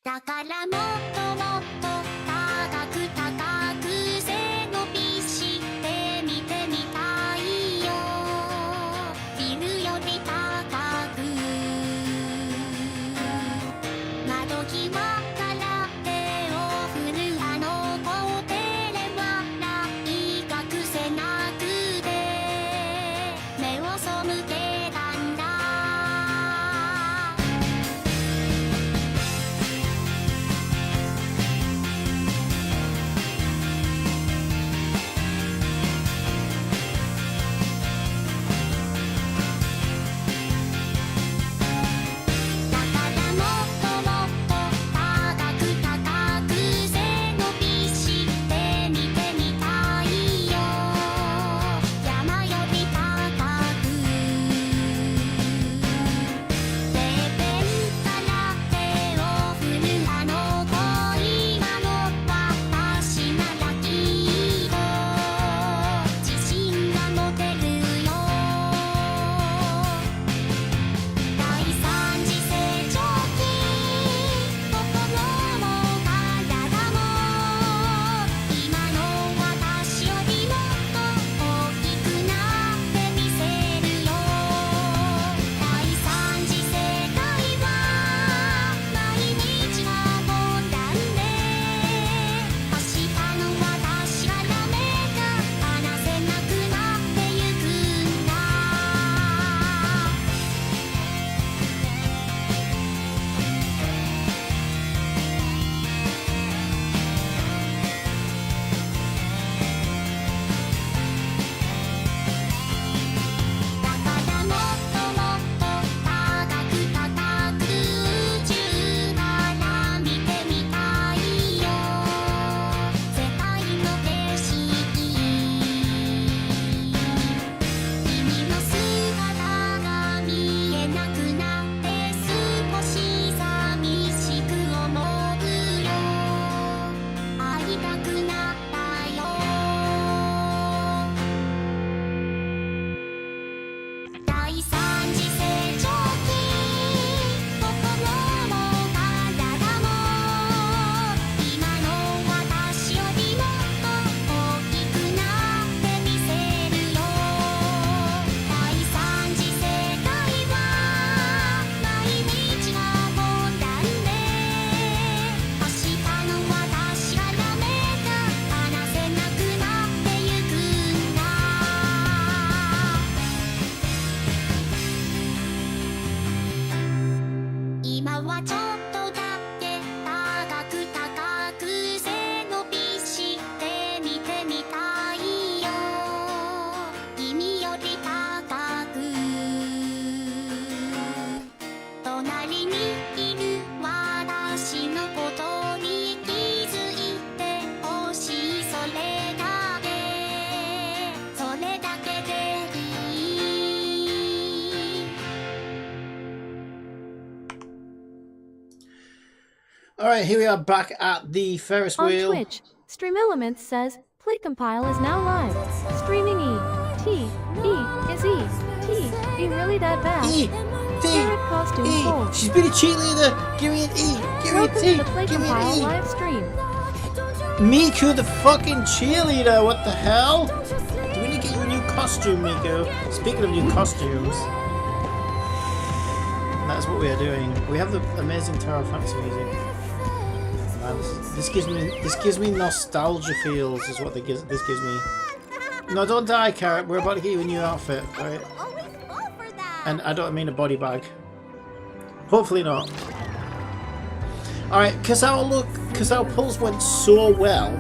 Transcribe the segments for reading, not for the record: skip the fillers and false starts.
だからもっともっと高く高く背伸びして見てみたいよ。ビルより高く窓際から手を振るあの子照れ笑い隠せなくて目を背けたんだ。だからもっともっと高く高く背伸びして見てみたいよ。山より高くてっぺんから手を振るあの子今の私ならきっと自信が持てるよ。第三次成長期心も体も今の私よりもっと大きくなってみせるよ。第三次世界は毎日が困難で明日の私から目が離せなくなってゆくんだ。だからもっともっと高く高く宇宙から見てみたいよ。世界の景色君の姿が見えなくなって少し寂しく思うよ。会いたくなったよ。第三次成長期心も体も今の私よりもっと大きくなってみせるよ。第三次世界は毎日が困難で明日の私から目が離せなくなってゆくんだ。今はちょっとだけ高く高く背伸びして見てみたいよ。君より高く隣にいる私のことに気づいてほしい。それだけでいい。Alright, here we are back at the Ferris On wheel. Twitch, Stream Elements says, Play Compile is now live. Streaming E.T.E is E.T.E really that bad? Carrot costume E. sold. She's been a cheerleader. Give me an E. Give me a Welcome T. to the Play Give me Compile an live stream. E. Miku, the fucking cheerleader. What the hell? Do we need to get you a new costume, Miku? Speaking of new costumes, that's what we are doing. We have the amazing Tower of Fantasy music. Man, this gives me nostalgia feels. Is what this gives me. No, don't die, Carrot. We're about to get you a new outfit, right? And I don't mean a body bag. Hopefully not. Alright, because our pulls went so well.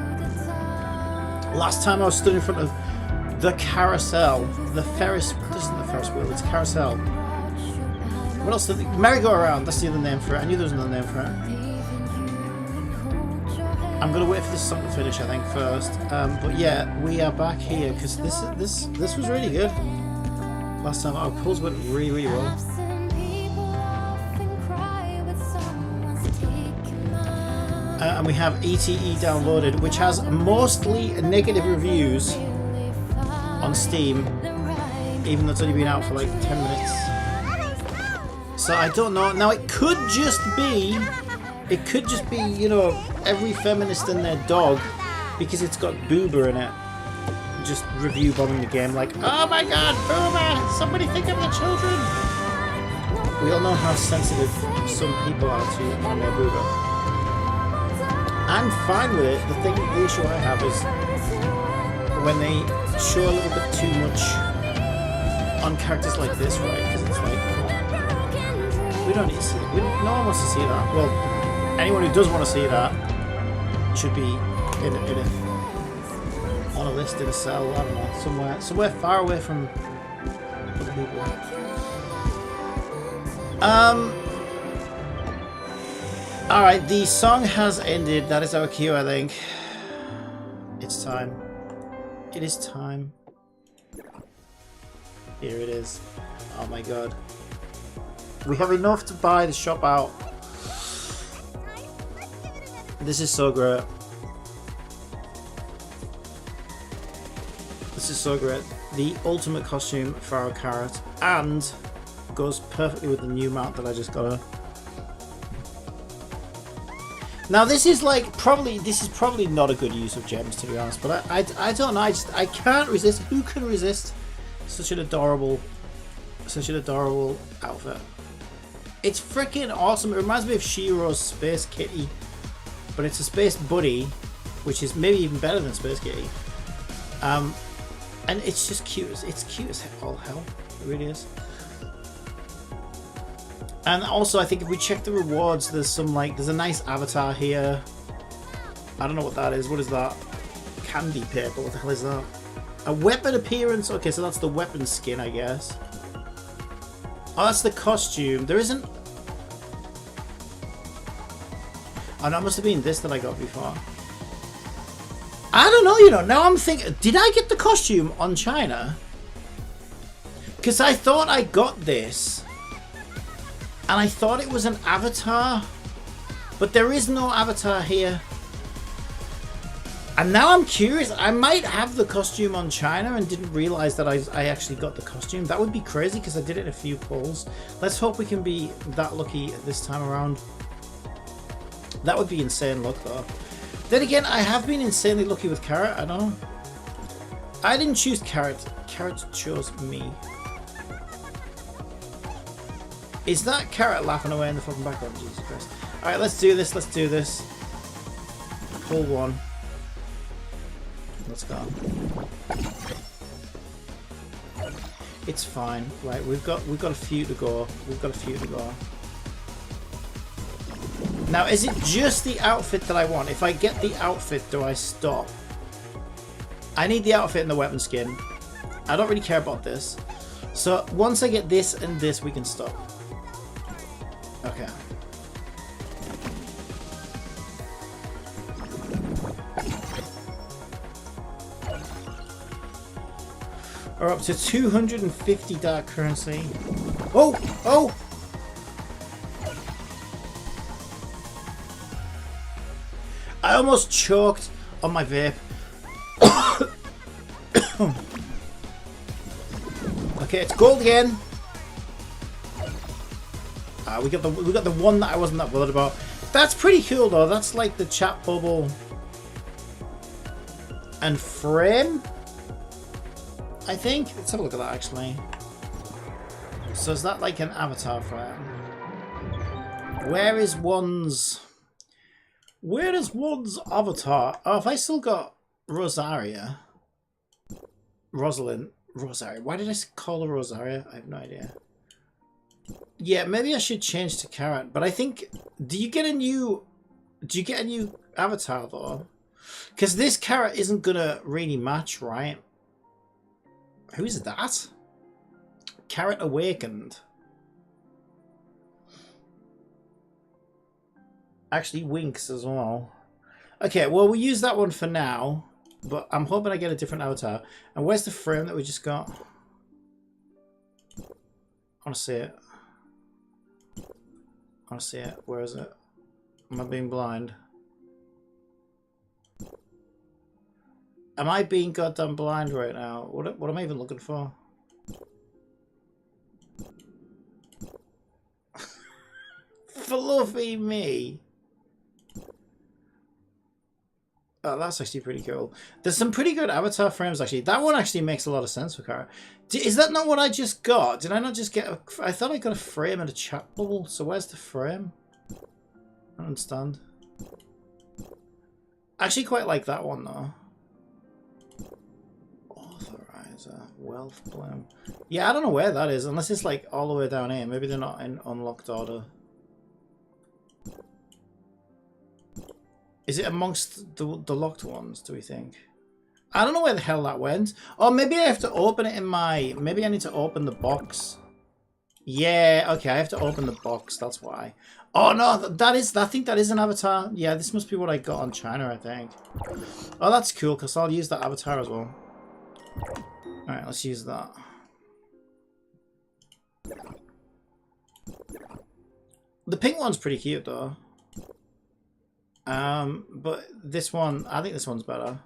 Last time I was stood in front of the carousel. The Ferris... This isn't the Ferris wheel, it's carousel. What else? Merry-go-round, that's the other name for it. I knew there was another name for it. I'm going to wait for this song to finish, I think, first. But yeah, we are back here, because this was really good. Last time our pulls went really, really well. And we have E.T.E downloaded, which has mostly negative reviews on Steam, even though it's only been out for like 10 minutes. So I don't know. Now it could just be It could just be, you know, every feminist and their dog, because it's got boober in it, just review bombing the game like, oh my god, boober! Somebody think of the children! We all know how sensitive some people are to anime boober. I'm fine with it. The issue I have is when they show a little bit too much on characters like this, right? Because it's like, we don't need to see it. No one wants to see that. Well, anyone who does want to see that should be on a list in a cell. I don't know, somewhere far away from other people. All right, the song has ended. That is our cue, I think. It's time. It is time. Here it is. Oh my god. We have enough to buy the shop out. This is so great. This is so great. The ultimate costume for our carrot, and goes perfectly with the new mount that I just got her. Now this is probably not a good use of gems, to be honest, but I don't know, I can't resist. Who can resist such an adorable outfit? It's freaking awesome. It reminds me of Shiro's Space Kitty, but it's a Space Buddy, which is maybe even better than Space Kitty. And it's just cute. It's cute as all hell. It really is. And also, I think if we check the rewards, there's a nice avatar here. I don't know what that is. What is that? Candy paper. What the hell is that? A weapon appearance. Okay, so that's the weapon skin, I guess. Oh, that's the costume. There isn't... Oh, that must have been this that I got before. I don't know, you know. Now I'm thinking... Did I get the costume on China? Because I thought I got this. And I thought it was an avatar. But there is no avatar here. And now I'm curious. I might have the costume on China and didn't realize that I actually got the costume. That would be crazy because I did it in a few pulls. Let's hope we can be that lucky this time around. That would be insane luck though. Then again, I have been insanely lucky with Carrot. I don't know. I didn't choose Carrot. Carrot chose me. Is that Carrot laughing away in the fucking background? Jesus Christ. Alright, let's do this. Let's do this. Pull one. Let's go. It's fine. Right, we've got a few to go. We've got a few to go. Now, is it just the outfit that I want? If I get the outfit, do I stop? I need the outfit and the weapon skin. I don't really care about this. So once I get this and this, we can stop. Okay. We're up to 250 dark currency. Oh! Oh! I almost choked on my vape. Okay, it's gold again. We got the one that I wasn't that bothered about. That's pretty cool though. That's like the chat bubble and frame, I think. Let's have a look at that actually. So is that like an avatar frame? Where is one's avatar? Oh, if I still got Rosaria. Rosalind. Rosaria. Why did I call her Rosaria? I have no idea. Yeah, maybe I should change to Carrot, but I think do you get a new avatar though? Because this Carrot isn't gonna really match, right? Who is that? Carrot Awakened. Actually winks as well. Okay, well we'll use that one for now, but I'm hoping I get a different avatar. And where's the frame that we just got? I want to see it. I want to see it. Where is it? Am I being blind? Am I being goddamn blind right now? What am I even looking for? Fluffy me. Oh, that's actually pretty cool. There's some pretty good avatar frames, actually. That one actually makes a lot of sense for Kara. Is that not what I just got? Did I not just get a... I thought I got a frame and a chat bubble. So where's the frame? I don't understand. I actually quite like that one, though. Authorizer. Wealth bloom. Yeah, I don't know where that is. Unless it's, like, all the way down here. Maybe they're not in unlocked order. Is it amongst the locked ones, do we think? I don't know where the hell that went. Oh, maybe I have to open it in my... Maybe I need to open the box. Yeah, okay, I have to open the box, that's why. Oh, no, that is... I think that is an avatar. Yeah, this must be what I got on China, I think. Oh, that's cool, because I'll use that avatar as well. Alright, let's use that. The pink one's pretty cute, though. But this one, I think this one's better.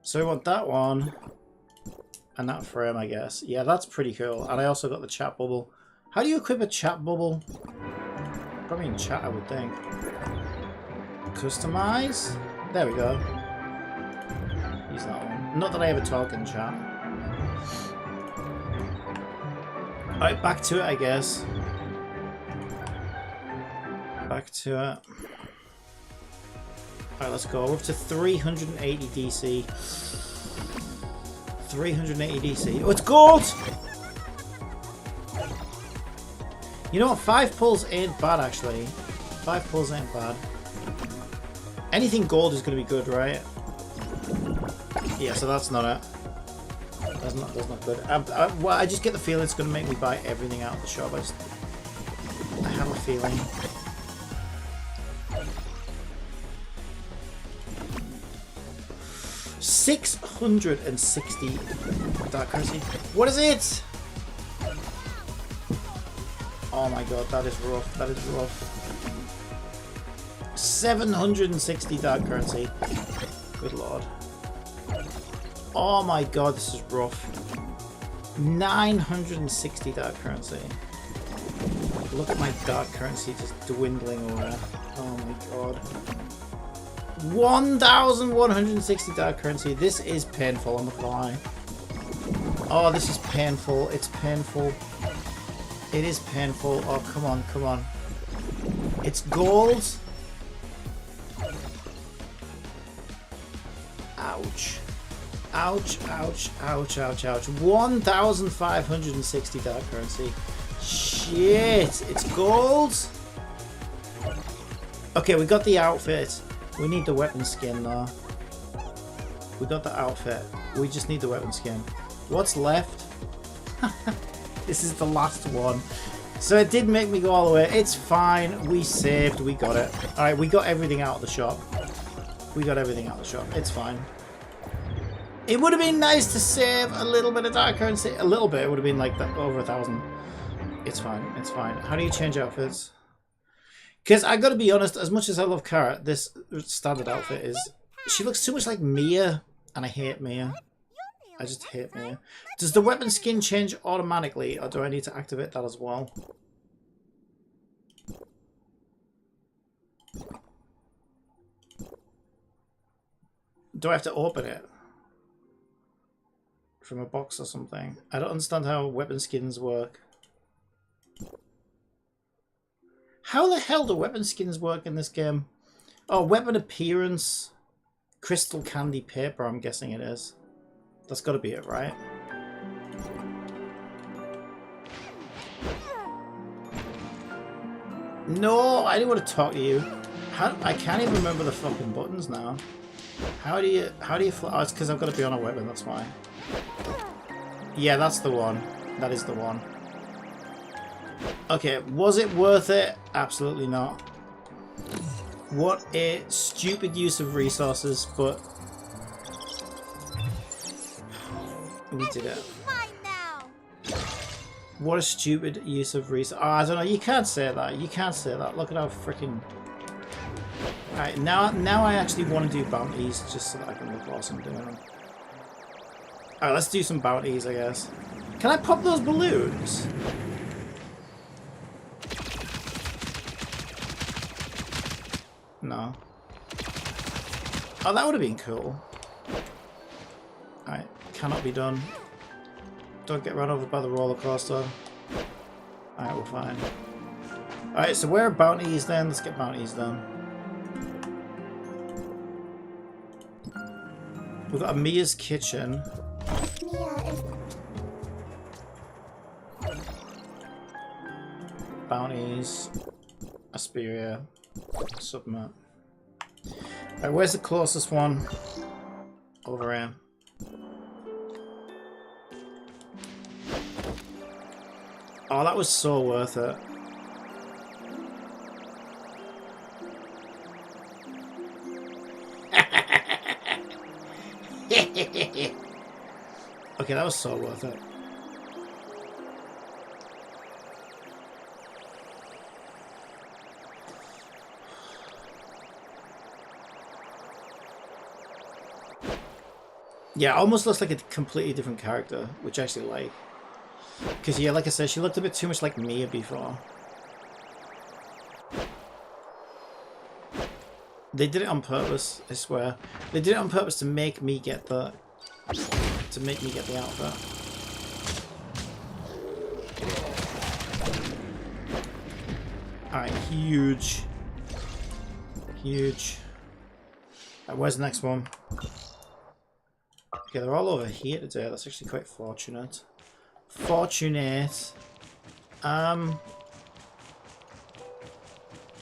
So we want that one and that frame, I guess. Yeah, that's pretty cool. And I also got the chat bubble. How do you equip a chat bubble? Probably in chat, I would think. Customize? There we go. Use that one. Not that I ever talk in chat. Alright, back to it, I guess. Back to it. Alright, let's go. We're up to 380 DC. 380 DC. Oh, it's gold! You know what? 5 pulls ain't bad, actually. 5 pulls ain't bad. Anything gold is going to be good, right? Yeah, so that's not it. That's not good. Well, I just get the feeling it's going to make me buy everything out of the shop. I have a feeling. $660 dark currency. What is it? Oh my god, that is rough. That is rough. 760 dark currency. Good lord. Oh my god, this is rough. 960 dark currency. Look at my dark currency just dwindling away. Oh my god. 1,160 dark currency. This is painful, I'm not gonna lie. Oh, this is painful. It's painful. It is painful. Oh, come on, come on. It's gold. Ouch. Ouch, ouch, ouch, ouch, ouch. 1,560 dark currency. Shit. It's gold. Okay, we got the outfit. We need the weapon skin though. We got the outfit. We just need the weapon skin. What's left? This is the last one. So it did make me go all the way. It's fine. We saved. We got it. Alright, we got everything out of the shop. We got everything out of the shop. It's fine. It would have been nice to save a little bit of dark currency. A little bit. It would have been like that, over 1,000. It's fine. It's fine. How do you change outfits? Because I gotta be honest, as much as I love Kara, this standard outfit is... She looks too much like Mia, and I hate Mia. I just hate Mia. Does the weapon skin change automatically, or do I need to activate that as well? Do I have to open it? From a box or something? I don't understand how weapon skins work. How the hell do weapon skins work in this game? Oh, weapon appearance. Crystal candy paper, I'm guessing it is. That's got to be it, right? No, I didn't want to talk to you. I can't even remember the fucking buttons now. How do you fly? Oh, it's because I've got to be on a weapon, that's why. Yeah, that's the one. That is the one. Okay, was it worth it? Absolutely not. What a stupid use of resources, but we did it. What a stupid use of resources. Oh, I don't know, you can't say that. You can't say that. Look at how freaking... Alright, now I actually want to do bounties just so that I can look awesome doing them. Alright, let's do some bounties, I guess. Can I pop those balloons? No. Oh, that would have been cool. Alright, cannot be done. Don't get run over by the roller coaster. Alright, we're fine. Alright, so where are bounties then? Let's get bounties done. We've got a Mia's kitchen. Bounties. Asperia. Submit. Alright, where's the closest one? Over here. Oh, that was so worth it. Okay, that was so worth it. Yeah, almost looks like a completely different character, which I actually like. Because, yeah, like I said, she looked a bit too much like Mia before. They did it on purpose, I swear. They did it on purpose to make me get the... to make me get the outfit. Alright, huge. Huge. Alright, where's the next one? Okay, they're all over here today. That's actually quite fortunate. Fortunate.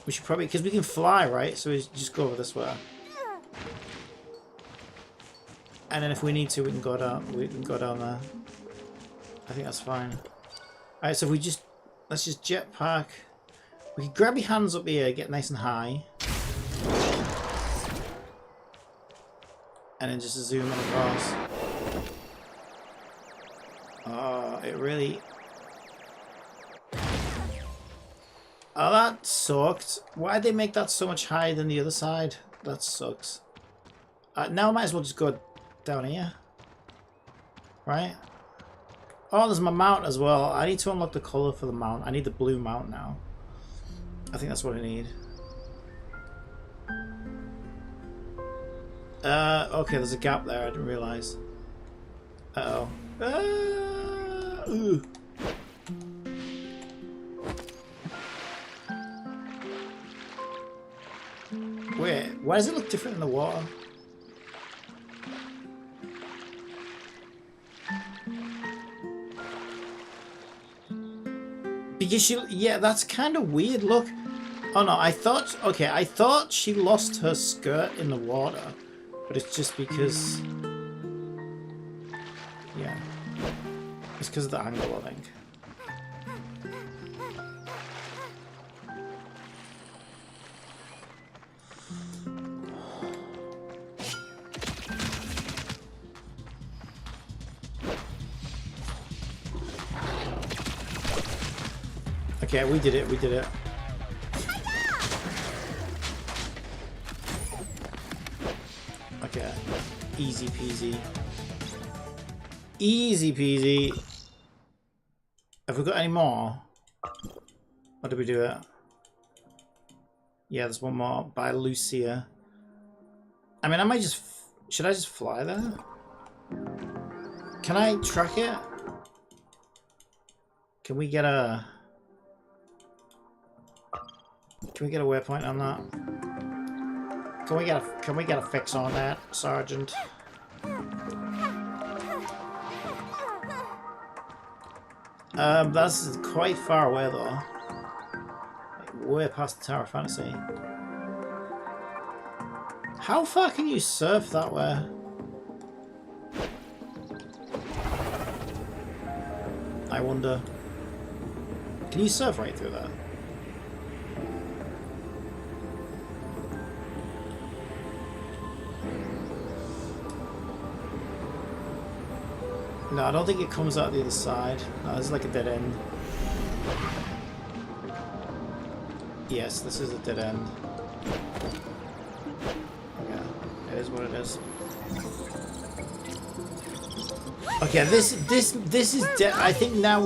We should probably, because we can fly, right? So we just go over this way. And then if we need to, we can go down. We can go down there. I think that's fine. All right, so if we just let's just jetpack. We can grab your hands up here, get nice and high, and then just zoom on across. Oh, it really. Oh, that sucked. Why'd they make that so much higher than the other side? That sucks. Now I might as well just go down here. Right? Oh, there's my mount as well. I need to unlock the colour for the mount. I need the blue mount now. I think that's what I need. Okay, there's a gap there. I didn't realise. Uh-oh. Ooh. Wait, why does it look different in the water? Because she, yeah, that's kind of weird. Look, oh no, I thought she lost her skirt in the water, but it's just because, yeah, it's because of the angle, I think. Okay, we did it, we did it. Okay, easy peasy. Easy peasy. Have we got any more? Or did we do it? Yeah, there's one more by Lucia. I mean, I might just... Should I just fly there? Can I track it? Can we get a... Can we get a waypoint on that? Can we get a fix on that, Sergeant? That's quite far away though. Like, way past the Tower of Fantasy. How far can you surf that way? I wonder. Can you surf right through that? No, I don't think it comes out the other side. No, this is like a dead end. Yes, this is a dead end. Okay, it is what it is. Okay, this is I think now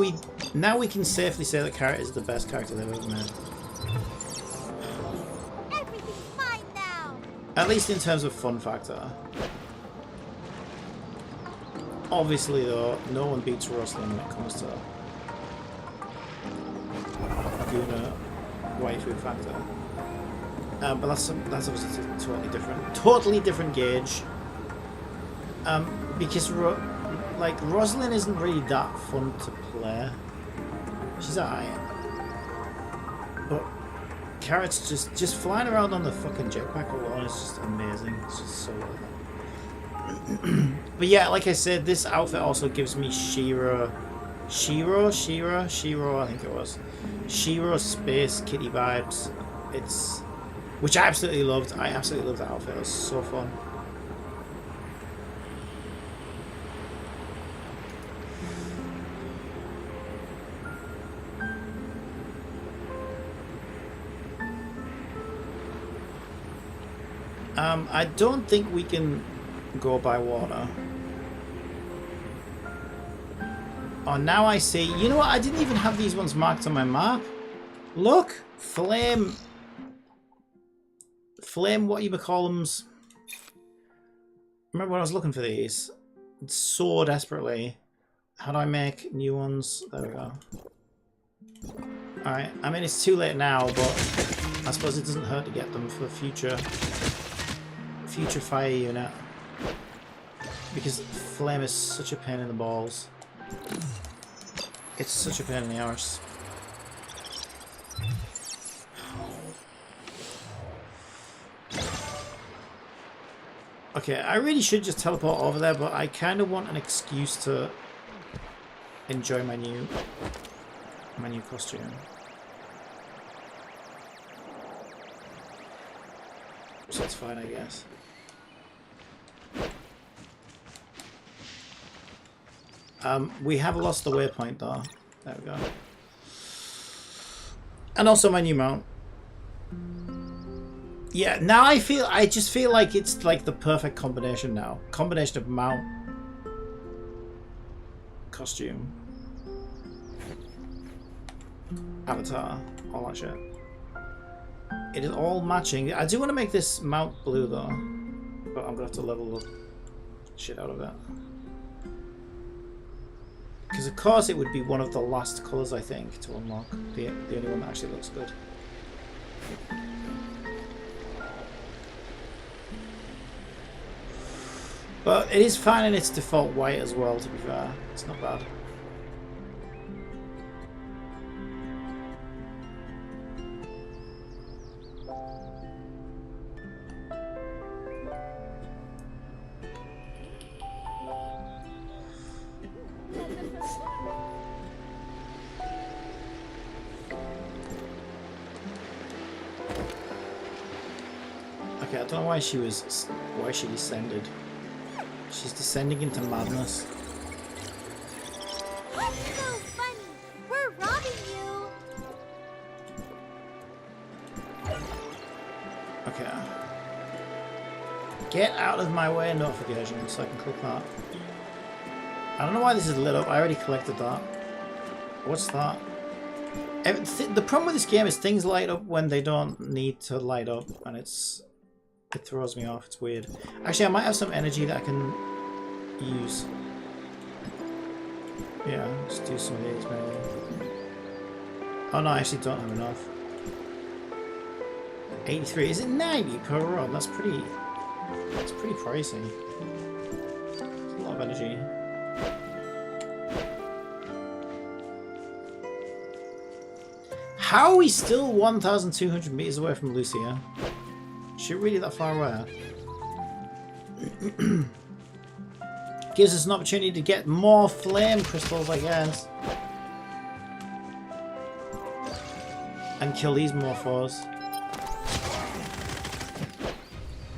we can safely say that character is the best character they've ever made. Everything's fine now. At least in terms of fun factor. Obviously though, no one beats Rosalind when it comes to Guna waifu factor. But that's obviously totally different gauge. Because Rosalind isn't really that fun to play. She's alright. But Carrot's just flying around on the fucking jetpack alone is just amazing. It's just so worth it. But yeah, like I said, this outfit also gives me Shiro, I think it was. Shiro Space Kitty vibes. Which I absolutely loved. I absolutely loved that outfit. It was so fun. I don't think we can go by water. Oh, now I see. You know what? I didn't even have these ones marked on my map. Look! Flame, whatchamacallums. Remember when I was looking for these? So desperately. How do I make new ones? There we go. Alright, I mean it's too late now, but I suppose it doesn't hurt to get them for future fire unit. Because flame is such a pain in the balls. It's such a pain in the arse. Okay, I really should just teleport over there, but I kind of want an excuse to enjoy my new costume. So it's fine, I guess. We have lost the waypoint though. There we go. And also my new mount. Yeah, now I just feel like it's like the perfect combination now. Combination of mount, costume, avatar, all that shit. It is all matching. I do want to make this mount blue though, but I'm gonna have to level the shit out of it. Because of course it would be one of the last colours I think to unlock. The only one that actually looks good. But it is fine in its default white as well, to be fair. It's not bad. Okay, I don't know why she descended. She's descending into madness. What's so funny? We're robbing you. Okay. Get out of my way notification so I can click that. I don't know why this is lit up. I already collected that. What's that? The problem with this game is things light up when they don't need to light up, and it throws me off. It's weird. Actually, I might have some energy that I can use. Yeah, let's do some of these maybe. Oh no, I actually don't have enough. 83. Is it 90 per rod? That's pretty pricey. It's a lot of energy. How are we still 1,200 meters away from Lucia? Is she really that far away? Gives us an opportunity to get more flame crystals, I guess. And kill these morphos.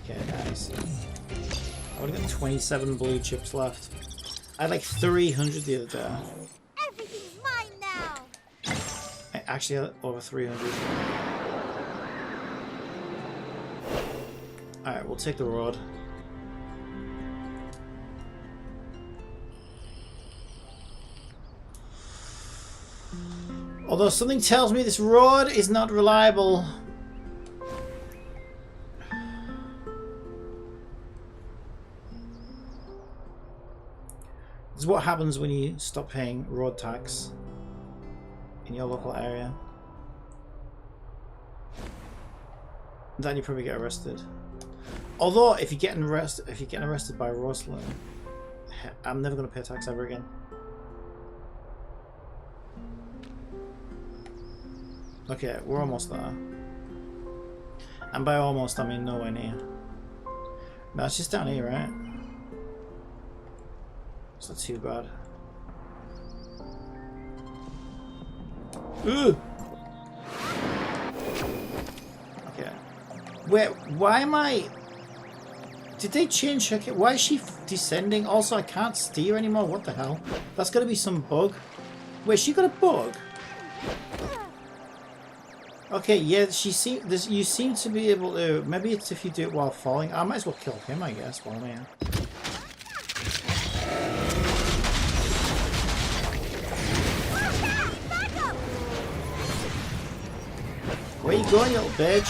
Okay, nice. I've only got 27 blue chips left. I had like 300 the other day. Everything's mine now. I actually had over 300. Alright, we'll take the road. Although something tells me this road is not reliable. This is what happens when you stop paying road tax in your local area. Then you probably get arrested. Although, if you're getting arrested by Rosalind, I'm never going to pay tax ever again. Okay, we're almost there. And by almost, I mean nowhere near. No, it's just down here, right? It's not too bad. Ugh! Okay. Wait, why am I... Did they change her... Why is she descending? Also, I can't steer anymore. What the hell? That's gotta be some bug. Wait, she got a bug? Okay, yeah, you seem to be able to... Maybe it's if you do it while falling. I might as well kill him, I guess, while I'm here. Where you going, little bitch?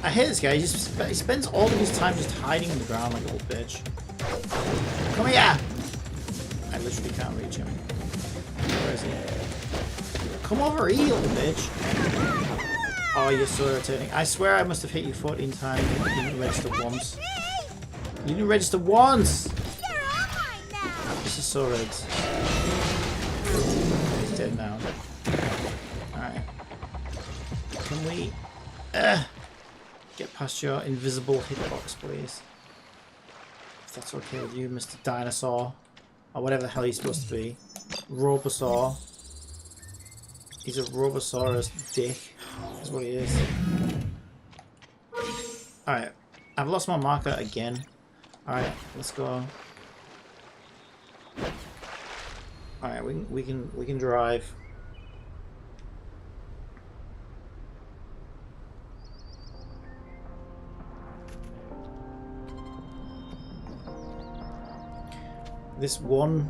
I hate this guy. He spends all of his time just hiding in the ground like a little bitch. Come here! I literally can't reach him. Where is he? Come over here, little bitch! Oh, you're so irritating. I swear I must have hit you 14 times. You didn't register once. You didn't register once! This is so rigged. He's dead now. Alright. Can we... get past your invisible hitbox, please. If that's okay with you, Mr. Dinosaur. Or whatever the hell he's supposed to be. Robosaur. He's a Robosaurus dick. That's what he is. Alright. I've lost my marker again. Alright, let's go. Alright, we can drive. This one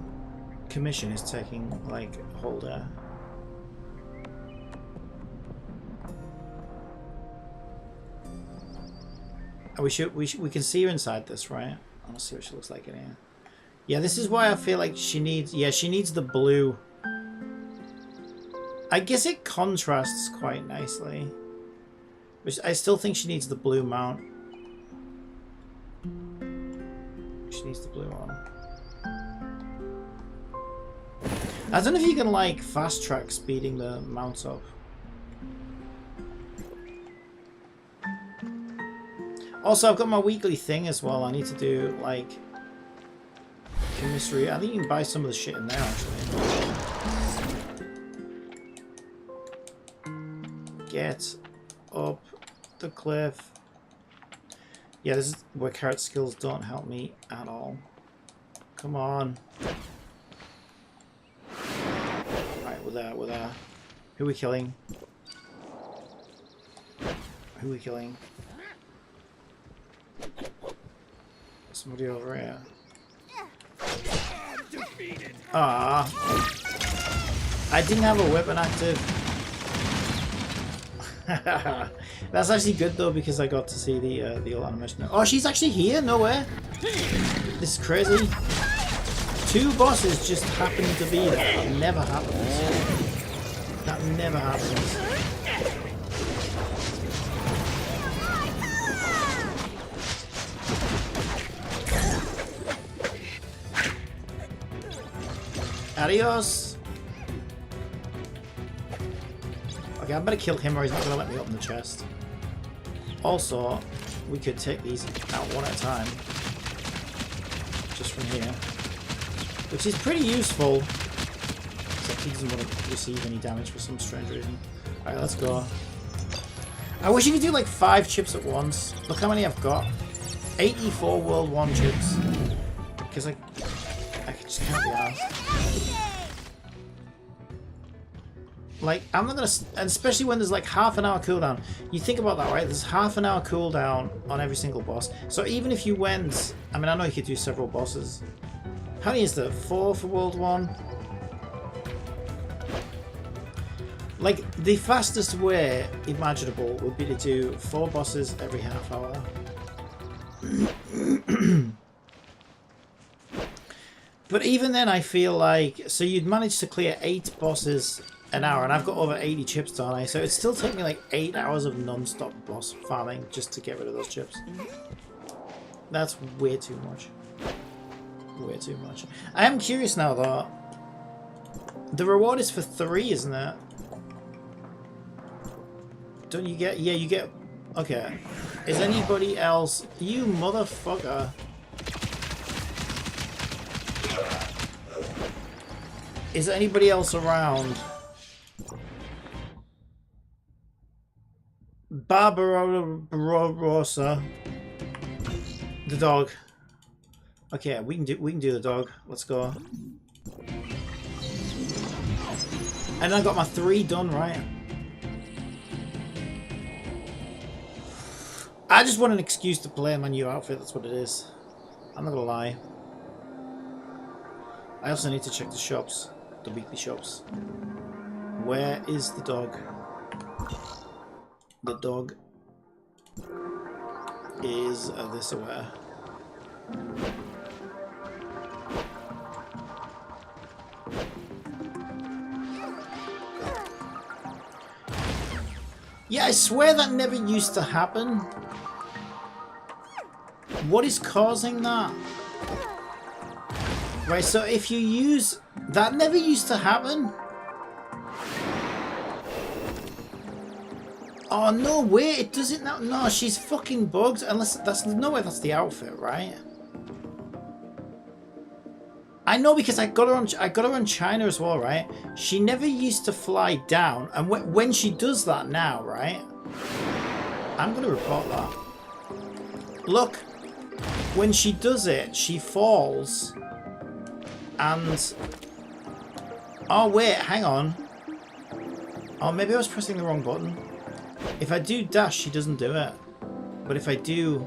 commission is taking like a whole day. And we can see her inside this, right? I want to see what she looks like in here. Yeah, this is why I feel like she needs... Yeah, she needs the blue. I guess it contrasts quite nicely. But I still think she needs the blue mount. She needs the blue one. I don't know if you can, like, fast track speeding the mounts up. Also, I've got my weekly thing as well. I need to do, like, commissary. I think you can buy some of the shit in there, actually. Get up the cliff. Yeah, this is where carrot skills don't help me at all. Come on. With who are we killing? Who are we killing? Somebody over here. Ah, I didn't have a weapon active. That's actually good though because I got to see the old animation. Oh, she's actually here? No way. This is crazy. 2 bosses just happen to be there. That never happens. That never happens. Adios. Okay, I better kill him or he's not going to let me open the chest. Also, we could take these out one at a time. Just from here. Which is pretty useful. Except he doesn't want to receive any damage for some strange reason. Alright, let's go. I wish you could do like 5 chips at once. Look how many I've got. 84 World 1 chips. Because I just can't be asked. Like, I'm not gonna... And especially when there's like half an hour cooldown. You think about that, right? There's half an hour cooldown on every single boss. So even if you went... I mean, I know you could do several bosses. How many is there? 4 for World 1? Like, the fastest way imaginable would be to do 4 bosses every half hour. But even then, I feel like... So you'd manage to clear 8 bosses an hour, and I've got over 80 chips, don't I? So it'd still take me like 8 hours of non-stop boss farming just to get rid of those chips. That's way too much. Way too much. I am curious now, though. The reward is for 3, isn't it? Don't you get... Yeah, you get... Okay. Is anybody else... You motherfucker. Is anybody else around? Barbarossa. The dog. Okay, we can do the dog. Let's go. And I got my 3 done, right? I just want an excuse to play my new outfit, that's what it is. I'm not gonna lie. I also need to check the shops. The weekly shops. Where is the dog? The dog is this aware. Yeah, I swear that never used to happen. What is causing that? Right, so if you use... That never used to happen? Oh, no way, it doesn't now. No, she's fucking bugged. Unless that's... No way that's the outfit, right? I know because I got her on China as well, right? She never used to fly down. And when she does that now, right? I'm going to report that. Look. When she does it, she falls. And... Oh, wait, hang on. Oh, maybe I was pressing the wrong button. If I do dash, she doesn't do it. But if I do...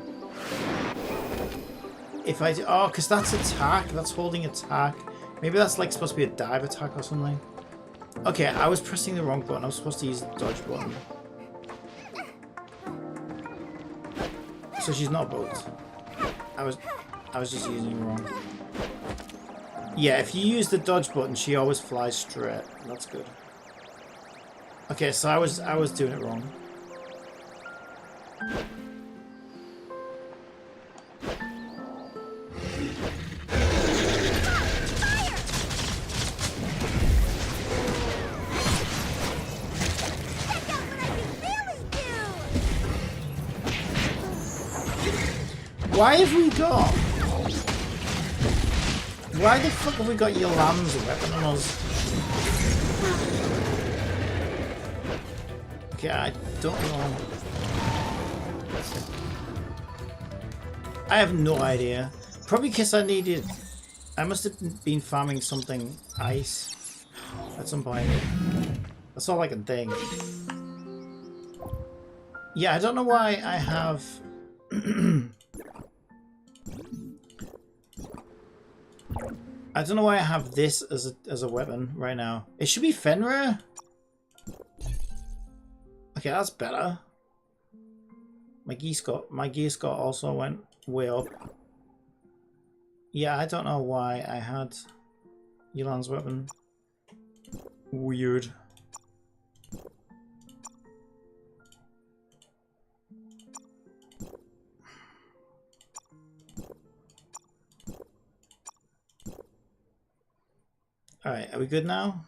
Oh, because that's attack. That's holding attack. Maybe that's like supposed to be a dive attack or something. Okay, I was pressing the wrong button. I was supposed to use the dodge button. So she's not bugged. I was just using it wrong. Yeah, if you use the dodge button, she always flies straight. That's good. Okay, so I was doing it wrong. Why have we got... Why the fuck have we got Yolanda's weapon on us? Okay, I don't know. I have no idea. Probably because I needed... I must have been farming something ice at some point. That's all I can think. Yeah, I don't know why I have... I don't know why I have this as a weapon right now. It should be Fenrir. Okay, that's better. My gear score also went way up. Yeah, I don't know why I had Elan's weapon. Weird. Alright, are we good now?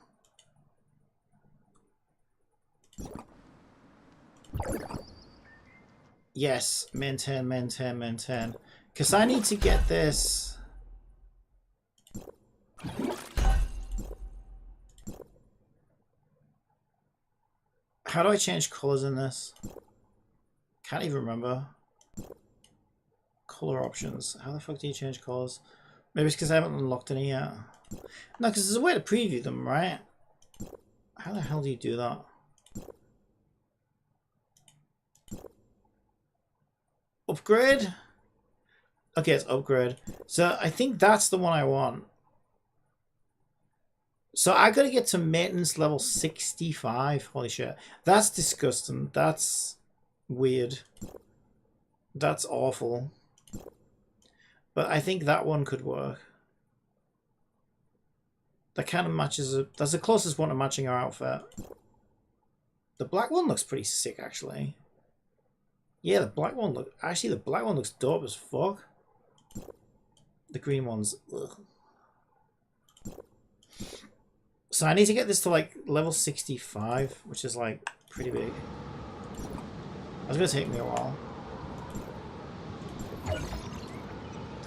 Yes, maintain. Because I need to get this... How do I change colours in this? Can't even remember. Colour options. How the fuck do you change colours? Maybe it's because I haven't unlocked any yet. No, because there's a way to preview them, right? How the hell do you do that? Upgrade? Okay, it's upgrade. So I think that's the one I want. So I gotta get to maintenance level 65. Holy shit. That's disgusting. That's weird. That's awful. But I think that one could work. That kind of matches... That's the closest one to matching our outfit. The black one looks pretty sick, actually. Yeah, the black one look... Actually, the black one looks dope as fuck. The green one's... Ugh. So I need to get this to, like, level 65, which is, like, pretty big. That's gonna take me a while.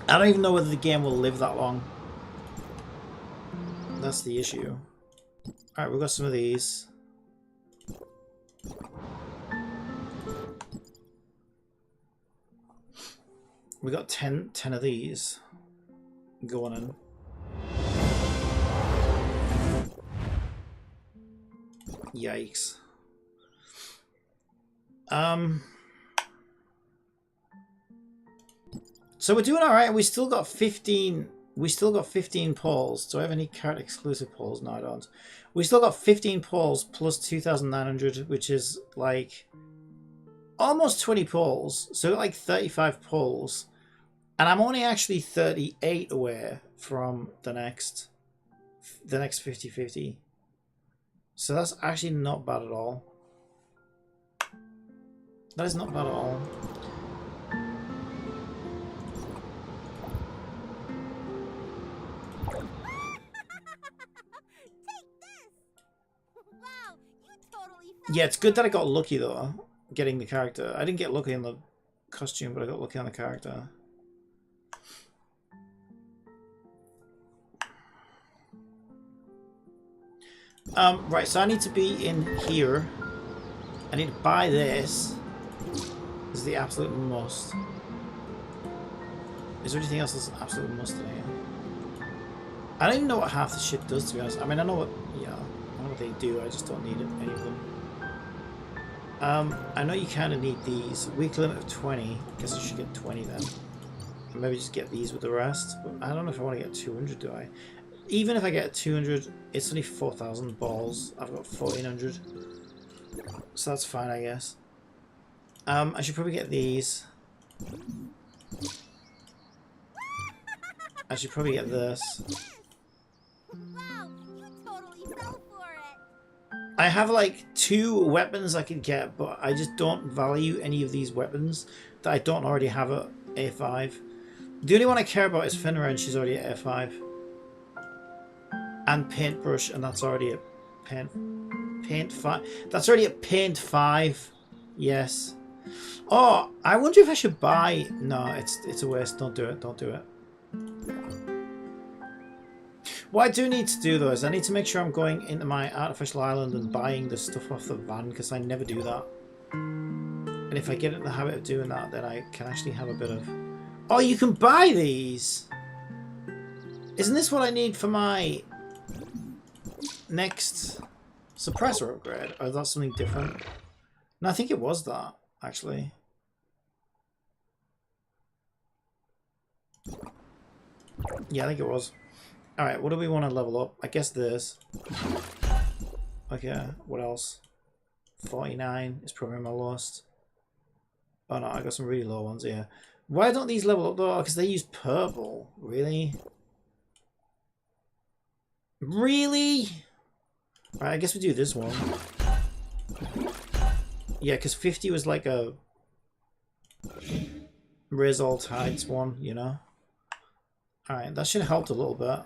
I don't even know whether the game will live that long. That's the issue. Alright, we've got some of these. We got 10 of these going in. Yikes. So we're doing alright. We still got 15. We still got 15 polls. Do I have any character exclusive polls? No, I don't. We still got 15 polls plus 2,900, which is like almost 20 polls. So like 35 polls. And I'm only actually 38 away from the next 50-50. So that's actually not bad at all. That is not bad at all. Yeah, it's good that I got lucky though, getting the character. I didn't get lucky in the costume, but I got lucky on the character. Right, so I need to be in here. I need to buy this. This is the absolute must. Is there anything else that's an absolute must in here? I don't even know what half the shit does, to be honest. I mean, I know what, yeah, I know what they do. I just don't need it, any of them. I know you kind of need these. Week limit of 20. I guess I should get 20 then. And maybe just get these with the rest. But I don't know if I want to get 200, do I? Even if I get 200, it's only 4,000 balls. I've got 1,400. So that's fine, I guess. I should probably get these. I should probably get this. Wow, you totally fell for it. I have like 2 weapons I could get, but I just don't value any of these weapons that I don't already have at A5. The only one I care about is Finra, and she's already at A5. And Paintbrush, and that's already at Paint 5. That's already at Paint 5. Yes. Oh, I wonder if I should buy... No, it's a waste. Don't do it. Don't do it. What I do need to do though is I need to make sure I'm going into my artificial island and buying the stuff off the van, because I never do that. And if I get in the habit of doing that, then I can actually have a bit of... Oh, you can buy these! Isn't this what I need for my next suppressor upgrade? Or is that something different? No, I think it was that, actually. Yeah, I think it was. Alright, what do we want to level up? I guess this. Okay, what else? 49 is probably my lowest. Oh no, I got some really low ones here. Why don't these level up though? Because they use purple. Really? Really? Alright, I guess we do this one. Yeah, because 50 was like a Raise All Tides one, you know? Alright, that should have helped a little bit.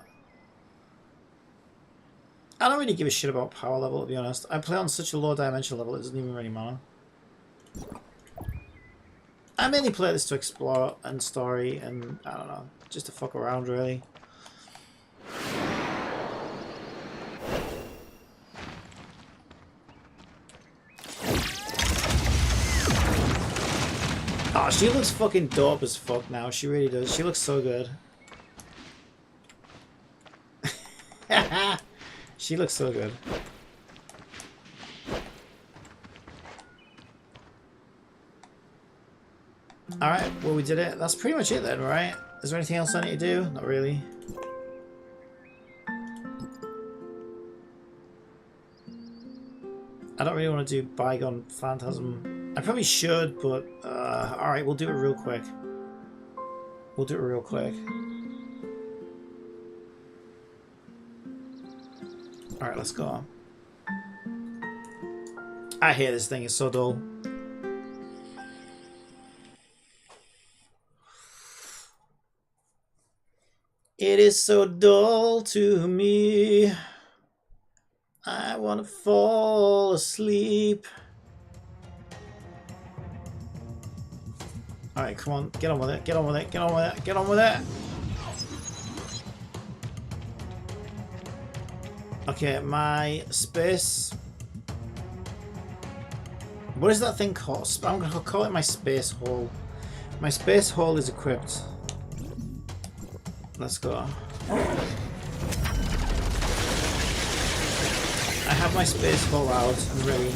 I don't really give a shit about power level, to be honest. I play on such a low dimension level, it doesn't even really matter. I mainly play this to explore and story and, I don't know, just to fuck around, really. Oh, she looks fucking dope as fuck now. She really does. She looks so good. She looks so good. Alright, well we did it. That's pretty much it then, right? Is there anything else I need to do? Not really. I don't really want to do Bygone Phantasm. I probably should, but alright, we'll do it real quick. We'll do it real quick. Alright, let's go. I hate this thing, it's so dull. It is so dull to me. I want to fall asleep. Alright, come on, get on with it, get on with it, get on with it, get on with it! Okay, my space... What is that thing called? I'm going to call it my space hole. My space hole is equipped. Let's go. I have my space hole out and ready.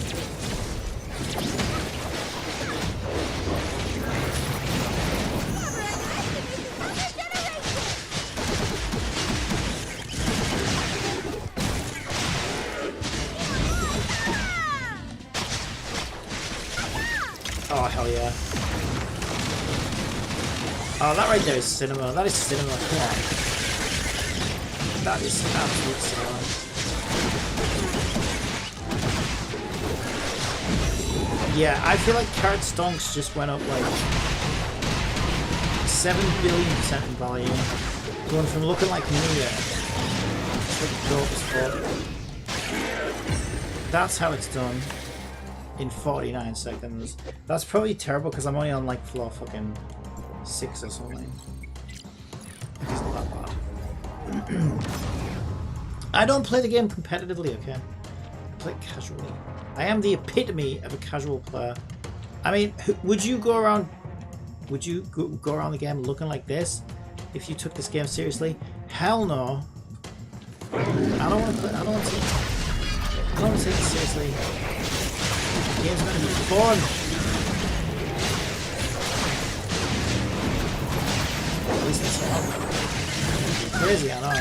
Oh, hell yeah. Oh, that right there is cinema. That is cinema. Come on. That is absolute cinema. Yeah, I feel like card stonks just went up like 7 billion% in value. Going from looking like new to dope as fuck. That's how it's done. In 49 seconds. That's probably terrible because I'm only on like floor fucking 6 or something. It's not that bad. I don't play the game competitively, okay? I play it casually. I am the epitome of a casual player. I mean, would you go around? Would you go around the game looking like this if you took this game seriously? Hell no. I don't want to. I don't want to take it seriously. The game's meant to be fun. At least it's fun. Crazy, I know.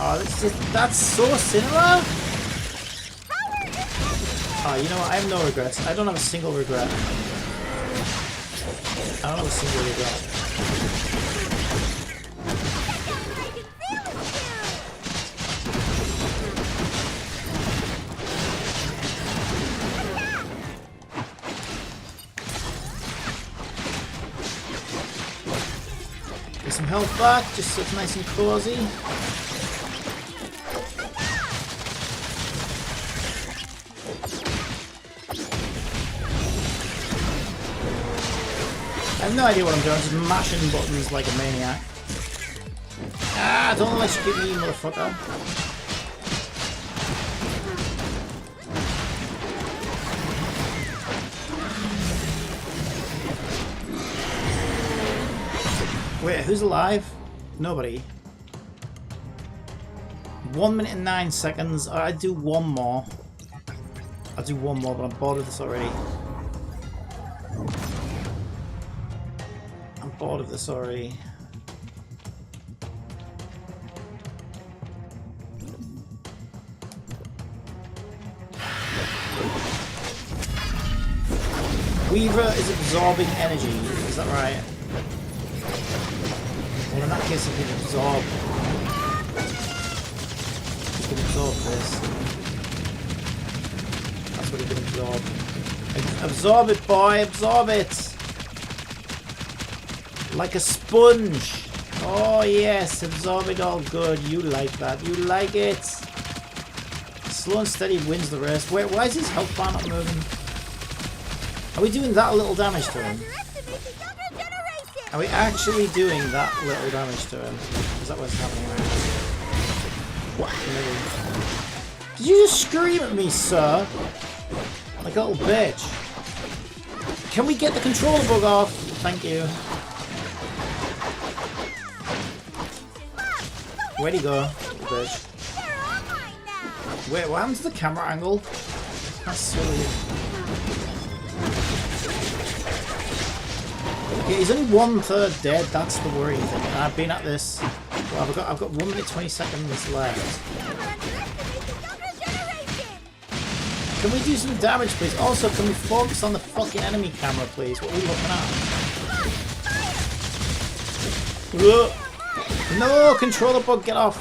Oh, that's so cinema. Oh, you know what? I have no regrets. I don't have a single regret. I don't have a single regret. Get some health back, just so it's nice and cozy. I have no idea what I'm doing, just mashing buttons like a maniac. Ah, don't electrocute me, motherfucker. Wait, who's alive? Nobody. 1 minute and 9 seconds. I'd do one more. I'll do one more, but I'm bored of this already. I'm bored of this already. Weaver is absorbing energy, is that right? Well, in that case, he can absorb. He can absorb this. That's what he can absorb. Absorb it, boy! Absorb it! Like a sponge! Oh, yes! Absorb it all good. You like that. You like it! Slow and steady wins the race. Wait, why is his health bar not moving? Are we doing that little damage to him? Are we actually doing that little damage to him? Is that what's happening right now? What? Maybe. Did you just scream at me, sir? Like a little bitch. Can we get the controller bug off? Thank you. Where'd he go, little bitch? Wait, what happened to the camera angle? That's silly. Okay, he's only 1/3 dead. That's the worrying thing. And I've been at this. Well, I've got 1 minute 20 seconds left. Can we do some damage, please? Also, can we focus on the fucking enemy camera, please? What are we looking at? No, controller bug, get off!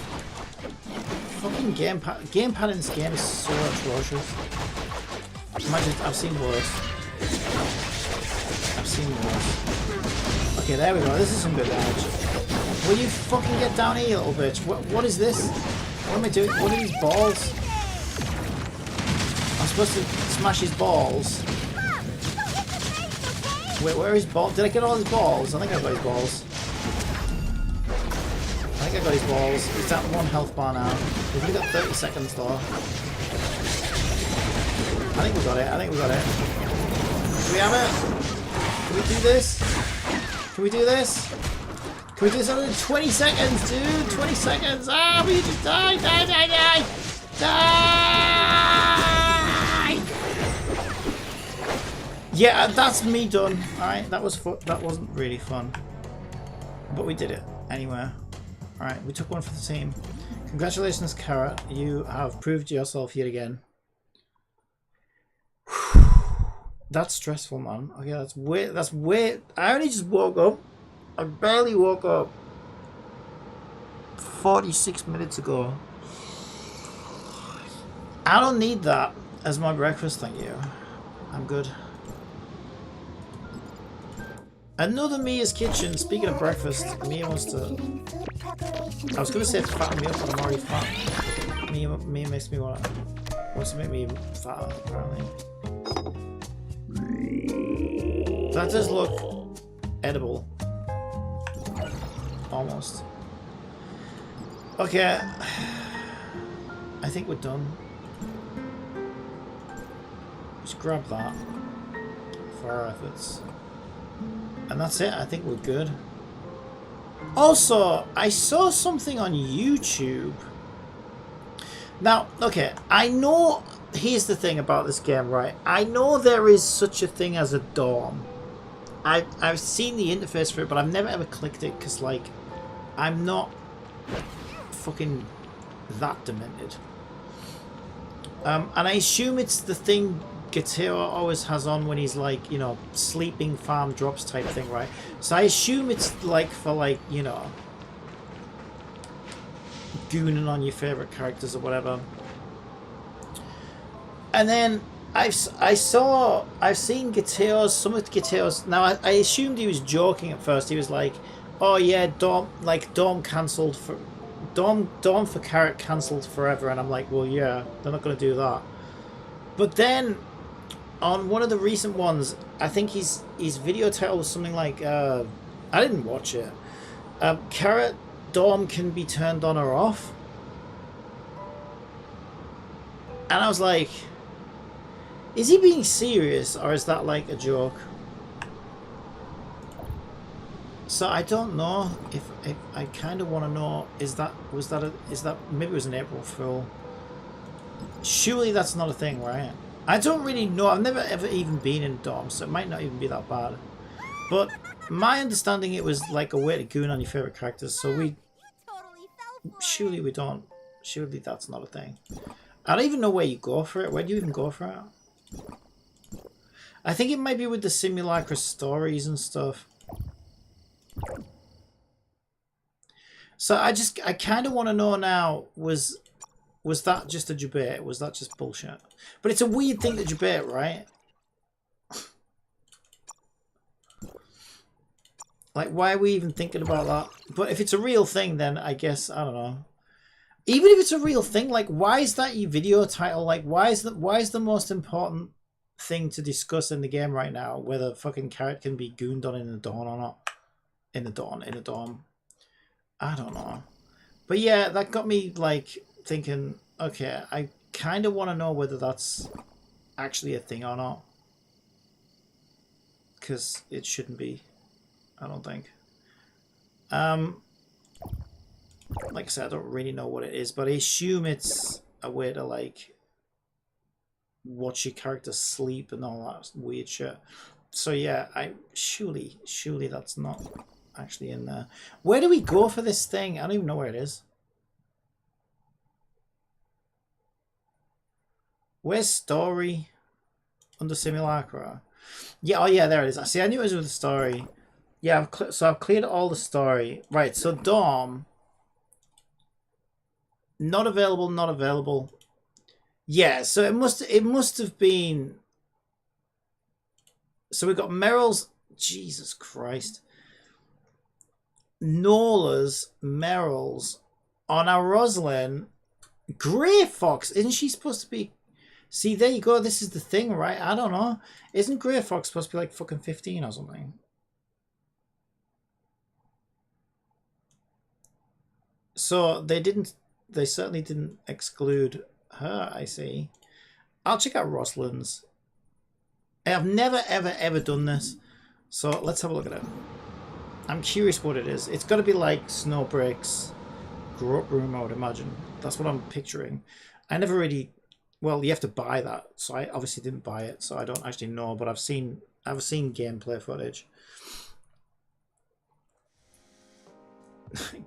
Fucking gamepad in this game is so atrocious. Imagine, I've seen worse. I've seen worse. Okay, there we go. This is some good damage. Will you fucking get down here, you little bitch? What is this? What am I doing? What are these balls? I'm supposed to smash his balls. Wait, where are his balls? Did I get all his balls? I think I got his balls. I think I got his balls. He's at 1 health bar now. We've only got 30 seconds though. I think we got it. I think we got it. Do we have it? Can we do this? Can we do this? Can we do this under 20 seconds, dude? 20 seconds. Ah, we just die, die, die, die! Die! Yeah, that's me done. Alright, that wasn't really fun. But we did it anyway. Alright, we took one for the team. Congratulations, Carrot. You have proved yourself yet again. That's stressful, man. Okay, that's way. I only just woke up. I barely woke up 46 minutes ago. I don't need that as my breakfast, thank you. I'm good. Another Mia's kitchen. Speaking of breakfast, Mia wants to. I was gonna say fatten me up, but I'm already fat. Mia makes me wants to make me fatter, apparently. That does look edible. Almost. Okay. I think we're done. Just grab that for our efforts. And that's it. I think we're good. Also, I saw something on YouTube. Now, okay, I know... Here's the thing about this game, right? I know there is such a thing as a dorm. I've seen the interface for it, but I've never ever clicked it because, like, I'm not fucking that demented. And I assume it's the thing E.T.E always has on when he's, like, you know, sleeping farm drops type thing, right? So I assume it's, like, for, like, you know, gooning on your favourite characters or whatever. And then I've seen E.T.E, some of E.T.E. Now I assumed he was joking at first. He was like, "Oh yeah, Dorm cancelled for Dorm for Carrot cancelled forever," and I'm like, "Well, yeah, they're not going to do that." But then on one of the recent ones, I think his video title was something like, I didn't watch it. Carrot Dorm can be turned on or off, and I was like, is he being serious or is that like a joke? So I don't know if I kind of want to know, is that maybe it was an April Fool? Surely that's not a thing, right? I don't really know. I've never ever even been in dorms, so it might not even be that bad. But my understanding, it was like a way to goon on your favorite characters. So surely we don't. Surely that's not a thing. I don't even know where you go for it. Where do you even go for it? I think it might be with the simulacra stories and stuff. So I kind of want to know now, was that just a debate? Was that just bullshit? But it's a weird thing to debate, right? Like, why are we even thinking about that? But if it's a real thing, then I guess, I don't know. Even if it's a real thing, like, why is that your video title? Like, why is the most important thing to discuss in the game right now whether fucking Carrot can be gooned on in the dawn or not? In the dorm. I don't know. But yeah, that got me, like, thinking, okay, I kind of want to know whether that's actually a thing or not. Because it shouldn't be, I don't think. Like I said, I don't really know what it is, but I assume it's a way to, like, watch your character sleep and all that weird shit. So yeah, surely that's not actually in there. Where do we go for this thing? I don't even know where it is. Where's story? Under simulacra. Yeah, oh yeah, there it is. See, I knew it was with the story. Yeah, so I've cleared all the story. Right, so Dorm. Not available, not available. Yeah, so it must have been. So we've got Meryl's. Jesus Christ. Nola's, Meryl's. On our Rosalind. Grey Fox. Isn't she supposed to be? See, there you go. This is the thing, right? I don't know. Isn't Grey Fox supposed to be like fucking 15 or something? So they certainly didn't exclude her, I see. I'll check out Rosalind's. I've never, ever, ever done this. So let's have a look at it. I'm curious what it is. It's got to be like Snowbreak's Grow Up Room, I would imagine. That's what I'm picturing. I never really... Well, you have to buy that. So I obviously didn't buy it, so I don't actually know. But I've seen gameplay footage.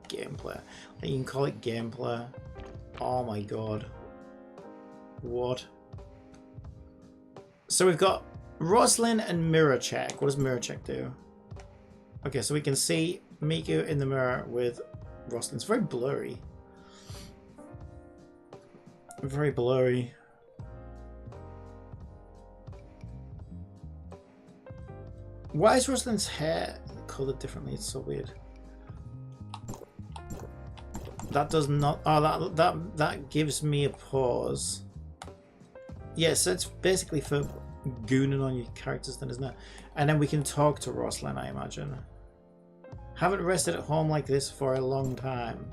Gameplay. You can call it gameplay. Oh my god. What? So we've got Rosalind and mirror check. What does mirror check do? Okay, so we can see Miku in the mirror with Rosalind. It's very blurry. Very blurry. Why is Rosalind's hair colored differently? It's so weird. That does not... Oh, that gives me a pause. Yeah, so it's basically for gooning on your characters then, isn't it? And then we can talk to Rosalind, I imagine. Haven't rested at home like this for a long time.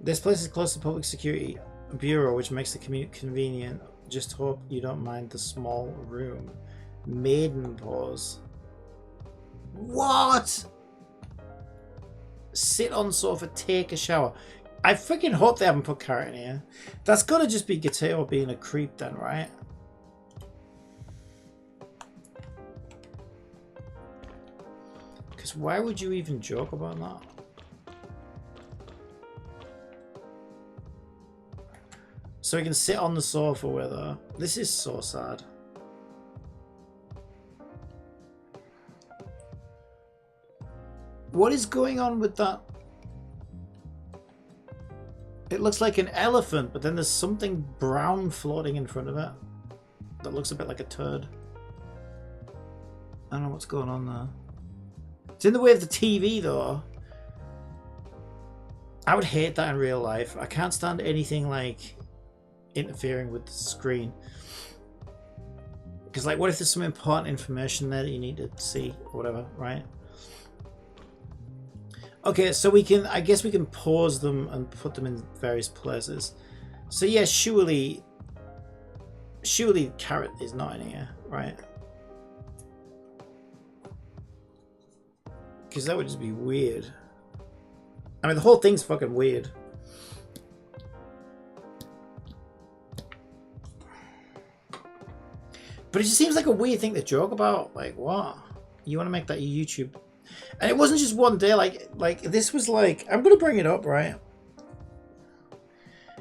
This place is close to public security bureau, which makes the commute convenient. Just hope you don't mind the small room. Maiden pause. What? Sit on sofa, take a shower. I freaking hope they haven't put Carrot in here. That's gotta just be Gateo being a creep then, right? Because why would you even joke about that? So we can sit on the sofa with her. This is so sad. What is going on with that? It looks like an elephant, but then there's something brown floating in front of it that looks a bit like a turd. I don't know what's going on there. It's in the way of the TV though. I would hate that in real life. I can't stand anything like interfering with the screen. Because like, what if there's some important information there that you need to see or whatever, right? Okay, so we can, I guess we can pause them and put them in various places. So yeah, surely Carrot is not in here, right? Because that would just be weird. I mean, the whole thing's fucking weird. But it just seems like a weird thing to joke about. Like, what? You want to make that your YouTube? And it wasn't just one day. Like this was like, I'm gonna bring it up, right?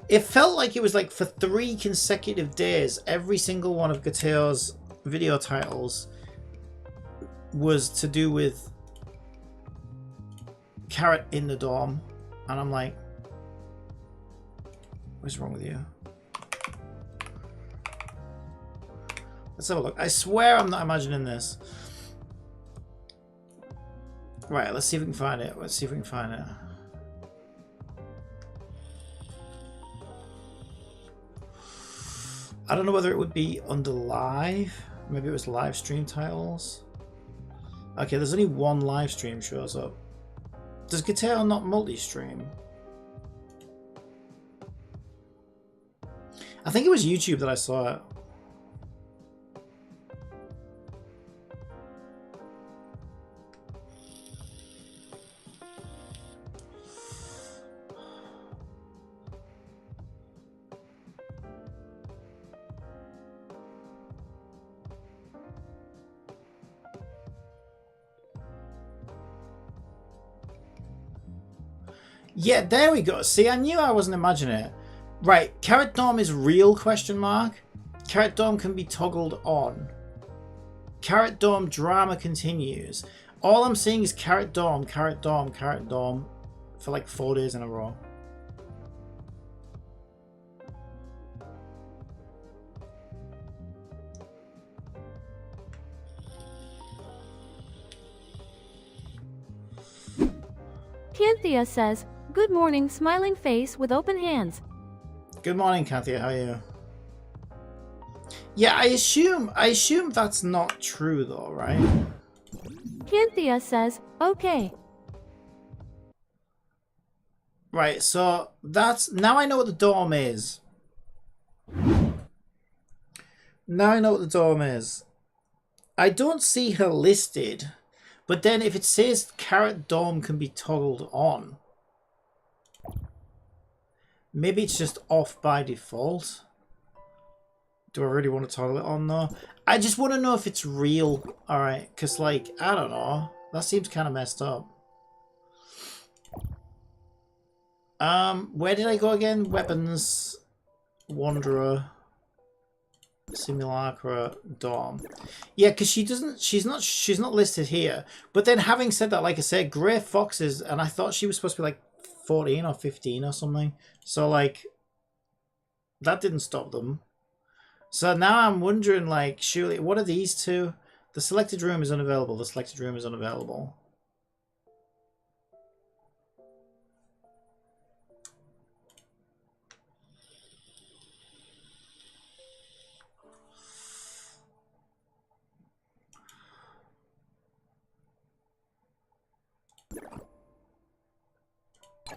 It felt like it was like for 3 consecutive days, every single one of Gateo's video titles was to do with Carrot in the dorm, and I'm like, what's wrong with you? Let's have a look. I swear I'm not imagining this. Right, let's see if we can find it. Let's see if we can find it. I don't know whether it would be under live. Maybe it was live stream titles. Okay, there's only one live stream shows up. Does Gateo not multi-stream? I think it was YouTube that I saw it. Yeah, there we go. See, I knew I wasn't imagining it. Right, Carrot Dorm is real, question mark. Carrot Dome can be toggled on. Carrot Dome drama continues. All I'm seeing is Carrot Dome, Carrot Dome, Carrot Dome for like 4 days in a row. Canthea says, "Good morning, smiling face with open hands." Good morning, Kathy. How are you? Yeah, I assume that's not true though, right? Canthea says, "Okay." Right, so that's now I know what the dome is. Now I know what the dome is. I don't see her listed, but then if it says Carrot Dome can be toggled on, maybe it's just off by default. Do I really want to toggle it on though? I just want to know if it's real. Alright, because like, I don't know. That seems kind of messed up. Where did I go again? Weapons, Wanderer, Simulacra, Dom. Yeah, because she's not listed here. But then having said that, like I said, Grey Foxes, and I thought she was supposed to be like 14 or 15 or something. So like, that didn't stop them. So now I'm wondering, like, surely, what are these two? The selected room is unavailable. The selected room is unavailable.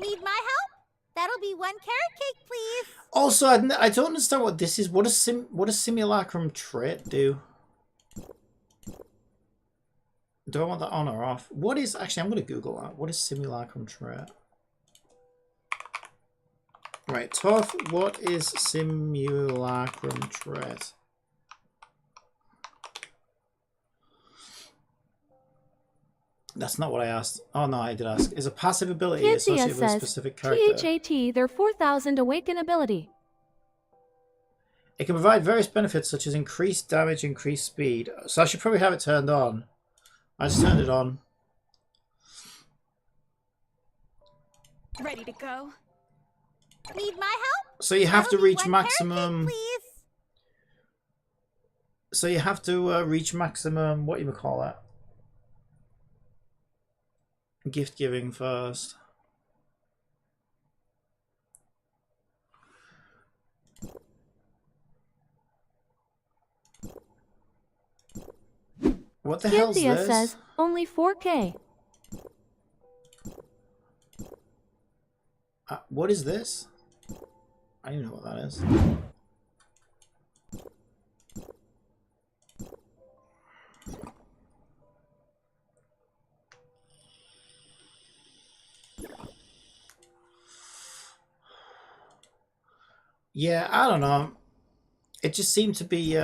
Need my help? That'll be 1 carrot cake, please. Also, I don't understand what this is. What does Simulacrum trait do? Do I want that on or off? What is... Actually, I'm going to Google that. What is Simulacrum trait? Right, Tough, what is Simulacrum trait? That's not what I asked. Oh, no, I did ask. Is a passive ability Canthea associated with a says, specific character? "THAT, their 4,000 awaken ability." It can provide various benefits such as increased damage, increased speed. So I should probably have it turned on. I just turned it on. Ready to go? Need my help? So you have to That'll be reach 1 carrot maximum... cake, please. So you have to reach maximum... What do you call that? Gift giving first. What the hell's Canthea this? says, "Only 4K." What is this? I don't know what that is. Yeah, I don't know. It just seemed to be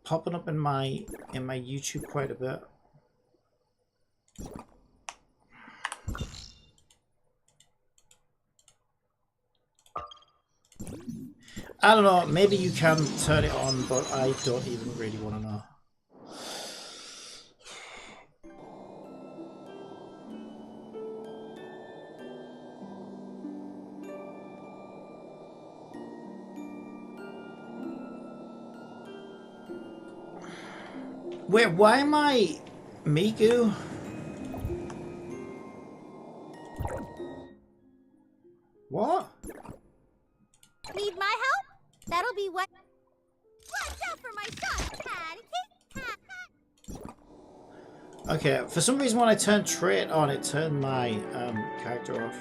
popping up in my YouTube quite a bit. I don't know, maybe you can turn it on, but I don't even really want to know. Wait, why am I Miku? What? Need my help? That'll be 1. Watch out for my son, patty cake. Okay, for some reason when I turned trait on, it turned my character off.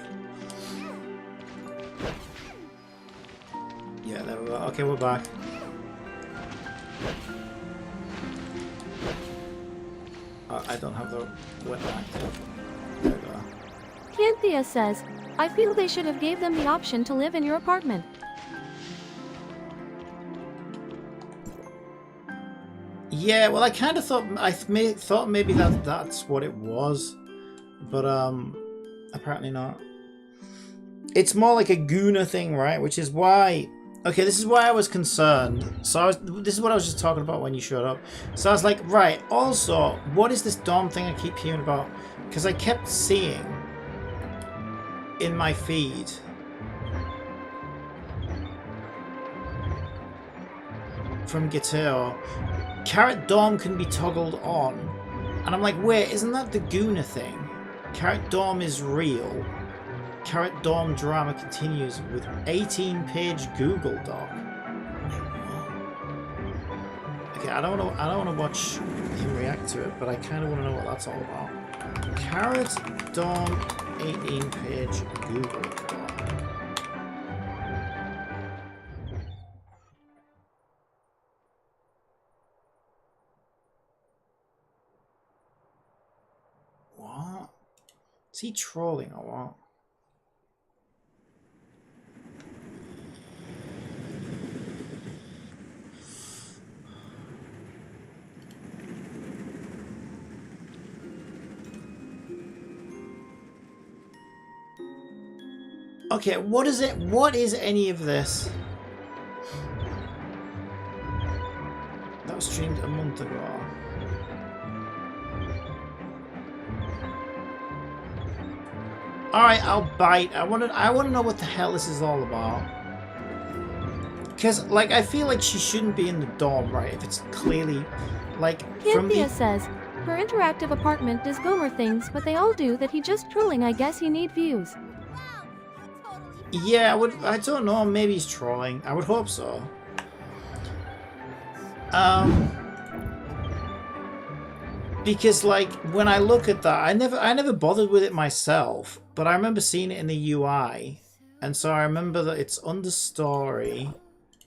Yeah, there we go. Okay, we're back. I don't have the weapon active. There we go. Canthea says, "I feel they should have gave them the option to live in your apartment." Yeah, well, I kind of thought thought maybe that's what it was, but apparently not. It's more like a Gooner thing, right? Which is why... Okay, this is why I was concerned. So this is what I was just talking about when you showed up. So I was like, right, also, what is this Dom thing I keep hearing about? Because I kept seeing in my feed from E.T.E, Carrot Dom can be toggled on. And I'm like, wait, isn't that the Gooner thing? Carrot Dom is real. Carrot Dom drama continues with 18-page Google Doc. Okay, I don't want to watch him react to it, but I kind of want to know what that's all about. Carrot Dom 18-page Google Doc. What? Is he trolling or what? Okay, what is it? What is any of this? That was streamed a month ago. Alright, I'll bite. I want to know what the hell this is all about. Because, like, I feel like she shouldn't be in the dorm, right? If it's clearly, like, from E.T.E the... says, her interactive apartment does Gomer things, but they all do that he just trolling. I guess he need views. Yeah, I don't know, maybe he's trolling. I would hope so. Because like when I look at that, I never bothered with it myself, but I remember seeing it in the UI, and so I remember that it's under story.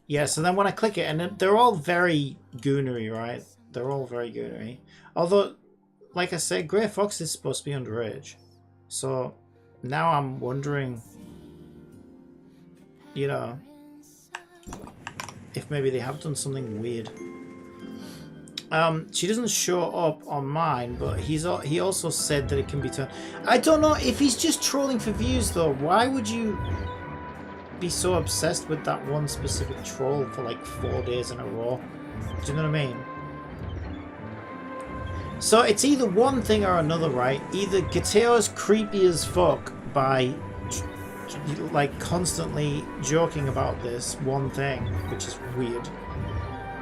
Yeah, so then when I click it, and they're all very goonery, right? They're all very goonery. Although, like I said, Grey Fox is supposed to be underage, so now I'm wondering, you know, if maybe they have done something weird. She doesn't show up on mine, but he also said that it can be turned. I don't know if he's just trolling for views though. Why would you be so obsessed with that one specific troll for like 4 days in a row? Do you know what I mean? So it's either one thing or another, right? Either E.T.E.'s creepy as fuck by like constantly joking about this one thing, which is weird,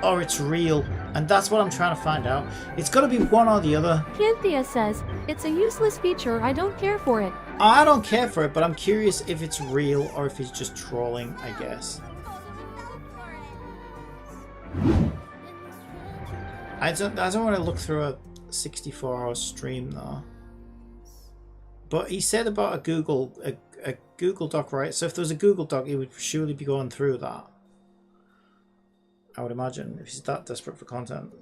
or it's real, and that's what I'm trying to find out. It's got to be one or the other. E.T.E says, it's a useless feature, I don't care for it. I don't care for it, but I'm curious if it's real or if he's just trolling, I guess. I don't want to look through a 64-hour stream though. But he said about a Google Doc, right? So if there was a Google Doc, he would surely be going through that, I would imagine, if he's that desperate for content.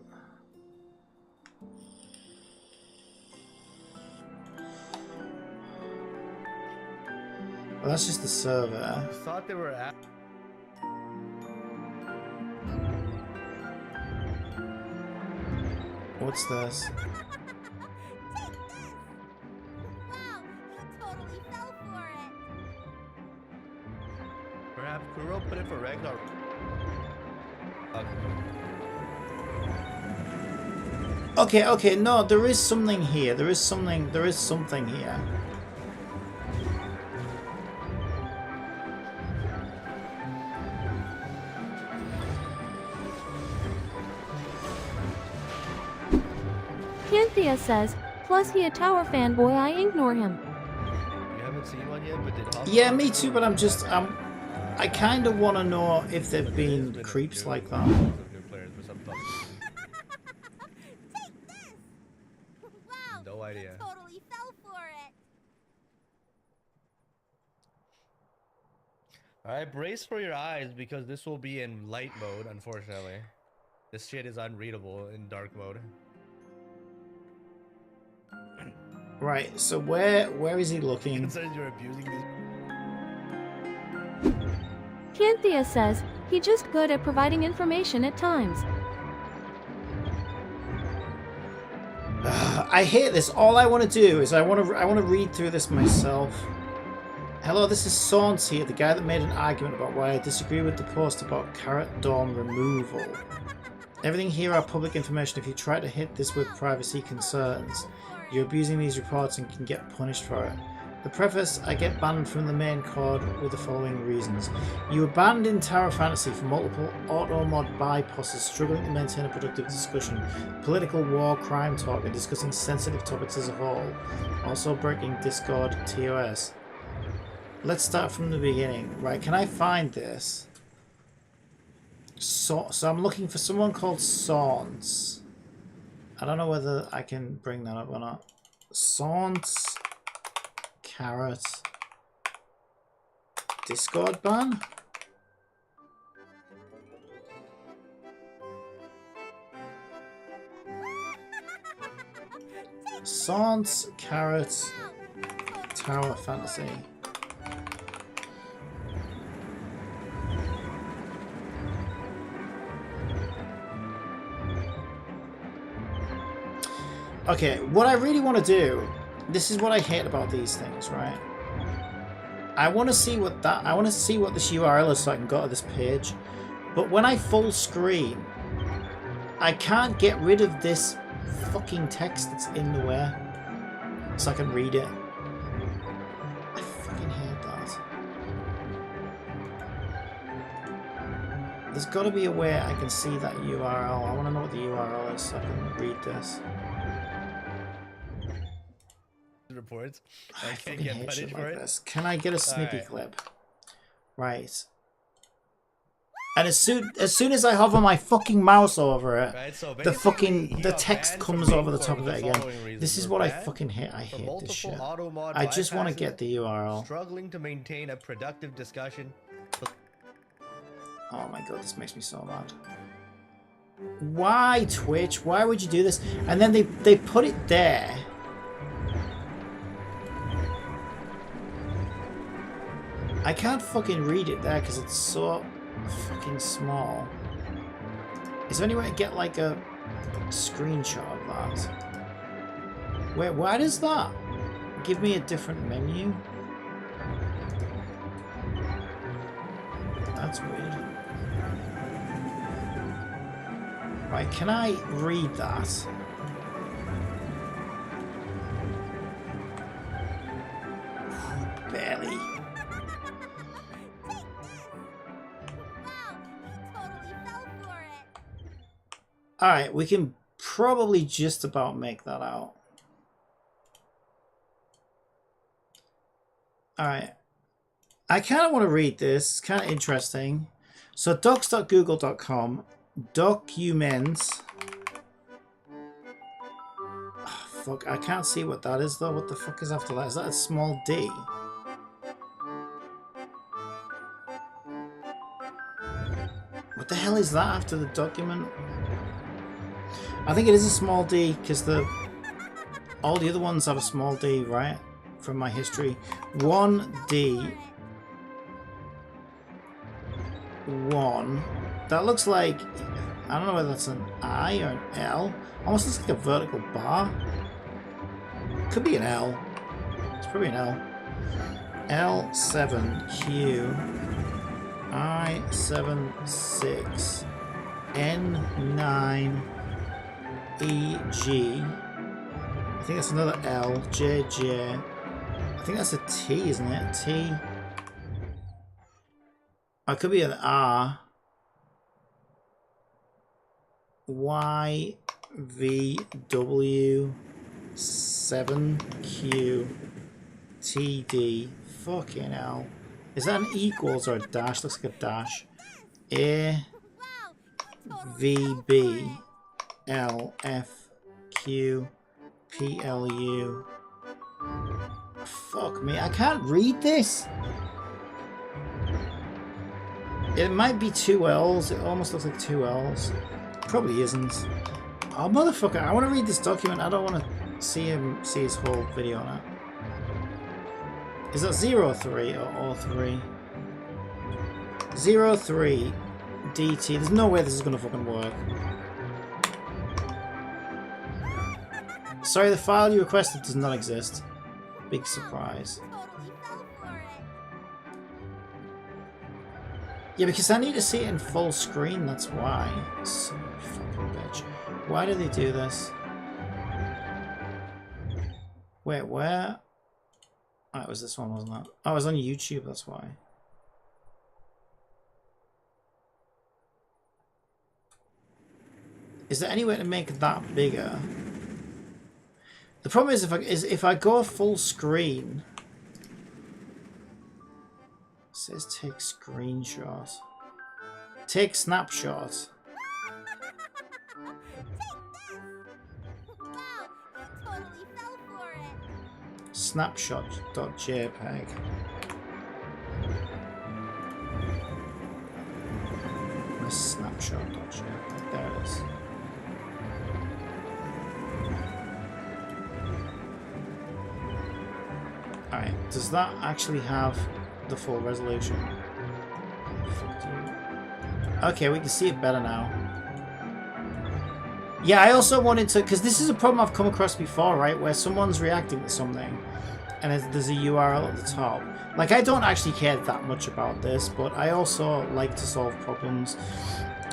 Well, that's just the server. I thought they were at. What's this? Perhaps Kuro put it for Ragnar. Okay, no, there is something here. There is something here. E.T.E says, plus he a tower fanboy, I ignore him. You haven't seen one yet, but did Yeah, me too, but I kind of want to know if there've been creeps like that. No idea. Totally fell for it. Alright, brace for your eyes because this will be in light mode, unfortunately. This shit is unreadable in dark mode. Right, so where is he looking? Considering you're abusing these. E.T.E says, he just good at providing information at times. I hate this. All I want to do is I want to read through this myself. Hello, this is Saunce here, the guy that made an argument about why I disagree with the post about Carrot Dorm removal. Everything here are public information. If you try to hit this with privacy concerns, you're abusing these reports and can get punished for it. The preface, I get banned from the main code with the following reasons. You were banned in Tower Fantasy for multiple auto-mod bypasses struggling to maintain a productive discussion, political war, crime talk, and discussing sensitive topics as a whole. Also breaking Discord TOS. Let's start from the beginning. Right, can I find this? So I'm looking for someone called Saunce. I don't know whether I can bring that up or not. Saunce Carrot Discord ban? Saunce Carrot Tower Fantasy. Okay, what I really want to do, this is what I hate about these things, right? I want to see what this URL is so I can go to this page. But when I full screen, I can't get rid of this fucking text that's in the way so I can read it. I fucking hate that. There's got to be a way I can see that URL. I want to know what the URL is so I can read this. Reports. I I can't fucking get hate punished shit for like it. this. Can I get a snippy Alright. clip? Right. And as soon as I hover my fucking mouse over it, Right, so the basically, he got text banned from comes main over the core top of for it the again. following reasons. This is We're what I banned fucking hate. I for hate this multiple shit. auto-mod I just want to bypasses, get the URL. struggling to maintain a productive discussion. Oh my god, this makes me so mad. Why, Twitch? Why would you do this? And then they put it there. I can't fucking read it there because it's so fucking small. Is there any way to get like a screenshot of that? Wait, why does that give me a different menu? That's weird. Right, can I read that? Barely. Alright, we can probably just about make that out. Alright. I kind of want to read this. It's kind of interesting. So docs.google.com documents. Oh, fuck, I can't see what that is though. What the fuck is after that? Is that a small d? What the hell is that after the document? I think it is a small d because all the other ones have a small d, right? From my history. 1D. 1. That looks like, I don't know whether that's an I or an L. Almost looks like a vertical bar. Could be an L. It's probably an L. L7Q. I76. N9. EG. I think that's another L. JJ. I think that's a T, isn't it? T. Oh, it could be an R. Y. V. W. 7Q. TD. Fucking hell. Is that an equals or a dash? Looks like a dash. A. VB. L F Q P L U. Fuck me, I can't read this. It might be two L's. It almost looks like two L's. Probably isn't. Oh motherfucker! I want to read this document. I don't want to see his whole video on it. Is that 03 or 03? 03 DT. There's no way this is gonna fucking work. Sorry, the file you requested does not exist. Big surprise. Yeah, because I need to see it in full screen, that's why. Son of a fucking bitch. Why do they do this? Wait, where? Oh, it was this one, wasn't it? Oh, it was on YouTube, that's why. Is there any way to make that bigger? The problem is if I go full screen, it says take screenshot. Take snapshot. Wow, you totally fell for it. Snapshot.jpg. Where's snapshot.jpg? There it is. Alright, does that actually have the full resolution? Fuck you. Okay, we can see it better now. Yeah, I also wanted to, because this is a problem I've come across before, right? Where someone's reacting to something and there's a URL at the top. Like, I don't actually care that much about this, but I also like to solve problems.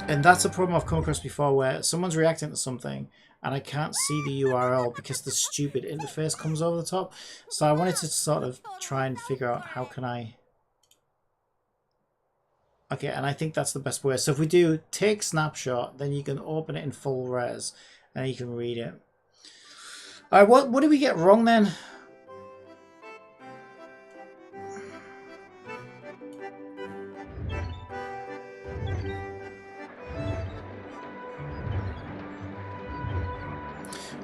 And that's a problem I've come across before where someone's reacting to something and I can't see the URL because the stupid interface comes over the top. So I wanted to sort of try and figure out how can I... Okay, and I think that's the best way. So if we do take snapshot, then you can open it in full res and you can read it. Alright, what did we get wrong then?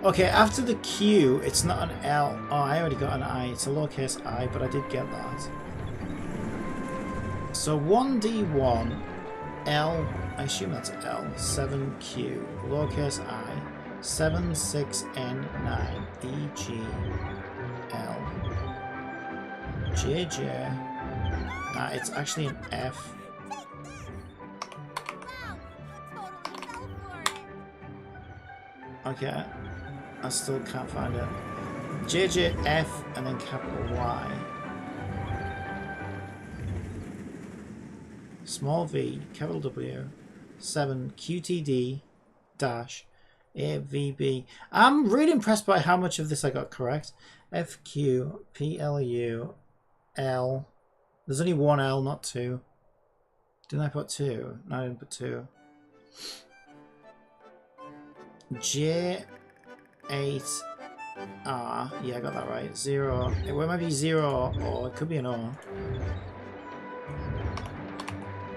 Okay, after the Q, it's not an L. Oh, I already got an I. It's a lowercase I, but I did get that. So 1D1, L, I assume that's L, 7Q, lowercase I, 76N9, EG, L, JJ, it's actually an F. Wow, you totally fell for it. Okay, I still can't find it. JJF and then capital Y. Small v, capital W, 7 QTD dash AVB. I'm really impressed by how much of this I got correct. FQ, PLU, L. There's only one L, not two. Didn't I put two? No, I didn't put two. J8R. Yeah, I got that right. 0. It might be 0 or it could be an O.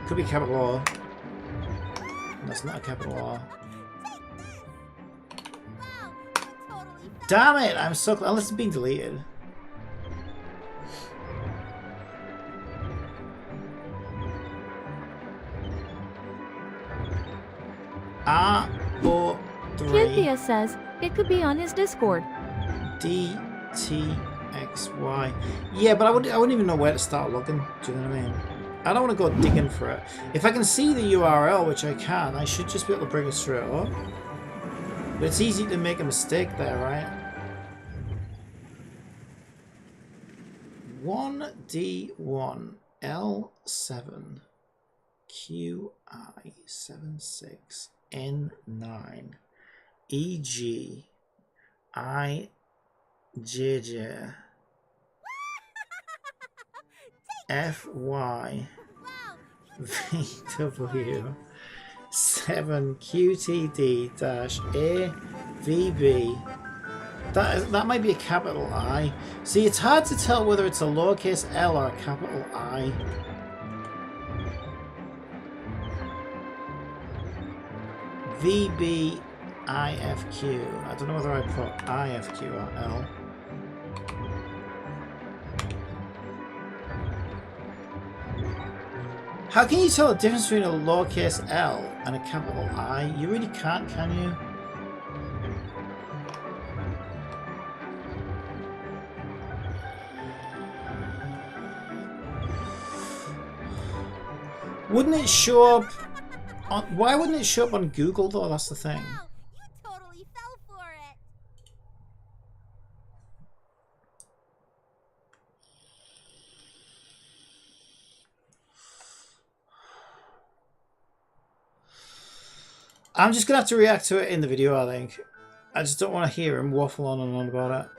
Could be capital O. That's not a capital O. Wow, you totally fell. Damn it! I'm so close. Unless it's been deleted. R-O-3 Cynthia says it could be on his Discord. D-T-X-Y. Yeah, but I wouldn't even know where to start looking. Do you know what I mean? I don't want to go digging for it. If I can see the URL, which I can, I should just be able to bring it straight up. But it's easy to make a mistake there, right? 1D1 L7 QI76 N9 EG IJJ FY VW 7 QTD dash AVB. That might be a capital I. See, it's hard to tell whether it's a lowercase L or a capital I. VB IFQ. I don't know whether I put IFQ or L. How can you tell the difference between a lowercase L and a capital I? You really can't, can you? Wouldn't it show up on... Why wouldn't it show up on Google though? That's the thing. Wow, you totally fell for it. I'm just gonna have to react to it in the video, I think. I just don't want to hear him waffle on and on about it.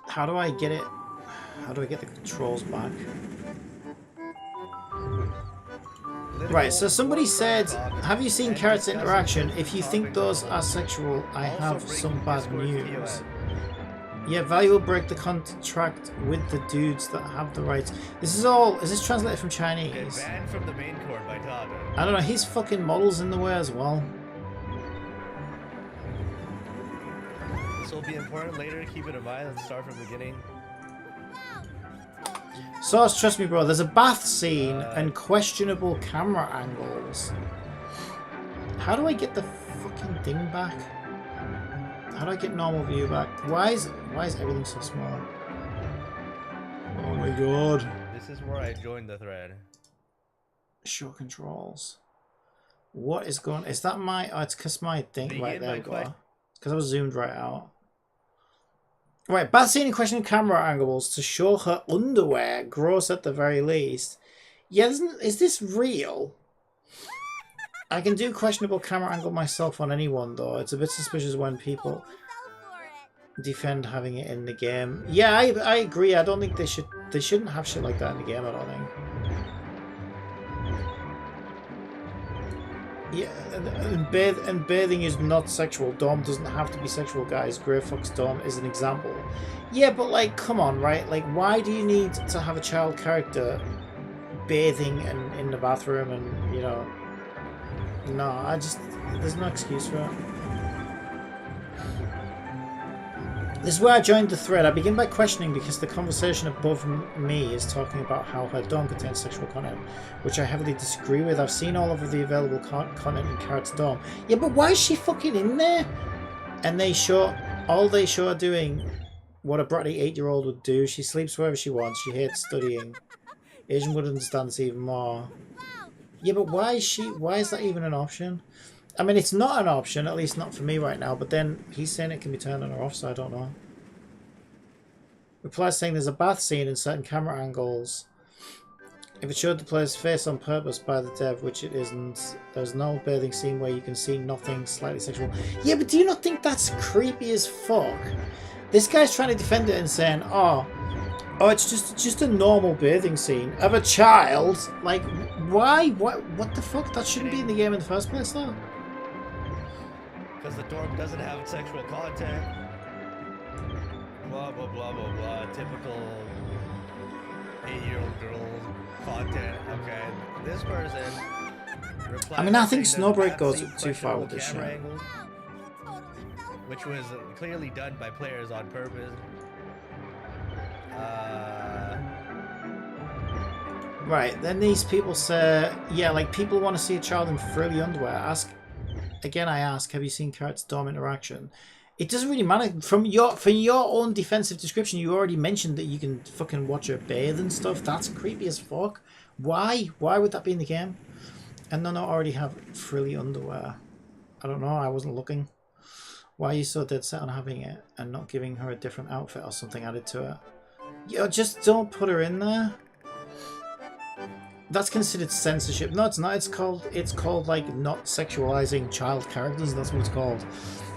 How do I get it? How do I get the controls back? Right, so somebody said, have you seen Carrot's interaction? If you think those are sexual, I have some bad news. Yeah, Value will break the contract with the dudes that have the rights. This is all... Is this translated from Chinese? Banned from the main court by Todd. I don't know, his fucking model's in the way as well. This will be important later, keep it in mind. Let's start from the beginning. Source, trust me bro, there's a bath scene and questionable camera angles. How do I get the fucking thing back? How do I get normal view back? Why is everything so small? Oh my god. This is where I joined the thread. Show controls. What is going... Is that my... Oh, it's because my thing... Right, there we go. Because I was zoomed right out. Right, bath scene and questioning camera angles to show her underwear. Gross at the very least. Yeah, is this real? I can do questionable camera angle myself on anyone though. It's a bit suspicious when people defend having it in the game. Yeah, I agree. I don't think they shouldn't have shit like that in the game, I don't think. Yeah, and bathing is not sexual. Dom doesn't have to be sexual, guys. Grey Fox Dom is an example. Yeah, but like, come on, right? Like, why do you need to have a child character bathing and in the bathroom and, you know... No, there's no excuse for it. This is where I joined the thread. I begin by questioning because the conversation above me is talking about how her dom contains sexual content, which I heavily disagree with. I've seen all of the available content in Carrot's dom. Yeah, but why is she fucking in there? And they show her doing what a bratty 8-year-old would do. She sleeps wherever she wants. She hates studying. Asian would understand this even more. Yeah, but why is that even an option? I mean, it's not an option, at least not for me right now, but then he's saying it can be turned on or off, so I don't know. Reply saying there's a bath scene in certain camera angles. If it showed the player's face on purpose by the dev, which it isn't, there's no bathing scene where you can see nothing slightly sexual. Yeah, but do you not think that's creepy as fuck? This guy's trying to defend it and saying, oh, it's just a normal bathing scene of a child. Like, why? What the fuck? That shouldn't be in the game in the first place, though. Because the dorm doesn't have sexual content. Blah, blah, blah, blah, blah. Typical 8-year-old girl content. Okay, this person... I mean, I think Snowbreak goes too far with this shit. Angle, which was clearly done by players on purpose. Right, then these people say, yeah, like people want to see a child in frilly underwear. I ask, have you seen Carrot's dom interaction? It doesn't really matter. For your own defensive description, you already mentioned that you can fucking watch her bathe and stuff. That's creepy as fuck. Why? Why would that be in the game? And then I already have frilly underwear. I don't know, I wasn't looking. Why are you so dead set on having it and not giving her a different outfit or something added to it? Yo, just don't put her in there. That's considered censorship. No, it's not. It's called like not sexualizing child characters. That's what it's called.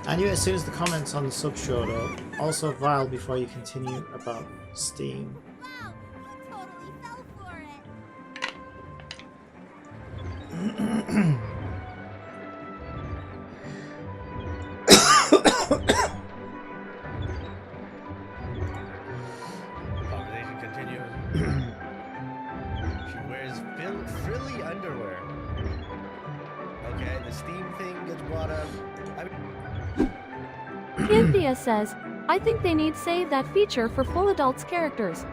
I knew it as soon as the comments on the sub showed up. Also vile before you continue about Steam. Conversation continues. She wears frilly underwear. Okay, the Steam thing gets brought up. Cynthia says, I think they need save that feature for full adults characters.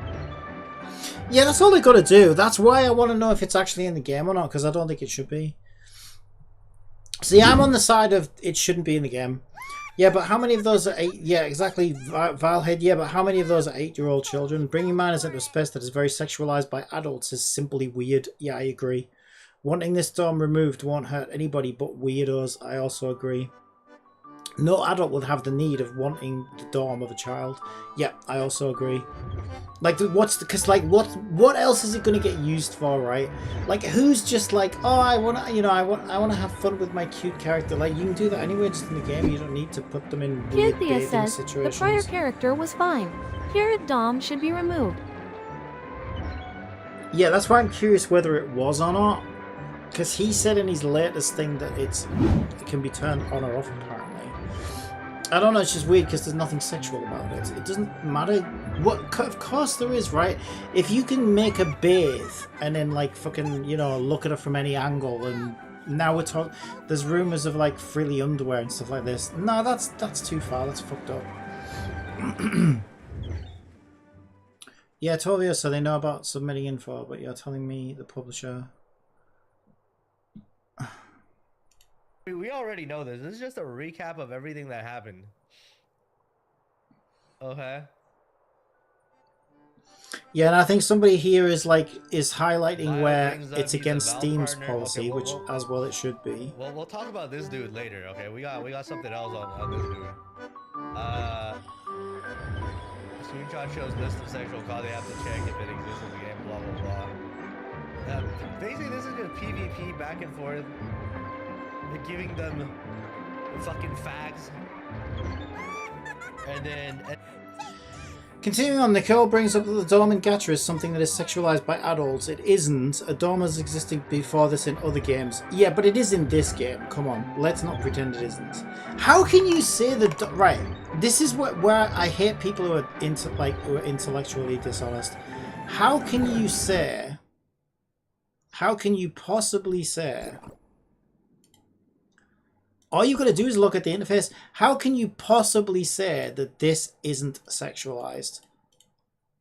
Yeah, that's all they gotta do. That's why I want to know if it's actually in the game or not, because I don't think it should be. See, I'm on the side of it shouldn't be in the game. Yeah, but how many of those are 8? Yeah, exactly, Vilehead. Yeah, but how many of those are 8-year-old children? Bringing minors into a space that is very sexualized by adults is simply weird. Yeah, I agree. Wanting this dom removed won't hurt anybody but weirdos. I also agree. No adult would have the need of wanting the dorm of a child. Yeah, I also agree. Like, because like, what else is it going to get used for, right? Like, who's just like, oh, I want to, I want to have fun with my cute character. Like, you can do that anyway, just in the game. You don't need to put them in weird Cynthia dating says the prior situations. character was fine. Carrot Dom should be removed. Yeah, that's why I'm curious whether it was or not. Because he said in his latest thing that it can be turned on or off, apparently. I don't know, it's just weird because there's nothing sexual about it. It doesn't matter. Of course there is, right? If you can make her bathe and then, like, fucking, look at her from any angle, and now we're talking. There's rumors of, like, frilly underwear and stuff like this. No, that's too far. That's fucked up. Yeah, Tovia, so they know about submitting info, but you're telling me the publisher. We already know this. This is just a recap of everything that happened. Okay. Yeah, and I think somebody here is highlighting Lyle where brings up it's he's a against Valve Steam's partner. policy, Okay, which as well it should be. Well, we'll talk about this dude later. Okay, we got something else on this dude. Screenshot shows list of sexual call. They have to check if it exists in the game. Blah blah blah. Basically, this is just PvP back and forth. They're giving them fucking facts, and then. Continuing on, Nicole brings up that the dorm in Gacha is something that is sexualized by adults. It isn't. A dorm has existed before this in other games. Yeah, but it is in this game. Come on, let's not pretend it isn't. How can you say that? Right, this is where I hate people who are who are intellectually dishonest. How can you say? How can you possibly say? All you've got to do is look at the interface. How can you possibly say that this isn't sexualized?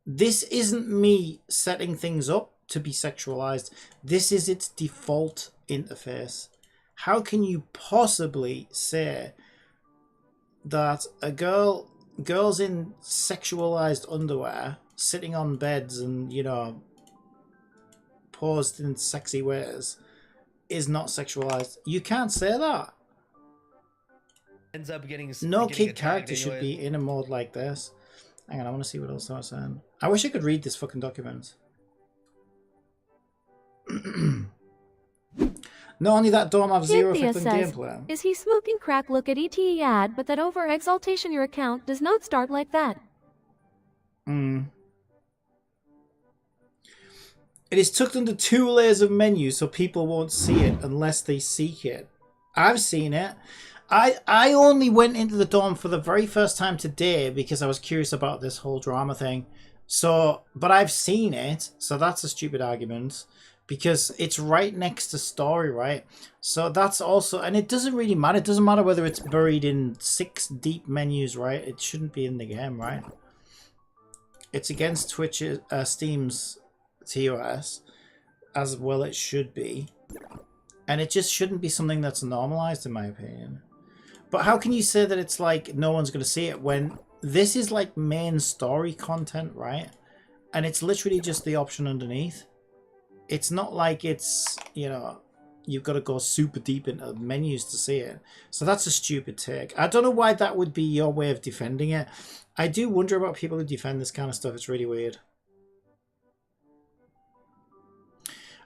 This isn't me setting things up to be sexualized. This is its default interface. How can you possibly say that girls in sexualized underwear sitting on beds and, posed in sexy ways is not sexualized? You can't say that. Ends up getting no getting kid character should be in a mode like this. Hang on, I want to see what else they're saying. I wish I could read this fucking document. Not only that, Dorm have zero Cynthia effect on says, gameplay. is he smoking crack? Look at E.T.E ad, but that over exaltation your account does not start like that. It is tucked under 2 layers of menus so people won't see it unless they seek it. I've seen it. I only went into the dorm for the very first time today because I was curious about this whole drama thing. So, but I've seen it, so that's a stupid argument because it's right next to story, right? So that's also, and it doesn't really matter. It doesn't matter whether it's buried in 6 deep menus, right? It shouldn't be in the game, right? It's against Steam's TOS, as well it should be. And it just shouldn't be something that's normalized, in my opinion. But how can you say that it's like no one's going to see it when this is like main story content, right? And it's literally just the option underneath. It's not like it's, you've got to go super deep into menus to see it. So that's a stupid take. I don't know why that would be your way of defending it. I do wonder about people who defend this kind of stuff. It's really weird.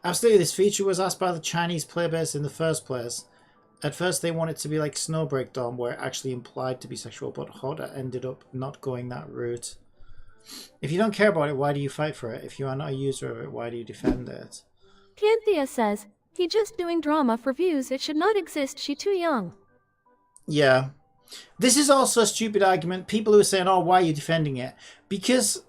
Absolutely, this feature was asked by the Chinese playbase in the first place. At first, they wanted it to be like Snowbreak Dom, where it actually implied to be sexual, but Hoda ended up not going that route. If you don't care about it, why do you fight for it? If you are not a user of it, why do you defend it? Cynthia says, he just doing drama for views. It should not exist. She too young. Yeah. This is also a stupid argument. People who are saying, oh, why are you defending it? Because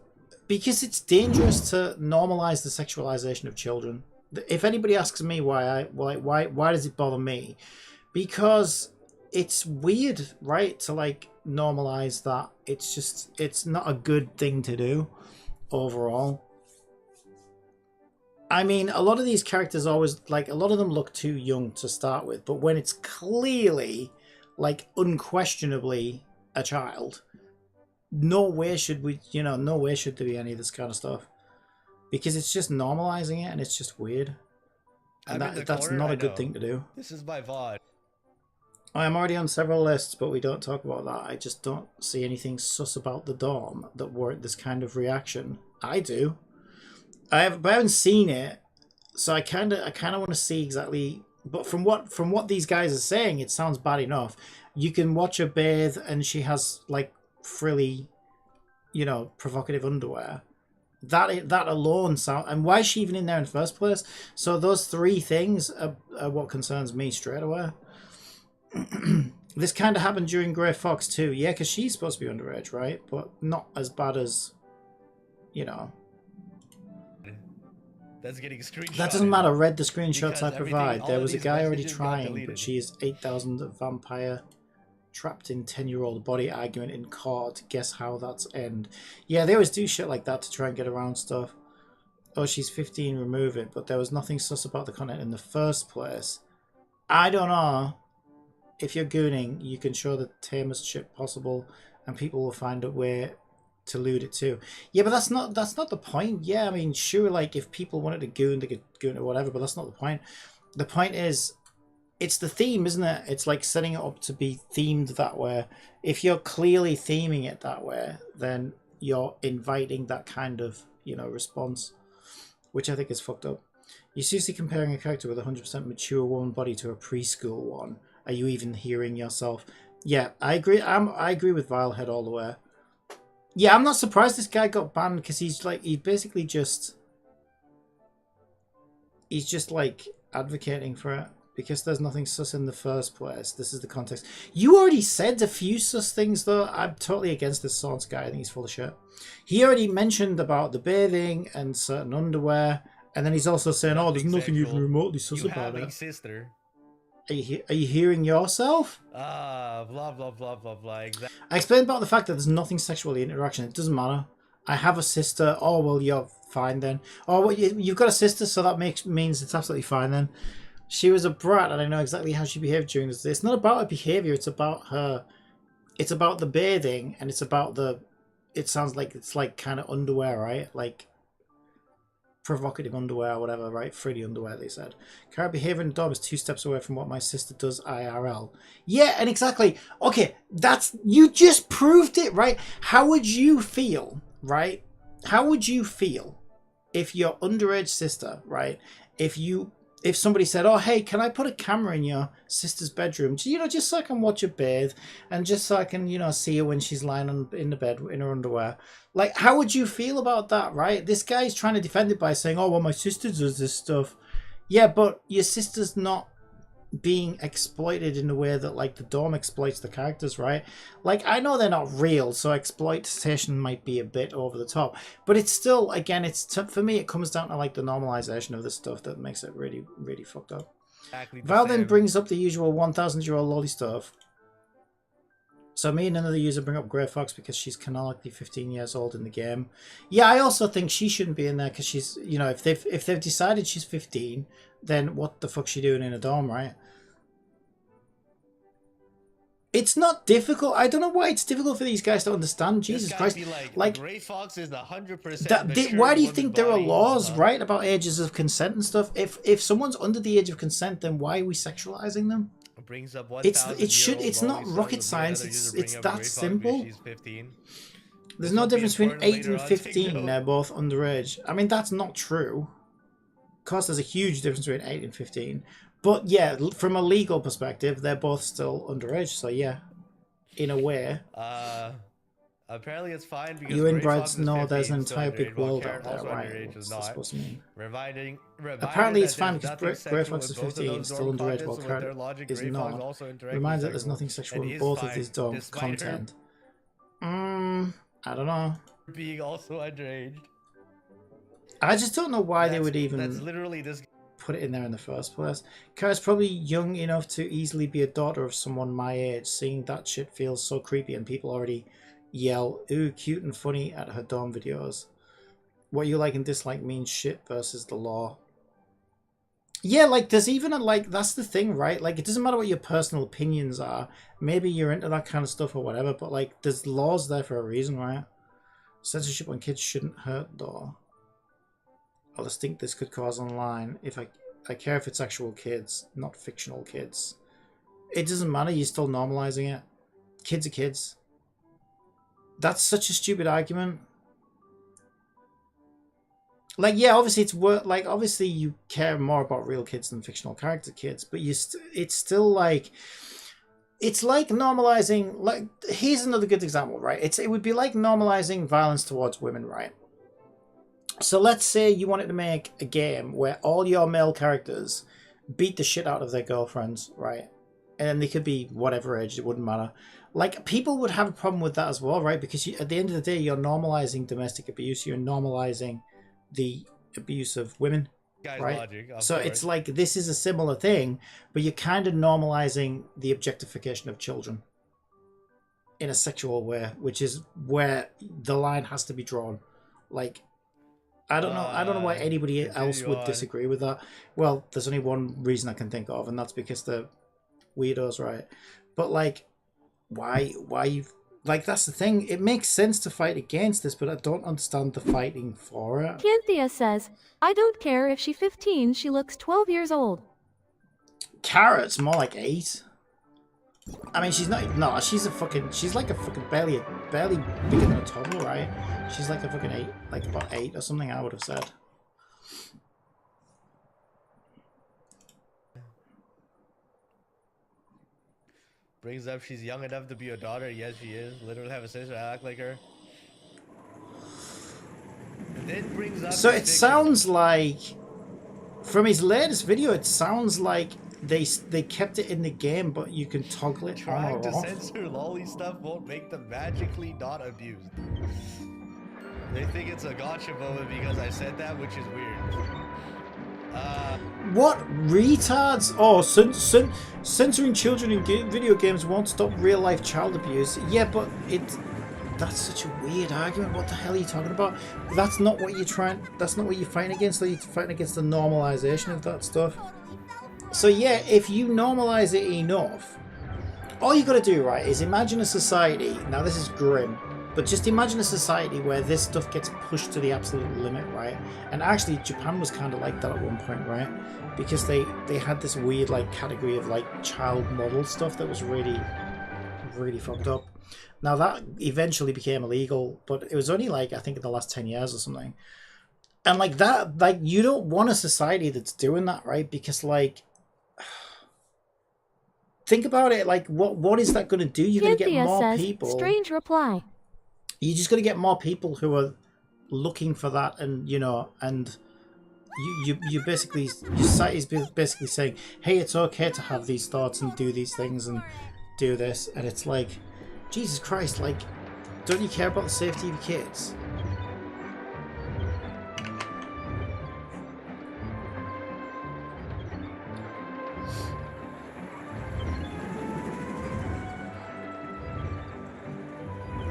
it's dangerous to normalize the sexualization of children. If anybody asks me why does it bother me? Because it's weird, right? To like normalize that. It's not a good thing to do overall. I mean, a lot of these characters always, like, a lot of them look too young to start with, but when it's clearly, like, unquestionably a child, no way should there be any of this kind of stuff. Because it's just normalizing it and it's just weird. And that's not a good thing to do. This is my VOD. I'm already on several lists, but we don't talk about that. I just don't see anything sus about the dorm that warrant this kind of reaction. I do. But I haven't seen it, so I kind of want to see exactly. But from what these guys are saying, it sounds bad enough. You can watch her bathe, and she has like frilly, provocative underwear. That alone sound. And why is she even in there in the first place? So those three things are what concerns me straight away. This kind of happened during Grey Fox too. Yeah, because she's supposed to be underage, right? But not as bad as, That's getting screenshot. That doesn't matter. Read the screenshots I provide. all There of was a these guy already messages got trying, deleted. but she is 8,000 vampire trapped in 10-year-old body argument in court. Guess how that's end? Yeah, they always do shit like that to try and get around stuff. Oh, she's 15, remove it. But there was nothing sus about the content in the first place. I don't know. If you're gooning, you can show the tamest shit possible, and people will find a way to loot it too. Yeah, but that's not the point. Yeah, I mean, sure, like if people wanted to goon, they could goon or whatever, but that's not the point. The point is, it's the theme, isn't it? It's like setting it up to be themed that way. If you're clearly theming it that way, then you're inviting that kind of, response, which I think is fucked up. You're seriously comparing a character with a 100% mature woman body to a preschool one. Are you even hearing yourself? Yeah, I agree. I agree with Vilehead all the way. Yeah, I'm not surprised this guy got banned because he's basically just like advocating for it because there's nothing sus in the first place. This is the context. You already said a few sus things though. I'm totally against this Swords guy. I think he's full of shit. He already mentioned about the bathing and certain underwear, and then he's also saying, "Oh, there's nothing even remotely sus about it." Sister. Are you hearing yourself? Blah blah blah blah blah. Exactly. I explained about the fact that there's nothing sexual in interaction. It doesn't matter. I have a sister. Oh well, you're fine then. Oh well, you've got a sister, so that means it's absolutely fine then. She was a brat, and I know exactly how she behaved during this. It's not about her behavior. It's about her. It's about the bathing, and it's about the. It sounds like it's like kind of underwear, right? Like provocative underwear or whatever, right? Frilly underwear, they said. Current behavior in the dorm is 2 steps away from what my sister does IRL. Yeah, and exactly. Okay, you just proved it, right? How would you feel, right? How would you feel if your underage sister, right? If somebody said, "Oh, hey, can I put a camera in your sister's bedroom? Just so I can watch her bathe, and just so I can, see her when she's lying in the bed in her underwear." Like, how would you feel about that, right? This guy's trying to defend it by saying, "Oh, well, my sister does this stuff." Yeah, but your sister's not being exploited in the way that, like, the dorm exploits the characters, right? Like, I know they're not real, so exploitation might be a bit over the top, but it's still, again, for me, it comes down to, like, the normalization of this stuff that makes it really, really fucked up. Val then brings up the usual 1,000-year-old lolly stuff. So me and another user bring up Grey Fox because she's canonically 15 years old in the game. Yeah, I also think she shouldn't be in there because she's, if they've decided she's 15, then what the fuck's she doing in a dorm, right? It's not difficult. I don't know why it's difficult for these guys to understand. Jesus Christ! Like Grey Fox is 100%. Why do you think there are laws, right, about ages of consent and stuff? If someone's under the age of consent, then why are we sexualizing them? It brings up It's not rocket science. It's that simple. There's no difference between 8 and 15. They're both underage. I mean, that's not true. Of course, there's a huge difference between 8 and 15. But yeah, from a legal perspective, they're both still underage. So yeah, in a way. Apparently it's fine because you inbreds know there's an entire big world out there, right? What's that supposed to mean? Apparently it's fine because Grey Fox is 15, still underage, while Kurt is not. Reminds that there's nothing sexual in both of these dorm content. I don't know. Being also underage. I just don't know why they would even that's literally this put it in there in the first place. Kara's probably young enough to easily be a daughter of someone my age. Seeing that shit feels so creepy, and people already yell, "Ooh, cute and funny" at her dorm videos. What you like and dislike means shit versus the law. Yeah, like, there's even that's the thing, right? Like, it doesn't matter what your personal opinions are. Maybe you're into that kind of stuff or whatever, but, like, there's laws there for a reason, right? Censorship on kids shouldn't hurt, though. I'll just think this could cause online. If I care if it's actual kids, not fictional kids. It doesn't matter. You're still normalizing it. Kids are kids. That's such a stupid argument. Like, yeah, obviously it's like obviously you care more about real kids than fictional character kids, but it's still like it's like normalizing. Like, here's another good example, right? It would be like normalizing violence towards women, right? So let's say you wanted to make a game where all your male characters beat the shit out of their girlfriends, right? And they could be whatever age, it wouldn't matter. Like, people would have a problem with that as well, right? Because at the end of the day, you're normalizing domestic abuse. You're normalizing the abuse of women, Guy's right? logic, of So course. it's like this is a similar thing, but you're kind of normalizing the objectification of children in a sexual way, which is where the line has to be drawn. Like, I don't know why anybody else continue would on. disagree with that. Well, there's only one reason I can think of, and that's because they're weirdos, right? But like, why you like, that's the thing. It makes sense to fight against this, but I don't understand the fighting for it. Cynthia says, I don't care if she's 15, she looks 12 years old. Carrot's more like 8. I mean, she's not. No, she's like a fucking barely bigger than a toddler, right? She's like a fucking 8, like about 8 or something. I would have said. Brings up she's young enough to be a daughter. Yes, she is. Literally have a sister. I act like her. And then brings up. So it sounds like, from his latest video, it sounds like they kept it in the game, but you can toggle it on Trying or to off. censor lolly stuff won't make them magically not abused. They think it's a gotcha moment because I said that, which is weird. What retards? Oh, censoring children in video games won't stop real life child abuse. Yeah, but that's such a weird argument. What the hell are you talking about? That's not what you're trying. That's not what you're fighting against. You're fighting against the normalization of that stuff. So yeah, if you normalize it enough, all you got to do, right, is imagine a society. Now this is grim, but just imagine a society where this stuff gets pushed to the absolute limit, right? And actually, Japan was kind of like that at one point, right? Because they had this weird like category of like child model stuff that was really, really fucked up. Now that eventually became illegal, but it was only like, I think, in the last 10 years or something. And like that, like, you don't want a society that's doing that, right? Because like, think about it. Like, what is that going to do? You're going to get Cynthia more says, people. strange reply. You're just going to get more people who are looking for that, and and you basically, your society is basically saying, hey, it's okay to have these thoughts and do these things and do this, and it's like, Jesus Christ, like, don't you care about the safety of your kids?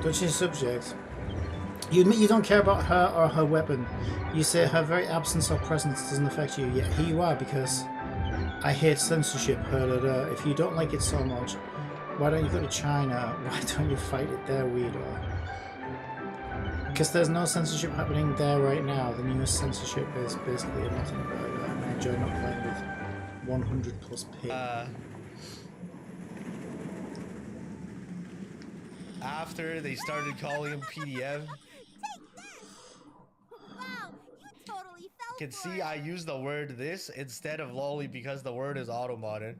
Don't change subject. You admit you don't care about her or her weapon. You say her very absence or presence doesn't affect you, yet here you are because I hate censorship, If you don't like it so much, why don't you go to China? Why don't you fight it there, weirdo? Because there's no censorship happening there right now. The newest censorship is basically a nothing burger, and I enjoy not playing with 100 plus p. After they started calling him PDF, you can see I use the word this instead of lolly because the word is auto-modded.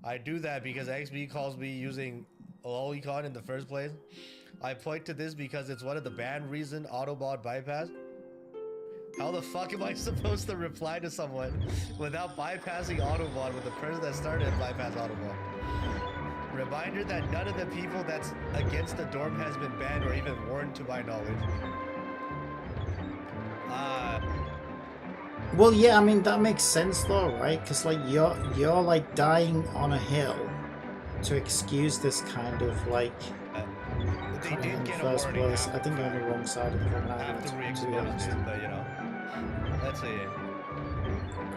I do that because XB calls me using lolicon in the first place. I point to this because it's one of the banned reason auto-mod bypass. How the fuck am I supposed to reply to someone without bypassing auto-mod when the person that started it bypassed auto-mod? Reminder that none of the people that's against the dorm has been banned or even warned to my knowledge. Well, yeah, I mean, that makes sense though, right? Because like you're like dying on a hill to excuse this kind of like They did in the get a first warning place. I think I'm on the wrong side of the fucking after argument, we to be exposed honest. it, but you know, let's see.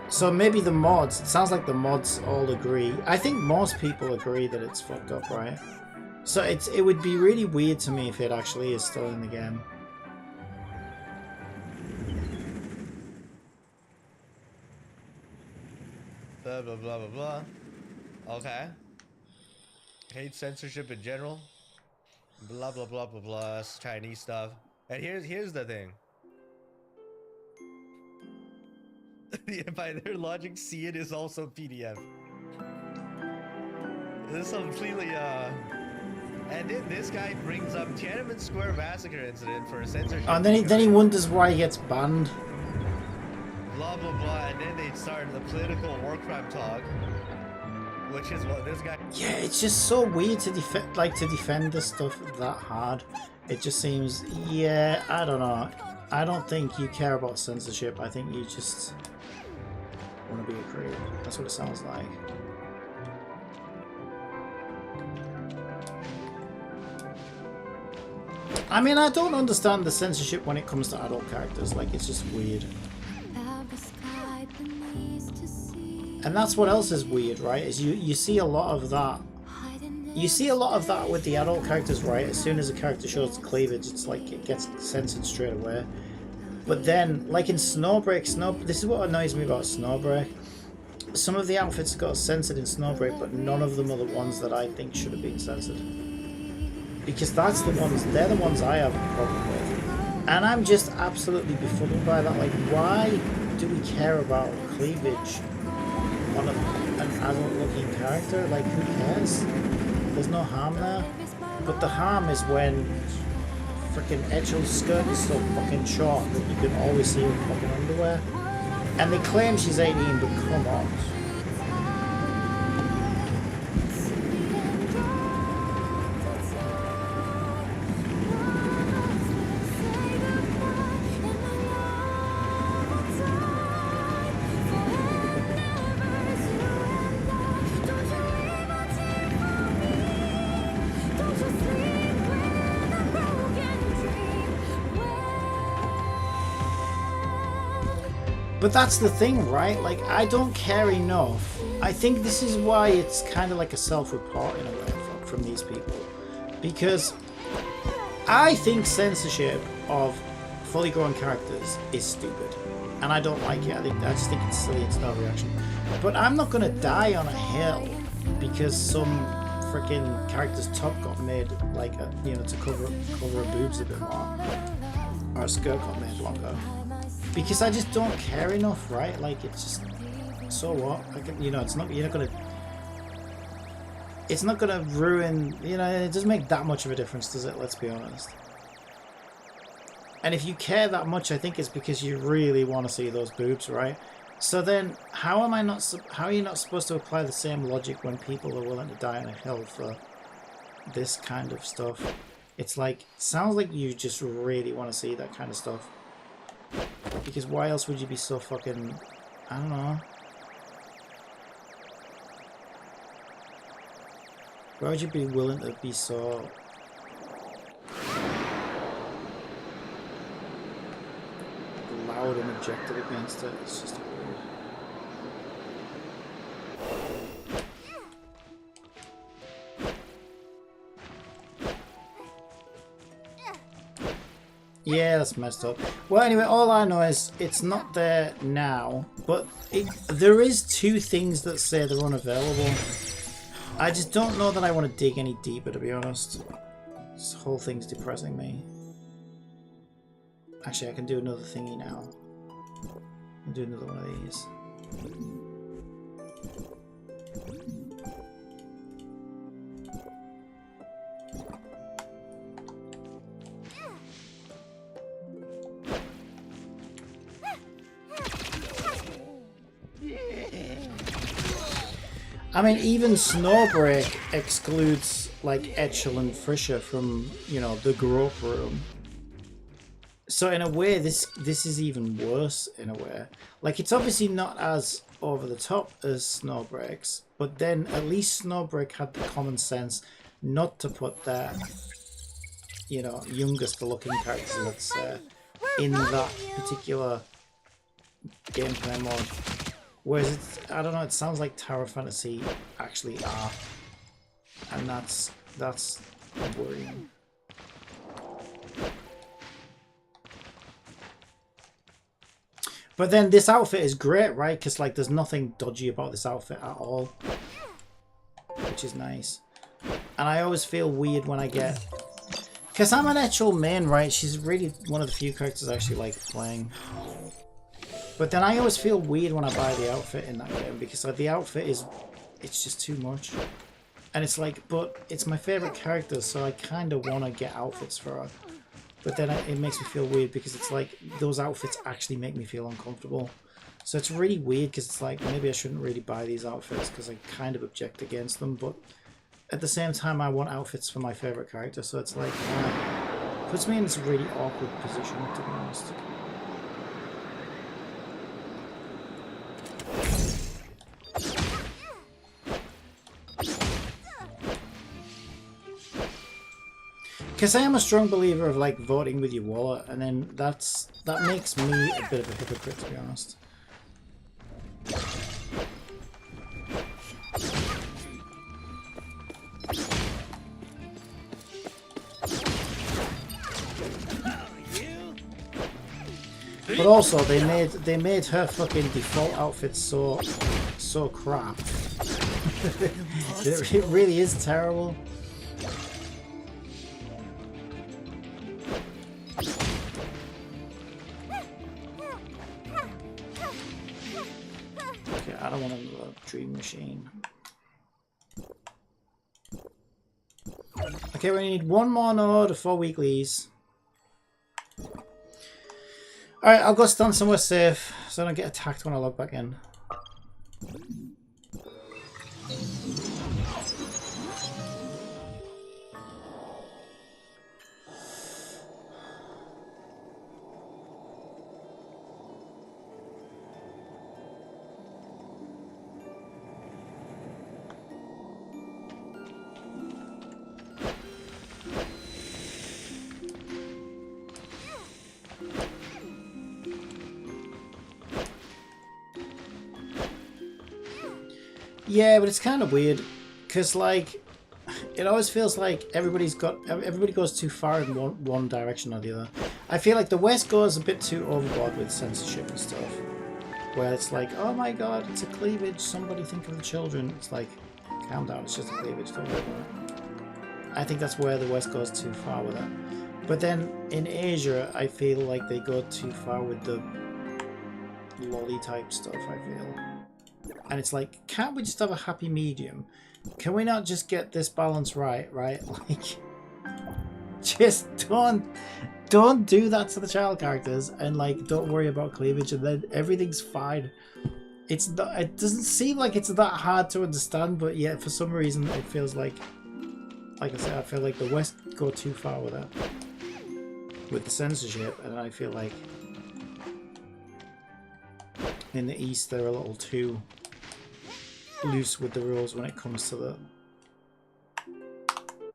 So maybe the mods, it sounds like the mods all agree. I think most people agree that it's fucked up, right? So it would be really weird to me if it actually is still in the game. Blah blah blah blah blah. Okay. Hate censorship in general. Blah blah blah blah blah. It's Chinese stuff. And here's the thing. By their logic, see it is also PDF. This is completely and then this guy brings up Tiananmen Square massacre incident for a censorship. And then he wonders why he gets banned. Blah blah blah, and then they start the political war crime talk, which is what this guy. Yeah, it's just so weird to defend this stuff that hard. It just seems, yeah, I don't know. I don't think you care about censorship. I think you just want to be a creep. That's what it sounds like. I mean, I don't understand the censorship when it comes to adult characters. Like, it's just weird. And that's what else is weird, right? Is you see a lot of that. You see a lot of that with the adult characters, right? As soon as a character shows cleavage, it's like it gets censored straight away. But then, like in Snowbreak, this is what annoys me about Snowbreak. Some of the outfits got censored in Snowbreak, but none of them are the ones that I think should have been censored. Because they're the ones I have a problem with. And I'm just absolutely befuddled by that. Like, why do we care about cleavage on an adult-looking character? Like, who cares? There's no harm there. But the harm is when freaking Etchel's skirt is so fucking short that you can always see her fucking underwear. And they claim she's 18, but come on. But that's the thing, right? Like, I don't care enough. I think this is why it's kind of like a self-report in a way from these people. Because I think censorship of fully grown characters is stupid. And I don't like it. I just think it's silly, it's no reaction. But I'm not going to die on a hill because some freaking character's top got made, like, to cover her boobs a bit more. Or a skirt got made longer. Because I just don't care enough, right? Like, it's just, so what? Like, it's not gonna ruin, it doesn't make that much of a difference, does it? Let's be honest. And if you care that much, I think it's because you really want to see those boobs, right? So then, how are you not supposed to apply the same logic when people are willing to die on a hill for this kind of stuff? It's like, sounds like you just really want to see that kind of stuff. Because why else would you be so fucking... I don't know. Why would you be willing to be so... loud and objective against it? It's just weird. Yeah, that's messed up. Well, anyway, all I know is it's not there now, but there is 2 things that say they're unavailable. I just don't know that I want to dig any deeper, to be honest. This whole thing's depressing me. Actually, I can do another thingy now. I can do another one of these. I mean, even Snowbreak excludes, like, Etchel and Frischer from, the growth room. So in a way, this is even worse, in a way. Like, it's obviously not as over the top as Snowbreak's, but then at least Snowbreak had the common sense not to put their, youngest looking characters, let's say, in that particular gameplay mode. Whereas it's, I don't know, it sounds like Tower Fantasy actually are. And that's worrying. But then this outfit is great, right? Because, like, there's nothing dodgy about this outfit at all. Which is nice. And I always feel weird when I get... Because I'm an actual main, right? She's really one of the few characters I actually like playing. But then I always feel weird when I buy the outfit in that game. Because like, the outfit is... It's just too much. And it's like, but it's my favourite character, so I kind of want to get outfits for her. But then it makes me feel weird because it's like, those outfits actually make me feel uncomfortable. So it's really weird because it's like, maybe I shouldn't really buy these outfits because I kind of object against them. But at the same time, I want outfits for my favourite character. So it's like, puts me in this really awkward position, to be honest. Because I am a strong believer of like voting with your wallet, and then that makes me a bit of a hypocrite, to be honest. But also they made her fucking default outfit so crap. It really is terrible. Okay, I don't want another dream machine. Okay, we need one more node for weeklies. Alright, I'll go stand somewhere safe so I don't get attacked when I log back in. Yeah, but it's kind of weird, because like, it always feels like everybody goes too far in one direction or the other. I feel like the West goes a bit too overboard with censorship and stuff, where it's like, oh my god, it's a cleavage, somebody think of the children. It's like, calm down, it's just a cleavage, don't worry about it. I think that's where the West goes too far with it. But then in Asia, I feel like they go too far with the lolly type stuff, I feel. And it's like, can't we just have a happy medium? Can we not just get this balance right? Like, just don't do that to the child characters, and like, don't worry about cleavage, and then everything's fine. It doesn't seem like it's that hard to understand, but yet for some reason it feels like I said, I feel like the West go too far with that, with the censorship, and I feel like in the East they're a little too loose with the rules when it comes to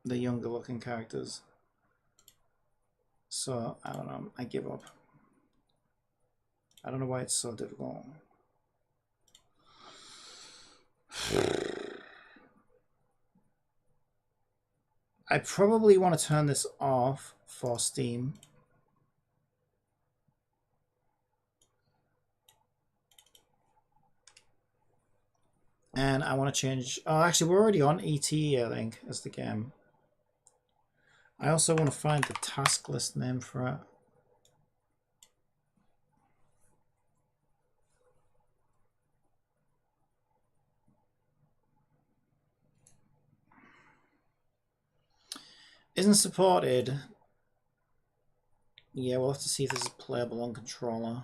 the younger looking characters. So I don't know, I give up. I don't know why it's so difficult. I probably want to turn this off for Steam. And I want to change... Oh, actually, we're already on E.T.E, I think, as the game. I also want to find the task list name for it. Isn't supported. Yeah, we'll have to see if this is playable on controller.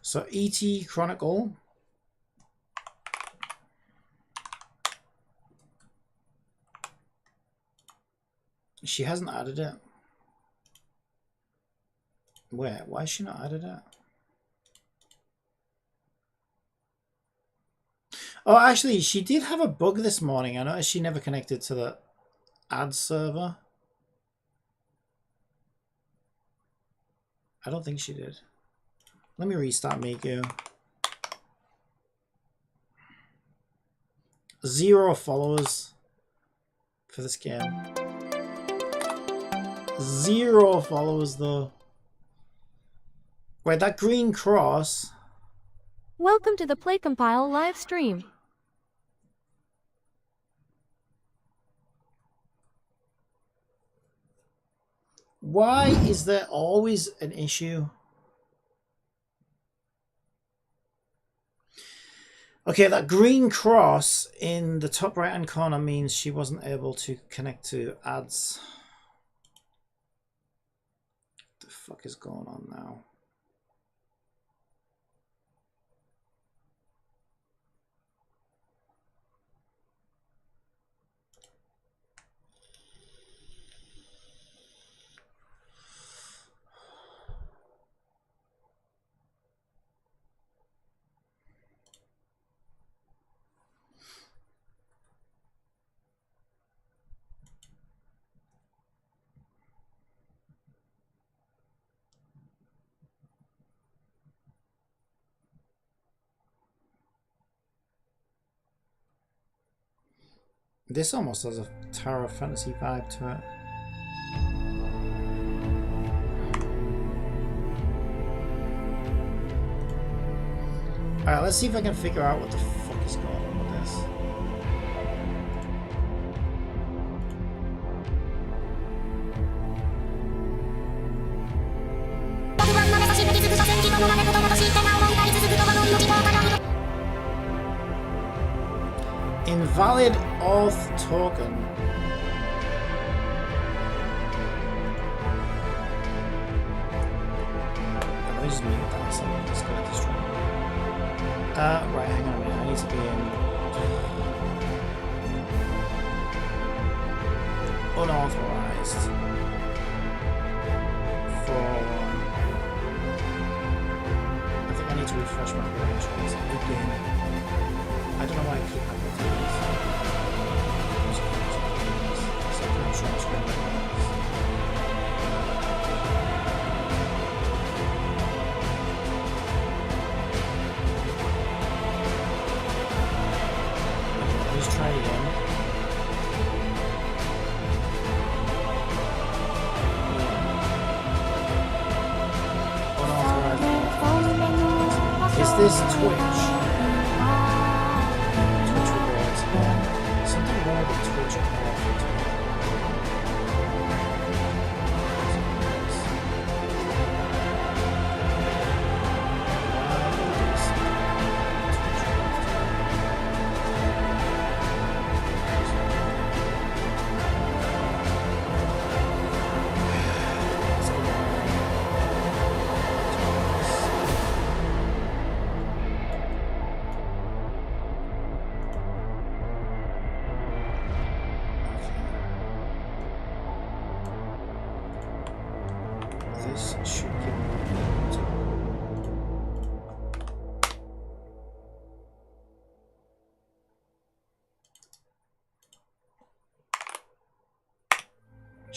So E.T. Chronicle. She hasn't added it. Where? Why has she not added it? Oh, actually, she did have a bug this morning. I noticed she never connected to the ad server. I don't think she did. Let me restart Miku. 0 followers for this game. 0 followers though. Wait, that green cross. Welcome to the Play Compile live stream. Why is there always an issue? Okay, that green cross in the top right hand corner means she wasn't able to connect to ads. What the fuck is going on now? This almost has a Tower Fantasy vibe to it. Alright, let's see if I can figure out what the fuck is going on with this. Invalid auth token. Let me just mute that so it's going to destroy me. Right, hang on a minute. I need to be in unauthorized. I think I need to refresh my credentials. Again. I don't know why I keep happening to this. So I'm sure I'm screwing up. Let's try it again. Unauthorized. Is this Twitch? Twitch rewards. Something wrong with Twitch rewards. This should give me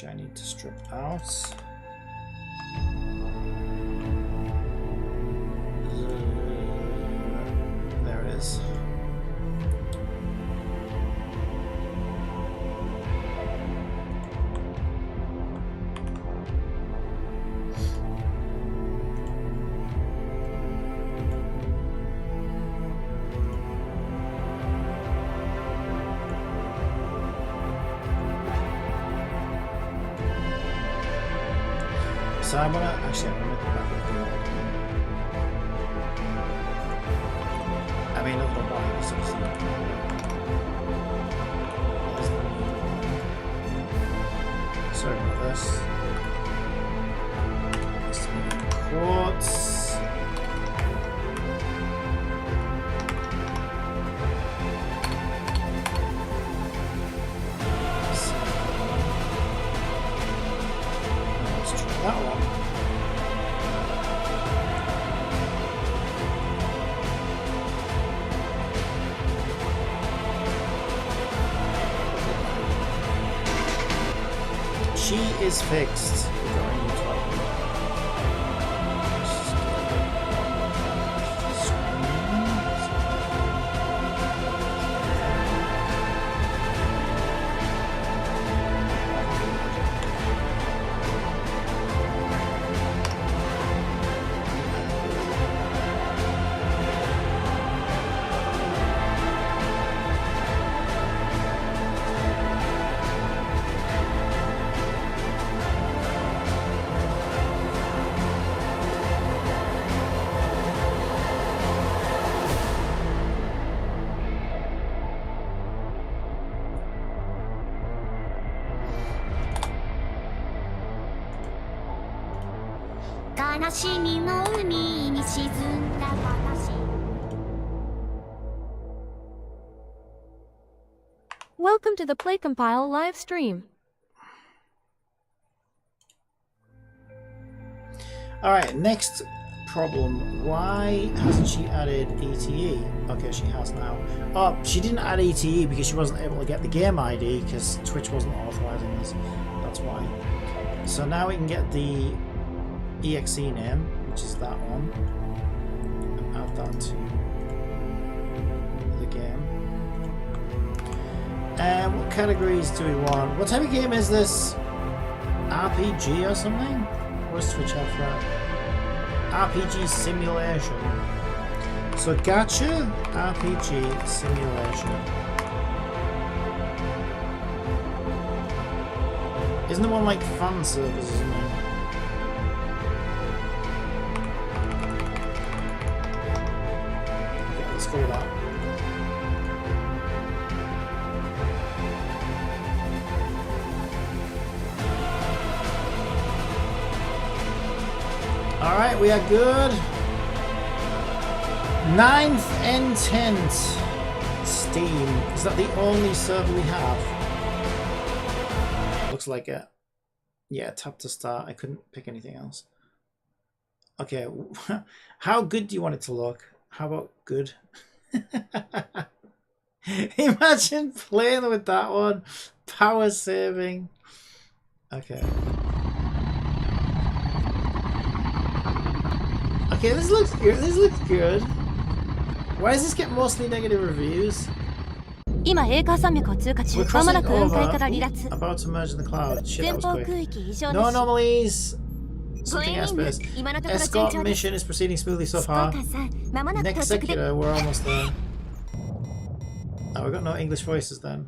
which I need to strip out. There it is. So I'm gonna actually I'm gonna go back with the old one. I mean a little while, so it's not. There's the new one. Sorry about this. Needs to be quartz. Let's try that one. She is fixed. We've got a new topic. 悲しみの海に沈んだ私 Welcome to the Play Compile live stream. Alright, next problem. Why hasn't she added E.T.E? Okay, she has now. Oh, she didn't add E.T.E because she wasn't able to get the game ID because Twitch wasn't authorizing this. That's why. So now we can get the EXE name, which is that one, and add that to the game. And what categories do we want? What type of game is this? RPG or something? What's Twitch have for that? RPG simulation. So gacha, RPG simulation. Isn't there one like fan service or something? Okay, let's go with that. Alright, we are good. 9th and 10th. Steam. Is that the only server we have? Looks like it. Yeah, tap to start. I couldn't pick anything else. Okay, how good do you want it to look? How about good? Imagine playing with that one. Power saving. Okay. Okay, this looks good. This looks good. Why does this get mostly negative reviews? 今エーカー山脈を通過中。 We're まも crossing なく雲海 over. から離脱。 About to merge in the cloud. Shit, 前 that was 方 quick. 空域異常 No なし。 anomalies. ご Something 縁 airspace. 今のところ順 Escort 調です mission is proceeding smoothly so 執行 far. 官さん、まもなく Next 到着で sector, we're almost there. Oh, we've got no English voices then.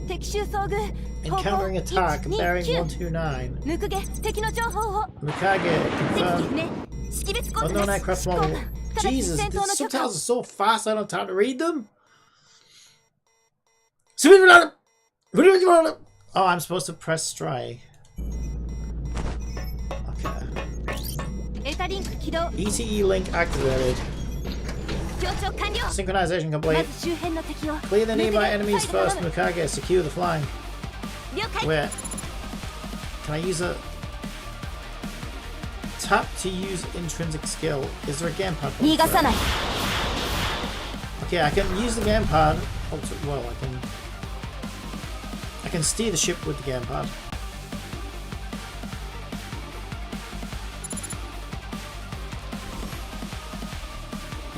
敵襲遭遇。方向 Encountering attack, bearing 129 129. ムクゲ敵の情報を Mukage, 敵機 confirmed. 不明識別コード Unknown なし aircraft 執行官 model. 直ちに Jesus, 戦闘 the の許可 subtitles を are so fast I don't have time to read them. Oh, I'm supposed to press strike. Okay. エタリンク起動 E.T.E link activated. 強調完了 Synchronization ま complete. ず周辺の敵を Clear the ムクゲ nearby enemies 再度 first, 頼む Mukage. Secure the flying. 了解 Wait. Can I use a... Tap to use intrinsic skill. Is there a gamepad? 逃がさない Okay, I can use the gamepad. Well, I can steer the ship with the gamepad.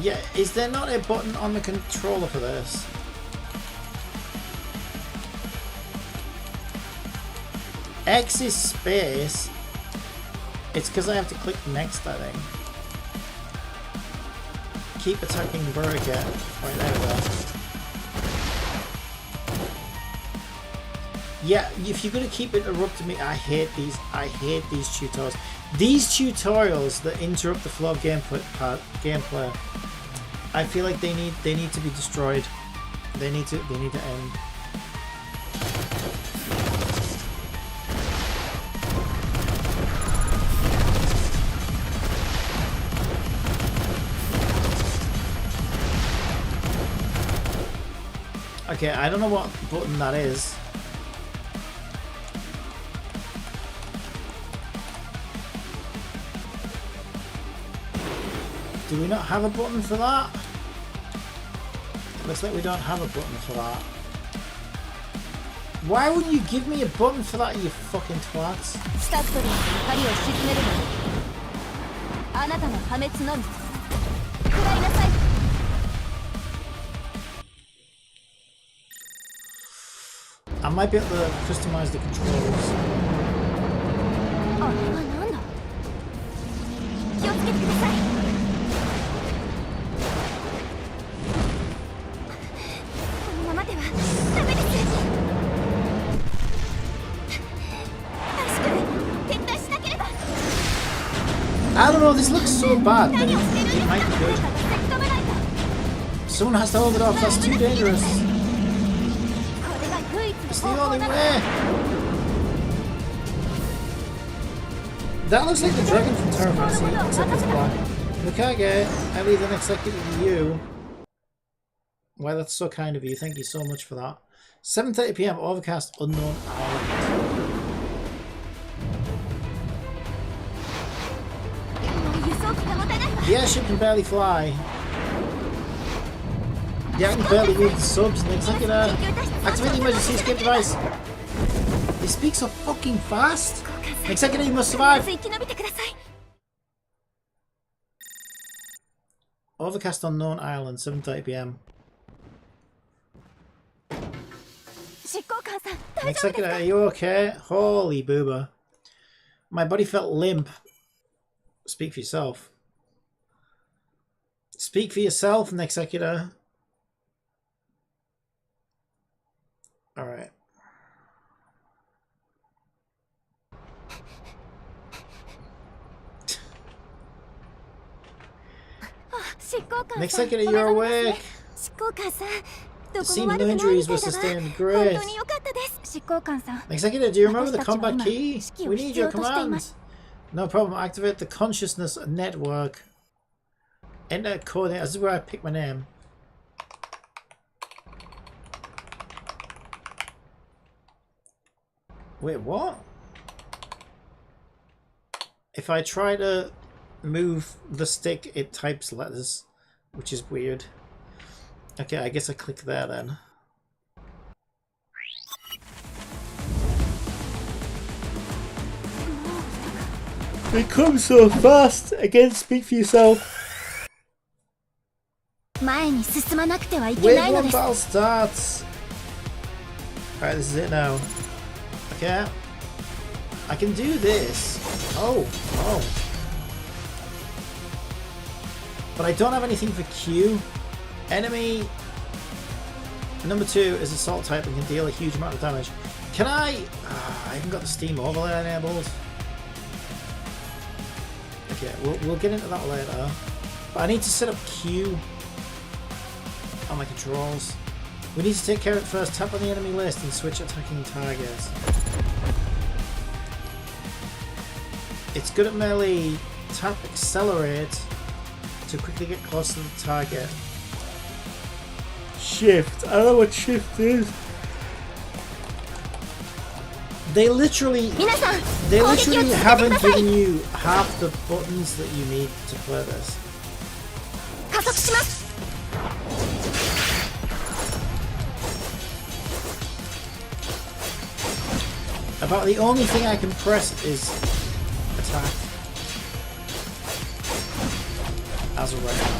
Yeah, is there not a button on the controller for this? X is space. It's because I have to click next, I think. Keep attacking Burger. Right, there we go. Yeah, if you're gonna keep interrupting me, I hate these tutorials. These tutorials that interrupt the flow of gameplay. I feel like they need to be destroyed. They need to end. Okay, I don't know what button that is. Do we not have a button for that? Looks like we don't have a button for that. Why wouldn't you give me a button for that, you fucking twats? スタッフリーの怒りを鎮めるのあなたの破滅のみ食らいなさい I might be able to customize the controls. あれはなんだ気をつけてくださいこのままではダメです確かに撤退しなければ I don't know, this looks so bad that 何をしているん it ですか might be 誰 good. かがせき止めないと Someone has to hold it off, that's too dangerous. これが唯一 It's の the 方法 only なの way. That looks like the dragon from Terra Fantasy, except it's black. Mukage, I leave the next second to you. Why, that's so kind of you. Thank you so much for that. 7:30 PM, overcast, unknown island. The airship can barely fly. Yeah, I can barely read the subs. Next second, activate the emergency escape device. They speak so fucking fast. Next second, you must survive. Overcast unknown island, 7:30 PM. Next second, are you okay? Holy booba. My body felt limp. Speak for yourself. Speak for yourself, next executor. Alright. Next executor, you're awake. It seemed no injuries were sustained. Great. Executor, do you remember the combat key? We need your command. No problem. Activate the consciousness network. Enter coordinate. This is where I pick my name. Wait, what? If I try to move the stick, it types letters, which is weird. Okay, I guess I click there then. It comes so fast! Again, speak for yourself. Wave 1 battle starts! Alright, this is it now. Okay. I can do this. Oh. But I don't have anything for Q. Enemy number 2 is assault type and can deal a huge amount of damage. Can I... I haven't got the Steam overlay enabled. Okay, we'll get into that later. But I need to set up Q on my controls. We need to take care of it first. Tap on the enemy list and switch attacking targets. It's good at melee. Tap accelerate to quickly get close to the target. Shift. I don't know what shift is. They literally haven't given you half the buttons that you need to play this. About the only thing I can press is attack. As of right now.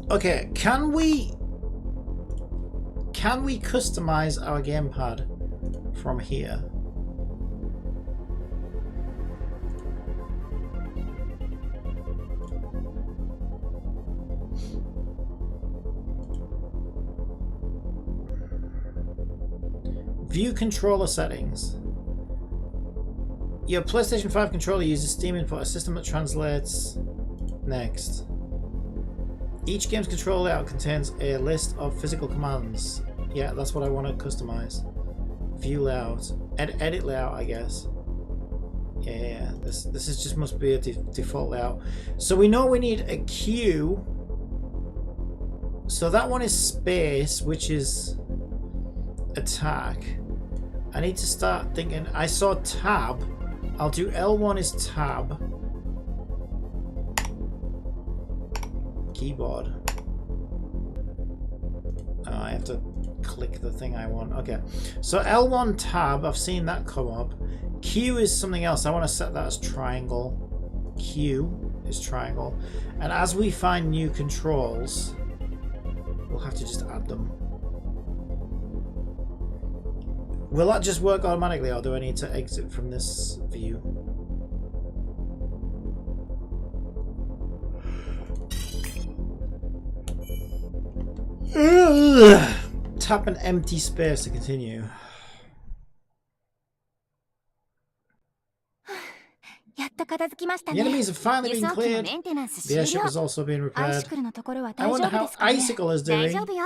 Okay, can we customize our gamepad from here? View controller settings. Your PlayStation 5 controller uses Steam input, a system that translates. Next. Each game's control layout contains a list of physical commands. Yeah, that's what I want to customize. View layout. Edit layout, I guess. Yeah. This is just must be a default layout. So we know we need a Q. So that one is space, which is attack. I need to start thinking. I saw tab. I'll do L1 is tab. Keyboard. Oh, I have to click the thing I want. Okay. So L1 tab, I've seen that come up. Q is something else. I want to set that as triangle. Q is triangle. And as we find new controls, we'll have to just add them. Will that just work automatically, or do I need to exit from this view? Tap an empty space to continue. 片付きました The ね。 enemies have finally 輸 been 送機の cleared. メンテナンス The 終 airship 了。 has also been アイシ repaired. クルのところは I 大丈 wonder 夫で how すかね。 Icicle is 大 doing. 丈夫よ。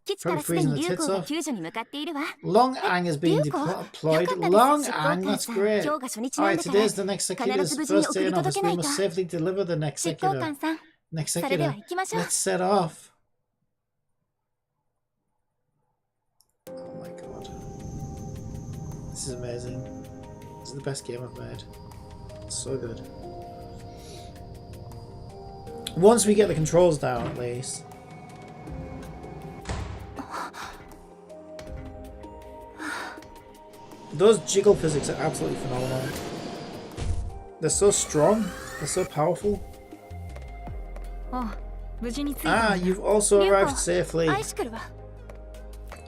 基地からすでにリュウコウが救助に向かっているわ。 Long Ang has been リュウコウ、 deployed. よかったです。 Long 執行 Ang, 官 that's さん、 great. 今日が初日なん Alright, だから。 today's the next 必 executor's ず無事に first 送 day り in 届 office. けな We いと。 must safely deliver the next 執行 executor. 官さん、 Next それでは executor. 行きましょう。 Let's set off. Oh my god. This is amazing. This is the best game I've made. It's so good. Once we get the controls down, at least. Those jiggle physics are absolutely phenomenal. They're so strong. They're so powerful. あ、無事に着いた Ah, んだ。 you've also リュウコウ、 arrived safely. アイシクルは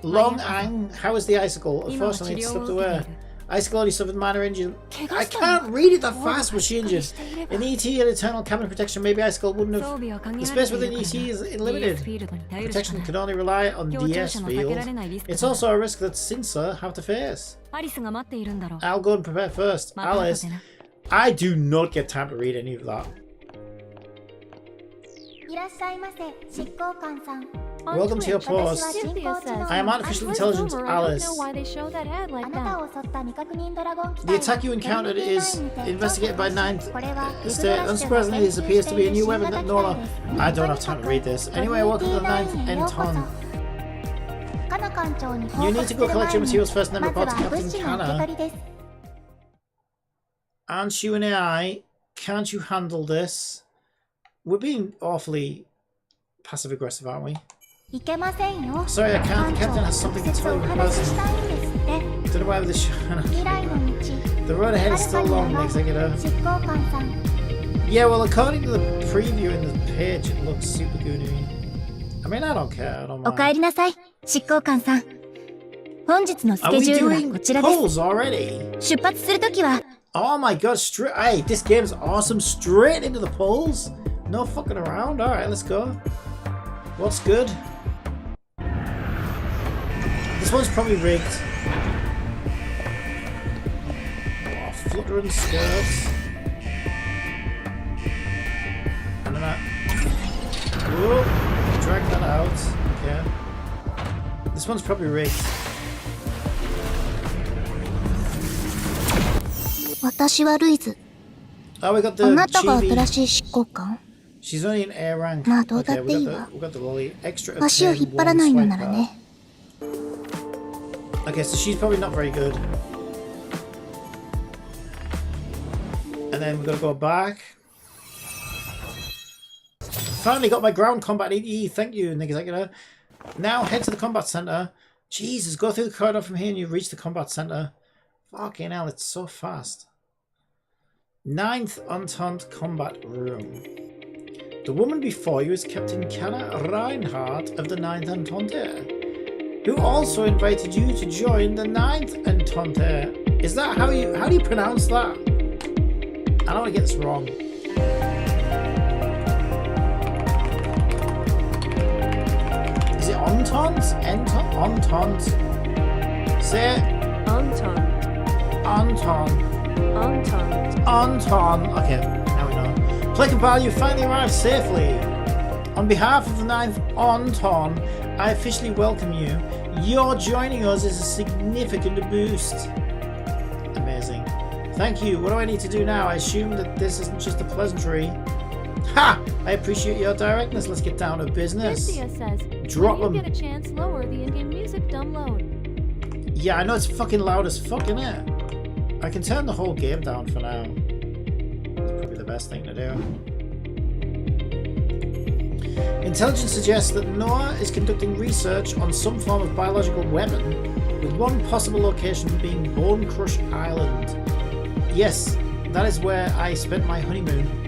Long Ang, how is the icicle? 今は Unfortunately, 治 it's 療を slipped 受けてい away. る。 Icicle only suffered minor injury. 怪 I 我したの can't read it that 防護が fast. Was し she っかり injured? していれば In E.T.E and eternal cabin protection, maybe Icicle wouldn't 装 have. 備は限 The られ space ている within から E.T.E is ね。 limited. DS フィールドに頼るしか Protection ない can only rely on 協調 DS 者も避けら fields. れないリスク It's だ。 also a risk that Sinsa have to face. アリスが待っているんだろう。 I'll go and prepare first. また後 Alice, でな。 I do not get time to read any of that. いらっしゃいませ、執行官さん。 Welcome to your 私は post. 人工知 Cynthia 能 says, I amの artificial 'Cause intelligence, Homer, I don't Alice. know why they show that ad あ like なた that. を襲った未確認ドラゴン機 The 体 attack you encountered is investigated by 9th これは State. Unsurprisingly, this appears to be a new weapon that Nola. I don't have time to read this. Anyway, welcome to the 9th Enton. カナ艦長に You 報 need 告 to す go る collect 前 your に materials first and then まず report は to 物 Captain 資の受け Kana. 取りです。 Aren't you an AI? Can't you handle this? We're being awfully passive aggressive, aren't we? いけませんよ。 Sorry, I can't. The 艦長 captain has something 直 to 接 tell お you in 話し person. したいんですって Don't know why with this shot. 未来の道 The road ahead is はる still かに long, は executor. 執行官さん Yeah, well, according to the preview in the page, it looks super gooey. I mean, I don't care. I don't おか mind. えりなさい、執行官さん。本日のス Are ケ we ジュールは doing こちらです。 polls already? 出発するときは、 Oh my god, straight. Hey, this game's awesome. Straight into the polls. No fucking around. Alright, let's go. What's good? This one's probably rigged. Oh, fluttering skirts. And then I. Whoa, drag that out. Okay. This one's probably rigged. 私はルイズ Oh, we got あ the なたが chibi. 新しい執行官 She's only in A rank. まあどうだ Okay, っていいわ we got the lolly. Extra 足を引っ張らないのならね Okay, so she's probably not very good. And then we've got to go back. Finally got my ground combat E.T.E. Thank you, Nick Executor. Now head to the combat center. Jesus, go through the corridor from here and you reach the combat center. Fucking hell, it's so fast. 9th Entente Combat Room. The woman before you is Captain Kana Reinhardt of the 9th Entente, who also invited you to join the 9th Entente. Is that how do you pronounce that? I don't want to get this wrong. Is it Entente? Entente? Say it. Anton. Entente. Anton. Okay, now we know. Play Compile, you finally arrived safely. On behalf of the 9th Anton, I officially welcome you. Your joining us is a significant boost. Amazing. Thank you. What do I need to do now? I assume that this isn't just a pleasantry. Ha! I appreciate your directness. Let's get down to business. Cynthia says, Drop when you them. get a chance, lower the in-game music download. Yeah, I know it's fucking loud as fuck, innit? I can turn the whole game down for now. It's probably the best thing to do. Intelligence suggests that Noah is conducting research on some form of biological weapon, with one possible location being Bone Crush Island. Yes, that is where I spent my honeymoon.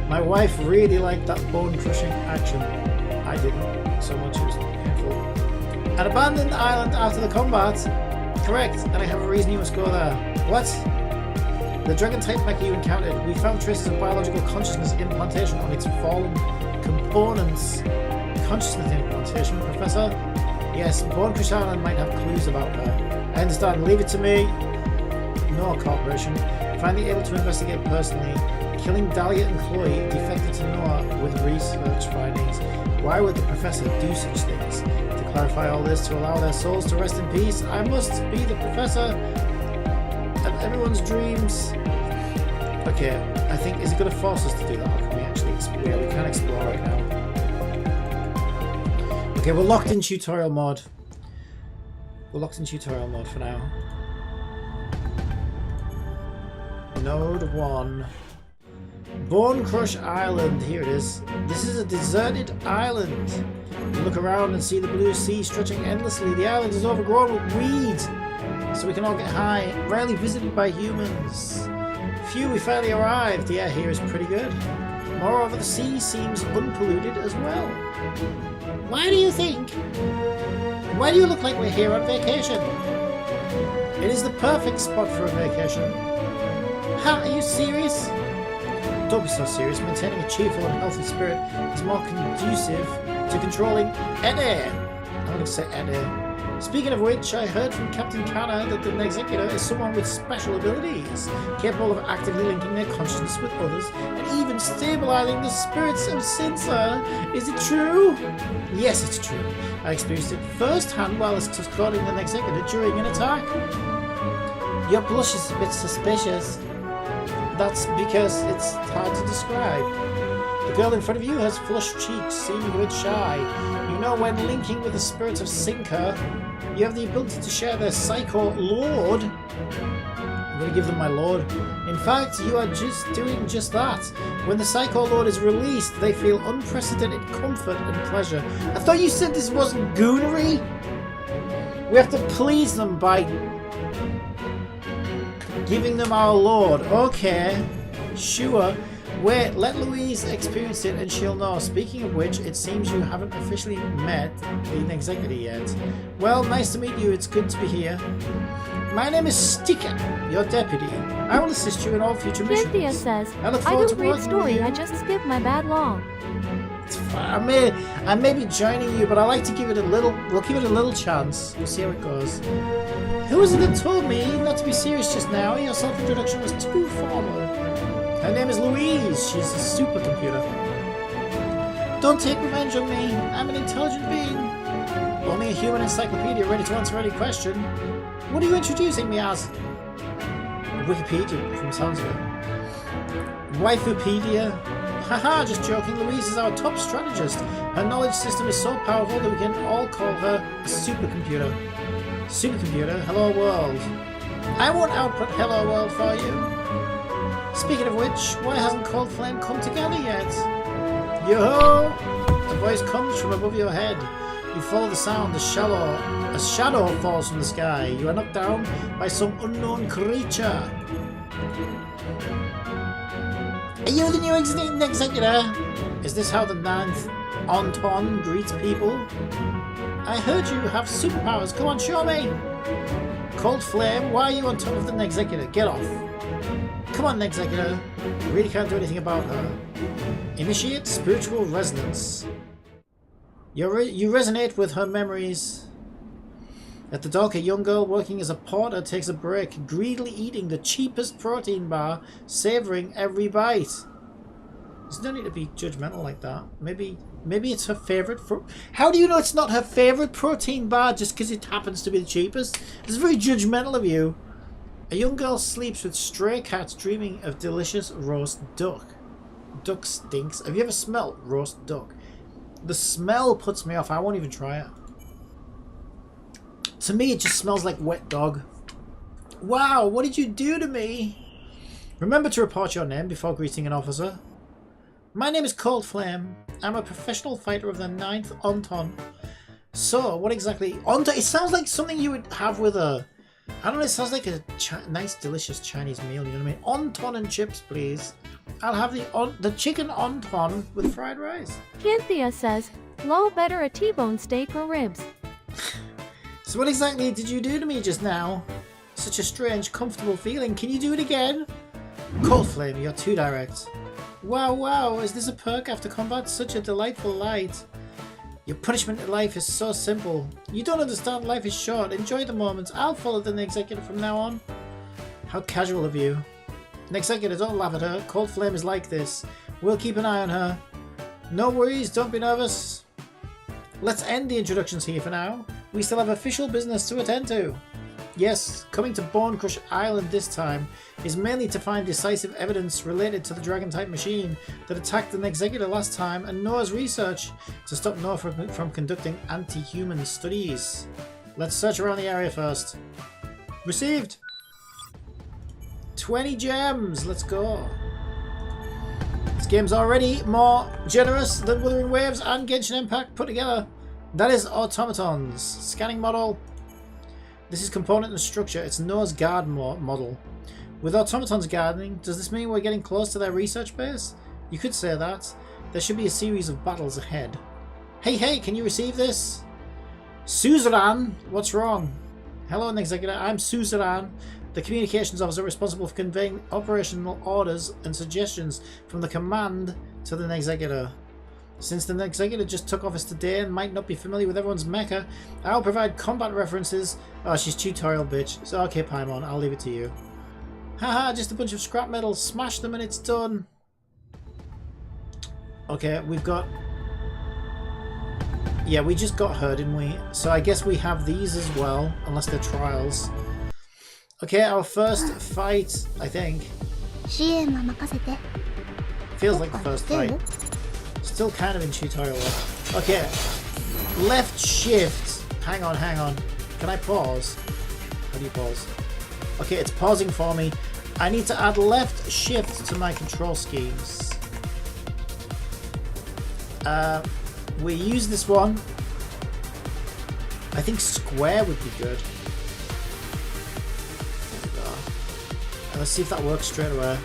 My wife really liked that bone crushing action. I didn't so much, it was painful. An abandoned island after the combat. Correct, and I have a reason you must go there. What? The dragon-type mecha you encountered. We found traces of biological consciousness implantation on its fallen components. Consciousness implantation, Professor? Yes, Bone Crush Island might have clues about her. I understand. Leave it to me. No, Corporation. Finally able to investigate personally. Killing Dahlia and Chloe defected to Noah with research findings. Why would the professor do such things? To clarify all this, to allow their souls to rest in peace, I must be the professor of everyone's dreams. Okay, I think, is it going to force us to do that? Or can we actually explore? Yeah, we can explore right now. Okay, we're locked in tutorial mode. We're locked in tutorial mode for now. Node 1. Bone Crush Island. Here it is. This is a deserted island. You look around and see the blue sea stretching endlessly. The island is overgrown with weeds, so we can all get high. Rarely visited by humans. Phew, we finally arrived. The air here is pretty good. Moreover, the sea seems unpolluted as well. Why do you think? Why do you look like we're here on vacation? It is the perfect spot for a vacation. Ha, are you serious? Don't be so serious. Maintaining a cheerful and healthy spirit is more conducive to controlling E.T.E. I'm going to say E.T.E. Speaking of which, I heard from Captain Kana that the Executor is someone with special abilities, capable of actively linking their conscience with others and even stabilizing the spirits of Sinsa. Is it true? Yes, it's true. I experienced it firsthand while escorting the Executor during an attack. Your blush is a bit suspicious. That's because it's hard to describe. The girl in front of you has flushed cheeks, seeming a bit shy. You know, when linking with the spirits of Sinka, you have the ability to share their Psycho Lord. I'm going to give them my Lord. In fact, you are just doing just that. When the Psycho Lord is released, they feel unprecedented comfort and pleasure. I thought you said this wasn't goonery? We have to please them by giving them our Lord. Okay, sure. Wait, let Louise experience it and she'll know. Speaking of which, it seems you haven't officially met the Executor yet. Well, nice to meet you. It's good to be here. My name is Sticker, your deputy. I will assist you in all future missions. E.T.E says, I look I forward don't to read working story, with you. I just skip my bad long. It's fine. I may be joining you, but I like to give it a little. We'll give it a little chance. We'll see how it goes. Who was it that told me not to be serious just now? Your self-introduction was too formal. Her name is Louise. She's a supercomputer. Don't take revenge on me. I'm an intelligent being. Only a human encyclopedia ready to answer any question. What are you introducing me as? Wikipedia, from the sounds of it. Waifupedia? Haha, just joking. Louise is our top strategist. Her knowledge system is so powerful that we can all call her a supercomputer. Supercomputer, hello world. I won't output hello world for you. Speaking of which, why hasn't Cold Flame come together yet? Yo-ho! The voice comes from above your head. You follow the sound, a shadow falls from the sky. You are knocked down by some unknown creature. Are you the new Executor? Is this how the 9th Anton greets people? I heard you have superpowers. Come on, show me! Cold Flame, why are you on top of the Executor? Get off. Come on, Executor. You really can't do anything about her. Initiate spiritual resonance. You resonate with her memories. At the dock, a young girl working as a porter takes a break, greedily eating the cheapest protein bar, savoring every bite. There's no need to be judgmental like that. Maybe it's her favorite. How do you know it's not her favorite protein bar just because it happens to be the cheapest? It's very judgmental of you. A young girl sleeps with stray cats dreaming of delicious roast duck. Duck stinks. Have you ever smelled roast duck? The smell puts me off. I won't even try it. To me, it just smells like wet dog. Wow, what did you do to me? Remember to report your name before greeting an officer. My name is Cold Flame. I'm a professional fighter of the 9th Anton. So, what exactly... Anton? It sounds like something you would have with a... I don't know, it sounds like a nice, delicious Chinese meal, you know what I mean? Anton and chips, please. I'll have the chicken Anton with fried rice. E.T.E says, low better a T-bone steak or ribs. So what exactly did you do to me just now? Such a strange, comfortable feeling. Can you do it again? Cold Flame, you're too direct. Wow, is this a perk after combat? Such a delightful light. Your punishment in life is so simple. You don't understand, life is short. Enjoy the moments. I'll follow the Executor from now on. How casual of you. Nexecutor, don't laugh at her. Cold Flame is like this. We'll keep an eye on her. No worries, don't be nervous. Let's end the introductions here for now. We still have official business to attend to. Yes, coming to Bone Crush Island this time is mainly to find decisive evidence related to the Dragon-type machine that attacked the Nexecutor last time and Noah's research to stop Noah from conducting anti-human studies. Let's search around the area first. Received! 20 gems! Let's go! This game's already more generous than Wuthering Waves and Genshin Impact put together. That is automatons. Scanning model. This is component and structure. It's Noah's guard model. With automatons guarding, does this mean we're getting close to their research base? You could say that. There should be a series of battles ahead. Hey, can you receive this? Suzerain, what's wrong? Hello, Nexecutor. I'm Suzerain, the communications officer responsible for conveying operational orders and suggestions from the command to the Nexecutor. Since the Nexecutor just took office today and might not be familiar with everyone's mecha, I'll provide combat references. Oh, she's tutorial bitch. So, okay, Paimon, I'll leave it to you. Haha, just a bunch of scrap metal. Smash them and it's done. Okay, we've got... Yeah, we just got her, didn't we? So I guess we have these as well, unless they're trials. Okay, our first fight, I think. Feels like the first fight. Still kind of in tutorial though. Okay, left shift. Hang on. Can I pause? How do you pause? Okay, it's pausing for me. I need to add left shift to my control schemes. We use this one. I think square would be good. There we go. And let's see if that works straight away.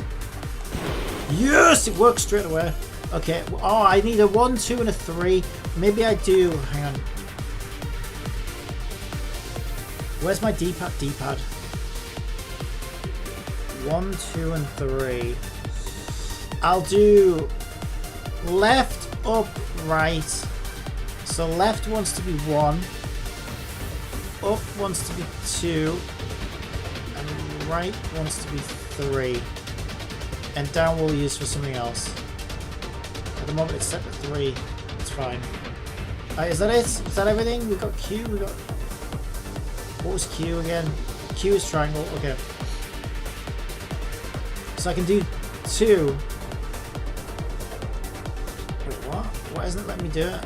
Yes, it works straight away. Okay. Oh, I need a 1, 2, and a 3. Maybe I do. Hang on. Where's my D-pad? 1, 2, and 3. I'll do left, up, right. So left wants to be 1. Up wants to be 2. And right wants to be 3. And down we'll use for something else. At the moment it's set to 3. It's fine. Is that it? Is that everything? We got Q, we got... What was Q again? Q is triangle, okay. So I can do 2. Wait, what? Why isn't it letting me do it?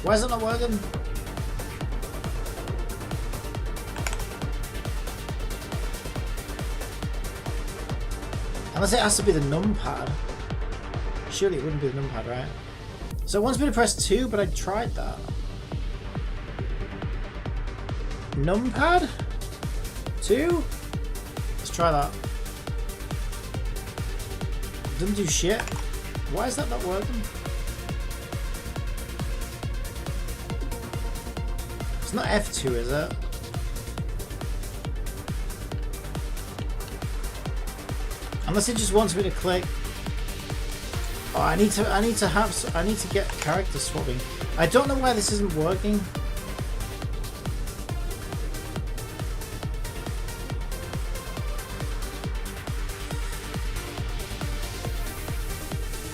Why is it not working? Unless it has to be the numpad. Surely it wouldn't be the numpad, right? So it wants me to press 2, but I tried that. Numpad? 2? Let's try that. Doesn't do shit. Why is that not working? It's not F2, is it? Unless it just wants me to click. Oh, I need to get character swapping. I don't know why this isn't working.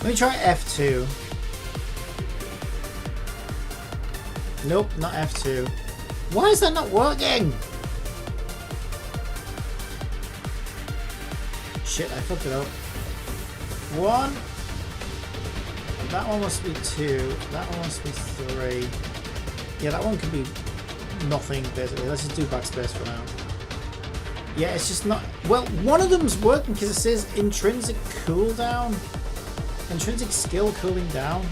Let me try F2. Nope, not F2. Why is that not working? Shit, I fucked it up. 1. That one must be 2. That one must be 3. Yeah, that one could be nothing, basically. Let's just do backspace for now. Yeah, it's just not... Well, one of them's working because it says intrinsic cooldown. Intrinsic skill cooling down.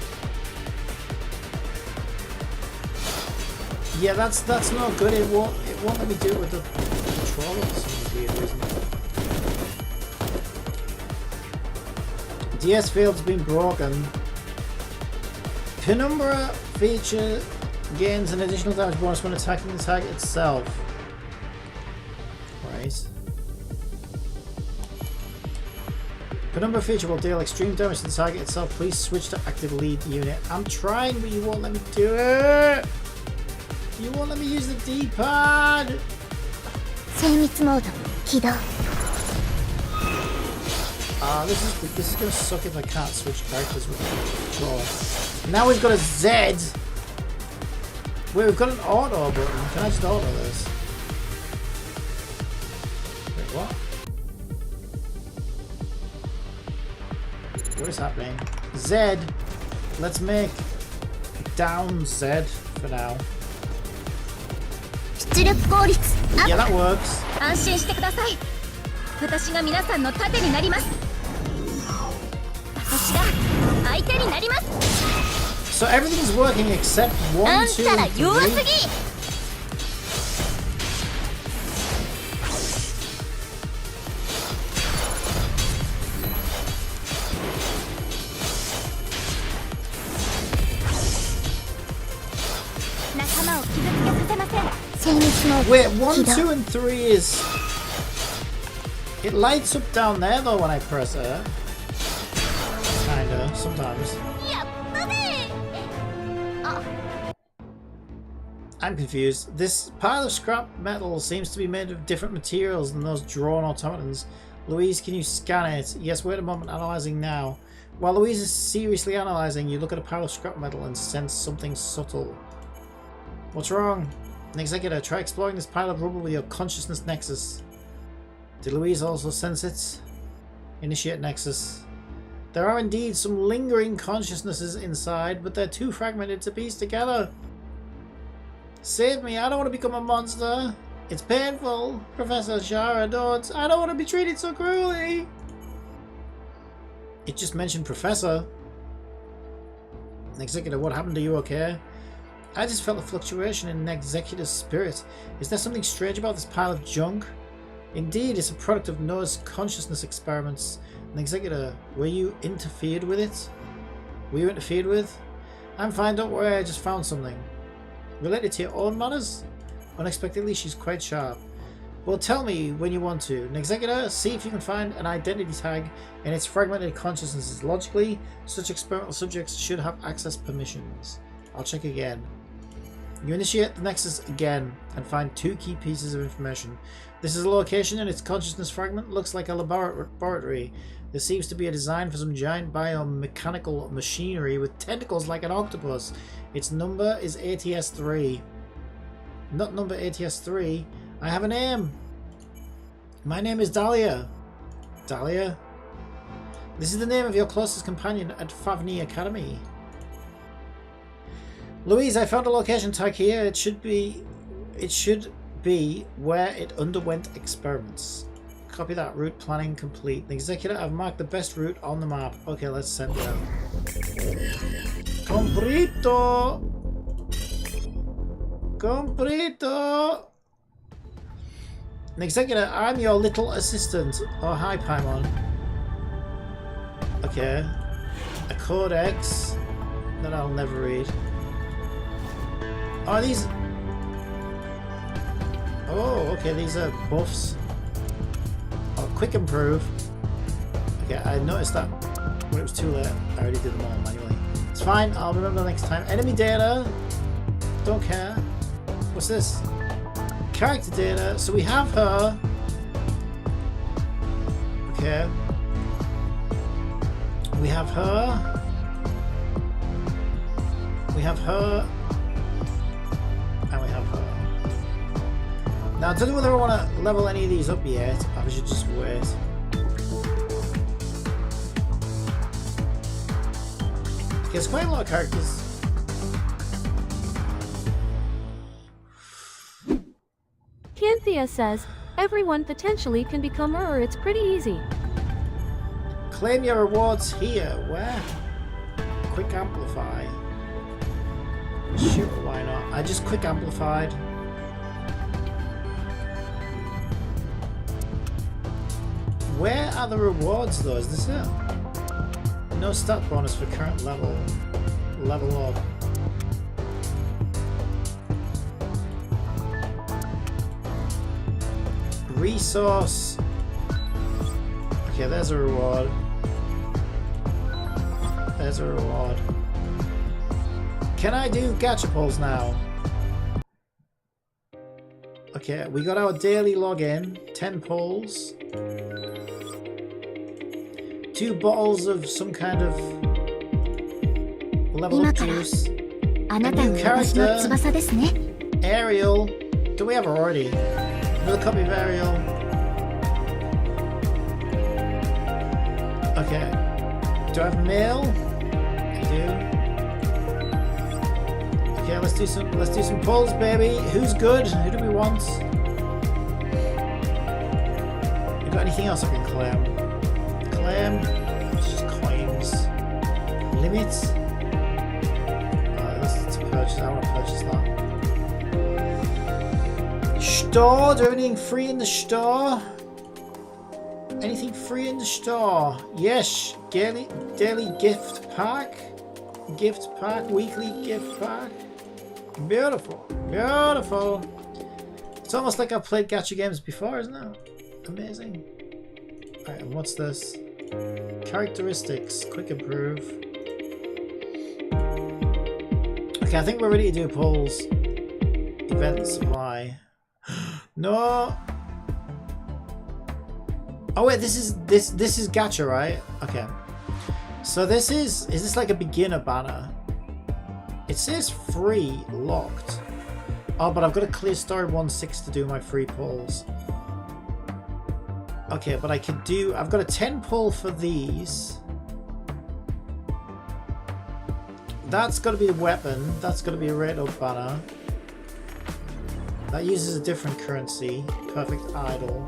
Yeah, that's not good. It won't let me do it with the controller for some weird reason. DS field's been broken. Penumbra feature gains an additional damage bonus when attacking the target itself. Right. Penumbra feature will deal extreme damage to the target itself. Please switch to active lead unit. I'm trying, but you won't let me do it. You won't let me use the D-pad. This is gonna suck if I can't switch characters with the controller. Now we've got a Z. Wait, we've got an auto button. Can I just auto this? Wait, what? What is happening? Z. Let's make down Z for now. 出力効率アッ Yeah, プ that works. 安心してください私が皆さんの盾になります私が相手になります So everything's working except あ one, ん two, たら弱す three. ぎ 仲間を傷つけさせません精密の Wait, one, 起動 two, and three is. It lights up down there though when I press it. Kinda, sometimes. やったねあ I'm confused. This pile of scrap metal seems to be made of different materials than those drawn automatons. Louise, can you scan it? Yes, wait a moment, analysing now. While Louise is seriously analysing, you look at a pile of scrap metal and sense something subtle. What's wrong? An executor, try exploring this pile of rubble with your consciousness nexus. Did Louise also sense it? Initiate nexus. There are indeed some lingering consciousnesses inside, but they're too fragmented to piece together. Save me, I don't want to become a monster. It's painful. Professor Shara, don't. I don't want to be treated so cruelly. It just mentioned Professor. Executor, what happened? Are you okay? I just felt a fluctuation in an executor's spirit. Is there something strange about this pile of junk? Indeed, it's a product of Noah's consciousness experiments. An executor, were you interfered with it? Were you interfered with? I'm fine, don't worry, I just found something. Related to your own matters? Unexpectedly, she's quite sharp. Well, tell me when you want to. An executor, see if you can find an identity tag in its fragmented consciousnesses. Logically, such experimental subjects should have access permissions. I'll check again. You initiate the nexus again and find two key pieces of information. This is a location in its consciousness fragment. Looks like a laboratory. There seems to be a design for some giant biomechanical machinery with tentacles like an octopus. Its number is ATS-3. Not number ATS-3. I have a name. My name is Dahlia. Dahlia? This is the name of your closest companion at Favni Academy. Louise, I found a location tag here. It should be where it underwent experiments. Copy that. Route planning complete. The executor, I've marked the best route on the map. Okay, let's send it out. Comprito! Comprito! Executor, I'm your little assistant. Oh, hi, Paimon. Okay. A codex that I'll never read. Oh, these... Oh, okay, these are buffs. Oh, quick improve. Okay, I noticed that when it was too late. I already did them all manually. It's fine, I'll remember next time. Enemy data. Don't care. What's this? Character data. So we have her. Okay. We have her. We have her. And we have her. Now, I don't know whether I want to level any of these up yet. I should just wait. Okay, there's quite a lot of characters. Cynthia says, everyone potentially can become her. It's pretty easy. Claim your rewards here. Where? Quick amplify. Sure, why not? I just quick amplified. Where are the rewards though? Is this it? No stat bonus for current level. Level up. Resource. Okay, there's a reward. There's a reward. Can I do gacha pulls now? Okay, we got our daily login. 10 pulls. 2 bottles of some kind of level up juice. あなたが私の翼ですね。 Ariel. Do we have her already? Another copy of Ariel. Okay. Do I have mail? I do. Okay, let's do some polls, baby. Who's good? Who do we want? You got anything else I can claim? Claim? It's just coins. Limits? That's to purchase. I want to purchase that. Store? Do anything free in the store? Anything free in the store? Yes. Daily gift pack. Gift pack. Weekly gift pack. Beautiful. Beautiful. It's almost like I've played gacha games before, isn't it? Amazing. Alright, and what's this? Characteristics. Quick improve. Okay, I think we're ready to do polls. Event supply. No. Oh wait, this is gacha, right? Okay. So is this like a beginner banner? It says free locked. Oh, but I've got to clear story 1-6 to do my free polls. Okay, but I've got a 10 pull for these. That's got to be the weapon. That's got to be a rate up banner. That uses a different currency. Perfect idol.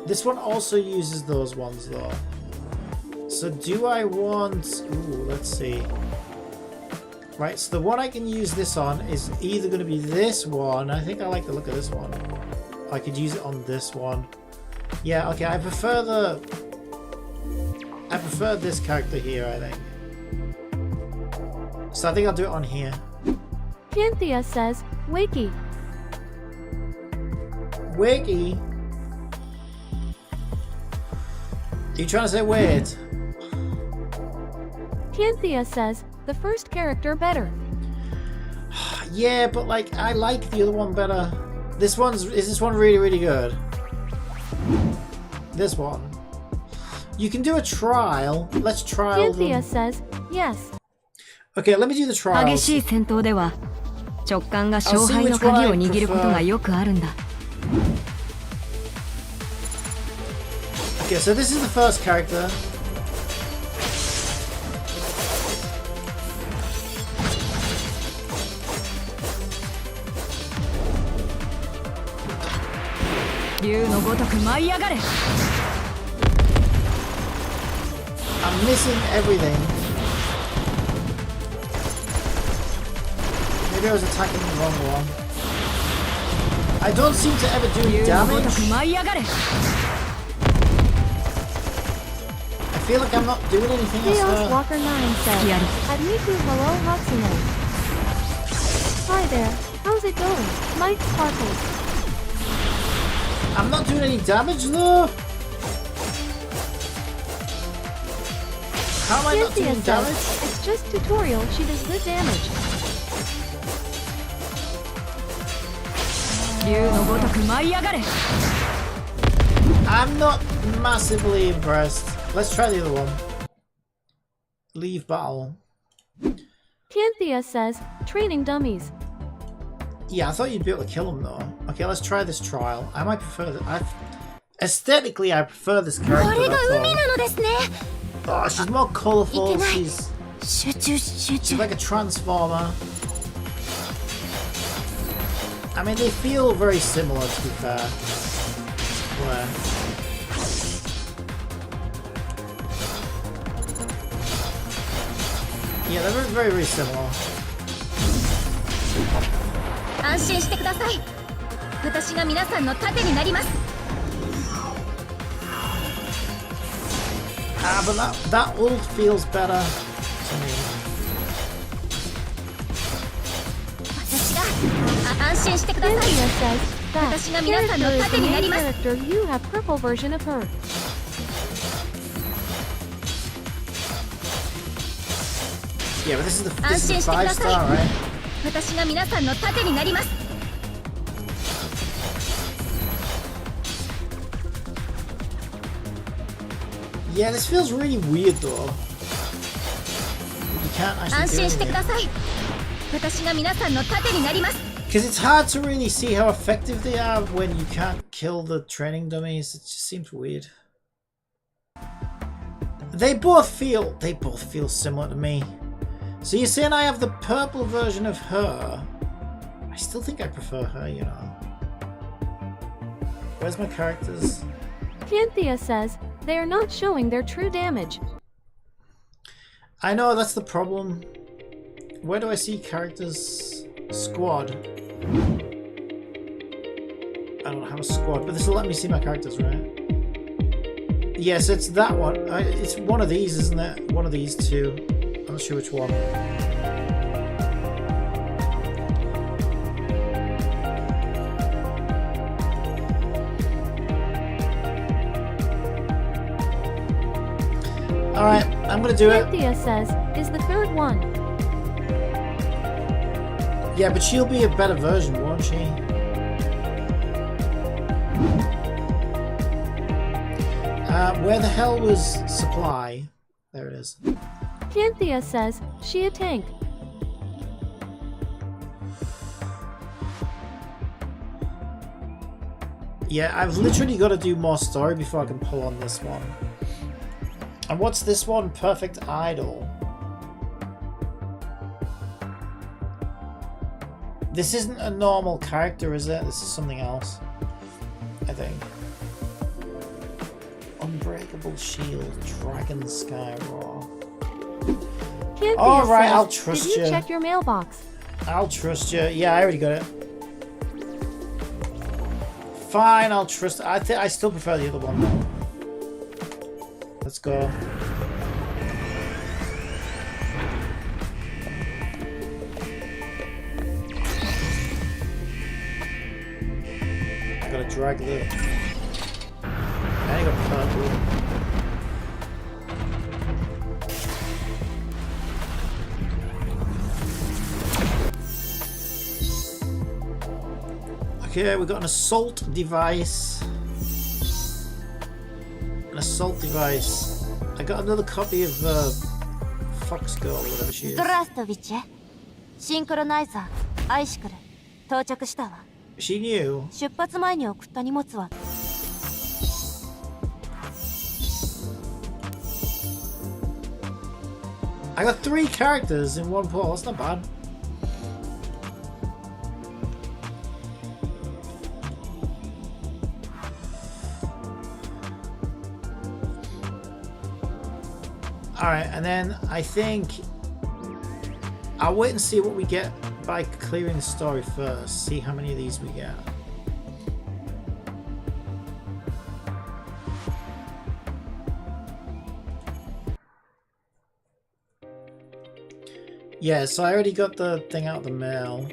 This one also uses those ones though. So do I want... Ooh, let's see. Right, so the one I can use this on is either going to be this one. I think I like the look of this one. I could use it on this one. Yeah, okay, I prefer this character here, I think. So I think I'll do it on here. Cynthia says, Wakey. Wakey? Are you trying to say weird? Cynthia says, the first character better. Yeah, but like, I like the other one better. Is this one really, really good? This one. You can do a trial. Let's trial Cynthia them. says, yes. Okay, let me do the trials. 激しい戦闘では直感が勝敗の鍵を握ることがよくあるんだ。 Okay, so this is the first character. I'm missing everything. Maybe I was attacking the wrong one. I don't seem to ever do damage. I feel like I'm not doing anything else. Chaos Walker 9 says, Admiku hello Hatsune. Hi there, how's it going? Mike Sparkles. I'm not doing any damage though. How am I not Cynthia doing says, damage? it's just tutorial, she does good damage. I'm not massively impressed. Let's try the other one. Leave battle. Cynthia says, training dummies. Yeah, I thought you'd be able to kill him though. Okay, let's try this trial. I might prefer that. Aesthetically, I prefer this character. That's all. Oh, she's more colourful. She's like a transformer. I mean, they feel very similar, to be fair. Where? Yeah, they're very, very similar. 安心してください。私が皆さんの盾になります。 Ah, but that ult feels better to me. 私が安心してください。 Cynthia says, that 私が皆さんの character is 盾 the にな main ります。 character, you have purple version of her. Yeah, but this is the 5-star, right? 私が皆さんの盾になります。 Yeah, Yeah, this feels really weird though. You can't 安 actually 心して do くだ anything. さい。私が皆さんの盾になります。 Because it's hard to really see how effective they are when you can't kill the training dummies. It just seems weird. They both feel similar to me. So you're saying I have the purple version of her? I still think I prefer her, you know. Where's my characters? Cynthia says they are not showing their true damage. I know, that's the problem. Where do I see characters? Squad. I don't have a squad, but this will let me see my characters, right? Yes, it's that one. It's one of these, isn't it? One of these two. I'm not sure which one. Alright, I'm gonna do it. Cynthia says is the third one. Yeah, but she'll be a better version, won't she? Where the hell was Supply? There it is. Cynthia says she a tank. Yeah, I've literally got to do more story before I can pull on this one. And what's this one? Perfect Idol. This isn't a normal character, is it? This is something else, I think. Unbreakable Shield, Dragon Sky Roar. Cynthia Alright, says, I'll trust did you you. check your mailbox? I'll trust you. Yeah, I already got it. Fine, I'll trust. I still prefer the other one though. Let's go. I gotta drag the. I got purple. Okay, we've got an assault device. An assault device. I got another copy of Fox Girl, whatever she is. ストラストビチェ。シンクロナイザー、アイシクル。到着したわ。 She knew. 出発前に送った荷物は。 I got 3 characters in one pull. That's not bad. Alright, and then I think I'll wait and see what we get by clearing the story first. See how many of these we get. Yeah, so I already got the thing out of the mail.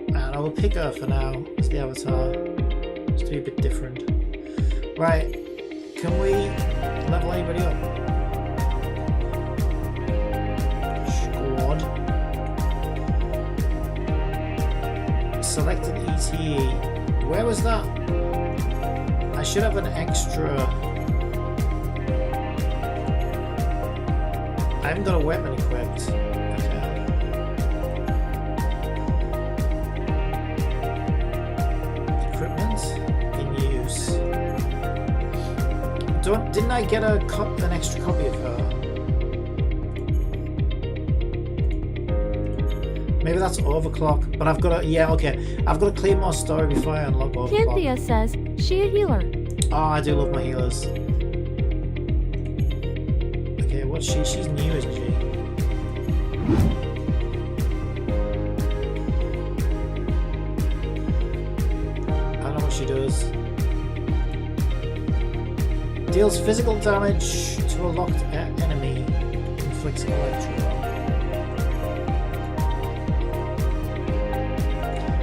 And I will pick her for now as the avatar. Just to be a bit different. Right, can we level anybody up? Squad. Selected E.T.E. Where was that? I should have an extra. I haven't got a weapon equipped. Okay. Equipment in use. Didn't I get an extra copy of her? Maybe that's overclock, but I've got to. Yeah, okay. I've got to clear more story before I unlock overclock. Cynthia says she a healer. Oh, I do love my healers. Okay, what's she? She's new, isn't she? I don't know what she does. Deals physical damage to a locked enemy. Inflicts electro.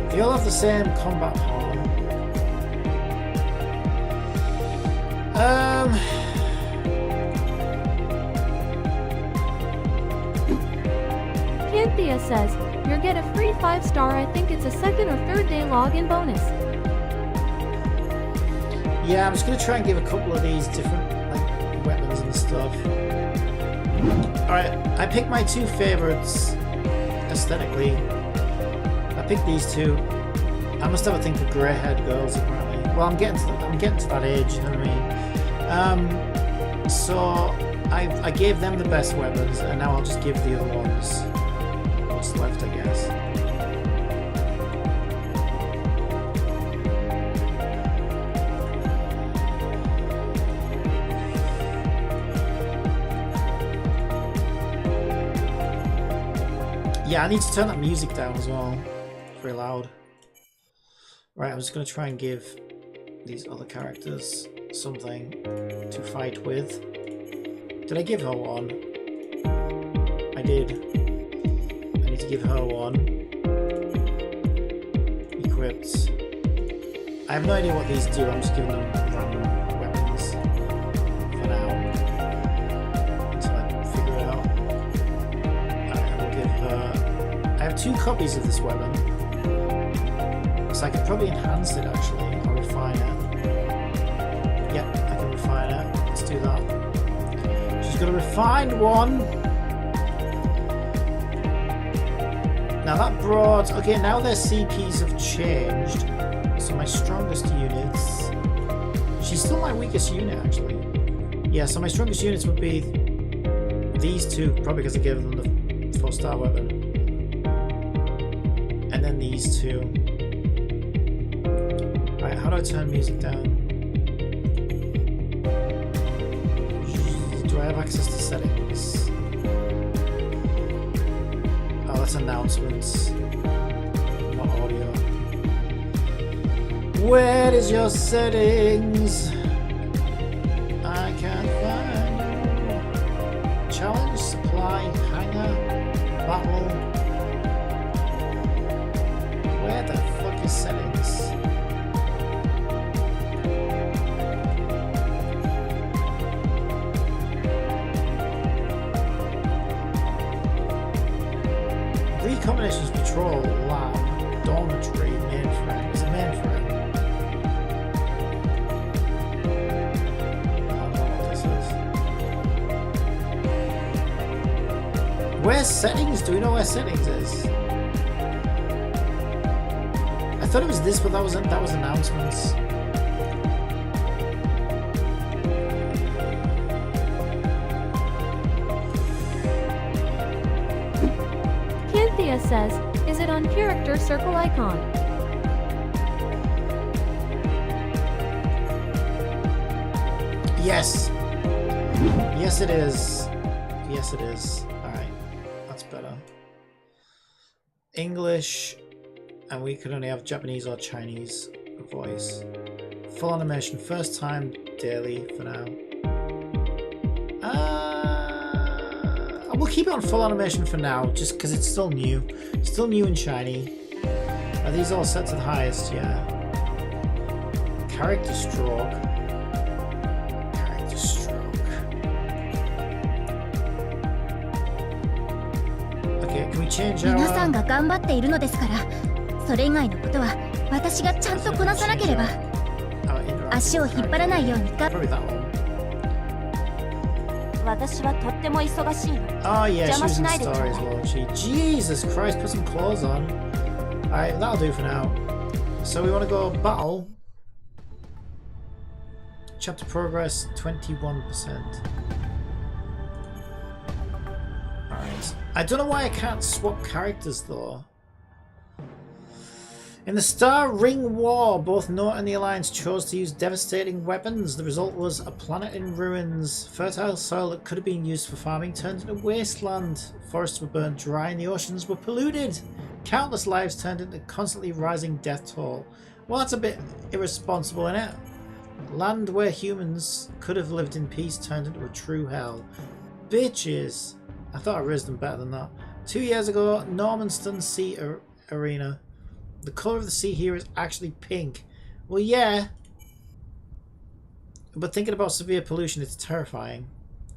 They all have the same combat power. Cynthia says you'll get a free 5-star. I think it's a second or third day login bonus. Yeah, I'm just gonna try and give a couple of these different like weapons and stuff. Alright, I picked my two favorites aesthetically. I picked these two. I must have a thing for grey-haired girls apparently. Well, I'm getting to that age, you know what I mean? So I gave them the best weapons, and now I'll just give the other ones what's left, I guess. Yeah, I need to turn that music down as well. It's very loud. Right, I'm just going to try and give these other characters something to fight with. Did I give her one? I did. I need to give her one. Equipped. I have no idea what these do, I'm just giving them random weapons for now. Until I figure it out. I will give her... I have 2 copies of this weapon. So I could probably enhance it actually, or refine it. Yep, I can refine it. Let's do that. She's got a refined one. Now that brought... Okay, now their CPs have changed. So my strongest units... She's still my weakest unit actually. Yeah, so my strongest units would be these 2, probably because I gave them the 4-star weapon. And then these 2. Right, how do I turn music down? Do I have access to settings? Oh, that's announcements. Not audio. Where is your settings? I can't find you. Challenge, supply, hangar, battle. Where the fuck is settings? Combinations: patrol, lab, dormitory, mainframe. It's a mainframe. I don't know what this is. Where's settings? Do we know where settings is? I thought it was this, but that was announcements. Cynthia says, is it on character circle icon? Yes. Yes it is. Yes it is. Alright. That's better. English. And we could only have Japanese or Chinese voice. Full animation. First time daily for now. We'll keep it on full animation for now, just because it's still new. Still new and shiny. Are these all set to the highest? Yeah. Character stroke. Character stroke. Okay, can we change our... 皆さんが頑張っているのですから、それ以外のことは私がちゃんとこなさなければ。足を引っ張らないようにか。 Probably that one. 私はとっても忙しいの。 Oh yeah, she 邪魔 was し in ない the でちょう story だ as い。 well. Jesus Christ, put some clothes on. Alright, that'll do for now. So we want to go battle. Chapter progress 21%. Alright. I don't know why I can't swap characters though. In the Star Ring War, both North and the Alliance chose to use devastating weapons. The result was a planet in ruins. Fertile soil that could have been used for farming turned into wasteland. Forests were burned dry and the oceans were polluted. Countless lives turned into constantly rising death toll. Well, that's a bit irresponsible, innit? Land where humans could have lived in peace turned into a true hell. Bitches! I thought I raised them better than that. 2 years ago, Normanston Sea Arena. The colour of the sea here is actually pink. Well, yeah. But thinking about severe pollution, it's terrifying.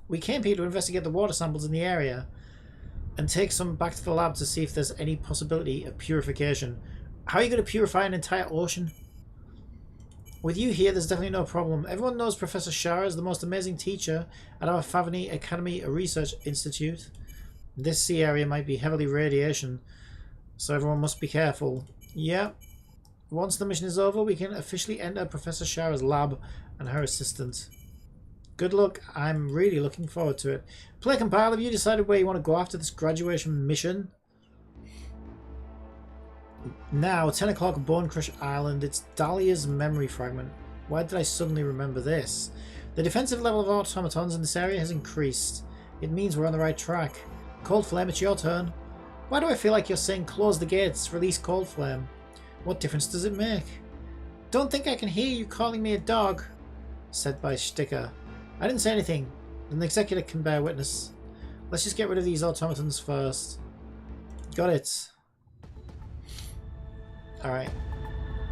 We came here to investigate the water samples in the area and take some back to the lab to see if there's any possibility of purification. How are you going to purify an entire ocean? With you here, there's definitely no problem. Everyone knows Professor Shara is the most amazing teacher at our Favani Academy Research Institute. This sea area might be heavily radiation, so everyone must be careful. Yeah. Once the mission is over, we can officially enter Professor Shara's lab and her assistant. Good luck. I'm really looking forward to it. Play Compile, have you decided where you want to go after this graduation mission? Now, 10 o'clock, Bone Crush Island. It's Dahlia's memory fragment. Why did I suddenly remember this? The defensive level of automatons in this area has increased. It means we're on the right track. Cold Flame, it's your turn. Why do I feel like you're saying close the gates, release Cold Flame? What difference does it make? Don't think I can hear you calling me a dog, said by Sticker. I didn't say anything. An executive can bear witness. Let's just get rid of these automatons first. Got it. Alright.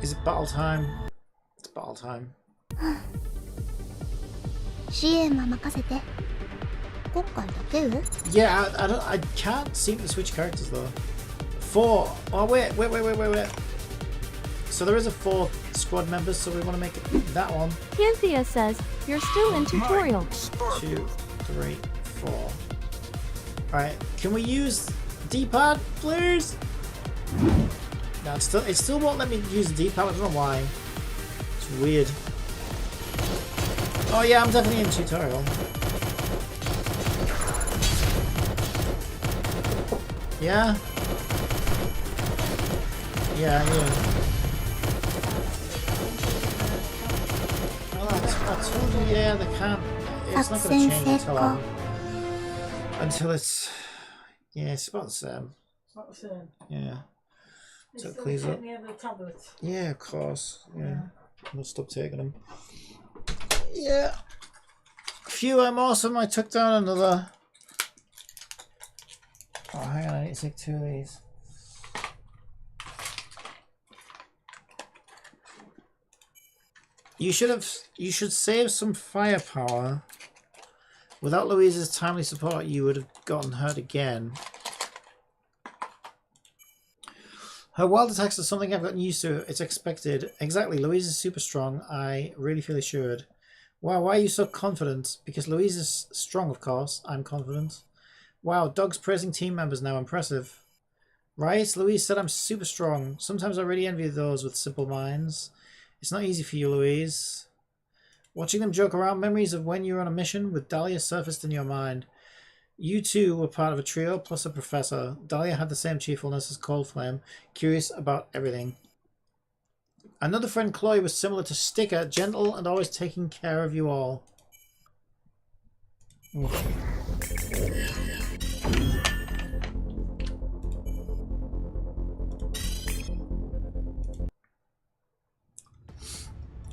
Is it battle time? It's battle time. 支援は任せて。今回だけ？ Yeah, I can't seem to switch characters though. 4. Oh wait. So there is a 4 squad members, so we want to make it that one. Cynthia says, you're still in tutorial. 2, 3, 4. Alright, can we use D-pad, please? No, it still won't let me use the D-pad, I don't know why. It's weird. Oh yeah, I'm definitely in tutorial. Yeah? Yeah. I told you, yeah, they can't. It's not going to change until it's. Yeah, it's about the same. It's not the same. Yeah. You So it still clears take up. any of the tablets? Yeah, of course. Yeah. I'll stop taking them. Yeah. Phew, I'm awesome. I took down another. Oh, hang on. I need to take 2 of these. You should save some firepower. Without Louise's timely support, you would have gotten hurt again. Her wild attacks are something I've gotten used to. It's expected. Exactly. Louise is super strong. I really feel assured. Wow, why are you so confident? Because Louise is strong, of course. I'm confident. Wow, dogs praising team members now. Impressive. Right? Louise said I'm super strong. Sometimes I really envy those with simple minds. It's not easy for you, Louise. Watching them joke around, memories of when you were on a mission with Dahlia surfaced in your mind. You two were part of a trio plus a professor. Dahlia had the same cheerfulness as Cold Flame, curious about everything. Another friend, Chloe, was similar to Sticker, gentle and always taking care of you all.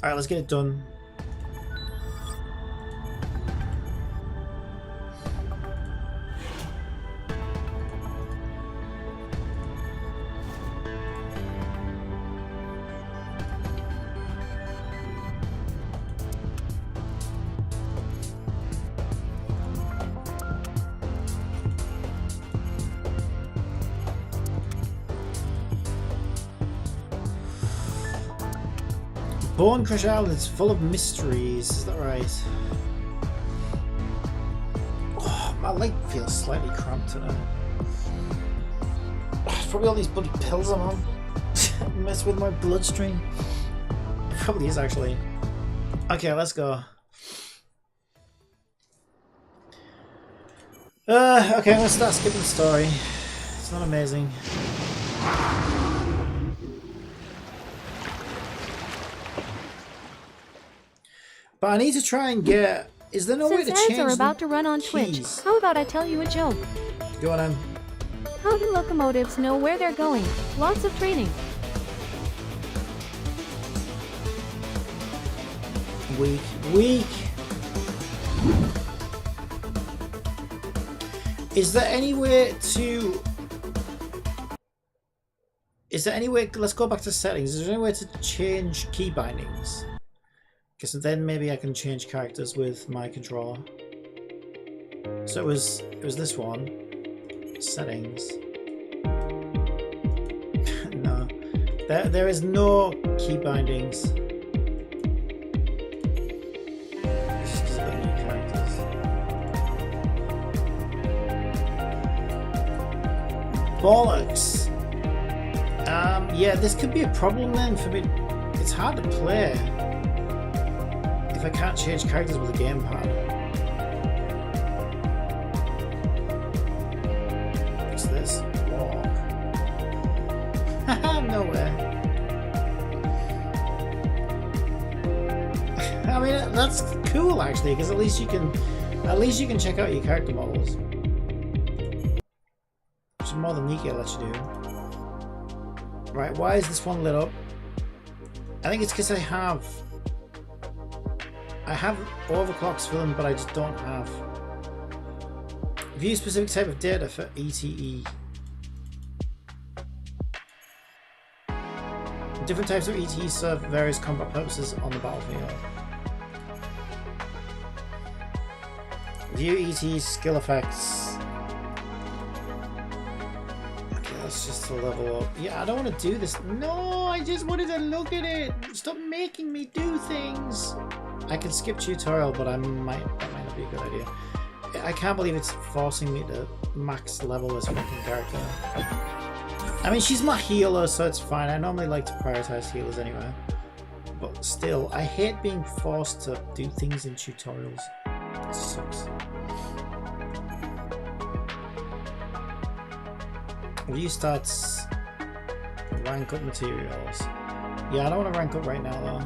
Alright, let's get it done. Bone Crush Island is full of mysteries, is that right? Oh, my leg feels slightly cramped today. It's probably all these bloody pills I'm on. Mess with my bloodstream. It probably is actually. Okay, let's go. Okay, I'm gonna start skipping the story. It's not amazing. But I need to try and get. Is there no way to Since change ads are about to run on keys? Twitch, how about I tell you a joke? Go on, Em. How do locomotives know where they're going? Lots of training. Weak. Is there any way to? Is there any way? Let's go back to settings. Is there any way to change key bindings? Because then maybe I can change characters with my controller. So it was this one. Settings. No. There is no key bindings. Bollocks. Yeah, this could be a problem then for me. It's hard to play if I can't change characters with a gamepad. What's this? Walk. Haha, no way. I mean, that's cool actually, because at least you can check out your character models. Which is more than Nika lets you do. Right, why is this one lit up? I think it's because I have overclocks for them, but I just don't have view specific type of data for E.T.E. Different types of E.T.E serve various combat purposes on the battlefield. View E.T.E skill effects. That's just to level up. Yeah, I don't want to do this. No, I just wanted to look at it. Stop making me do things. I can skip tutorial, but that might not be a good idea. I can't believe it's forcing me to max level this fucking character. I mean, she's my healer, so it's fine. I normally like to prioritize healers anyway. But still, I hate being forced to do things in tutorials. It sucks. Review stats, rank up materials. Yeah, I don't want to rank up right now though.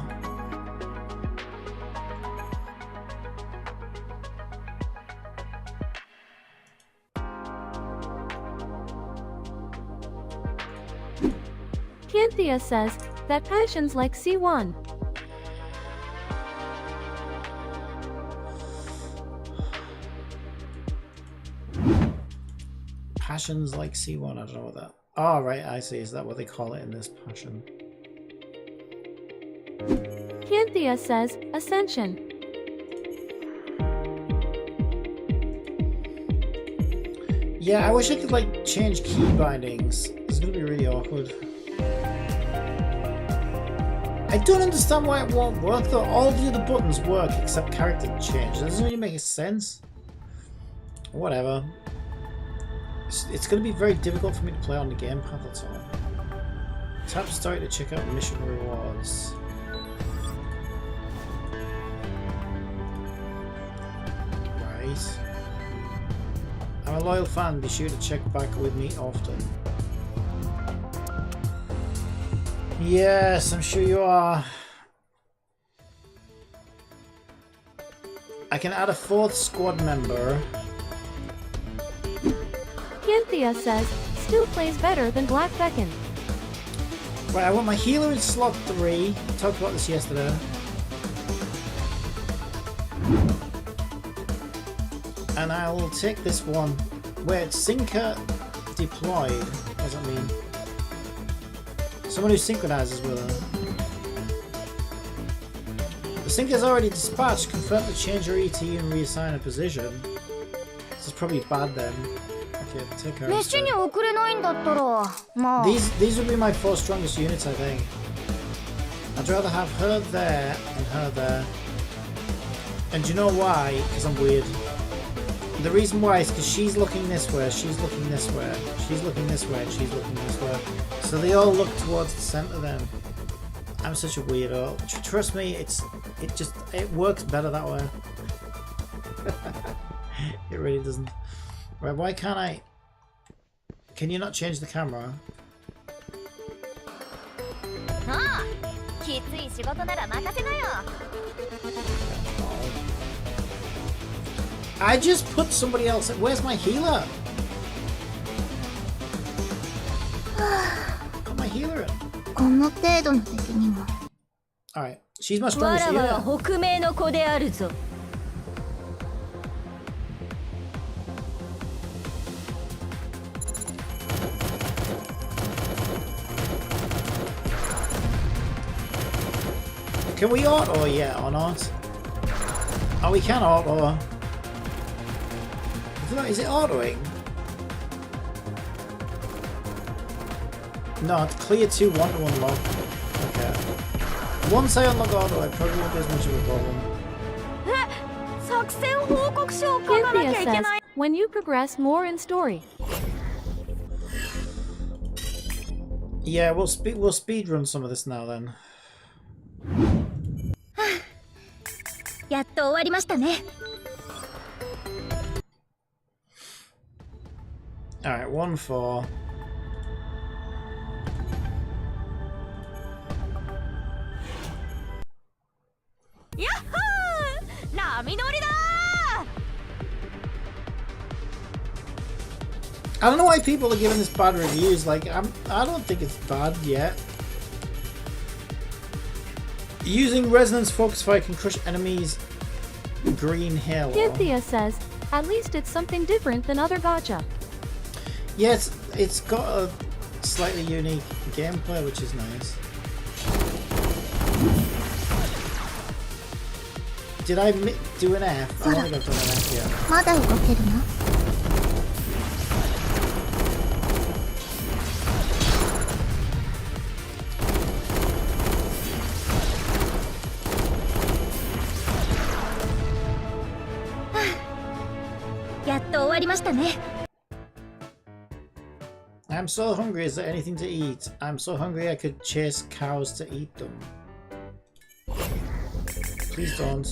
Cynthia says that passions like C1. Passions like C1, I don't know what that... Oh, right, I see. Is that what they call it in this passion? Cynthia says Ascension. Yeah, I wish I could, like, change key bindings. It's gonna be really awkward. I don't understand why it won't work, though. All the other buttons work except character change. That doesn't really make sense. Whatever. It's going to be very difficult for me to play on the gamepad, that's all. Tap start to check out mission rewards. Right. I'm a loyal fan, be sure to check back with me often. Yes, I'm sure you are. I can add a 4th squad member. Cynthia says Stu plays better than Black Beacon. Right, I want my healer in slot 3. We talked about this yesterday. And I will take this one. Wait, Sinker deployed. What does that mean? Someone who synchronizes with her. The Sinker's already dispatched. Confirm to change your ET and reassign a position. This is probably bad then. Okay, take her instead. These would be my 4 strongest units, I think. I'd rather have her there and her there. And do you know why? Because I'm weird. The reason why is because she's looking this way, she's looking this way, she's looking this way, and she's looking this way. So they all look towards the centre then. I'm such a weirdo. Trust me, it works better that way. It really doesn't. Right, why can't I... Can you not change the camera? I just put somebody else in. Where's my healer? Put my healer in. Alright, she's my strongest unit. Can we auto yet or not? Oh, we can auto. Is it autoing? No, it's clear 2 want to unlock. Okay. Once I unlock auto, I probably won't be as much of a problem. Cynthia says when you progress more in story. Yeah, we'll speed run some of this now then. やっと終わりましたね。 Alright, 1-4. Yahoo! 波乗りだ I don't know why people are giving this bad reviews. Like, I don't think it's bad yet. Using resonance focus fire can crush enemies. Green Hill. E.T.E says, at least it's something different than other gacha. Yeah, it's got a slightly unique gameplay, which is nice. Did I do an F? I don't think I've done an F yet. まだ動けるの？ やっと終わりましたね。 I'm so hungry. Is there anything to eat? I'm so hungry I could chase cows to eat them. Please don't.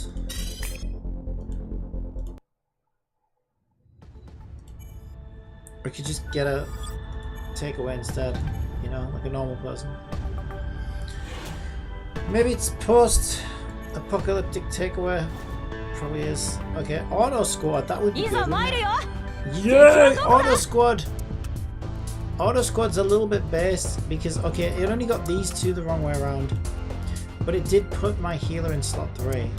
We could just get a takeaway instead, you know, like a normal person. Maybe it's post-apocalyptic takeaway. Probably is. Okay, auto squad. That would be good. Yeah, auto squad. Auto squad's a little bit based because okay, it only got these two the wrong way around, but it did put my healer in slot 3.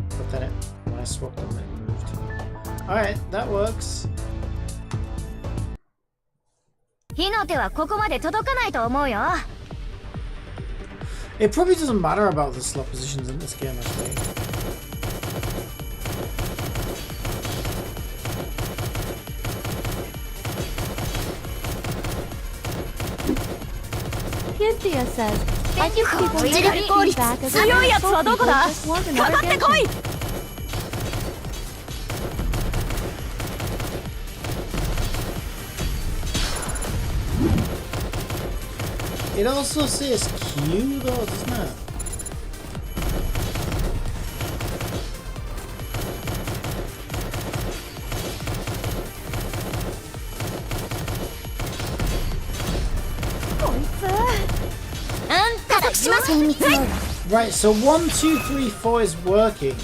But then when I swapped them, it moved. All right, that works. 火の手はここまで届かないと思うよ。 It probably doesn't matter about the slot positions in this game, actually. E.T.E says, I think people need feedback as a result people just want another Genshin. It also says Q though, doesn't it? Right, so 1, 2, 3, 4 is working.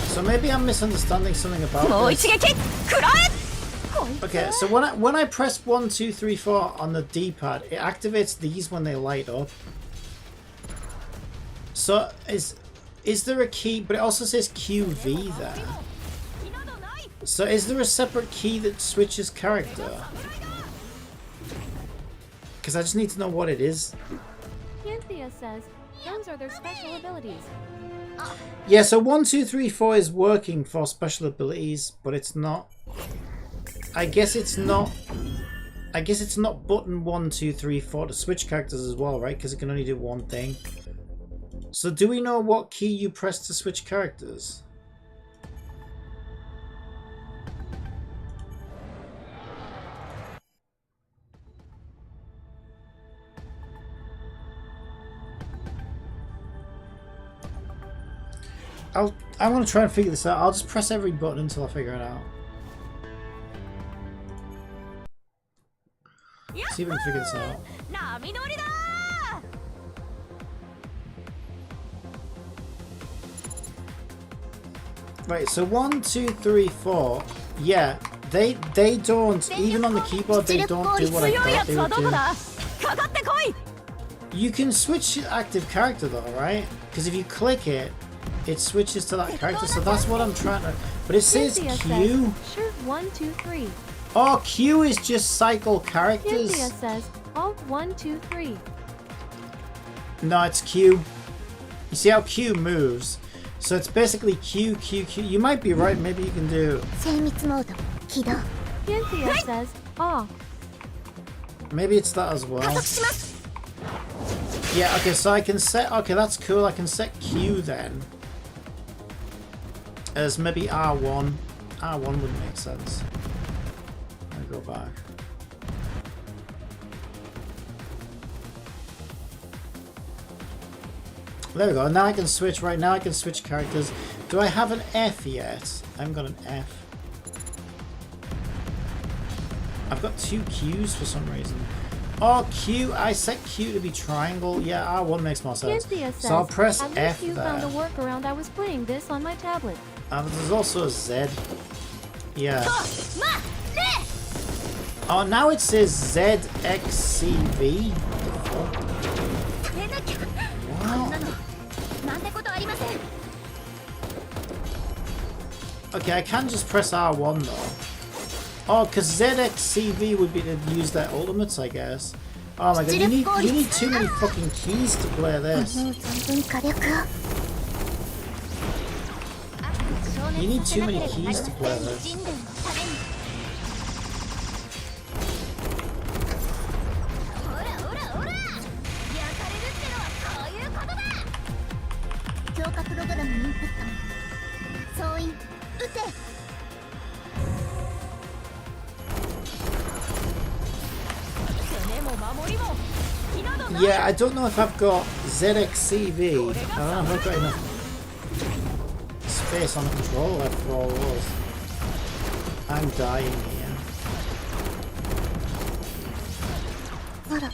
So maybe I'm misunderstanding something about this. Okay, so when I press 1, 2, 3, 4 on the D-pad, it activates these when they light up. So is there a key? But it also says QV there. So is there a separate key that switches character? Because I just need to know what it is. E.T.E says, those are their special abilities. Yeah, so 1, 2, 3, 4 is working for special abilities, but it's not. I guess it's not button 1, 2, 3, 4 to switch characters as well, right? Because it can only do one thing. So do we know what key you press to switch characters? I'm gonna try and figure this out. I'll just press every button until I figure it out. See if we can figure this out. Right, so 1, 2, 3, 4. Yeah, they don't, even on the keyboard, they don't do what I thought they would do. You can switch active character though, right? Because if you click it, it switches to that character, so that's what I'm trying to... But it says E.T.E Q. says, sure, 1, 2, 3. Oh, Q is just cycle characters. E.T.E says, oh, 1, 2, 3. No, it's Q. You see how Q moves? So it's basically Q, Q, Q. You might be right, maybe you can do... E.T.E says, oh. Maybe it's that as well. Yeah, okay, so I can set... Okay, that's cool. I can set Q then. As maybe R1. R1 wouldn't make sense. I'll go back. There we go. Now I can switch. Right now I can switch characters. Do I have an F yet? I haven't got an F. I've got 2 Qs for some reason. Oh, Q. I set Q to be triangle. Yeah, R1 makes more sense. Cynthia So I'll says, press at F least you there. found a workaround. I was playing this on my tablet. There's also a Z. Yeah. Oh, now it says ZXCV. Wow. Okay, I can just press R1 though. Oh, because ZXCV would be to use their ultimates, I guess. Oh my god, you need too many fucking keys to play this. You need too many keys to play this. Yeah, I don't know if I've got ZXCV. I don't know if I've got enough space on the controller for all those. I'm dying here. あら、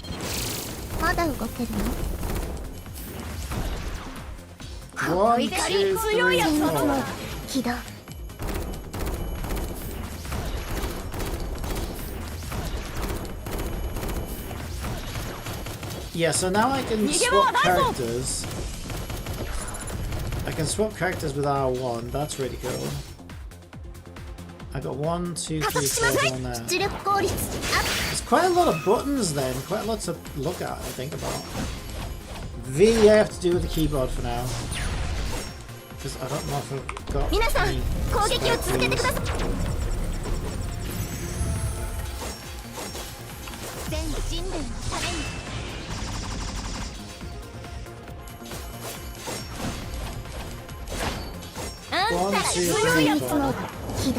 まだ動けるの？ 1, 2, 3, 4. 起動。Yeah, so now I can swap characters. I can swap characters with R1. That's really cool. I got 1, 2, 3, 4 on there. There's quite a lot of buttons then. Quite a lot to look at and think about. V I have to do with the keyboard for now. Because I don't know if I've got any spare keys. 1, 2, 3, 4. 起動。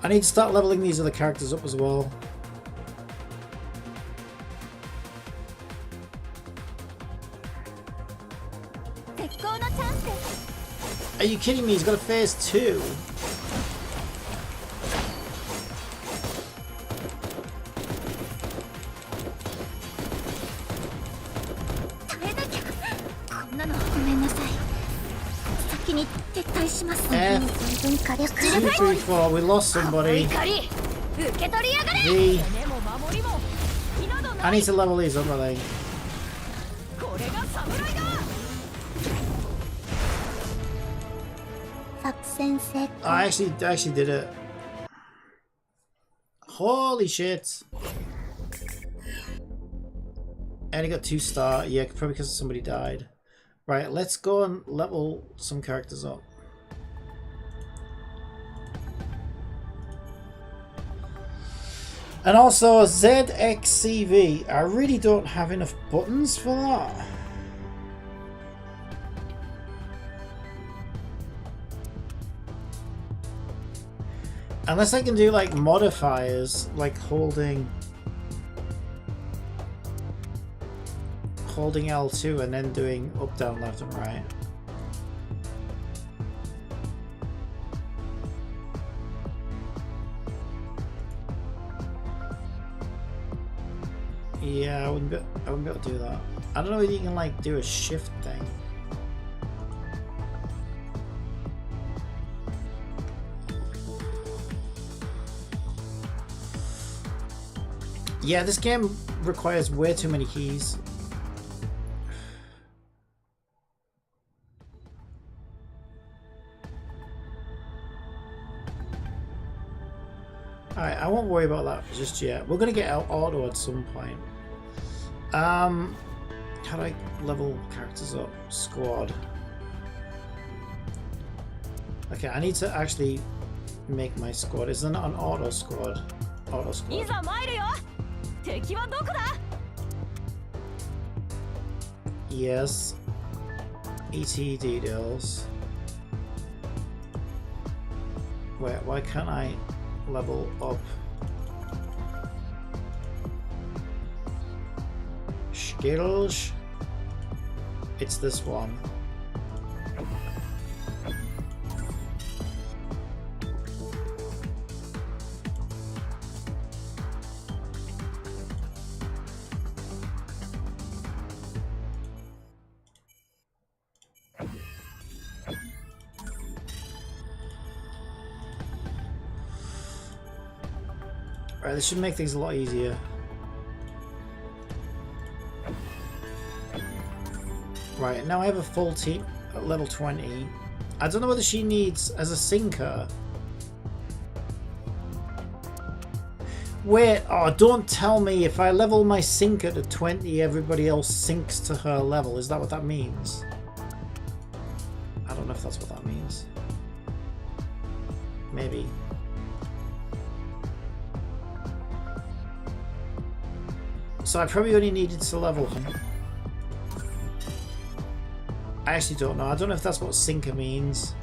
I need to start leveling these other characters up as well. Are you kidding me? He's got a phase 2. F, 2, 3, 4. We lost somebody. V. I need to level these up, I think. I actually did it. Holy shit. I only got 2 star. Yeah, probably because somebody died. Right, let's go and level some characters up. And also ZXCV. I really don't have enough buttons for that. Unless I can do like modifiers, like holding L2 and then doing up, down, left and right. Yeah, I wouldn't be able to do that. I don't know if you can like do a shift thing. Yeah, this game requires way too many keys. Alright, I won't worry about that just yet. We're gonna get out auto at some point. How do I level characters up? Squad. Okay, I need to actually make my squad. Is there not an auto squad? Auto squad. Yes. E.T.E details. Wait, why can't I level up? Skills. It's this one. Right, this should make things a lot easier. Right, now I have a full team at level 20. I don't know whether she needs as a sinker. Wait, oh, don't tell me if I level my sinker to 20, everybody else sinks to her level. Is that what that means? I don't know if that's what that means. Maybe. So I probably only needed to level him. I actually don't know. I don't know if that's what sinker means.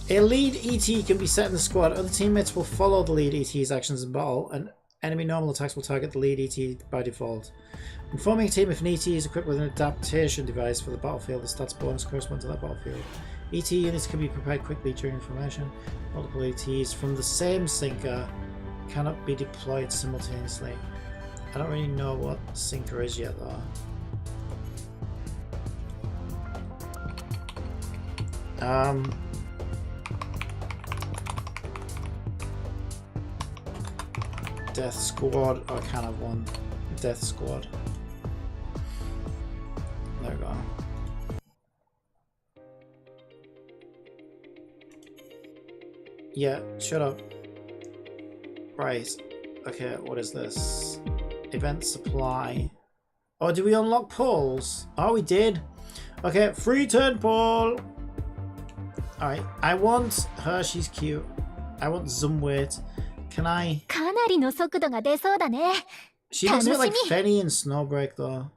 A lead E.T.E can be set in the squad. Other teammates will follow the lead E.T.E's actions in battle, and enemy normal attacks will target the lead E.T.E by default. When forming a team, if an E.T.E is equipped with an adaptation device for the battlefield, the stats bonus correspond to that battlefield. E.T.E units can be prepared quickly during formation. Multiple E.T.Es from the same sinker cannot be deployed simultaneously. I don't really know what sinker is yet though. Death squad. Oh, I can't have one. Death squad. There we go. Yeah, shut up. Right. Okay, what is this? Event supply. Oh, did we unlock poles? Oh, we did. Okay, free turn pole. Alright, I want her, she's cute. I want zoom weight. Can I? かなりの速度が出そうだね。 She looks a bit like 楽しみ。 Fenny and Snowbreak though.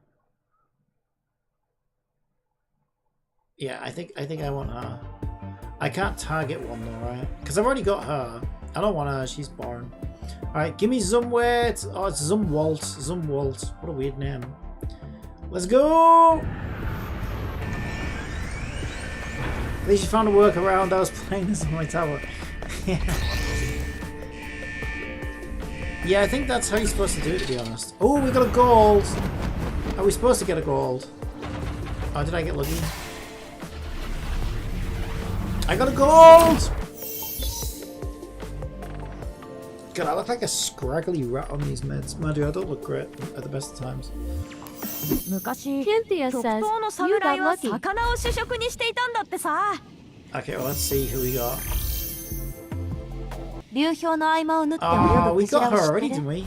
Yeah, I think I want her. I can't target one though, right? Because I've already got her. I don't want her, she's boring. Alright, give me Zumweight. Oh, it's Zumwalt. Zumwalt. What a weird name. Let's go! At least you found a workaround. I was playing this on my tower. Yeah, I think that's how you're supposed to do it, to be honest. Oh, we got a gold! Are we supposed to get a gold? Oh, did I get lucky? I got a gold! God, I look like a scraggly rat on these meds. Mind you, I don't look great at the best of times. Cynthia says, you got lucky. Okay, well, let's see who we got. 流氷の合間を縫って泳 Oh, ぐ we クジラ got を her 知っ already, て didn't る we?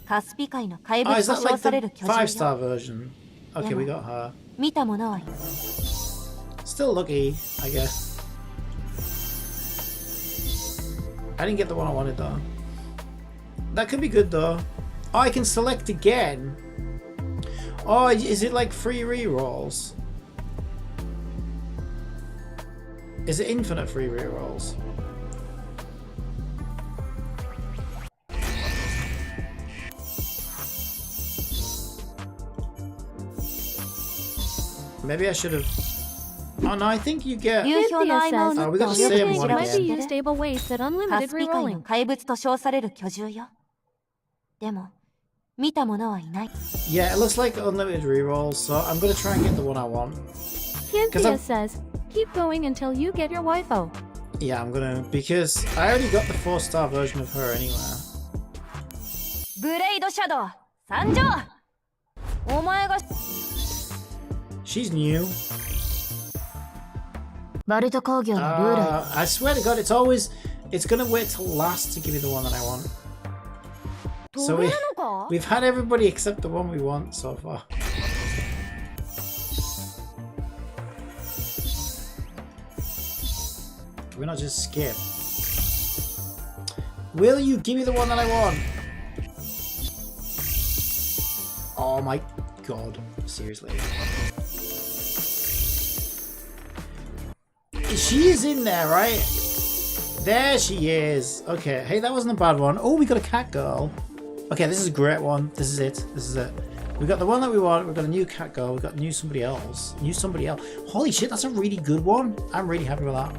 カスピ海の怪 Oh, 物 is と that 称 like され the る巨獣よ 5-star version? Okay, we got her. 見たものはいい Still lucky, I guess. I didn't get the one I wanted though. That could be good though. Oh, I can select again. Oh, is it like free rerolls? Is it infinite free rerolls? Maybe I should have. Oh no, I think you get. 流氷の合間を縫 Oh, っ we て got the 泳ぐ same クジ one ラを知 Might っ be てる used stable weights at カ unlimited スピ海の rerolling. 怪物と称される巨獣よでも見たものはいない Yeah, it looks like unlimited rerolls, so I'm gonna try and get the one I want. Cynthia says, keep going until you get your waifu. Yeah, I'm gonna, because I already got the 4-star version of her anyway. ブレイドシャドウ参上お前が She's new. バルト工業のルール I swear to God, it's gonna wait till last to give me the one that I want. So 飛べるのか we've had everybody except the one we want so far. Can we not just skip? Will you give me the one that I want? Oh my God, seriously. she is in there, right? There she is. Okay, hey, that wasn't a bad one. Oh, we got a cat girl. Okay, this is a great one. This is it. This is it. We got the one that we want. We've got a new cat girl. We've got new somebody else. New somebody else. Holy shit, that's a really good one. I'm really happy with that.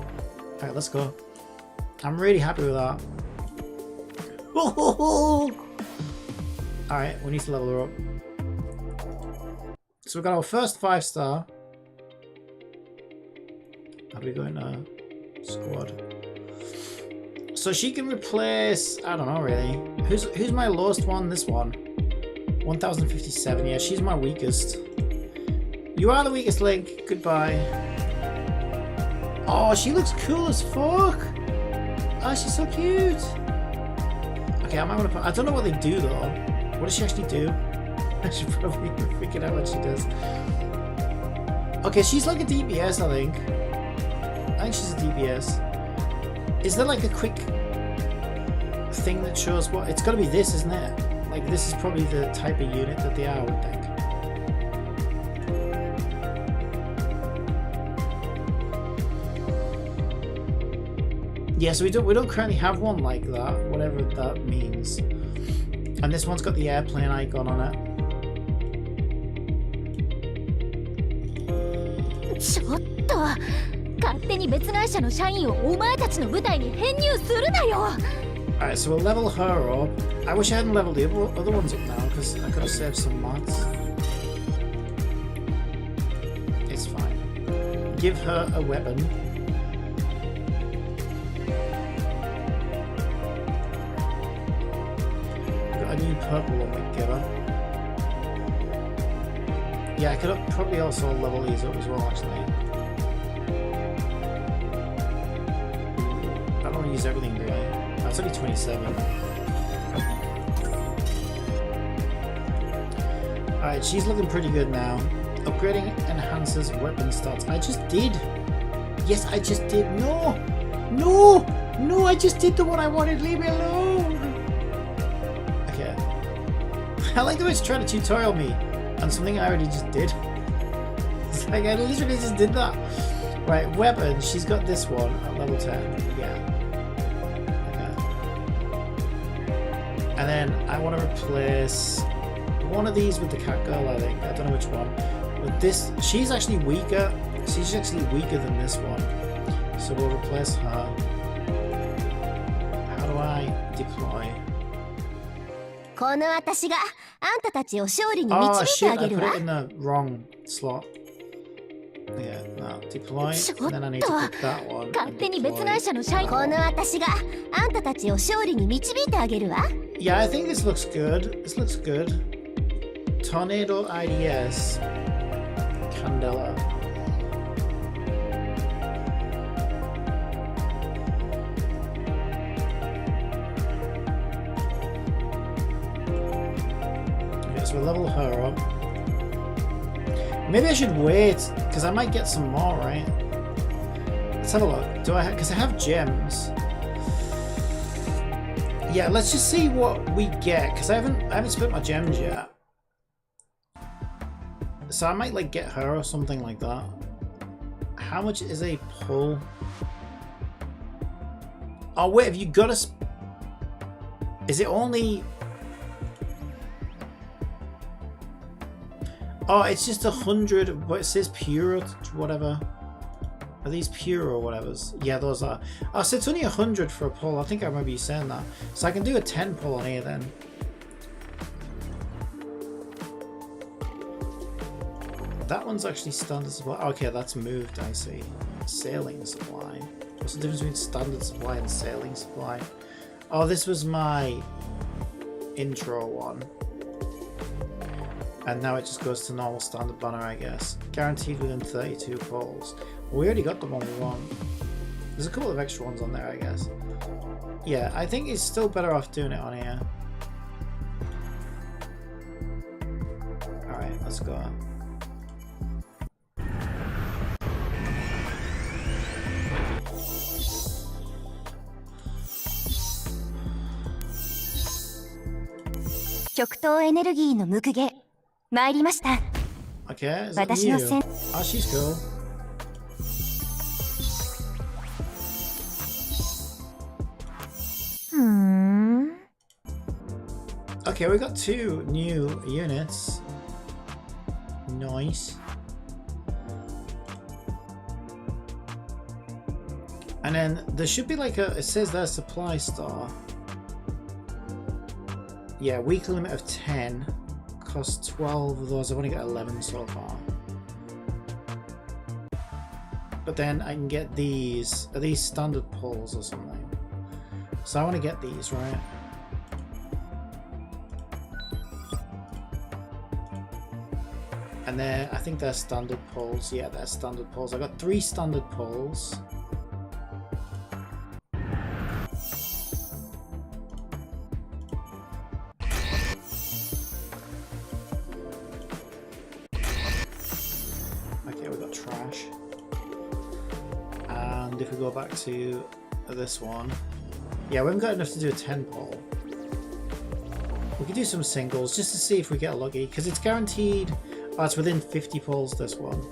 Alright, let's go. I'm really happy with that. Alright, we need to level her up. So we've got our first 5-star. How do we go in squad? So she can replace, I don't know really. Who's my lowest one? This one. 1057. Yeah, she's my weakest. You are the weakest link. Goodbye. Oh, she looks cool as fuck. Oh, she's so cute. Okay, I might want to put, I don't know what they do though. What does she actually do? I should probably figure out what she does. Okay, she's like a DPS, I think. I think she's a DPS. Is there like a quick thing that shows what? It's got to be this, isn't it? Like this is probably the type of unit that they are, I would think. Yeah, so we don't currently have one like that, whatever that means. And this one's got the airplane icon on it. ちょっと勝手に別会社の社員をお前たちの部隊に編入するなよ。 Alright, so we'll level her up. I wish I hadn't leveled the other ones up now because I could have saved some mods. It's fine. Give her a weapon. Got a new purple one we give her. Yeah, I could have probably also level these up as well actually. I don't want to use everything really. That's only 27. Alright, she's looking pretty good now. Upgrading enhances weapon stats. I just did! Yes, I just did. No! No! No, I just did the one I wanted. Leave me alone! Okay. I like the way it's trying to tutorial me on something I already just did. It's like I literally just did that. Right, weapon. She's got this one at level 10. Yeah. And then I want to replace one of these with the cat girl, I think. I don't know which one. With this, she's actually weaker. She's actually weaker than this one. So we'll replace her. How do I deploy? この私があんたたちを勝利に Oh 導いて shit, あ I げ put るわ。 it in the wrong slot. Yeah, no, deploy. And then I need to pick that one. 勝 and 手に別 deploy. 会社の社員。この私があんたたちを勝利に導いてあげるわ。 Yeah, I think this looks good. This looks good. Tornado IDS. Candela. Okay, so we'll level her up. Maybe I should wait, because I might get some more, right? Let's have a look. Do I have, because I have gems. Yeah, let's just see what we get, because I haven't spent my gems yet. So I might like get her or something like that. How much is a pull? Oh wait, have you got a... Is it only... Oh, it's just 100, but it says pure, whatever. Are these pure or whatever's? Yeah, those are. Oh, so it's only 100 for a pull. I think I remember you saying that. So I can do a 10 pull on here then. That one's actually standard supply. Okay, that's moved, I see. Sailing supply. What's the difference between standard supply and sailing supply? Oh, this was my intro one. And now it just goes to normal standard banner, I guess. Guaranteed within 32 pulls. We already got the one we want. There's a couple of extra ones on there, I guess. Yeah, I think it's still better off doing it on here. Alright, let's go. Okay, is that you? Oh, she's cool. Okay, we got 2 new units. Nice. And then there should be like it says there supply store. Yeah, weekly limit of 10. Costs 12 of those. I've only got 11 so far. But then I can get these. Are these standard pulls or something? So I want to get these, right? And I think they're standard pulls. Yeah, they're standard pulls. I got 3 standard pulls. Okay, we got trash. And if we go back to this one, yeah, we haven't got enough to do a 10 pull. We could do some singles just to see if we get lucky, because it's guaranteed. Oh, it's within 50 pulls, this one.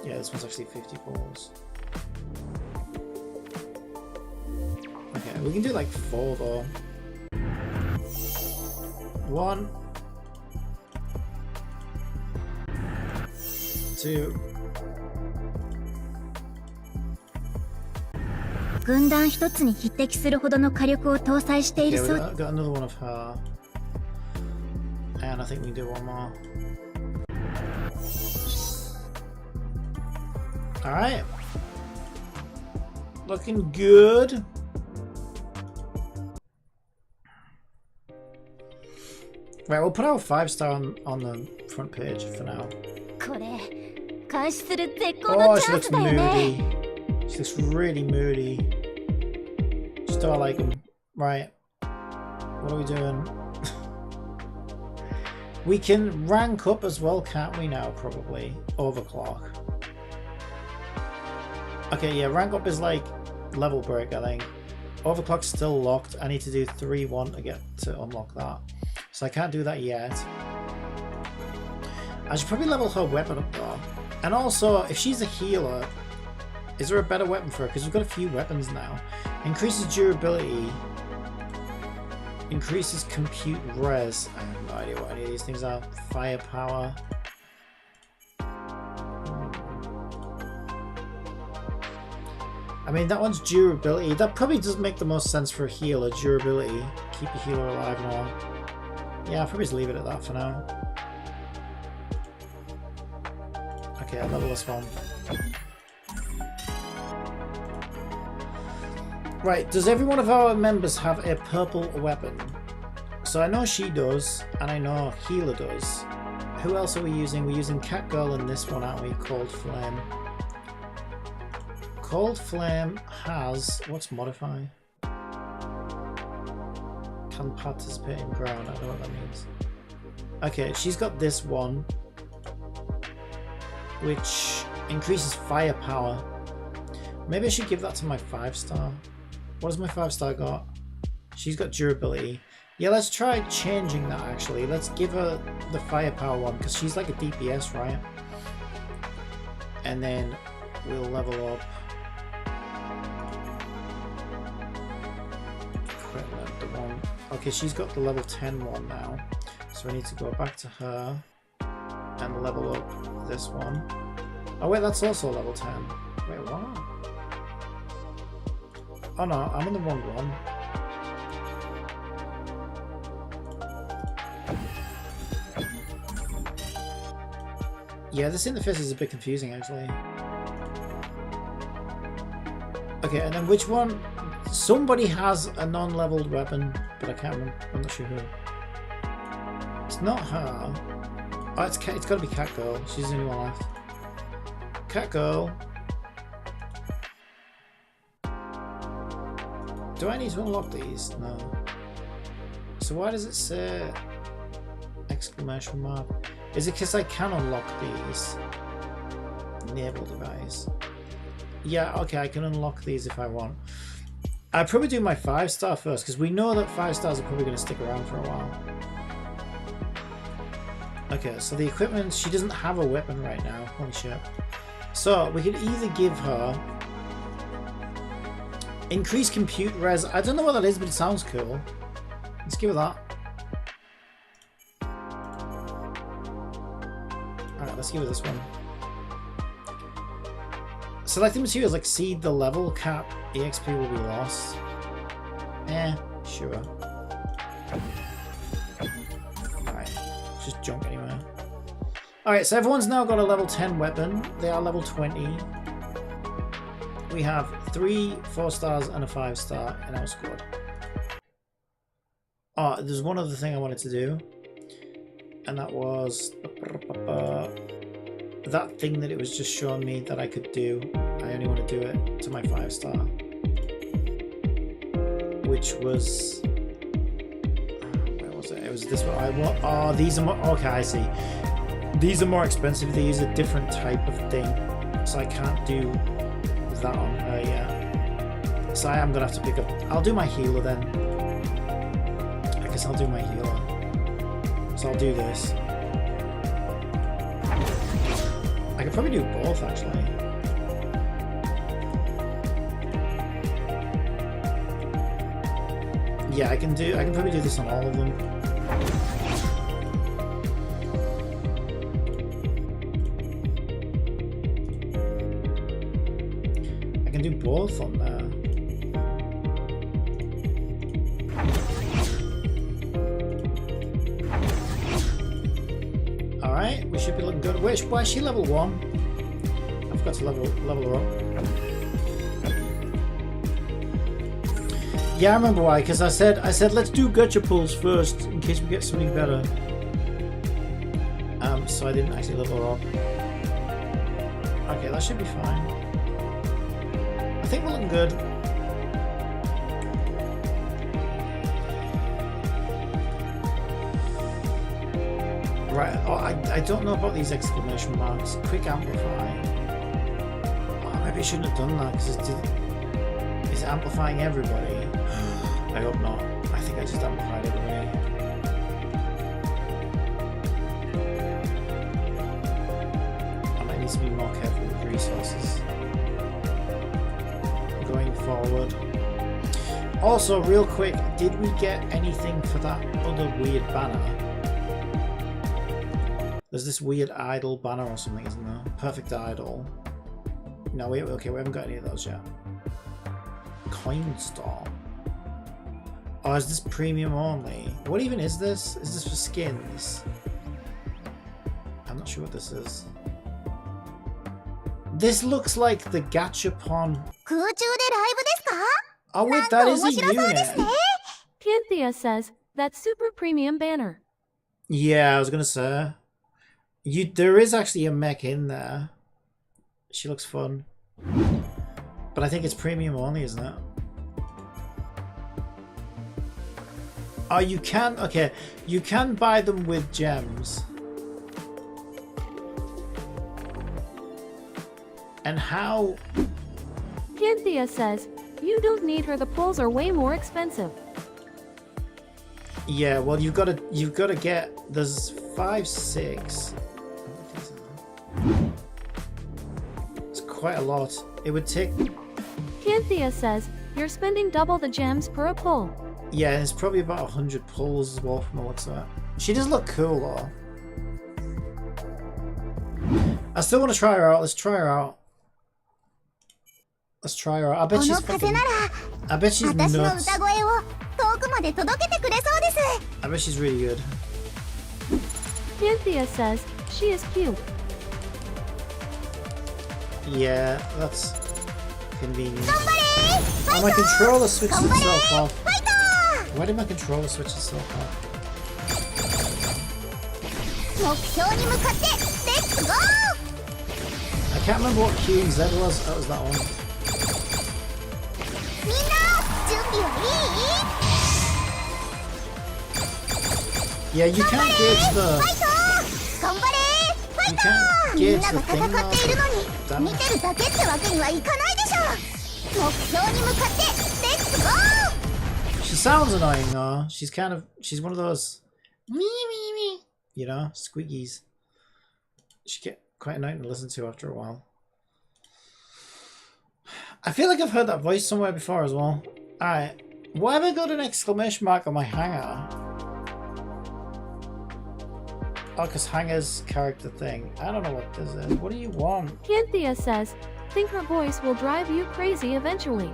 Yeah, this one's actually 50 pulls. Okay, we can do like 4 though. 1, 2. 軍団一つに匹敵するほどの火力を搭載している Okay, そう。 we got another one of her. And I think we can do one more. Alright. Looking good. Right, we'll put our 5-star on the front page for now. これ監視する絶好の Oh, チ she ャン looks スだよね。 moody. She looks really moody. Just don't like them. Right. What are we doing? We can rank up as well, can't we now, probably? Overclock. Okay, yeah, rank up is like level break, I think. Overclock's still locked. I need to do 3-1 to unlock that. So I can't do that yet. I should probably level her weapon up though. And also, if she's a healer, is there a better weapon for her? Because we've got a few weapons now. Increases durability. Increases compute res. I have no idea what any of these things are. Firepower. I mean, that one's durability. That probably does make the most sense for a healer. Durability. Keep your healer alive and all. Yeah, I'll probably just leave it at that for now. Okay, I'll level this one. Right, does every one of our members have a purple weapon? So I know she does, and I know Healer does. Who else are we using? We're using Catgirl in this one, aren't we? Cold Flame. Cold Flame has... what's modify? Can participate in ground. I don't know what that means. Okay, she's got this one, which increases firepower. Maybe I should give that to my 5-star. What has my 5-star got? She's got durability. Yeah, let's try changing that actually. Let's give her the firepower one because she's like a DPS, right? And then we'll level up. The one. Okay, she's got the level 10 one now. So we need to go back to her and level up this one. Oh wait, that's also level 10. Wait, what? Oh no, I'm in the wrong one. Yeah, this interface is a bit confusing actually. Okay, and then which one? Somebody has a non-leveled weapon, but I can't remember. I'm not sure who. It's not her. Oh, it's got to be Catgirl. She's the only one left. Catgirl. Do I need to unlock these? No. So why does it say exclamation mark? Is it because I can unlock these? Enable device. Yeah, okay, I can unlock these if I want. I'd probably do my 5-star first because we know that 5 stars are probably going to stick around for a while. Okay, so the equipment, she doesn't have a weapon right now. Holy shit. So we could either give her increased compute res. I don't know what that is, but it sounds cool. Let's give her that. let's give it this one. Selecting materials like seed the level cap, EXP will be lost. Sure. Alright, just junk anyway. Alright, so everyone's now got a level 10 weapon. They are level 20. We have 3 4-stars and a 5-star in our squad. Oh, there's one other thing I wanted to do. And that was that thing that it was just showing me that I could do. I only want to do it to my 5-star. Which was... where was it? It was this one. I want... Oh, these are more... Okay, I see. These are more expensive. They use a different type of thing. So I can't do that on her yet. So I am going to have to pick up... I'll do my healer then. I guess I'll do my healer. So I'll do this. I could probably do both actually. Yeah, I can probably do this on all of them. I can do both on there. Alright, we should be looking good. Why is she level 1? I forgot to level her up. Yeah, I remember why, because I said let's do gacha pulls first in case we get something better. So I didn't actually level her up. Okay, that should be fine. I think we're looking good. Right, oh, I don't know about these exclamation marks. Quick amplify. Oh, maybe I shouldn't have done that because it's amplifying everybody. I hope not. I think I just amplified everybody. I might need to be more careful with resources going forward. Also, real quick, did we get anything for that other weird banner? There's this weird idol banner or something, isn't there? Perfect idol. No, wait, okay, we haven't got any of those yet. Coin store. Oh, is this premium only? What even is this? Is this for skins? I'm not sure what this is. This looks like the Gachapon. Oh wait, that is a unit. Cynthia says, that's super premium banner. Yeah, I was gonna say. There is actually a mech in there. She looks fun. But I think it's premium only, isn't it? Oh, you can... Okay, you can buy them with gems. And how... Cynthia says, you don't need her, the pulls are way more expensive. Yeah, well, you've got to get... There's 5, 6... It's quite a lot. It would take... Cynthia says, you're spending double the gems per a pull. Yeah, it's probably about 100 pulls as well from the looks of it. She does look cool though. I still want to try her out. Let's try her out. Let's try her out. I bet she's fucking... I bet she's nuts. I bet she's really good. Cynthia says, she is cute. Yeah, that's convenient. Oh, my controller switched itself off. Why did my controller switch itself off? I can't remember what Q and Z was. That was that one. Yeah, you can't gauge the... You can't gauge the thing though. Damn it. She sounds annoying though. She's kind of... She's one of those... You know? Squeakies. She get quite annoying to listen to after a while. I feel like I've heard that voice somewhere before as well. Alright. Why have I got an exclamation mark on my hanger? Oh, because Hanger's character thing. I don't know what this is. What do you want? Cynthia says, think her voice will drive you crazy eventually.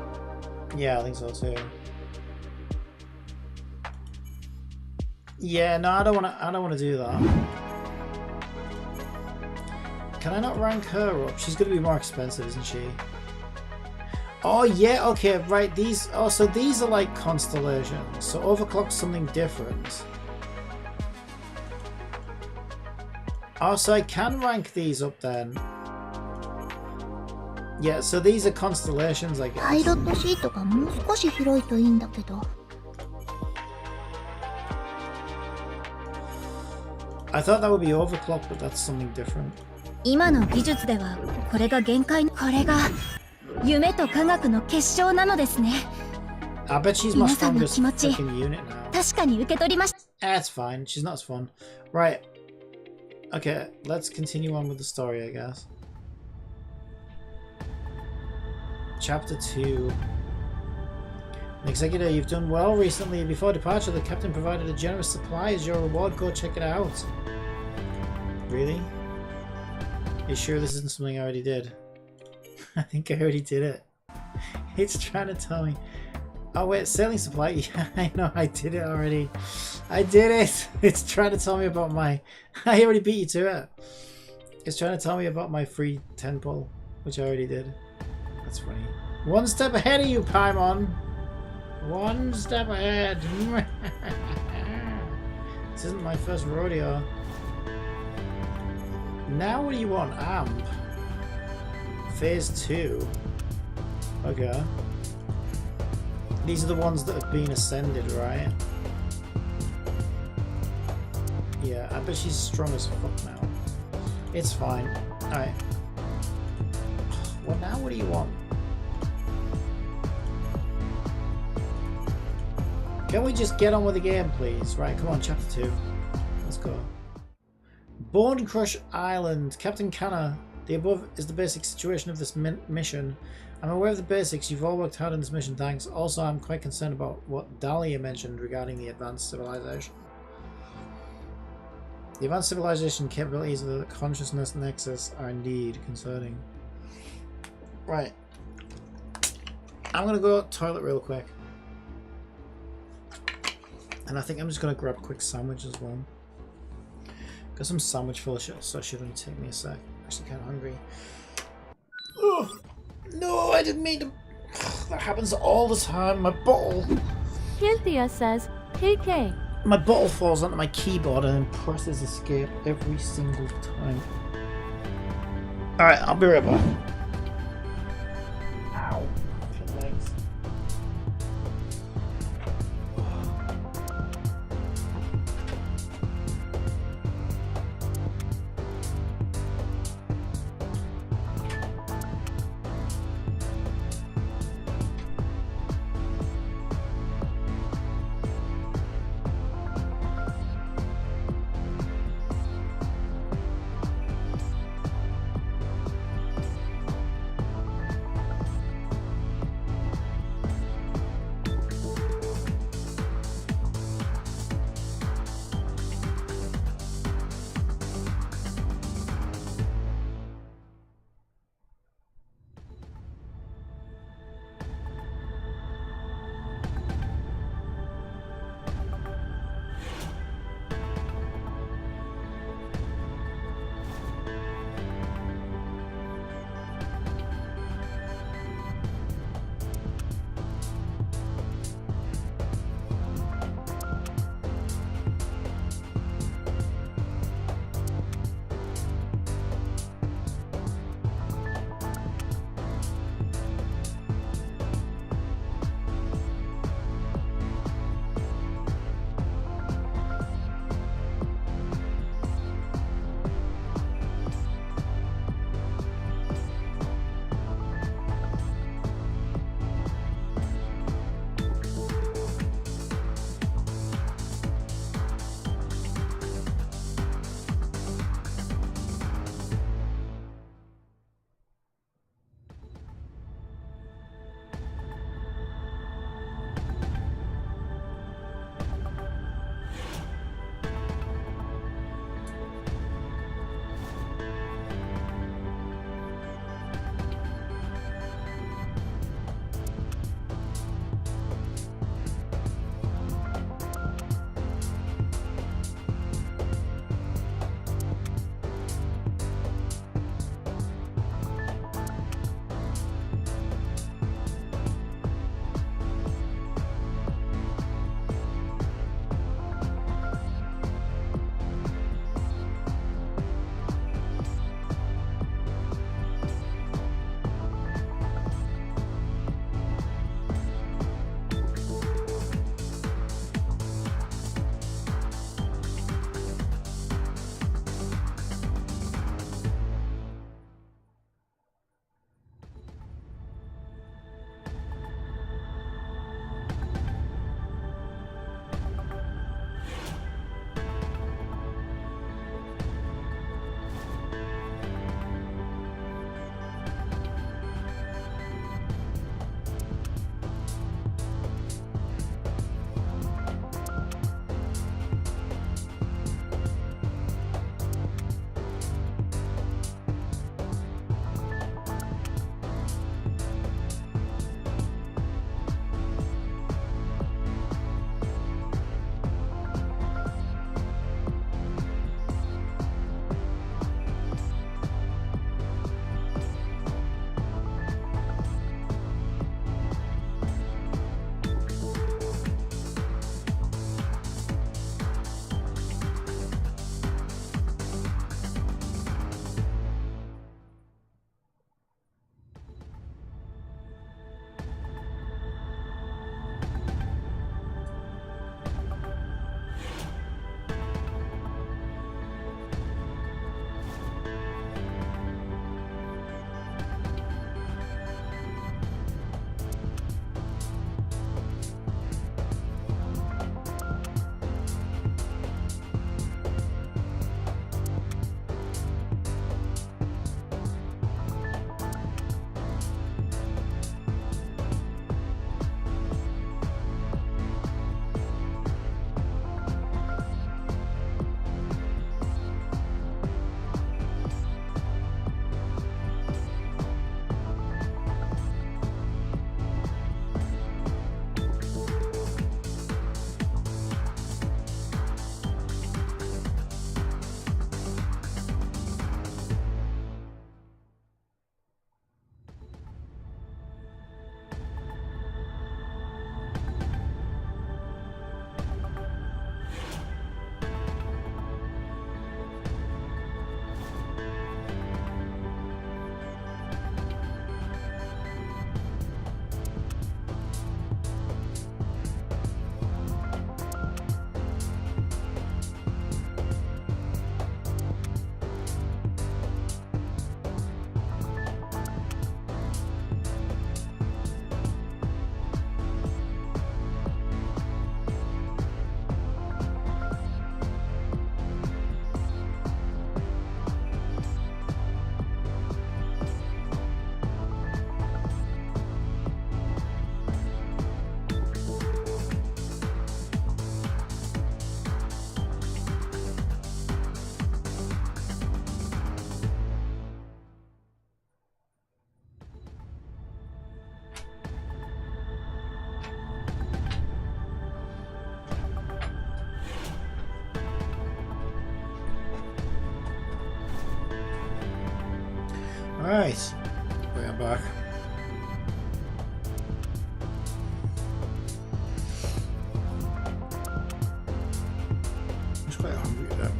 Yeah, I think so too. Yeah, no, I don't want to do that. Can I not rank her up? She's going to be more expensive, isn't she? Oh yeah, okay, right. These. Oh, so these are like constellations. So overclock's something different. Oh, so I can rank these up then. Yeah, so these are constellations, I guess. パイロットシートがもう少し広いといいんだけど。 I thought that would be overclock, but that's something different. 今の技術ではこれが限界。これが夢と科学の結晶なのですね。 I bet she's my 皆さんの strongest 気持ち fucking unit now. 確かに受け取りました。 That's fine. She's not as fun. Right. Okay, let's continue on with the story, I guess. Chapter 2. Executor, you've done well recently. Before departure, the captain provided a generous supply as your reward. Go check it out. Really? Are you sure this isn't something I already did? I think I already did it. It's trying to tell me. Oh wait, sailing supply? Yeah, I know, I did it already. I did it! It's trying to tell me about my... I already beat you to it. It's trying to tell me about my free 10 pull, which I already did. That's funny. One step ahead of you, Paimon! One step ahead! This isn't my first rodeo. Now what do you want? Amp. Phase 2. Okay. These are the ones that have been ascended, right? Yeah, I bet she's strong as fuck now. It's fine. Alright. Well, now what do you want? Can we just get on with the game, please? Right, come on, chapter 2. Let's go. Bone Crush Island. Captain Canna. The above is the basic situation of this mission. I'm aware of the basics. You've all worked hard on this mission, thanks. Also, I'm quite concerned about what Dahlia mentioned regarding the advanced civilization. The advanced civilization capabilities of the consciousness nexus are indeed concerning. Right. I'm gonna go toilet real quick. And I think I'm just gonna grab a quick sandwich as well. Got some sandwich full of shit, so it should only take me a sec. Actually kind of hungry. Oh, no, I didn't mean to. That happens all the time. My bottle. Cynthia says, KK. My bottle falls onto my keyboard and then presses escape every single time. Alright, I'll be right back. Ow. My legs. Alright, we are back. I'm just quite hungry now.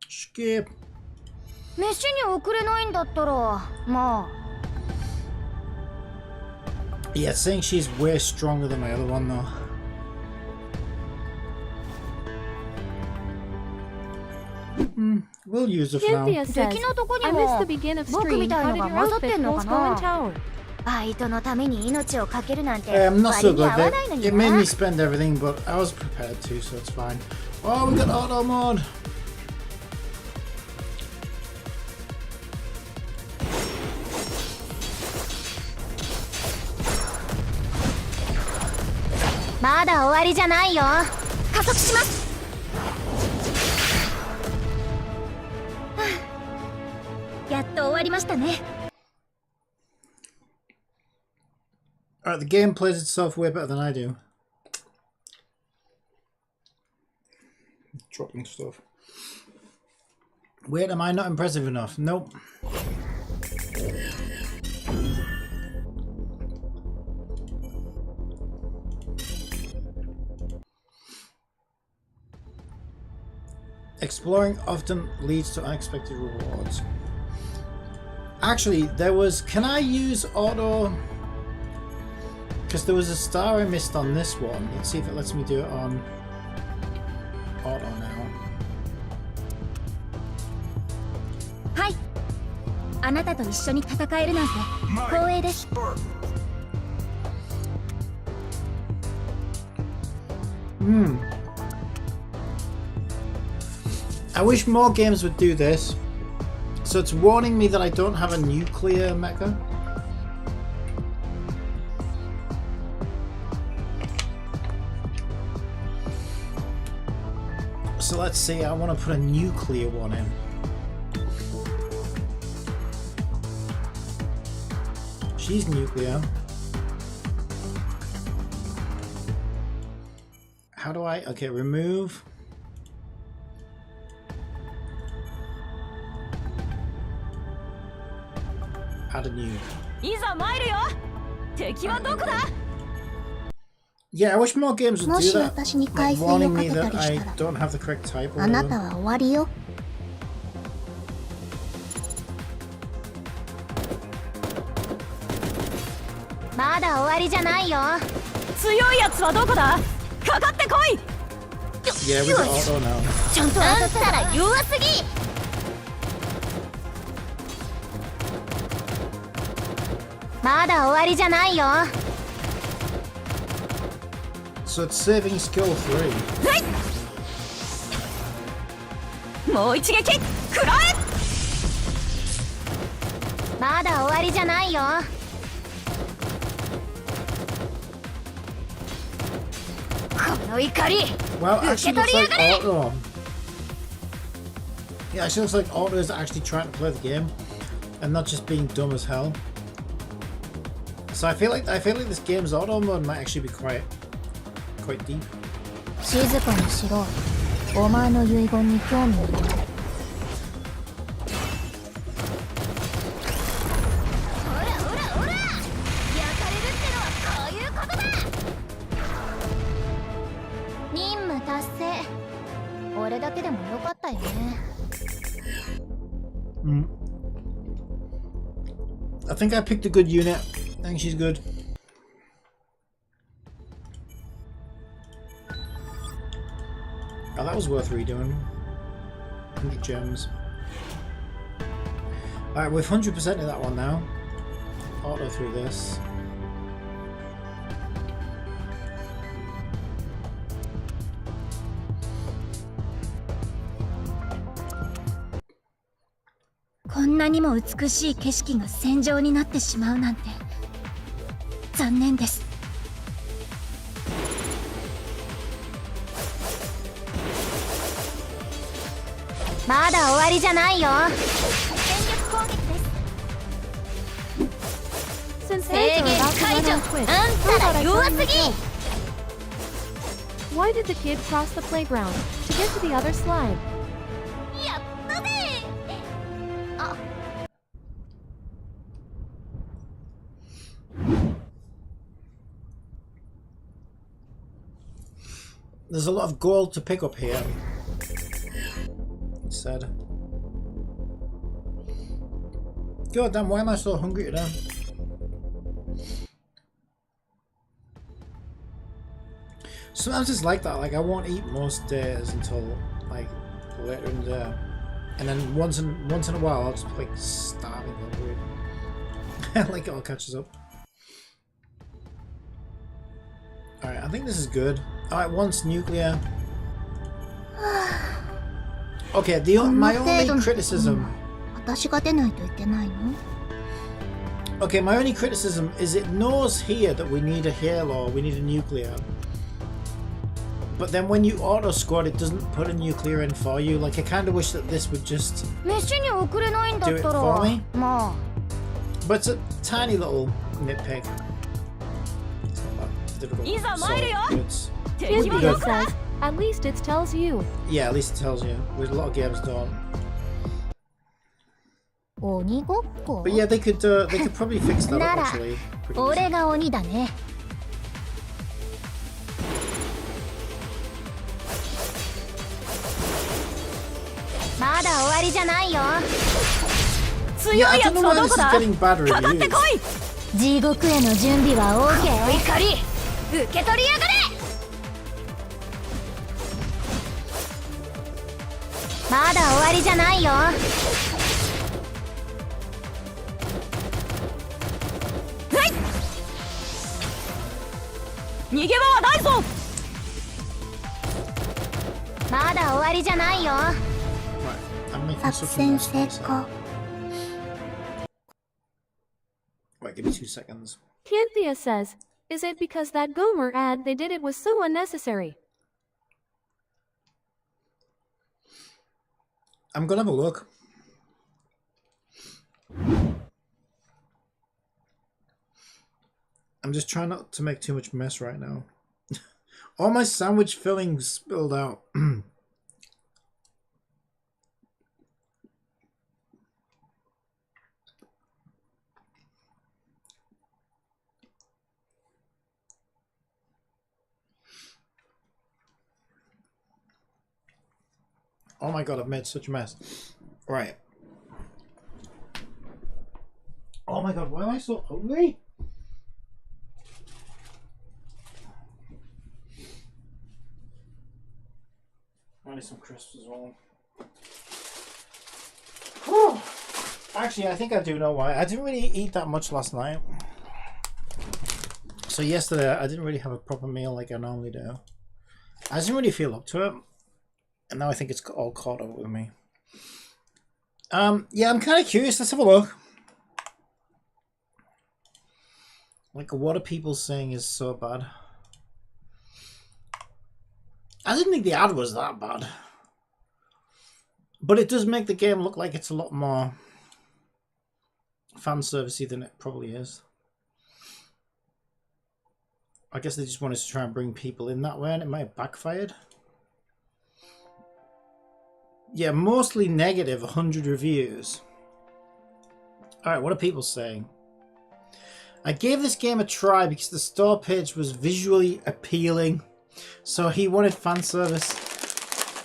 Skip. 飯に遅れないんだったらまあ Yeah, it's saying she's way stronger than my other one though. We'll use it for now. Cynthia says, I missed the beginning of stream. How did your outfit clothes go in tower? バイトのために命をかけるなんて Not 割 so に合 good. わないのに It made な me spend everything, but I was prepared to, so it's fine. Oh, we got auto mode. Alright, the game plays itself way better than I do. Dropping stuff. Wait, am I not impressive enough? Nope. Exploring often leads to unexpected rewards. Actually, there was... Can I use auto... Because there was a star I missed on this one. Let's see if it lets me do it on auto now. はい。あなたと一緒に戦えるなんて光栄です。I wish more games would do this. So it's warning me that I don't have a nuclear mecha. So let's see, I want to put a nuclear one in. She's nuclear. How do I... Okay, remove. Add a nuke. Yeah, I wish more games would do that. Like warning me that I don't have the correct type. あなたは終わりよ。まだ終わりじゃないよ。強いやつはどこだ？かかってこい。Yeah, we got auto now. ちゃんと当たったら弱すぎ。まだ終わりじゃないよ。So it's saving skill 3. もう一撃食らえ。まだ終わりじゃないよ。この怒り。 Well, actually looks like auto. Yeah, actually looks like auto is actually trying to play the game and not just being dumb as hell. So I feel like this game's auto mode might actually be quite deep. 静かにしろ。お前の遺言に興味ない。ほらほらほら。焼かれるってのはこういうことだ。任務達成。俺だけでもよかったよね。I think I picked a good unit. I think she's good. Oh, that was worth redoing. 100 gems. Alright, we've 100% of that one now. Auto through this.こんなにも美しい景色が戦場になってしまうなんて残念です。まだ終わりじゃないよ。全力攻撃です。制限解除。あんたら弱すぎ。Why did the kid cross the playground to get to the other slide? やったぜ。あ、 There's a lot of gold to pick up here. It said. God damn, why am I so hungry today? Sometimes it's like that, like I won't eat most days until like later in the day. And then once in a while I'll just be like starving hungry. Like it all catches up. Alright, I think this is good. Alright, once nuclear. Okay, my only criticism. 私が出ないといけないの? Okay, my only criticism is it knows here that we need a halo, we need a nuclear. But then when you auto squad, it doesn't put a nuclear in for you. Like, I kind of wish that this would just 飯に送れないんだ do っ it た for ら me. まあ But it's a tiny little nitpick. It's not that difficult. It's Cynthia says, at least it tells you. yeah, at least it tells you. There's a lot of games don't. 鬼ごっこ But yeah, they could probably fix that up actually. Pretty easy. 俺が鬼だね。まだ終わりじゃないよ。 Yeah, I don't know why this is getting bad reviews. 地獄への準備は OK。怒り受け取りやがれ。まだ終わりじゃないよ。逃げ場はないぞ。まだ終わりじゃないよ。 Right, I'm making 作 such a 戦 mess 成 of 功。 myself. Wait, give me 2 seconds. Cynthia says, is it because that Gomer ad they did it was so unnecessary? I'm gonna have a look. I'm just trying not to make too much mess right now. All my sandwich fillings spilled out. Oh my god, I've made such a mess. Right. Oh my god, why am I so hungry? I need some crisps as well. Whew. Actually, I think I do know why. I didn't really eat that much last night. So yesterday, I didn't really have a proper meal like I normally do. I didn't really feel up to it. And now I think it's all caught up with me. Yeah, I'm kind of curious. Let's have a look. Like, what are people saying is so bad? I didn't think the ad was that bad. But it does make the game look like it's a lot more fan servicey than it probably is. I guess they just wanted to try and bring people in that way and it might have backfired. Yeah, mostly negative, 100 reviews. Alright, what are people saying? I gave this game a try because the store page was visually appealing, so he wanted fan service.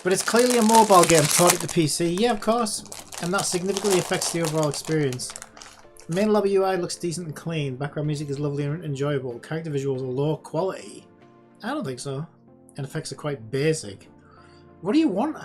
But it's clearly a mobile game ported to PC, yeah of course, and that significantly affects the overall experience. Main lobby UI looks decent and clean, background music is lovely and enjoyable, character visuals are low quality. I don't think so, and effects are quite basic. What do you want?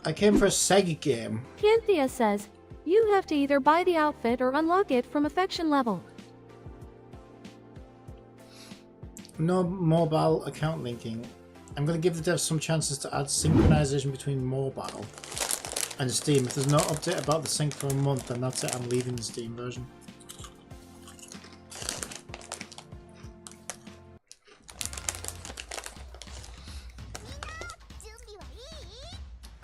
I came for a Sega game. Cynthia says, you have to either buy the outfit or unlock it from affection level. No mobile account linking. I'm going to give the devs some chances to add synchronization between mobile and Steam. If there's no update about the sync for a month, then that's it. I'm leaving the Steam version.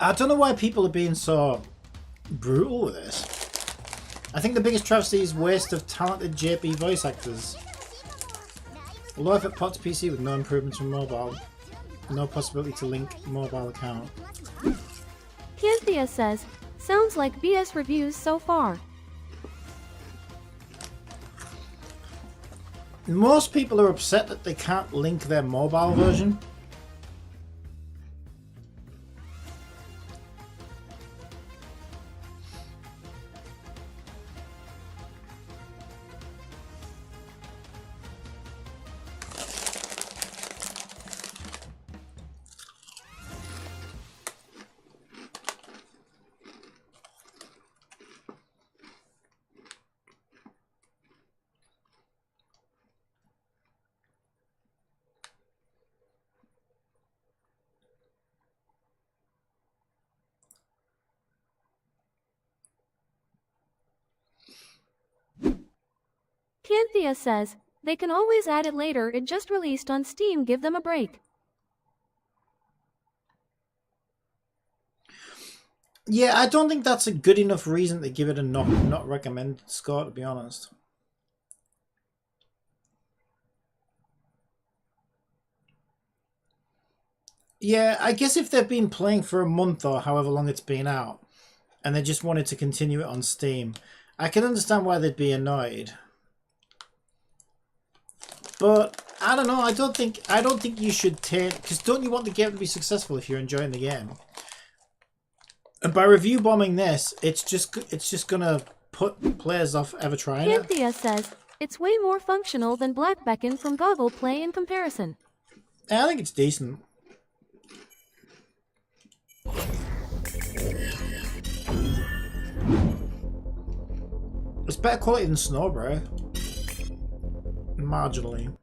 I don't know why people are being so brutal with this. I think the biggest travesty is waste of talented JP voice actors. Low effort port to PC with no improvements from mobile. No possibility to link mobile account. Cynthia says, sounds like BS reviews so far. Most people are upset that they can't link their mobile version. Cynthia says, they can always add it later, it just released on Steam, give them a break. Yeah, I don't think that's a good enough reason to give it a not recommended score, to be honest. Yeah, I guess if they've been playing for a month or however long it's been out, and they just wanted to continue it on Steam, I can understand why they'd be annoyed. But I don't know. I don't think you should take, because don't you want the game to be successful if you're enjoying the game? And by review bombing this, it's just gonna put players off ever trying it. Cynthia says, it's way more functional than Black Beacon from Goggle Play in comparison. I think it's decent. It's better quality than Snowbro. Marginally.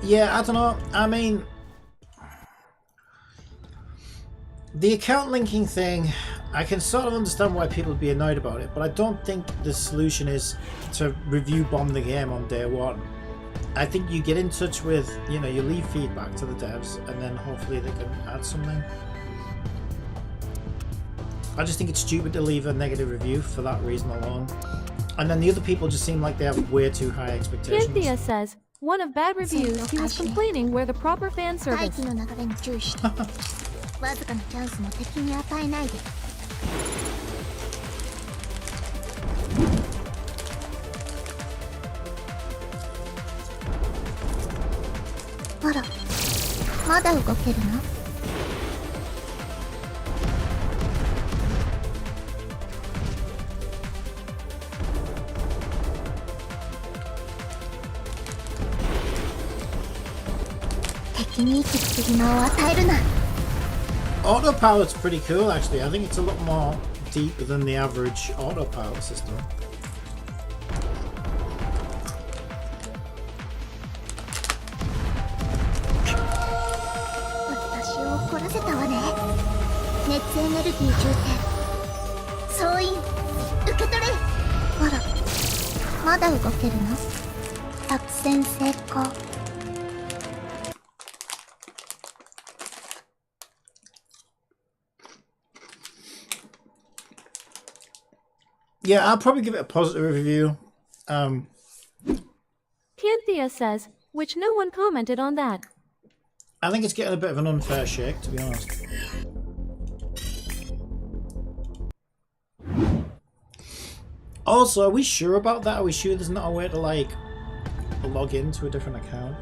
Yeah, I don't know. I mean, the account linking thing, I can sort of understand why people would be annoyed about it, but I don't think the solution is to review bomb the game on day one. I think you get in touch with, you know, you leave feedback to the devs, and then hopefully they can add something. I just think it's stupid to leave a negative review for that reason alone. And then the other people just seem like they have way too high expectations. Cynthia says, one of bad reviews, he was complaining where the proper fan service. 大気の流れに注意してわずかなチャンスも敵に与えないであらまだ動けるの敵に息つく暇を与えるな Autopilot's pretty cool, actually. I think it's a lot more deeper than the average autopilot system. Yeah, I'll probably give it a positive review. Cynthia says, which no one commented on that. I think it's getting a bit of an unfair shake, to be honest. Also, are we sure about that? Are we sure there's not a way to, like, log into a different account?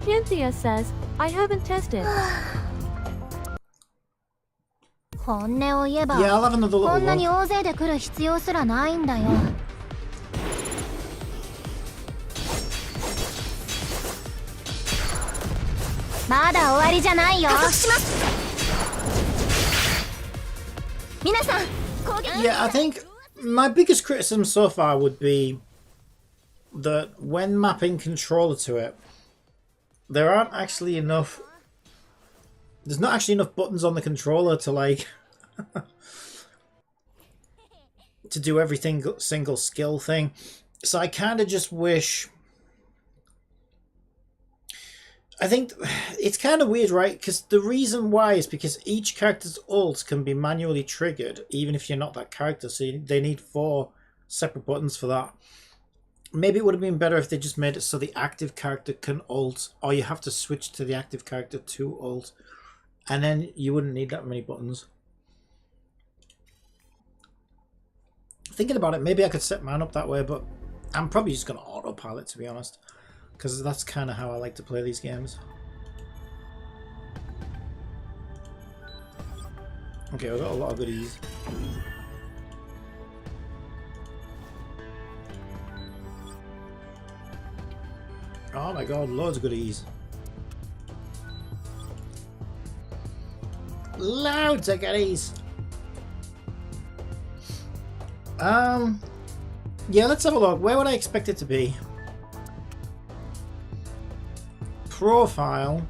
Cynthia says, I haven't tested. 本音を言えば Yeah, I'll have another little こんなに look. 大勢で来る必要すらないんだよまだ終わりじゃないよ加速します皆さん攻撃 Yeah, I think my biggest criticism so far would be that when mapping controller to it, there aren't actually enough. There's not actually enough buttons on the controller to like to do everything single skill thing. So I kind of just wish. I think it's kind of weird, right? Because the reason why is because each character's ult can be manually triggered, even if you're not that character. So they need 4 separate buttons for that. Maybe it would have been better if they just made it so the active character can ult, or you have to switch to the active character to ult, and then you wouldn't need that many buttons. Thinking about it, maybe I could set mine up that way, but I'm probably just going to autopilot, to be honest. Because that's kind of how I like to play these games. Okay, we've got a lot of goodies. Oh my god, loads of goodies. Loads of goodies! Yeah, let's have a look. Where would I expect it to be? Profile.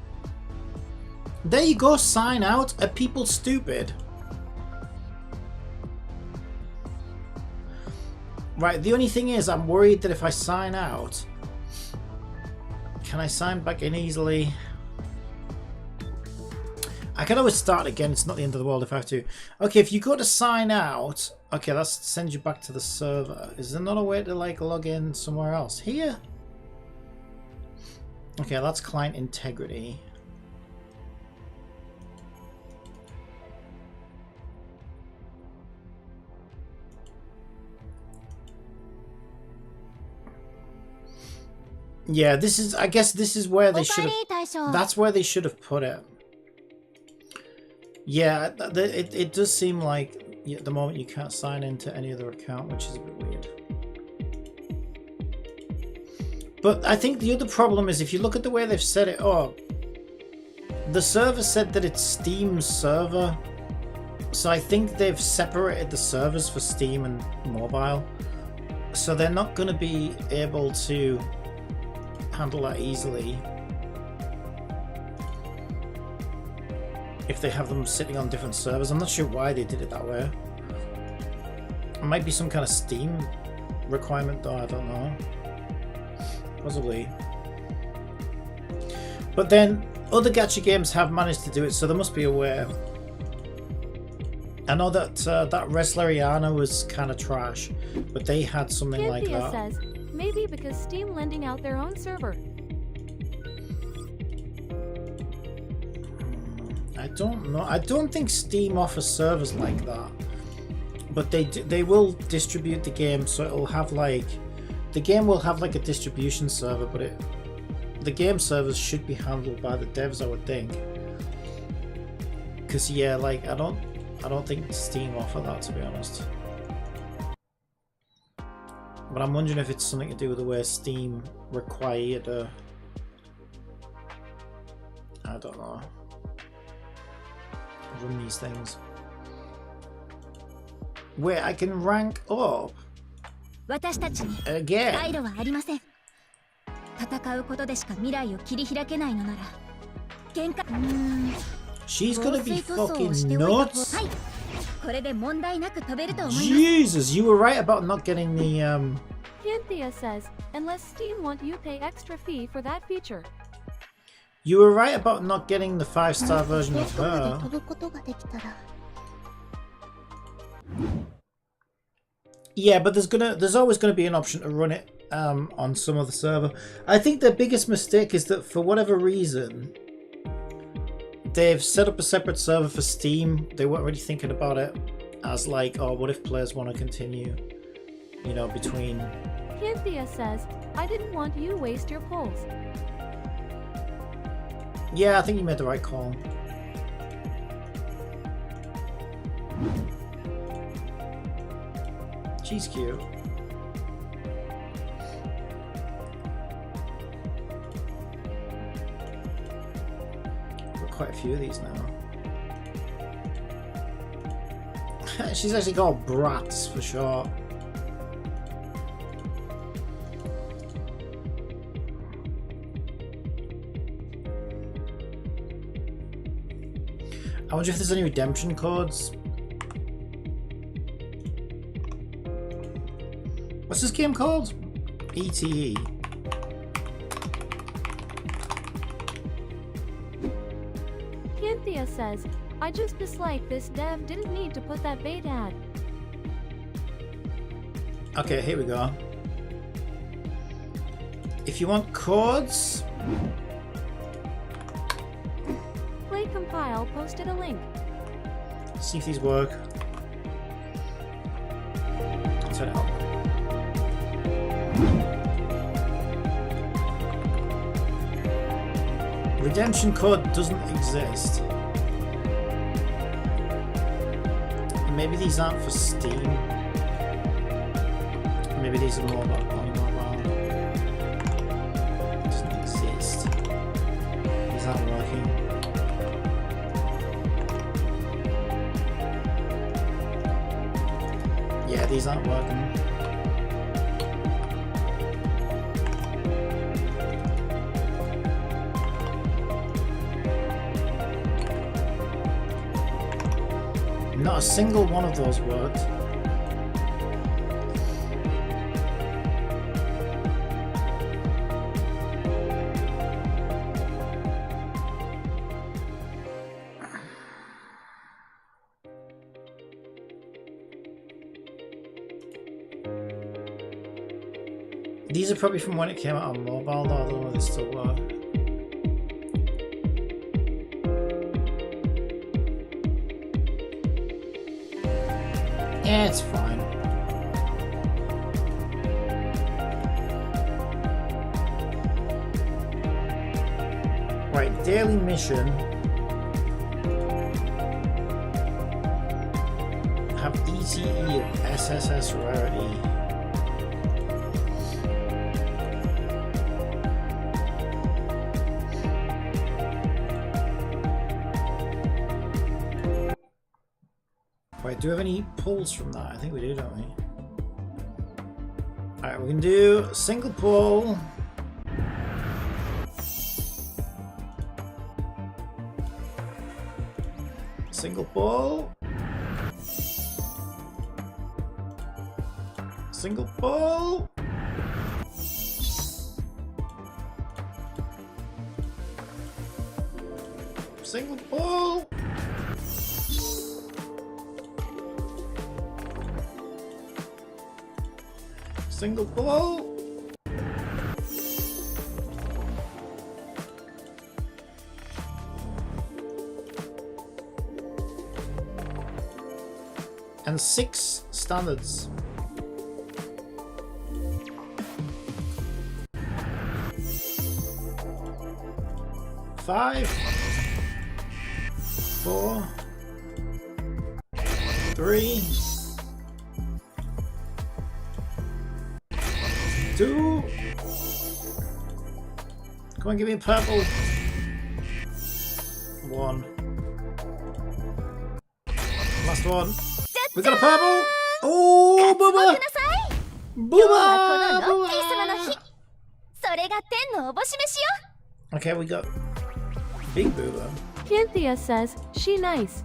There you go, sign out. Are people stupid? Right, the only thing is I'm worried that if I sign out, can I sign back in easily? I can always start again, it's not the end of the world if I have to. Okay, if you go to sign out, okay, that sends you back to the server. Is there another way to like log in somewhere else? Here? Okay, that's client integrity. Yeah, this is, I guess this is where they should have, that's where they should have put it. Yeah, it does seem like at the moment you can't sign into any other account, which is a bit weird. But I think the other problem is if you look at the way they've set it up, the server said that it's Steam's server. So I think they've separated the servers for Steam and mobile. So they're not going to be able to handle that easily if they have them sitting on different servers. I'm not sure why they did it that way. It might be some kind of Steam requirement though, I don't know. Possibly. But then other gacha games have managed to do it, so they must be aware. I know that that Wrestleriana was kind of trash, but they had something like that. Says, maybe because Steam lending out their own server. I don't know. I don't think Steam offers servers like that. But they will distribute the game, so it'll have like... The game will have like a distribution server, but the game servers should be handled by the devs, I would think. Because yeah, like I don't think Steam offer that, to be honest. But I'm wondering if it's something to do with the way Steam required I don't know, run these things. Where I can rank up again. She's gonna be fucking nuts. Jesus, you were right about not getting the Cynthia says, unless Steam want you pay extra fee for that feature. You were right about not getting the 5-star version of her. Yeah, but there's always gonna be an option to run it on some other server. I think the biggest mistake is that for whatever reason they've set up a separate server for Steam. They weren't really thinking about it as like, oh, what if players want to continue, you know, between. Cynthia says, I didn't want you waste your polls. Yeah, I think you made the right call. She's cute. Got quite a few of these now. She's actually called Brats for short. I wonder if there's any redemption codes. What's this game called? E.T.E. E.T.E says, I just dislike this dev didn't need to put that bait ad. Okay, here we go. If you want codes, Play Compile posted a link. see if these work. Turn it on. Redemption code doesn't exist. Maybe these aren't for Steam. Maybe these are more about only mobile. Doesn't exist. These aren't working. Yeah, these aren't working. Not a single one of those worked. These are probably from when it came out on mobile, though. I don't know if they still work. Yeah, it's fine. Right, daily mission. Have E.T.E of SSS rarity. Right, do we have any pulls from that? I think we do, don't we? Alright, we can do single pull. Single pull. Single pull. Single pull. Single pull. And 6 standards. Five, 4, 3, 2. Come on, give me a purple. 1. Last one. We got a purple. Oh, Booba! Booba! Booba! Okay, we got big Booba. Cynthia says, she nice.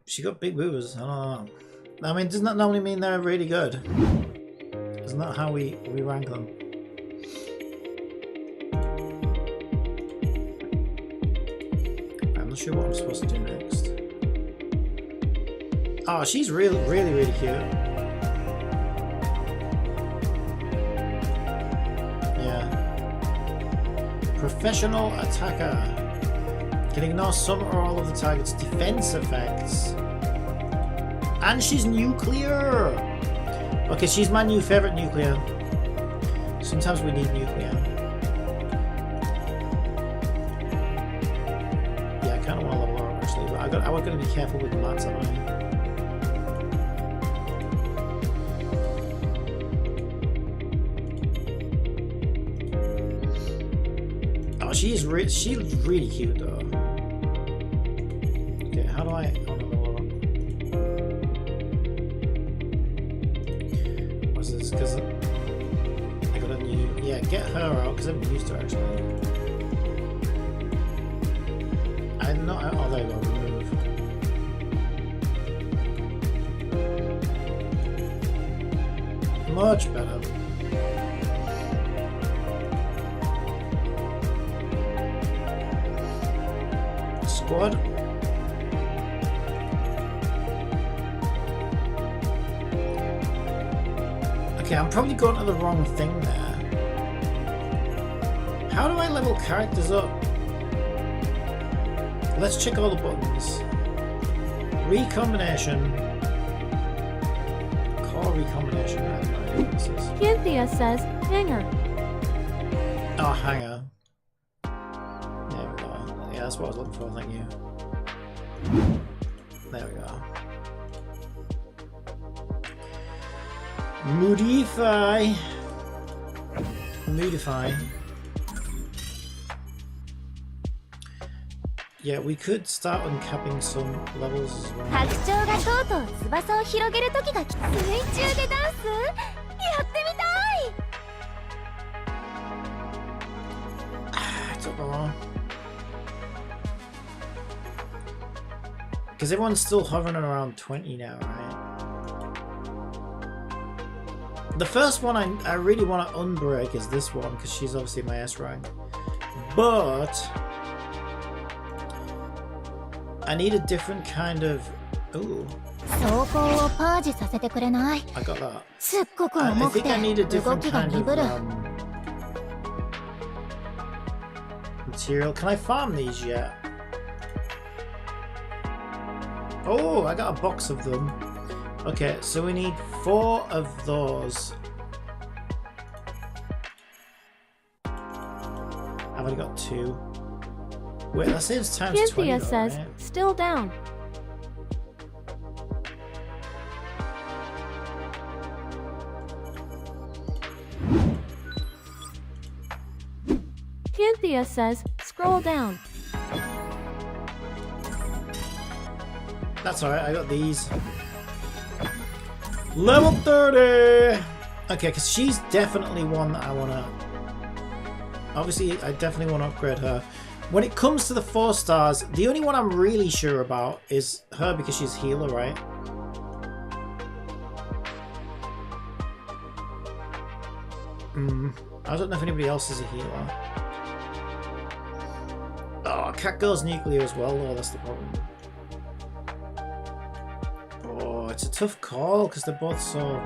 She got big boobas. I don't know. I mean, doesn't that normally mean they're really good? Isn't that how we rank them? I'm not sure what I'm supposed to do next. Oh, she's really cute. Yeah. Professional attacker. Can ignore some or all of the target's defense effects. And she's nuclear! Okay, she's my new favorite nuclear. Sometimes we need nuclear. Yeah, I kind of want to level her up actually, but I was going to be careful with the mats, haven't I? Oh, she's really cute though. Okay, how do I? Oh, no, level up. What's this? Because I got a new. Yeah, get her out because I'm used to her actually. much better. Squad. Okay, I'm probably going to the wrong thing there. How do I level characters up? Let's check all the buttons. Recombination. Core recombination. I have no idea what this is. Cynthia says, hanger. Oh, hanger. There we go. Yeah, that's what I was looking for, thank you. There we go. Moodify. Moodify. Yeah, we could start uncapping some levels as well. 白鳥がとうとう翼を広げる時が来た。水中でダンス？やってみたい。I don't know. Because everyone's still hovering around 20 now, right? The first one I really want to unbreak is this one, because she's obviously my S rank. But I need a different kind of... Ooh. 走行をパージさせてくれない？ I got that. すっごく I 重く think て I need a 動 different きが kind 鈍 of る。material. Can I farm these yet? Oh, I got a box of them. Okay, so we need 4 of those. I've only got 2. Wait, that saves times 20 Cynthia though, says, right? still down. Cynthia says, scroll down. That's alright, I got these. Level 30! Okay, because she's definitely one that I want to... Obviously, I definitely want to upgrade her. When it comes to the 4 stars, the only one I'm really sure about is her because she's healer, right? I don't know if anybody else is a healer. Oh, Cat Girl's nuclear as well, though, that's the problem. Oh, it's a tough call because they're both so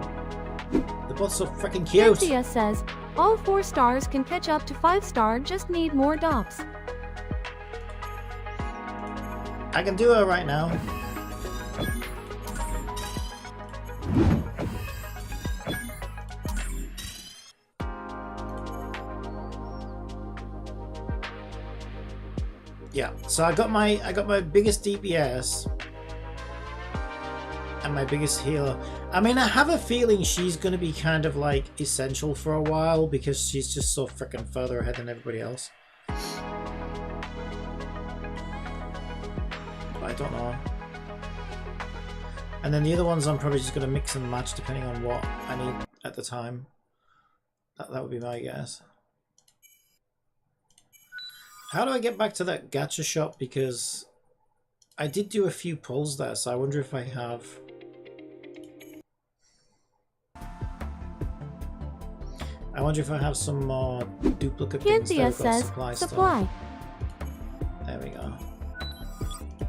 freaking cute. Cynthia says, all 4 stars can catch up to 5-star, just need more dops. I can do her right now. Yeah, so I got my biggest DPS and my biggest healer. I mean, I have a feeling she's going to be kind of like essential for a while because she's just so freaking further ahead than everybody else. But I don't know. And then the other ones I'm probably just going to mix and match depending on what I need at the time. That would be my guess. How do I get back to that gacha shop? Because I did do a few pulls there, so I wonder if I have... I wonder if I have some more duplicate things. Cynthia There, we've got says, supply supply. stuff. There we go.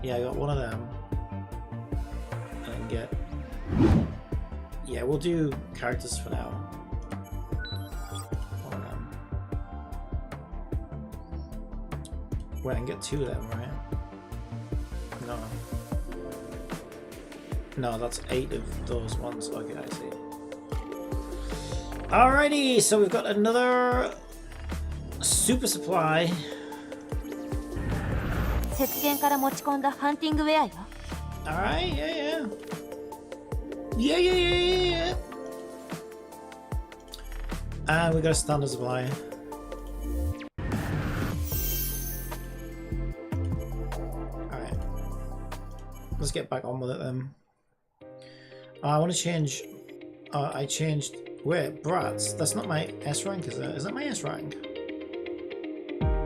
Yeah, I got one of them. And get... Yeah, we'll do characters for now. One of them. Wait, I can get 2 of them, right? No. No, that's 8 of those ones. Okay, I see. Alrighty, so we've got another super supply. 雪原から持ち込んだハンティングウェアよ。 Alright, yeah. Yeah. And we got a standard supply. Alright. Let's get back on with it then. I want to change... I changed... Wait, Brats? That's not my S rank, is it? Is that my S rank?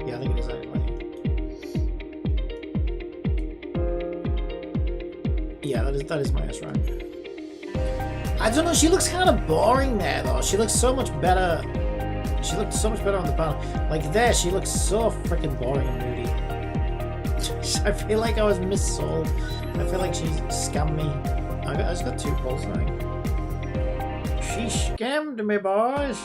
Yeah, I think it is anyway. Yeah, that is my S rank. I don't know, she looks kind of boring there though. She looks so much better. She looked so much better on the panel. Like there, she looks so freaking boring and moody. I feel like I was missold. I feel like she scammed me. I just got 2 pulls now. She scammed me, boys.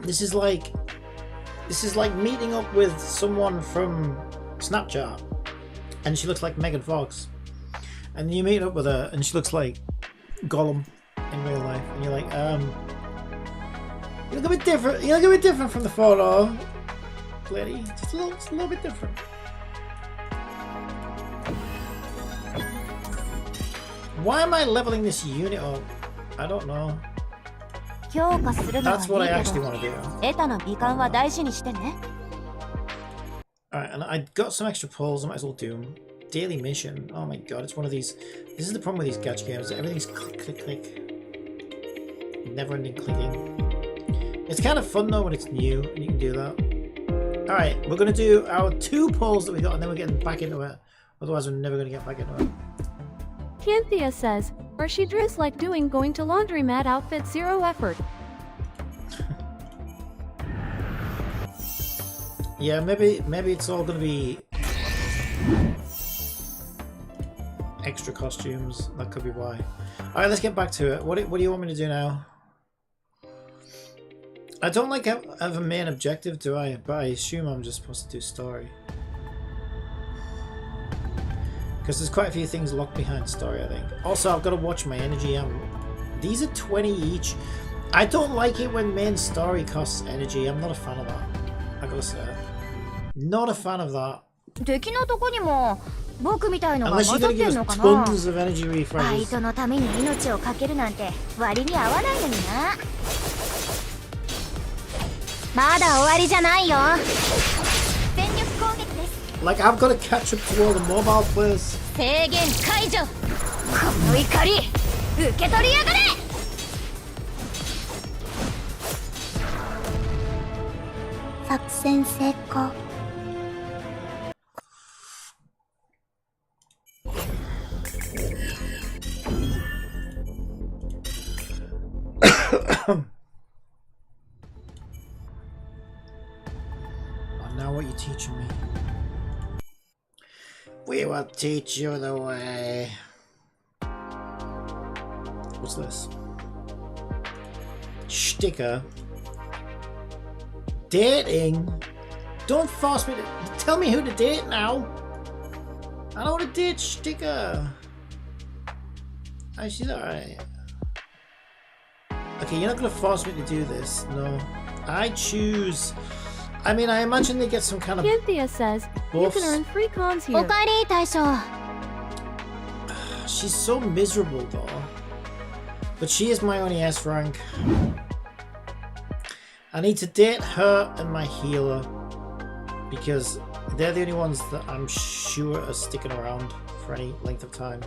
This is like meeting up with someone from Snapchat, and she looks like Megan Fox, and you meet up with her, and she looks like Gollum in real life, and you're like, you look a bit different. You look a bit different from the photo, lady. Just a little bit different. Why am I leveling this unit up? I don't know. That's what I actually want to do. Alright, and I got some extra pulls, I might as well do them. Daily mission. Oh my god, it's one of these. This is the problem with these gacha games. Everything's click, click, click. Never ending clicking. It's kind of fun though when it's new and you can do that. Alright, we're going to do our 2 pulls that we got and then we're getting back into it. Otherwise, we're never going to get back into it. Cynthia says, are she dressed like doing going to laundromat outfit 0 effort? Yeah, maybe it's all going to be extra costumes. That could be why. Alright, let's get back to it. What do you want me to do now? I don't like have a main objective, do I? But I assume I'm just supposed to do story. Because there's quite a few things locked behind story, I think. Also, I've got to watch my energy. These are 20 each. I don't like it when main story costs energy. I'm not a fan of that. I gotta say. Not a fan of that. Unless you're gonna give us tons of energy refreshes. Like, I've got to catch up to all the mobile players. Now what are you teaching me? We will teach you the way. What's this? Sticker. Dating? Don't force me to tell me who to date now. I don't want to date Sticker. Oh, she's alright. Okay, you're not gonna force me to do this. No. I choose. I mean, I imagine they get some kind of. Cynthia says buffs. you can earn free cons here. She's so miserable though. But she is my only S rank. I need to date her and my healer because they're the only ones that I'm sure are sticking around for any length of time.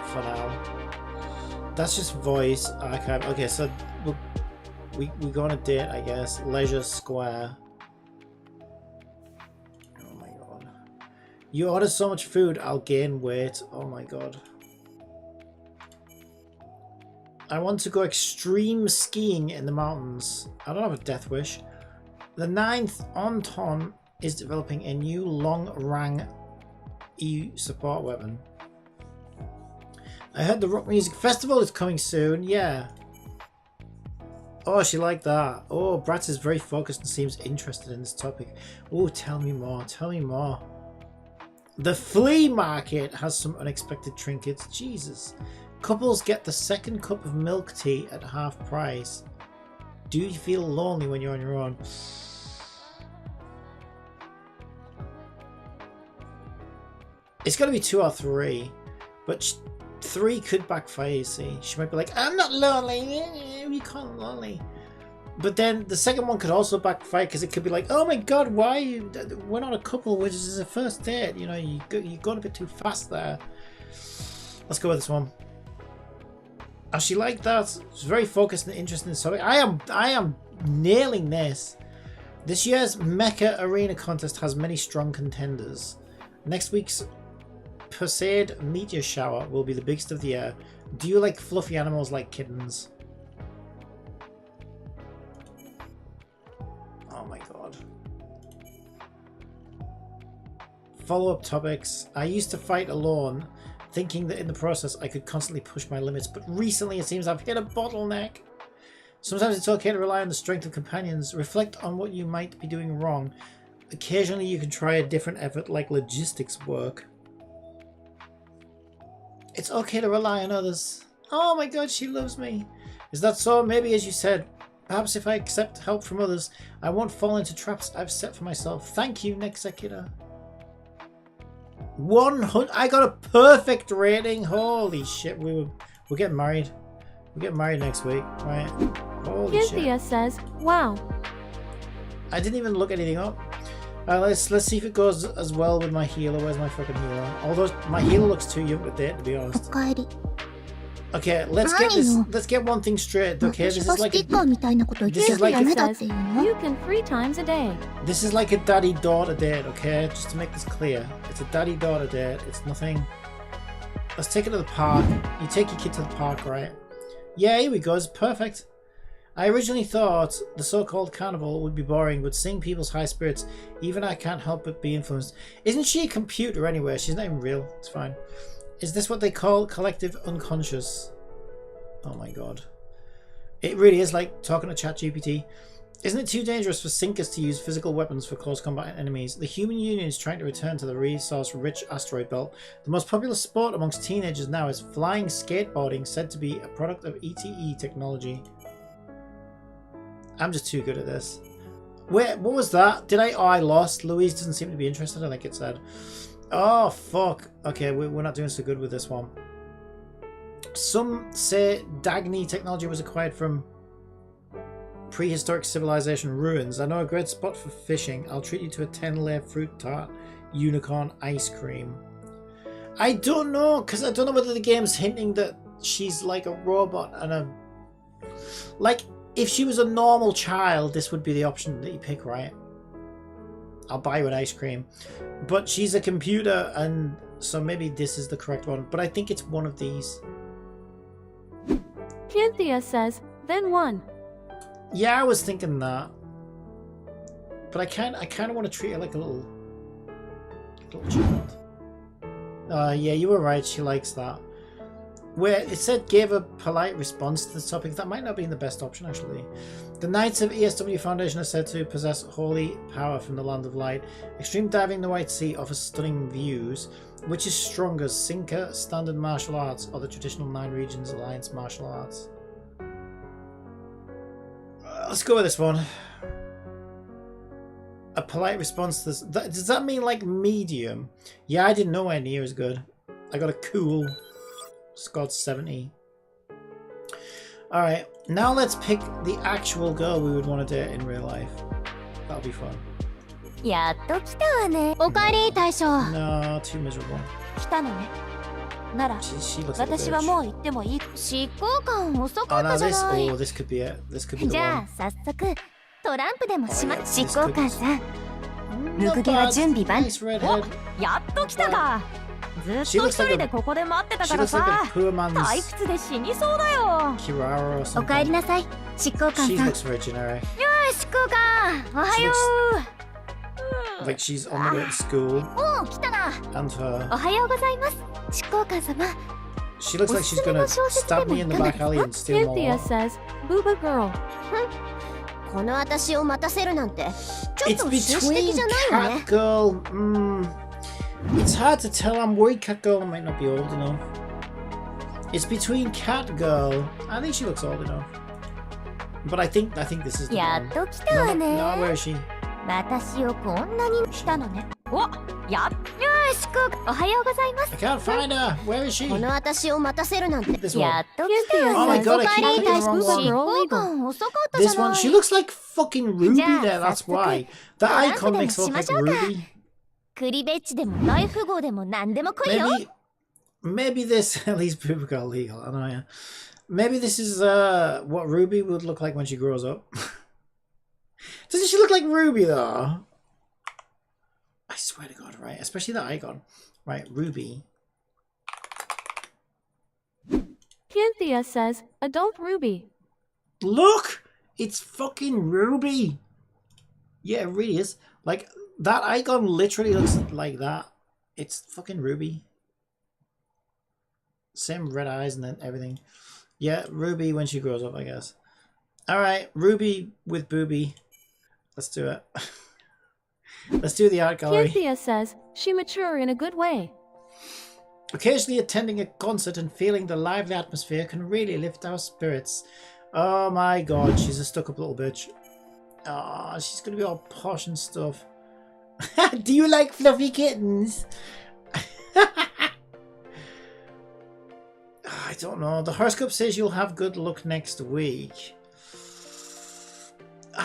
For now. That's just voice archive. Okay, so we go on a date, I guess. Leisure Square. Oh my god. You order so much food, I'll gain weight. Oh my god. I want to go extreme skiing in the mountains. I don't have a death wish. The 9th Anton is developing a new long-rang EU support weapon. I heard the Rock Music Festival is coming soon. Yeah. Oh, she liked that. Oh, Bratz is very focused and seems interested in this topic. Oh, tell me more. Tell me more. The flea market has some unexpected trinkets. Jesus. Couples get the 2nd cup of milk tea at half price. Do you feel lonely when you're on your own? It's got to be 2 or 3. But 3 could backfire, you see. She might be like, I'm not lonely. You can't lonely. But then the second one could also backfire because it could be like, oh my god, why? We're not a couple, which is a first date. You know, you got a bit too fast there. Let's go with this one. Oh, she liked that. She's very focused and interested in the topic. I am nailing this. This year's Mecha Arena contest has many strong contenders. Next week's Perseid Meteor Shower will be the biggest of the year. Do you like fluffy animals like kittens? Oh my god. Follow-up topics. I used to fight alone, thinking that in the process I could constantly push my limits, but recently it seems I've hit a bottleneck. Sometimes it's okay to rely on the strength of companions. Reflect on what you might be doing wrong. Occasionally you can try a different effort like logistics work. It's okay to rely on others. Oh my god, she loves me. Is that so? Maybe as you said, perhaps if I accept help from others, I won't fall into traps I've set for myself. Thank you, Nexecutor. 100. I got a perfect rating. Holy shit, we're getting married. We're getting married next week, right? Holy shit. E.T.E says, wow. I didn't even look anything up. Let's see if it goes as well with my healer. Where's my fucking healer? Although my healer looks too young to date, to be honest. おかえり。 Okay, let's get this. Let's get one thing straight. Okay, this 私 is がス like テッカーみたいなこと言って this る is と like ダメ E.T.E だっ says, ていうの you can 3 times a day. this is like a daddy-daughter date. Okay, just to make this clear, it's a daddy-daughter date. It's nothing. Let's take it to the park. You take your kid to the park, right? Yeah, here we go. It's perfect. I originally thought the so-called carnival would be boring, but seeing people's high spirits, even I can't help but be influenced. Isn't she a computer anyway? She's not even real. It's fine. Is this what they call collective unconscious? Oh my god. It really is like talking to ChatGPT. Isn't it too dangerous for sinkers to use physical weapons for close combat enemies? The human union is trying to return to the resource-rich asteroid belt. The most popular sport amongst teenagers now is flying skateboarding, said to be a product of E.T.E technology. I'm just too good at this. Wait, what was that? Did I? Oh, I lost. Louise doesn't seem to be interested, I think it said. Oh, fuck. Okay, we're not doing so good with this one. Some say Dagny technology was acquired from prehistoric civilization ruins. I know a great spot for fishing. I'll treat you to a 10-layer fruit tart unicorn ice cream. I don't know, because I don't know whether the game's hinting that she's like a robot and a... Like, if she was a normal child, this would be the option that you pick, right? I'll buy you an ice cream. But she's a computer, and so maybe this is the correct one. But I think it's one of these. E.T.E says, then 1. Yeah, I was thinking that. But I kind of want to treat her like a little child. Yeah, you were right. She likes that. Where it said gave a polite response to the topic, that might not be the best option actually. The Knights of ESW Foundation are said to possess holy power from the land of light. Extreme diving in the White Sea offers stunning views. Which is stronger, Sinker, Standard Martial Arts, or the traditional 9 Regions Alliance Martial Arts? Let's go with this one. A polite response to this. Does that mean like medium? Yeah, I didn't know nowhere near as good. I got a cool. Scored 70. Alright, now let's pick the actual girl we would want to date in real life. That'll be fun. やっと来たわね。おかえり大将。 No, too miserable. 来たのね。なら、 She looks like a 私は bitch. もう行ってもいい。執行官遅か Oh っ no, たじゃ this, ない。 oh, this could be it. This could be the じゃ one. あ早速トランプでもしま Oh, yeah, 執 this 行官さん。 Not 抜けは bad. 準備万 Nice redhead. やっと来たか。ずっと She 一 looks 人 like で a, ここで待ってた she から looks like さ a。poor man's 退屈で死にそうだよ。 Kirara or おかえり something. なさい。執行官 She さん。 looks very generic. 執行官、おはよう。 Like she's on the way to school. おお、来たな。 And her. おはようございます。執行官様。 She looks like she's gonna stab me in the back alley and steal my E.T.E wallet. says, Booba girl. この私を待たせるなんてちょっ It's と紳士的 between じゃないわね。 Catgirl. It's hard to tell. I'm worried Catgirl might not be old enough. It's between Catgirl. I think she looks old enough. But I think this is the や one. っと来たわね。 No, where is she? 私をこんなにしたのね。お、やっ、執行官、おはようございます。 I can't find her. Where is she? この私を待たせるなんて。 This one. やっと来た Oh わ my ね。 god, お I か keep えり picking 大 the 将。 wrong 執 one. 行官遅かったじ This ゃ one. ない。 She looks like fucking Ruby Yeah, there. That's why. The that's icon the- makes her look like that's the- Ruby. クリベッジでも大富豪でも何でも来いよ。 Maybe this at least people got legal. I know, yeah. Maybe this is what Ruby would look like when she grows up. Doesn't she look like Ruby though? I swear to God, right? Especially the icon. Right, Ruby. Cynthia says, adult Ruby. Look! It's fucking Ruby! Yeah, it really is. Like, that icon literally looks like that. It's fucking Ruby. Same red eyes and then everything. Yeah, Ruby when she grows up, I guess. Alright, Ruby with Booby. Let's do it. Let's do the art gallery. Cynthia says, she mature in a good way. Occasionally attending a concert and feeling the lively atmosphere can really lift our spirits. Oh my God, she's a stuck-up little bitch. Oh, she's gonna be all posh and stuff. Do you like fluffy kittens? I don't know. The horoscope says you'll have good luck next week.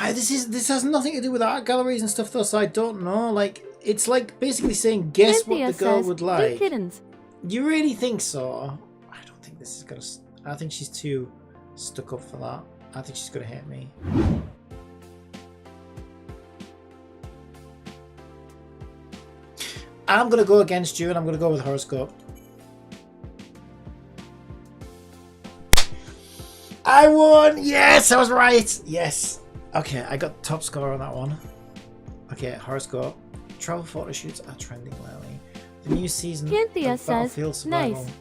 This has nothing to do with art galleries and stuff though, so I don't know. Like, it's like basically saying guess Cynthia what the girl says, would big like. kittens. You really think so? I don't think this is gonna. I think she's too stuck up for that. I think she's gonna hate me. I'm gonna go against you, and I'm gonna go with horoscope. I won! Yes, I was right. Yes. Okay, I got top score on that one. Okay, horoscope. Travel photo shoots are trending lately. The new season Cynthia of says, Battlefield Survival nice.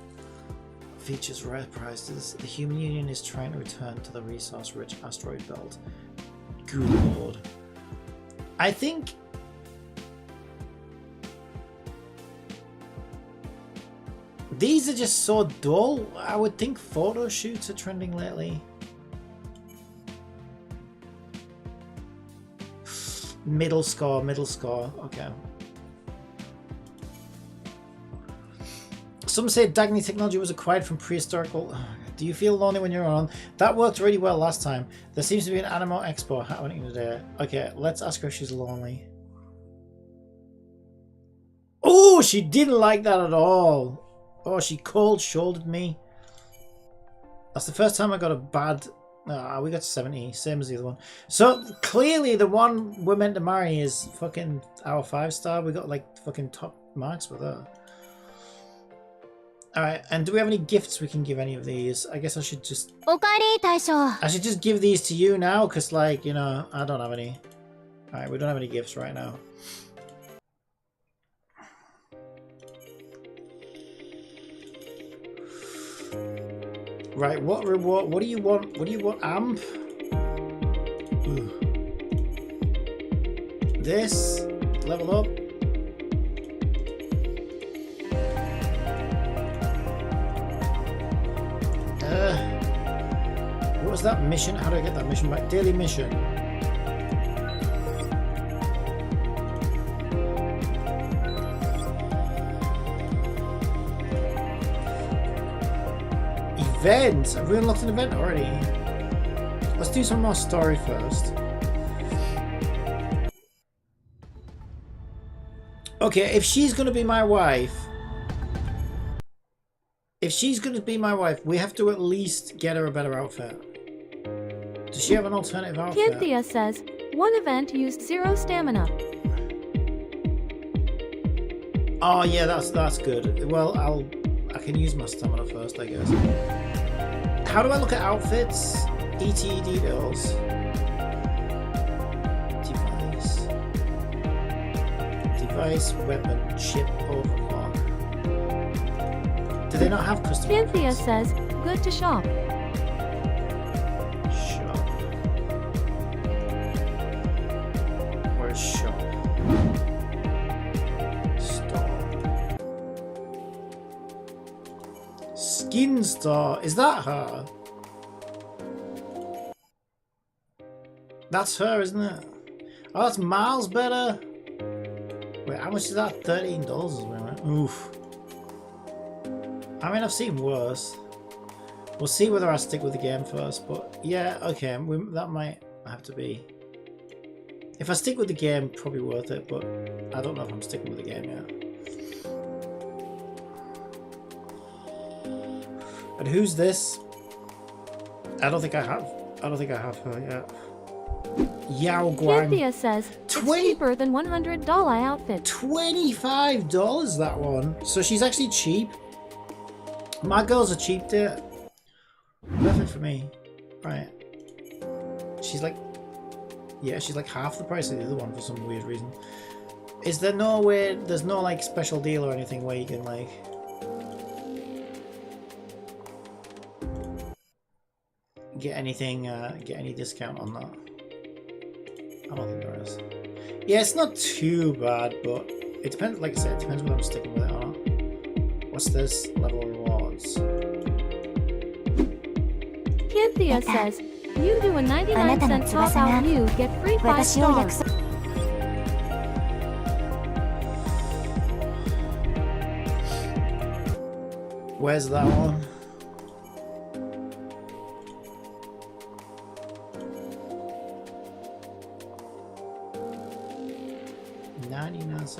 features rare prizes. The human union is trying to return to the resource-rich asteroid belt. Good lord. I think... these are just so dull. I would think photo shoots are trending lately. Middle score, okay. Some say Dagny technology was acquired from prehistorical... Do you feel lonely when you're on? That worked really well last time. There seems to be an Animo Expo happening today. Okay, let's ask her if she's lonely. Oh, she didn't like that at all. Oh, she cold-shouldered me. That's the first time I got a bad... we got 70, same as the other one. So, clearly the one we're meant to marry is fucking our 5-star. We got, like, fucking top marks with her. Alright, and do we have any gifts we can give any of these? I guess I should just... I should just give these to you now, because, like, you know, I don't have any. Alright, we don't have any gifts right now. Right, what reward? What do you want? What do you want? Amp? Ooh. This? Level up? What was that mission? How do I get that mission back? Daily mission. Event? Have we unlocked an event already? Let's do some more story first. Okay, if she's gonna be my wife, we have to at least get her a better outfit. Does she have an alternative outfit? Cynthia says, one event used 0 stamina. Oh yeah, that's good. Well, I can use my stamina first, I guess. How do I look at outfits? E.T.E details. Device, weapon, chip, overclock. Do they not have custom Cynthia outfits? says, good to shop. Shop. Where's shop? Store. Skin store. Is that her? That's her, isn't it? Oh, that's miles better. Wait, how much is that? $13. Oof. I mean, I've seen worse. We'll see whether I stick with the game first, but yeah, okay, that might have to be. If I stick with the game, probably worth it, but I don't know if I'm sticking with the game yet. And who's this? I don't think I have her yet. Yao Guang. Cynthia says it's 20 cheaper than $100 outfit. $25 that one. So she's actually cheap. My girl's a cheap date. Perfect for me. Right. She's like... Yeah, she's like half the price of the other one for some weird reason. Is there no way... There's no like special deal or anything where you can like... Get anything, get any discount on that? I don't think there is. Yeah, it's not too bad, but it depends, like I said, it depends whether I'm sticking with it or not. What's this? Level rewards. Cynthia says you do a 99-cent top out, you get free 5 stars. Where's that one?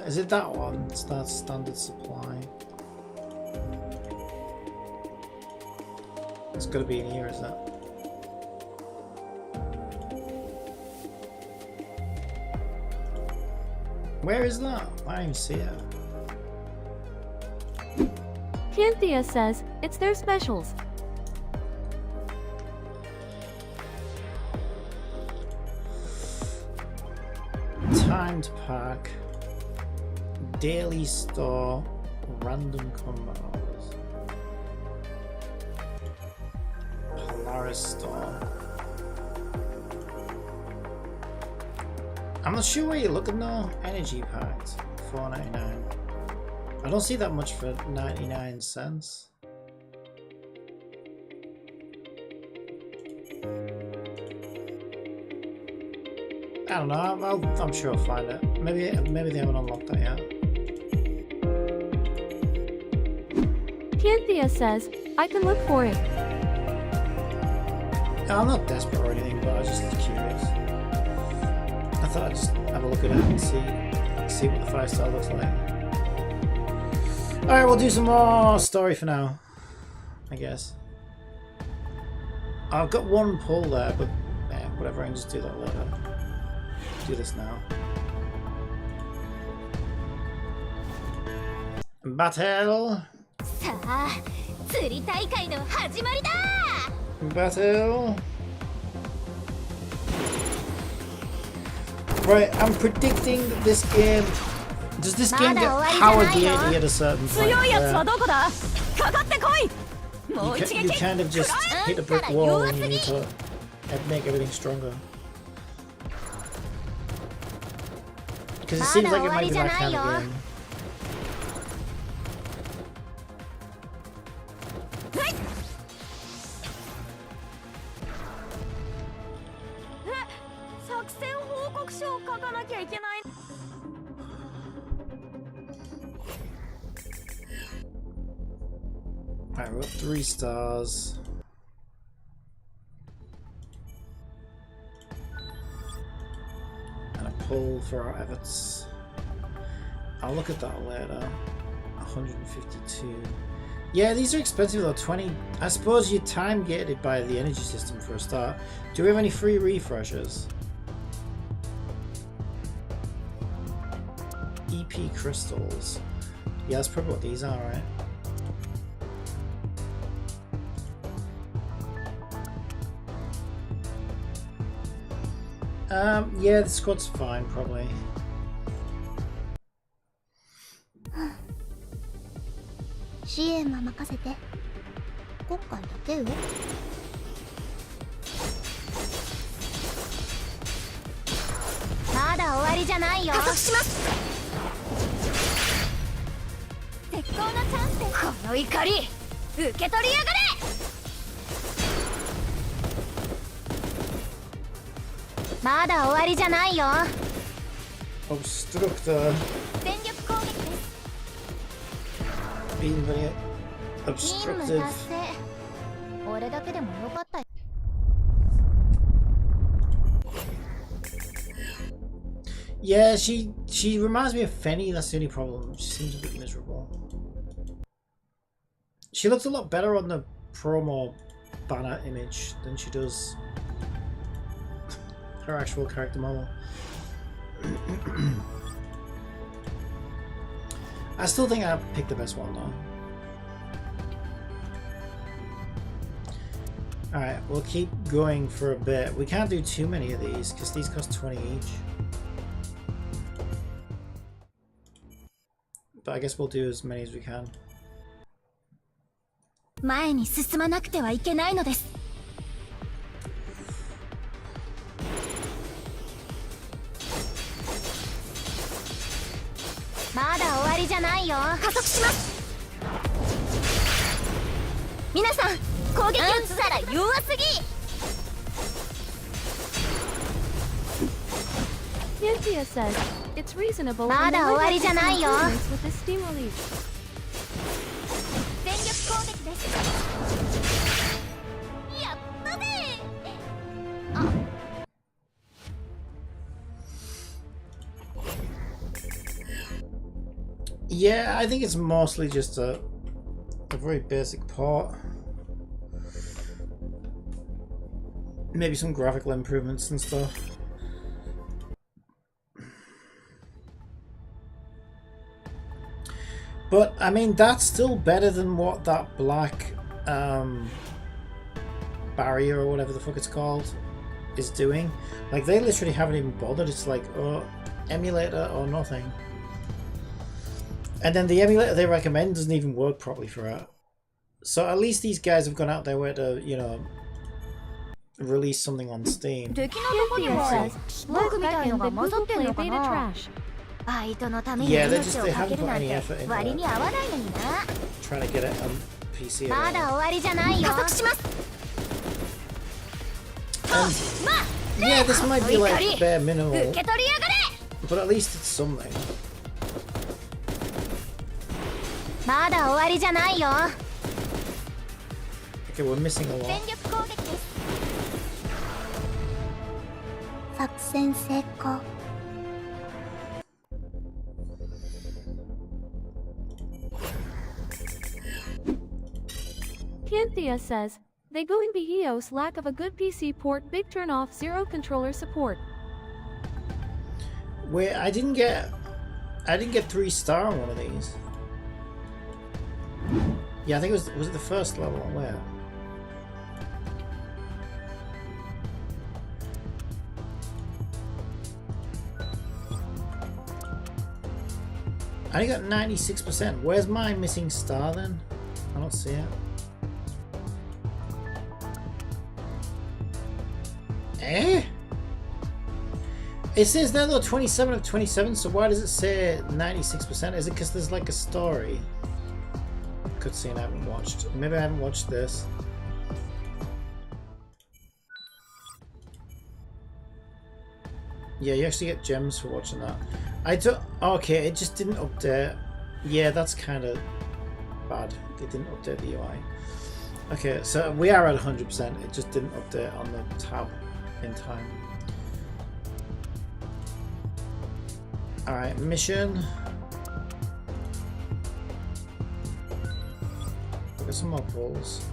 Is it that one? It's that standard supply. It's got to be in here, is that? Where is that? I don't even see it. Cynthia says it's their specials. Timed pack. Daily store. Random combos. Polaris store. I'm not sure where you're looking though. Energy packs. $4.99. I don't see that much for 99 cents. I don't know. I'm sure I'll find it. Maybe they haven't unlocked that yet. Cynthia says I can look for it. I'm not desperate or anything, but I was just curious. I thought I'd just have a look at it and see what the 5-star looks like. Alright, we'll do some more story for now, I guess. I've got one pull there, but whatever, I can just do that later. Do this now. Battle! Battle! Right, I'm predicting that this game... Does this game get powered the 80 at a certain point? You kind of just hit a brick wall and you need to make everything stronger. Because it seems like it might be that kind of game. Alright, we've got 3 stars. And a pull for our efforts. I'll look at that later. 152. Yeah, these are expensive though. 20. I suppose you're time gated by the energy system for a start. Do we have any free refreshers? E.T.E crystals. Yeah, that's probably what these are, right? Yeah, the squad's fine, probably. Obstructor. Being very obstructive. Yeah, she reminds me of Fenny, that's the only problem. She seems a bit miserable. She looks a lot better on the promo banner image than she does her actual character model. I still think I picked the best one though. Alright, we'll keep going for a bit. We can't do too many of these because these cost 20 each. But I guess we'll do as many as we can. 前に進まなくてはいけないのです。まだ終わりじゃないよ。加速します。皆さん、攻撃をしたら弱すぎ。E.T.E says it's reasonable まだ終わりじゃないよ。 with the Steam release. 全力攻撃です。やったね。あ。Yeah, I think it's mostly just a very basic port. Maybe some graphical improvements and stuff. But I mean, that's still better than what that black barrier or whatever the fuck it's called is doing. Like, they literally haven't even bothered. It's like, oh, emulator or nothing. And then the emulator they recommend doesn't even work properly for it. So at least these guys have gone out their way to, you know, release something on Steam. E.T.E says let back in the Google Play beta trash. Yeah, they haven't put any effort into it. Trying to get it on PC. And yeah, this might be like bare minimal, but at least it's something. Okay, we're missing a lot. 作戦成功。 E.T.E says they going be EOS lack of a good PC port big turn off zero controller support. Wait, I didn't get 3-star on one of these. Yeah, I think was it the first level on where? I only got 96%. Where's my missing star then? I don't see it. Eh? It says there though 27 of 27, so why does it say 96%? Is it because there's like a story? Cutscene I haven't watched. Maybe I haven't watched this. Yeah, you actually get gems for watching that. I don't. Okay, it just didn't update. Yeah, that's kind of bad. It didn't update the UI. Okay, so we are at 100%. It just didn't update on the tab in time. Alright, mission. Look at some more pulls.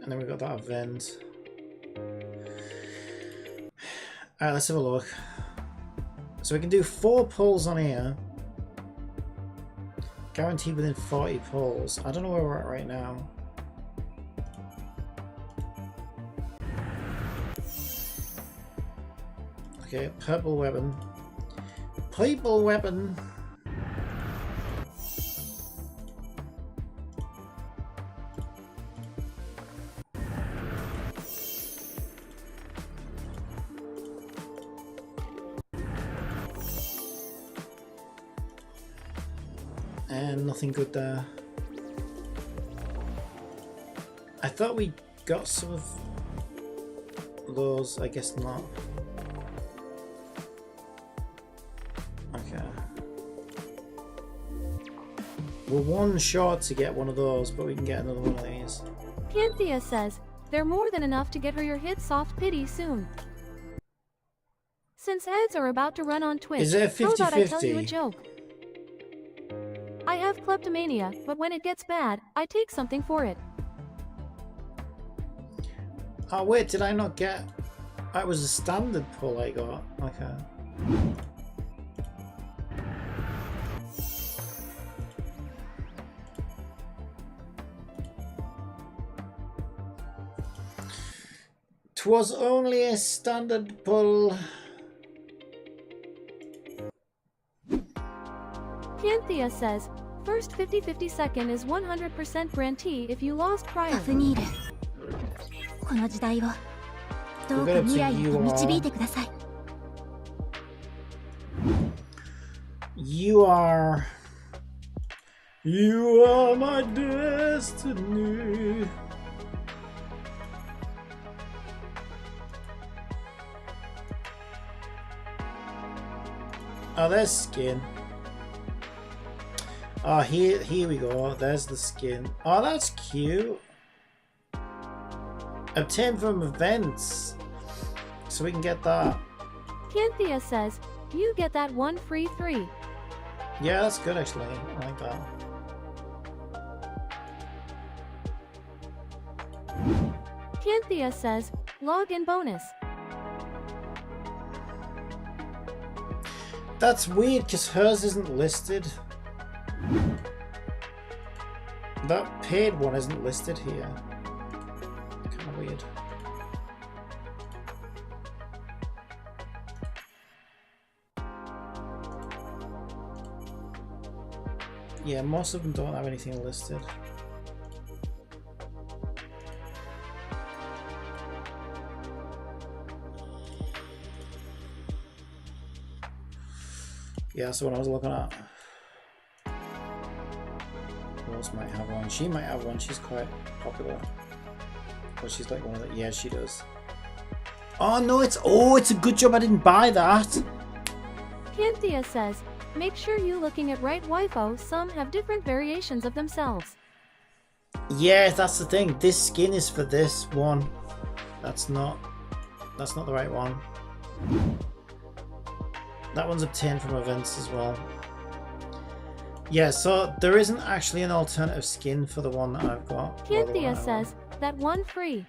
And then we got that event. Alright, let's have a look. So we can do 4 pulls on here. Guaranteed within 40 pulls. I don't know where we're at right now. Okay, purple weapon. Purple weapon. And nothing good there. I thought we got some of those, I guess not. Okay. We're one short to get one of those, but we can get another one of these. E.T.E says they're more than enough to get her your hit soft pity soon. Since ads are about to run on Twitch, is it how about I tell you a 50-50? joke? I have kleptomania, but when it gets bad, I take something for it. Oh wait, did I not get... That was a standard pull I got. Okay. Twas only a standard pull. Canthea says, first 50-50 second is 100% guarantee if you lost ハ prior. フニール、この時代をどうか未来へと導いてください。 You are my destiny. Oh, there's skin. Oh, here we go. There's the skin. Oh, that's cute. Obtain from events. So we can get that. Canthea says, you get that one free 3. Yeah, that's good actually. I like that. Canthea says, login bonus. That's weird because hers isn't listed. That paid one isn't listed here. Kind of weird. Yeah, most of them don't have anything listed. Yeah, that's what I was looking at. Who else might have one? She might have one. She's quite popular. But she's like one of the... Yeah, she does. Oh, no, it's... Oh, it's a good job I didn't buy that. Canthea says, make sure you looking at right waifu, some have different variations of themselves. Yeah, that's the thing. This skin is for this one. That's not the right one. That one's obtained from events as well. Yeah, so there isn't actually an alternative skin for the one that I've got. Canthea says, that one free.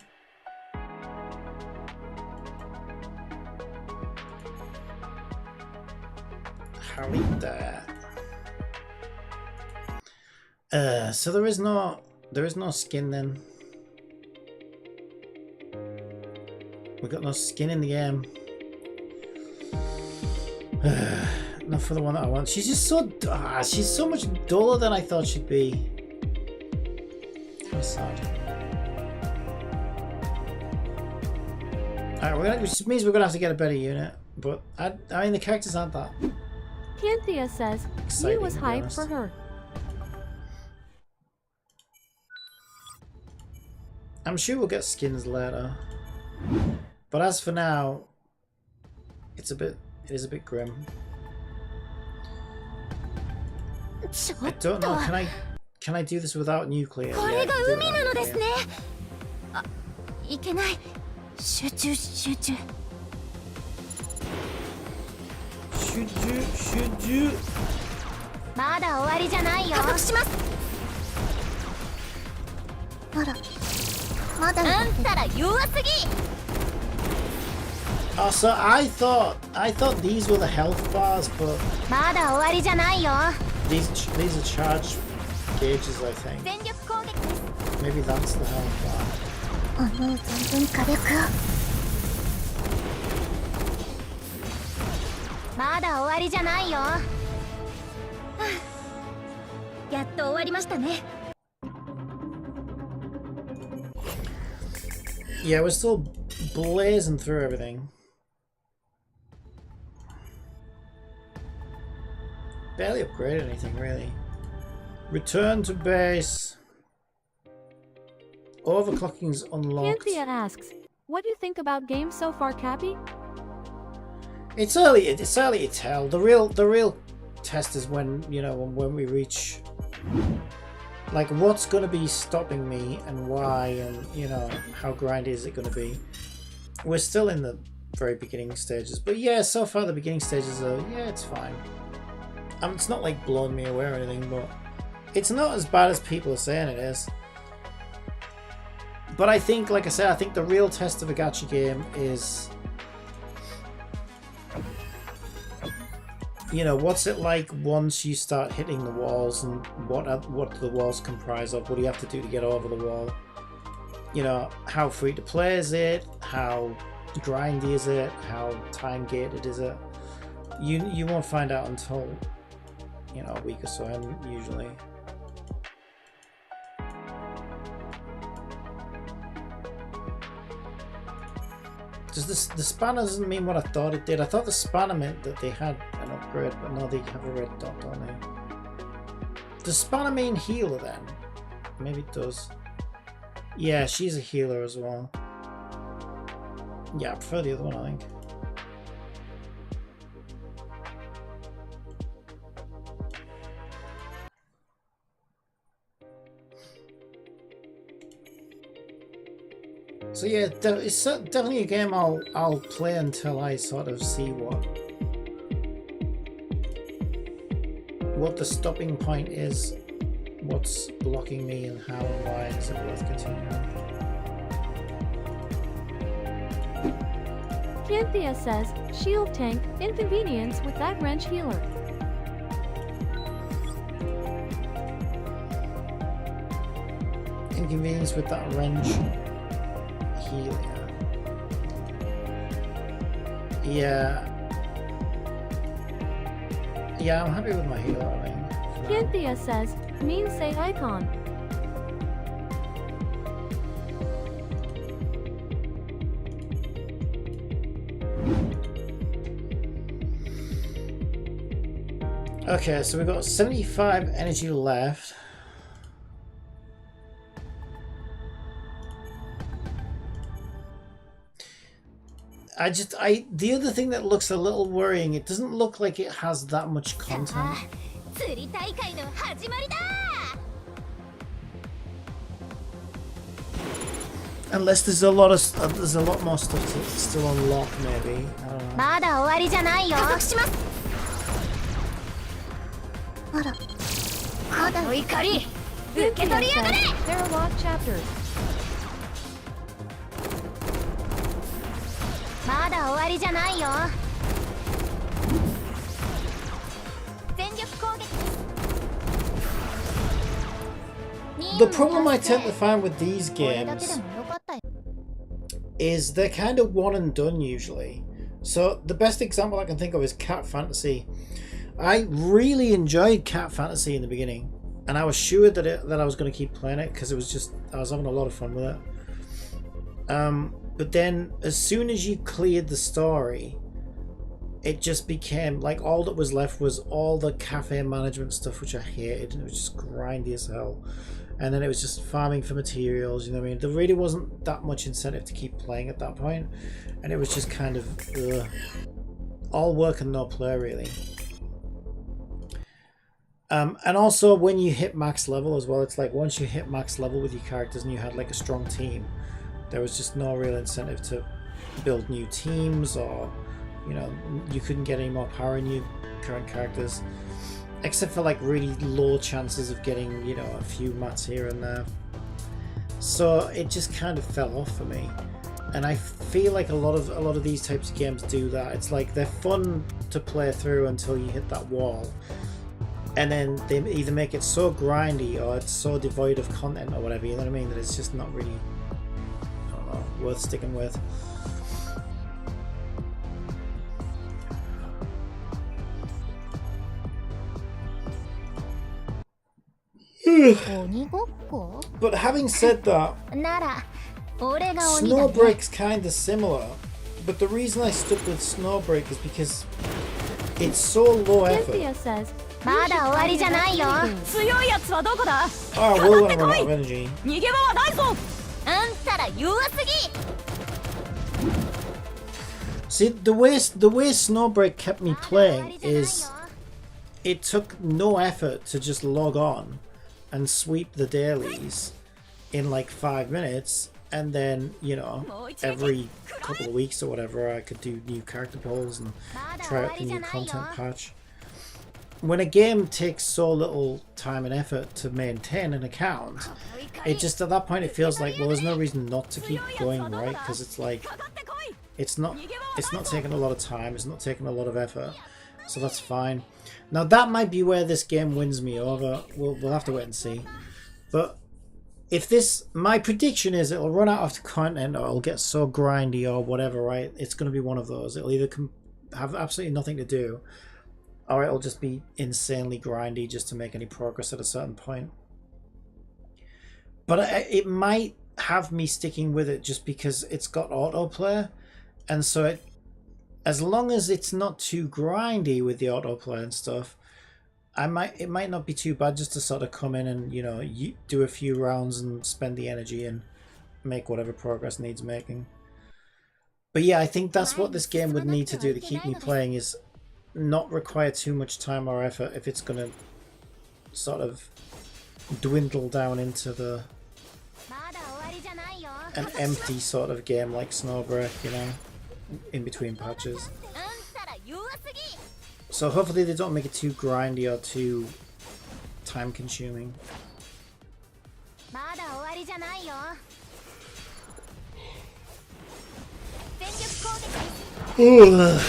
Harry there. So there is no skin then. We got no skin in the game. Not for the one that I want. She's just so she's so much duller than I thought she'd be. That's sad. Alright, which means we're gonna have to get a better unit. But I mean the characters aren't that Canthea says, exciting, you was to be hyped honest. for her. I'm sure we'll get skins later. But as for now, it is a bit grim. I don't know, can I do this without nuclear? こ Yeah, れ I が can do it 海 without なのです nuclear. ね。あ、いけない。集中集中。 Should you? まだ終わりじゃないよ。加速します。あら、まだ。あんたら弱すぎ。 Oh, so I thought these were the health bars, but まだ終わりじゃないよ。 these are charge gauges, I think. 全力攻撃です。 Maybe that's the health bar. 思う存分火力を。まだ終わりじゃないよ。はあ、やっと終わりましたね。 Yeah, we're still blazing through everything. Barely upgraded anything, really. Return to base. Overclocking's unlocked. Canthea asks, what do you think about games so far, Cappy? It's early to tell. The real test is when, you know, when we reach, like, what's going to be stopping me and why, and, you know, how grindy is it going to be. We're still in the very beginning stages, but yeah, so far the beginning stages are, yeah, it's fine. It's not like blown me away or anything, but it's not as bad as people are saying it is. But I think, like I said, I think the real test of a gacha game is, you know, what's it like once you start hitting the walls, and what do the walls comprise of? What do you have to do to get over the wall? You know, how free to play is it? How grindy is it? How time gated is it? You won't find out until, you know, a week or so in, usually. Does the spanner doesn't mean what I thought it did? I thought the spanner meant that they had an upgrade, but no, they have a red dot, don't they? Does spanner mean healer then? Maybe it does. Yeah, she's a healer as well. Yeah, I prefer the other one, I think. So yeah, it's definitely a game I'll play until I sort of see what the stopping point is, what's blocking me, and how and why is it worth continuing. Cynthia says, shield tank, inconvenience with that wrench healer. Inconvenience with that wrench healer. Yeah, I'm happy with my healer, I think. Cynthia says, mean say icon. Okay, so we've got 75 energy left. The other thing that looks a little worrying, it doesn't look like it has that much content. Unless there's a lot more stuff to still unlock, maybe. I don't know. Cynthia says, there are locked chapters. The problem I tend to find with these games is they're kind of one and done usually. So the best example I can think of is Cat Fantasy. I really enjoyed Cat Fantasy in the beginning, and I was sure that I was going to keep playing it because I was having a lot of fun with it. But then as soon as you cleared the story, it just became like all that was left was all the cafe management stuff, which I hated, and it was just grindy as hell. And then it was just farming for materials, you know what I mean? There really wasn't that much incentive to keep playing at that point, and it was just kind of all work and no play, really. And also when you hit max level as well, it's like once you hit max level with your characters and you had like a strong team, there was just no real incentive to build new teams, or, you know, you couldn't get any more power in your current characters, except for like really low chances of getting, you know, a few mats here and there. So it just kind of fell off for me, and I feel like a lot of these types of games do that. It's like they're fun to play through until you hit that wall, and then they either make it so grindy or it's so devoid of content or whatever, you know what I mean, that it's just not really, I don't know, worth sticking with. But having said that, Snowbreak's kind of similar, but the reason I stuck with Snowbreak is because it's so low effort. Cynthia says, "まだ終わりじゃないよ." Oh, we're gonna run out of energy. 逃げ場はないぞ。あんたら弱すぎ。 See, the way Snowbreak kept me playing is it took no effort to just log on and sweep the dailies in like 5 minutes, and then, you know, every couple of weeks or whatever I could do new character polls and try out the new content patch. when a game takes so little time and effort to maintain an account, it just at that point it feels like, well, there's no reason not to keep going, right? Because it's like it's not taking a lot of time, it's not taking a lot of effort, so that's fine. Now that might be where this game wins me over. We'll have to wait and see. But if this, my prediction is it'll run out of content, or it'll get so grindy or whatever, right? It's going to be one of those. It'll either have absolutely nothing to do, or it'll just be insanely grindy just to make any progress at a certain point. But it might have me sticking with it just because it's got autoplay, and so it, as long as it's not too grindy with the autoplay and stuff, it might not be too bad just to sort of come in and, you know, do a few rounds and spend the energy and make whatever progress needs making. But yeah, I think that's what this game would need to do to keep me playing, is not require too much time or effort if it's going to sort of dwindle down into an empty sort of game like Snowbreak, you know, in between patches. So hopefully they don't make it too grindy or too time consuming. Ugh.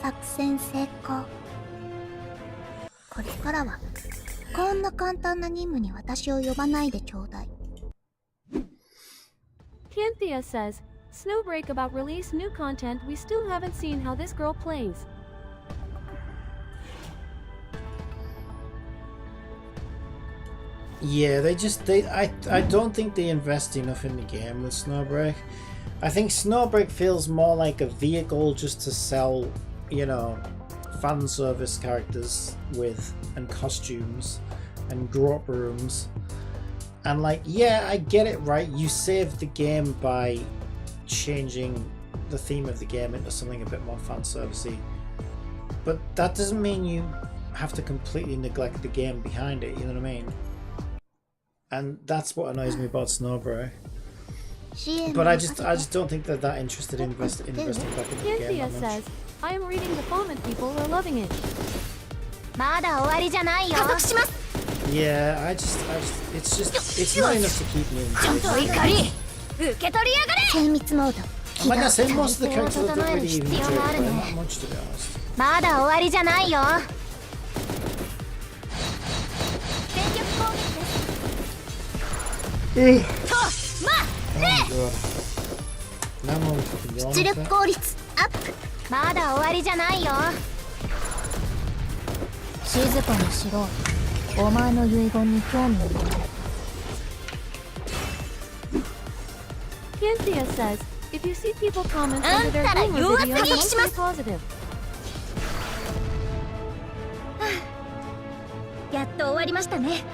作戦成功。これからはこんな簡単な任務に私を呼ばないでちょうだい。 Cynthia says, Snowbreak about release new content. We still haven't seen how this girl plays. Yeah, I don't think they invest enough in the game with Snowbreak. I think Snowbreak feels more like a vehicle just to sell, you know, fan service characters with, and costumes and grow-up rooms. And like, yeah, I get it, right? You saved the game by changing the theme of the game into something a bit more fan servicey, but that doesn't mean you have to completely neglect the game behind it, you know what I mean? And that's what annoys me about Snowbreak. But I just don't think they're that interested in investing back in the game Cynthia that much. says, I am reading the comment, people are loving it. Yeah, it's not enough to keep me engaged. 精密モード。 Like I said, most of the characters I don't really even enjoy playing that much, to be honest. まだ終わりじゃないよ。 Oh my god. Now I'm only fucking yawning. 出力効率アップ。まだ終わりじゃないよ。静かにしろ。お前の遺言に興味を持て。 Cynthia says, if you see people comment under their gamer videos, stay positive. やっと終わりましたね。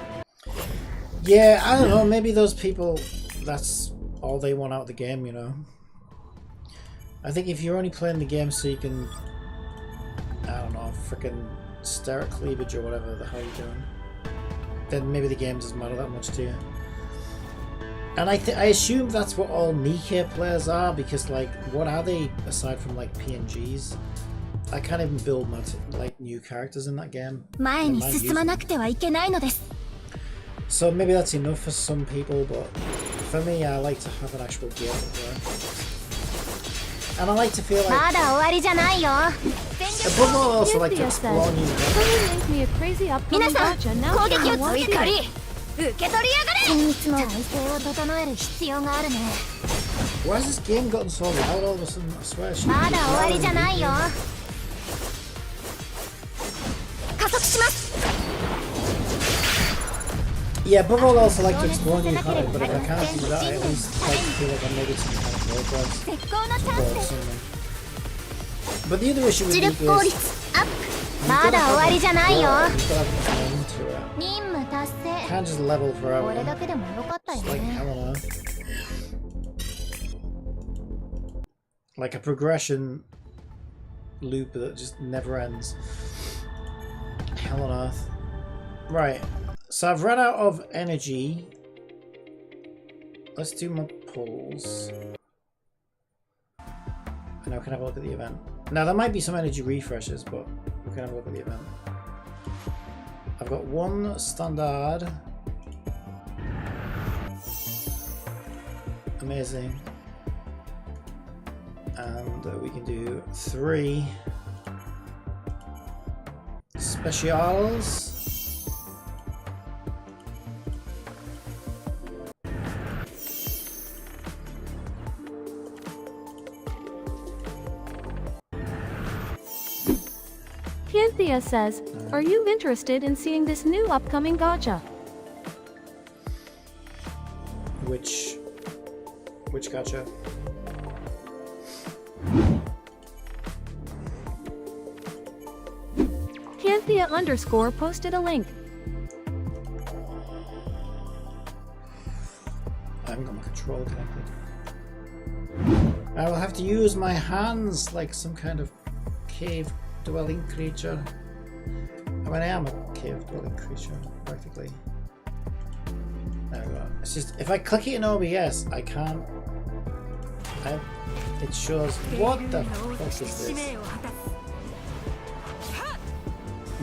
Yeah, I don't know, maybe those people, that's all they want out of the game, you know. I think if you're only playing the game so you can, I don't know, frickin' stare at cleavage or whatever the hell you're doing, then maybe the game doesn't matter that much to you. And I assume that's what all Nikkei players are, because like, what are they aside from like PNGs? I can't even build my like new characters in that game. 前に進まなくてはいけないのです。 So maybe that's enough for some people, but for me, I like to have an actual game to play. And I like to feel like, まだ終わりじゃないよ。 above all, I also like to Cynthia explore says, new someone linked me a crazy upcoming 皆さん、 gacha. Now 攻撃 I を want 追 to 加 see り it. 受け取りやがれ。精密モード。体勢を整える必要があるね。 Why has this game gotten so loud all of a sudden? I swear it should ま be だ終わりじゃないよ。 louder. 加速します。 Yeah, above all, I also like to explore new content, but if I can't do that, I at least like to feel like I'm making some kind of progress 絶好のチャン or ス。 something. But the other issue with 出 League 力効 is 率アップ。まだ終わりじゃないよ。 you've got to have an end to it. 任務達 You 成。 can't just level こ forever. れだけでもよかったよ It's like, ね。 I don't know. Like a progression loop that just never ends. Hell on earth. Right. So I've run out of energy. Let's do my equals. And now we can have a look at the event. Now there might be some energy refreshes, but we can have a look at the event. I've got one standard. Amazing. And we can do 3 specials. Cynthia says, are you interested in seeing this new upcoming gacha? Which gacha? Cynthia _ posted a link. I haven't got my controller connected. I will have to use my hands like some kind of cave dwelling creature. I mean, I am a cave dwelling creature, practically. There we go. It's just, if I click it in OBS, I can't. It shows. What the fuck is this?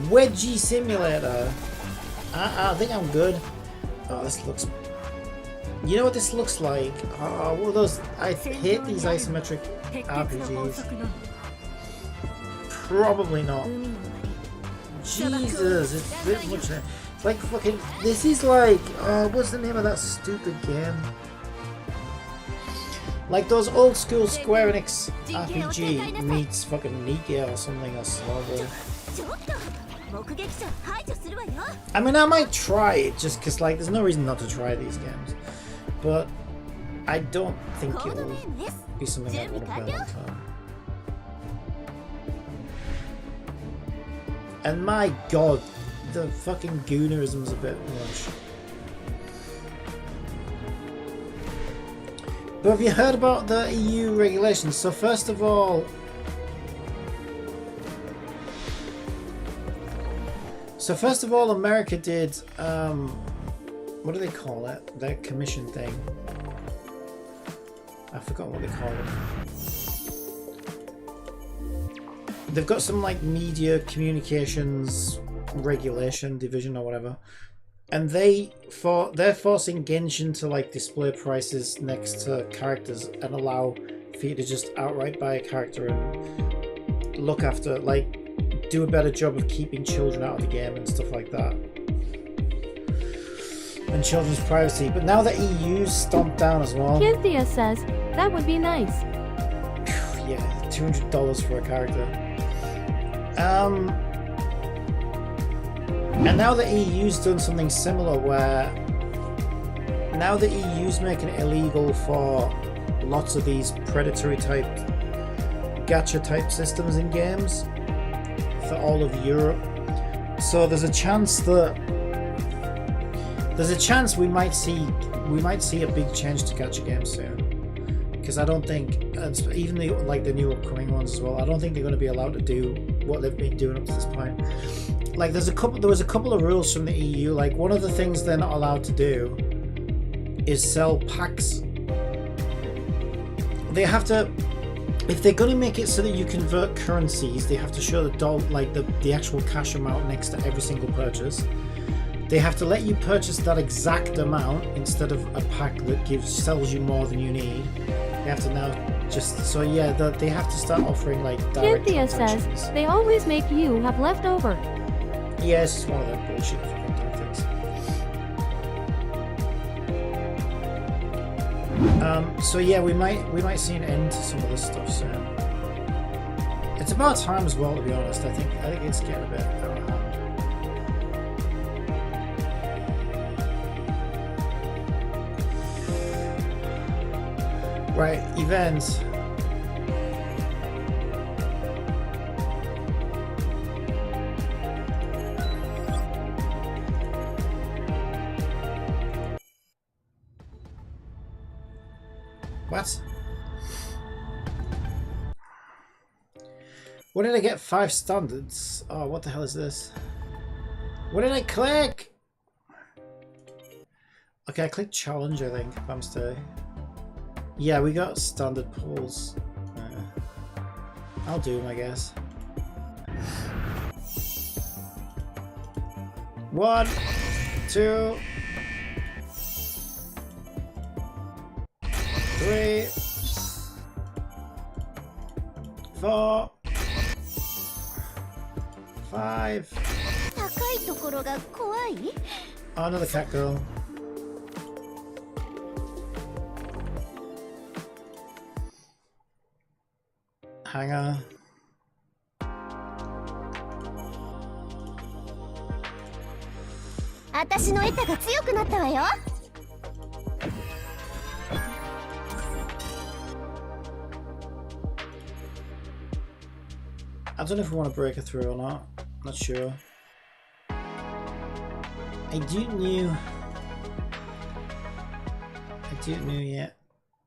Wedgie Simulator. I think I'm good. Oh, this looks. You know what this looks like? Oh, what are those? I hate these isometric RPGs. Probably not. Jesus, it's a bit much. It's like fucking. This is like. Oh, what's the name of that stupid game? Like those old school Square Enix RPG meets fucking Nika or something else horrible. I mean, I might try it just because, like, there's no reason not to try these games. But I don't think it will be something I want to play long term. And my god, the fucking goonerism's a bit much. But have you heard about the EU regulations? So first of all, America did, what do they call it? Their commission thing. I forgot what they call it. They've got some like media communications regulation division or whatever. And they're forcing Genshin to like display prices next to characters and allow for you to just outright buy a character and look after, like, do a better job of keeping children out of the game and stuff like that. And children's privacy. But now the EU's stomped down as well. Cynthia says, that would be nice. Yeah, $200 for a character. And now the EU's done something similar where now the EU's making it illegal for lots of these predatory type gacha type systems in games for all of Europe. So there's a chance we might see a big change to gacha games soon. Because I don't think, even the new upcoming ones as well, I don't think they're going to be allowed to do what they've been doing up to this point. Like there was a couple of rules from the EU. Like one of the things they're not allowed to do is sell packs. They have to, if they're going to make it so that you convert currencies, they have to show the actual cash amount next to every single purchase. They have to let you purchase that exact amount instead of a pack that sells you more than you need. They have to now they have to start offering like direct Cynthia says they always make you have leftover. Yeah, it's just one of them bullshit fucking tactics. So yeah, we might see an end to some of this stuff soon. It's about time as well, to be honest. I think it's getting a bit out of hand. Right, events. What? What did I get? 5 standards? Oh, what the hell is this? What did I click? Okay, I clicked challenge, I think, if I'm still. Yeah, we got standard pulls. I'll do them, I guess. 1, 2, 3, 4, 5. 高いところが怖い？ Oh, another cat girl. Hanger. 私のエタが強くなったわよ。I don't know if we want to break her through or not. Not sure. I do new. Yeah.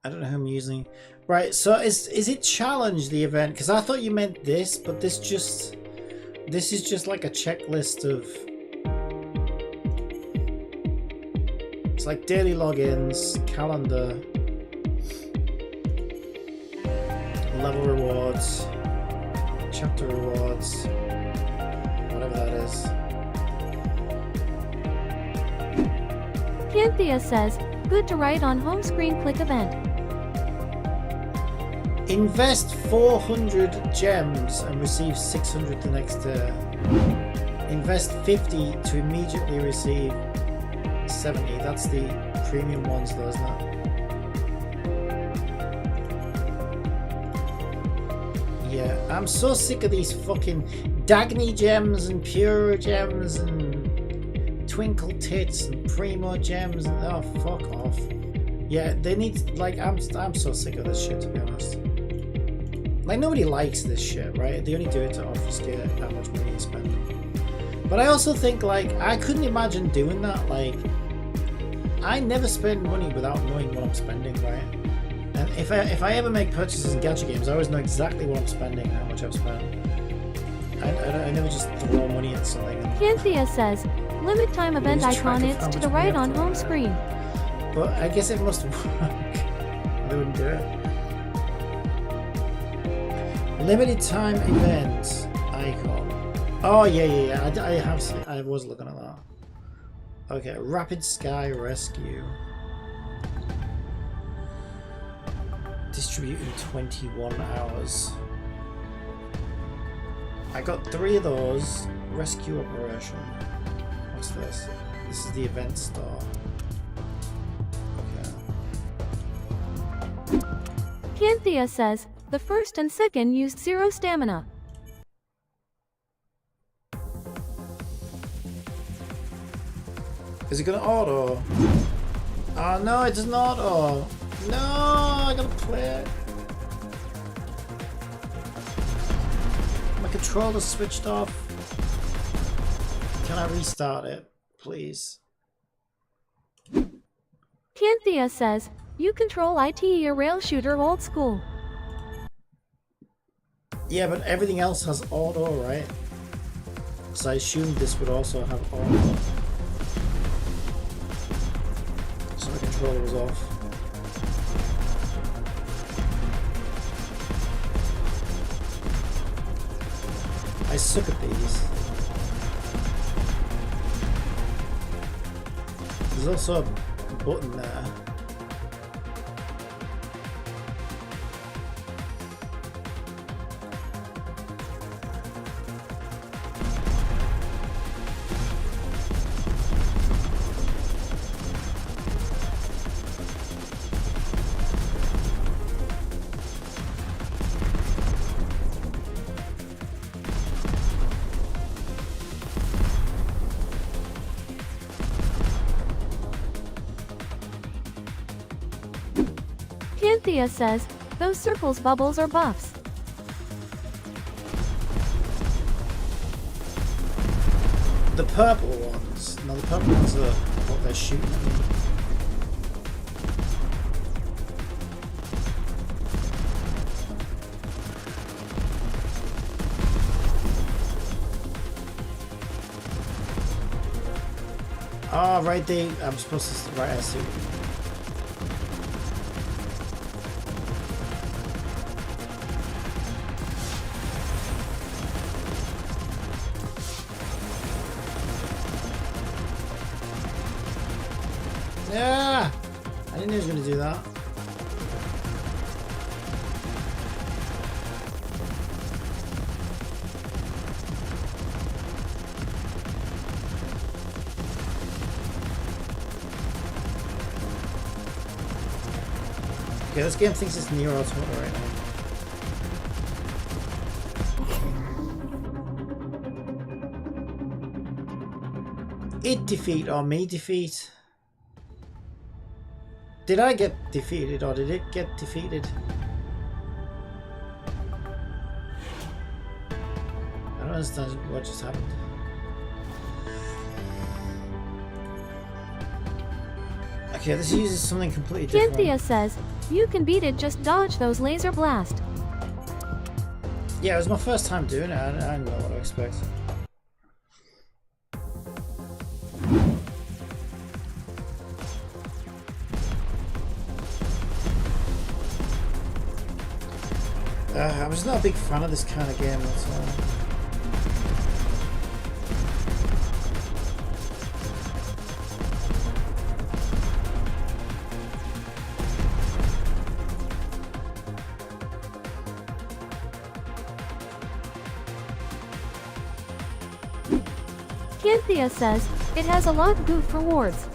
I don't know who I'm using. Right. So is it challenge the event? Because I thought you meant this, but this is just like a checklist of. It's like daily logins, calendar, level rewards, chapter rewards, whatever that is. Panthea says, good to write on home screen click event. Invest 400 gems and receive 600 the next day. Invest 50 to immediately receive 70. That's the premium ones though, isn't it? Yeah, I'm so sick of these fucking Dagny gems and Pure gems and Twinkle Tits and Primo gems and oh fuck off. Yeah, they need like I'm so sick of this shit, to be honest. Like nobody likes this shit, right? They only do it to obfuscate how much money you spend. But I also think like I couldn't imagine doing that. Like I never spend money without knowing what I'm spending, right? And if I ever make purchases in gacha games, I always know exactly what I'm spending, how much I've spent. I never just throw money at something. Panthea says, limit time event lose track icon of it's how to much the money right I've on thrown home at. screen. But I guess it must work. They wouldn't do it. Limited time event icon. Oh yeah. I have seen. I was looking at that. Okay, Rapid Sky Rescue. Distribute in 21 hours. I got 3 of those. Rescue operation. What's this? This is the event store. Okay. Panthea says, the first and second used 0 stamina. Is it gonna auto? Oh no, it doesn't auto. No, I gotta play it. My controller's switched off. Can I restart it, please? Panthea says, you control E.T.E a rail shooter old school. Yeah, but everything else has auto, right? So I assumed this would also have auto. So my controller was off. I suck at these. There's also a button there. Panthea says, those circles bubbles are buffs. The purple ones. No, the purple ones are what they're shooting at me. Oh, right, I'm supposed to, right, I see. Yeah! I didn't know he was going to do that. Okay, this game thinks it's Nier Automata right now. It defeat or me defeat? Did I get defeated or did it get defeated? I don't understand what just happened. Okay, this uses something completely different. Cynthia says, you can beat it, just dodge those laser blast. Yeah, it was my first time doing it. I didn't know what to expect. I'm just not a big fan of this kind of game, that's all. Cynthia says, it has a lot of goof rewards.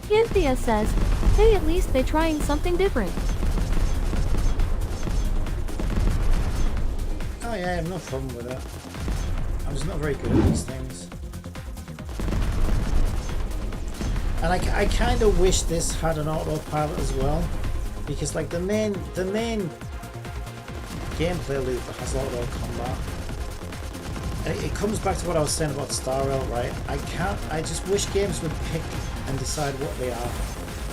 Cynthia says, hey, at least they trying something different. Oh yeah, I have no problem with it. I'm just not very good at these things. And I kind of wish this had an autopilot as well, because like the main gameplay loop has auto combat. And it comes back to what I was saying about Star Rail, right? I just wish games would pick and decide what they are.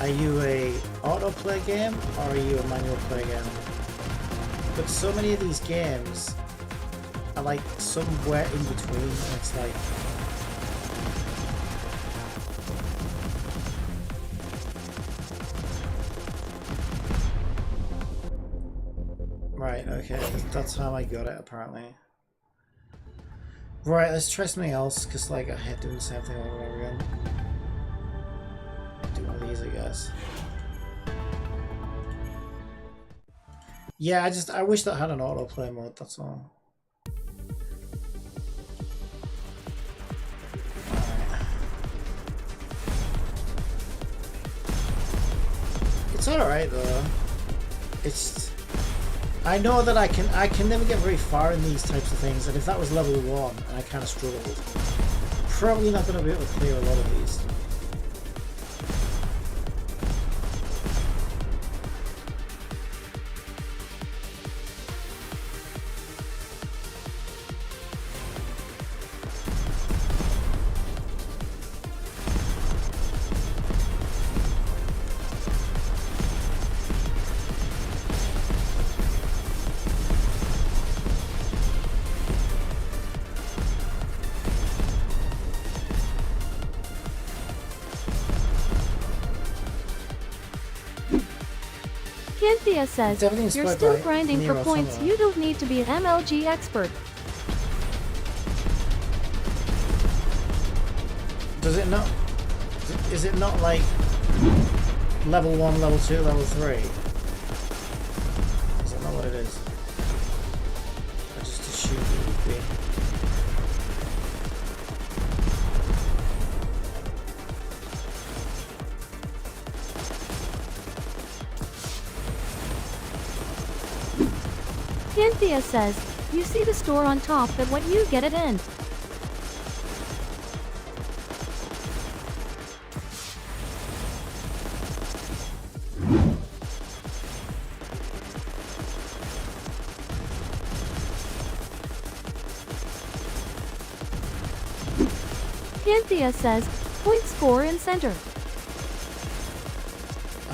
Are you a autoplay game or are you a manual play game? But so many of these games are like somewhere in between, and it's like right, okay, that's how I got it apparently. Right, let's try something else, because like I hate doing the same thing over and over again. Do one of these, I guess. Yeah, I wish that had an autoplay mode, that's all. Alright. It's alright though. It's I know that I can never get very far in these types of things, and if that was level 1 and I kind of struggled, probably not going to be able to clear a lot of these. Cynthia says, Everything's you're spread still by grinding for Nier points, Automata. you don't need to be an MLG expert. Does it not? Is it not like level 1, level 2, level 3? Is that not what it is? I just assumed it would be. Cynthia says, you see the store on top, but what you get at end. Cynthia says, point score in center.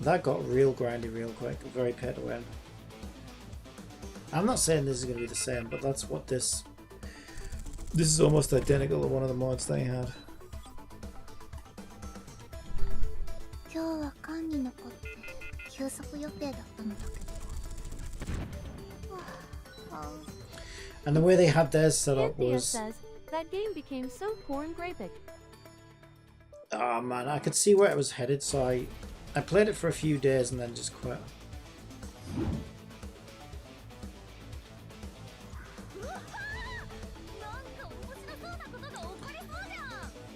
That got real grindy real quick. Very pay to win. I'm not saying this is going to be the same, but that's what this... This is almost identical to one of the mods they had. 今日は館に残って休息予定だったのだけど。はあ And the way they had theirs set up E.T.E was... says that game became so porn graphic. Oh man, I could see where it was headed, so I played it for a few days and then just quit.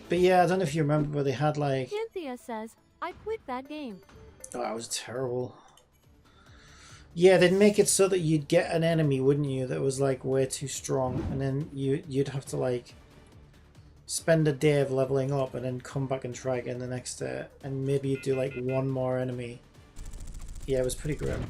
But yeah, I don't know if you remember, but they had like... E.T.E says, I quit that game. Oh, it was terrible. Yeah, they'd make it so that you'd get an enemy, wouldn't you, that was like way too strong, and then you'd have to like spend a day of leveling up and then come back and try again the next day, and maybe you'd do like one more enemy. Yeah, it was pretty grim.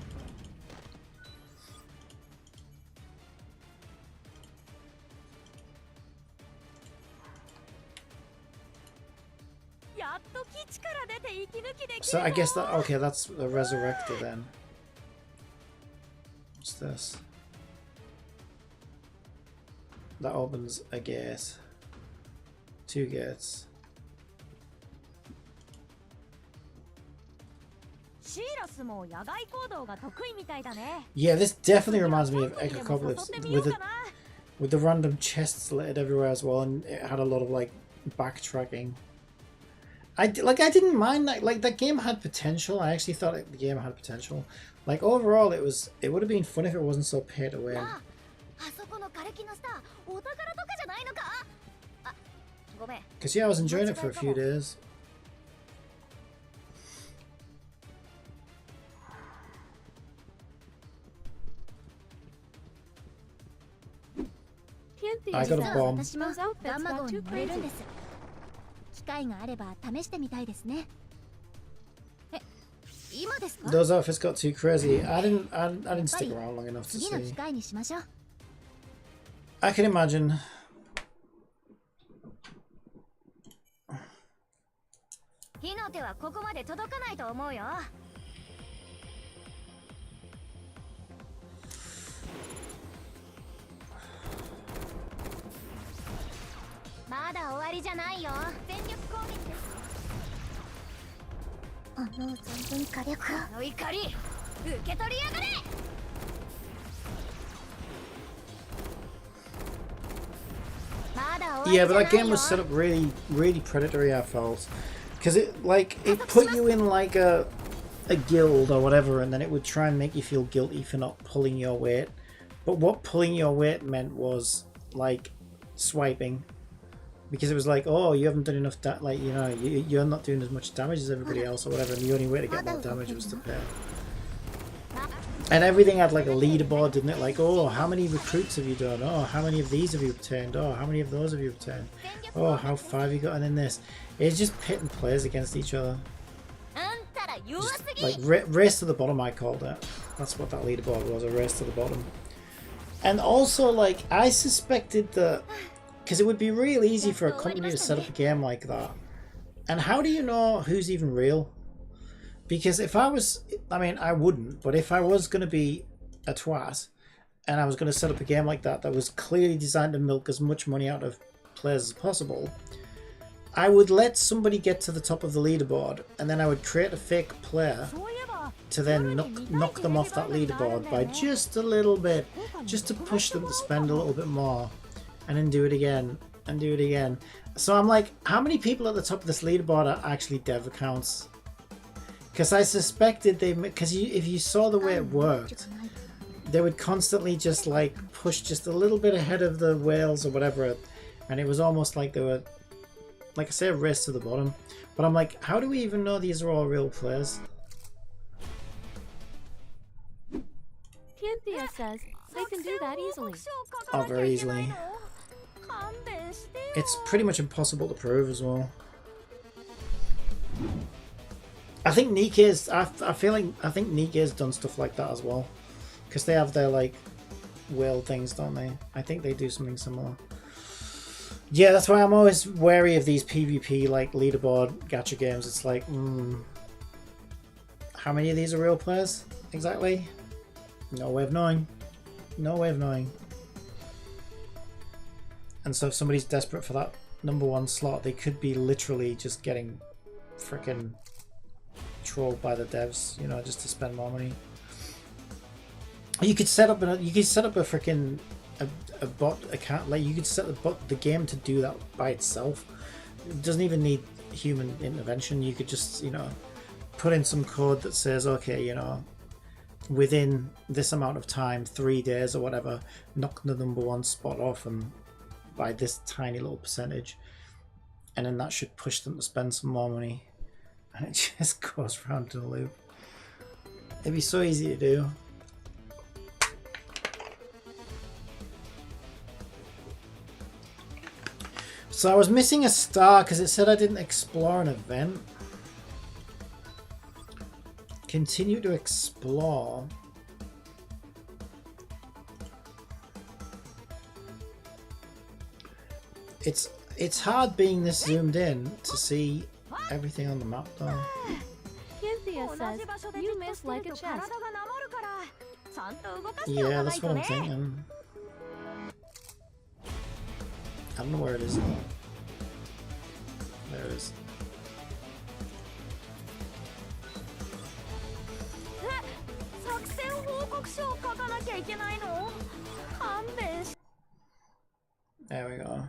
So I guess that, okay, that's the resurrector then. What's this? That opens a gate. 2 gates. Yeah, this definitely reminds me of Echocalypse with the random chests littered everywhere as well, and it had a lot of like backtracking. I didn't mind that. Like, that game had potential. I actually thought the game had potential. Like, overall, it would have been fun if it wasn't so pay to win. Because yeah, I was enjoying it for a few days. I got a bomb. Those outfits got too crazy. 機会があれば試してみたいですね。え、今ですか？ Those outfits got too crazy. I didn't stick around long enough to 次の機 see. 会にしましょう。 I can imagine. 火の手はここまで届かないと思うよ。まだ終わりじゃないよ。全力攻撃です。存分火力を。あの怒り、受け取りやがれ。まだ終わりじ Yeah, ゃ but ない that よ。 game was set up really predatory, I felt. Because it put you in like a guild or whatever, and then it would try and make you feel guilty for not pulling your weight. But what pulling your weight meant was like swiping. Because it was like, oh, you haven't done enough, like, you know, you're not doing as much damage as everybody else or whatever, and the only way to get more damage was to pay. And everything had like a leaderboard, didn't it? Like, oh, how many recruits have you done? Oh, how many of these have you obtained? Oh, how many of those have you obtained? Oh, how far have you gotten in this? It's just pitting players against each other. Just, like, race to the bottom, I called it. That's what that leaderboard was, a race to the bottom. And also, like, I suspected that... Because it would be real easy for a company to set up a game like that. And how do you know who's even real? Because if I was... I mean, I wouldn't, but if I was going to be a twat, and I was going to set up a game like that was clearly designed to milk as much money out of players as possible, I would let somebody get to the top of the leaderboard, and then I would create a fake player to then knock them off that leaderboard by just a little bit, just to push them to spend a little bit more. And then do it again, and do it again. So I'm like, how many people at the top of this leaderboard are actually dev accounts? Because I suspected they... Because if you saw the way it worked, they would constantly just like push just a little bit ahead of the whales or whatever. And it was almost like they were, like I say, a race to the bottom. But I'm like, how do we even know these are all real players? E.T.E says they can do that easily. Oh, very easily. It's pretty much impossible to prove as well. I think Nike's... I think Nike's done stuff like that as well. Because they have their, like, whale things, don't they? I think they do something similar. Yeah, that's why I'm always wary of these PvP, like, leaderboard gacha games. It's like, How many of these are real players exactly? No way of knowing. No way of knowing. And so if somebody's desperate for that #1 slot, they could be literally just getting freaking trolled by the devs, you know, just to spend more money. You could set up a freaking a bot account. Like, you could set the game to do that by itself. It doesn't even need human intervention. You could just, you know, put in some code that says, okay, you know, within this amount of time, 3 days or whatever, knock the #1 spot off and by this tiny little percentage, and then that should push them to spend some more money, and it just goes round in a loop. It'd be so easy to do. So I was missing a star because it said I didn't explore an event. Continue to explore. It's hard being this zoomed in to see everything on the map though. E.T.E says, you miss like a chest. Yeah, that's what I'm thinking. I don't know where it is. There it is. There we go.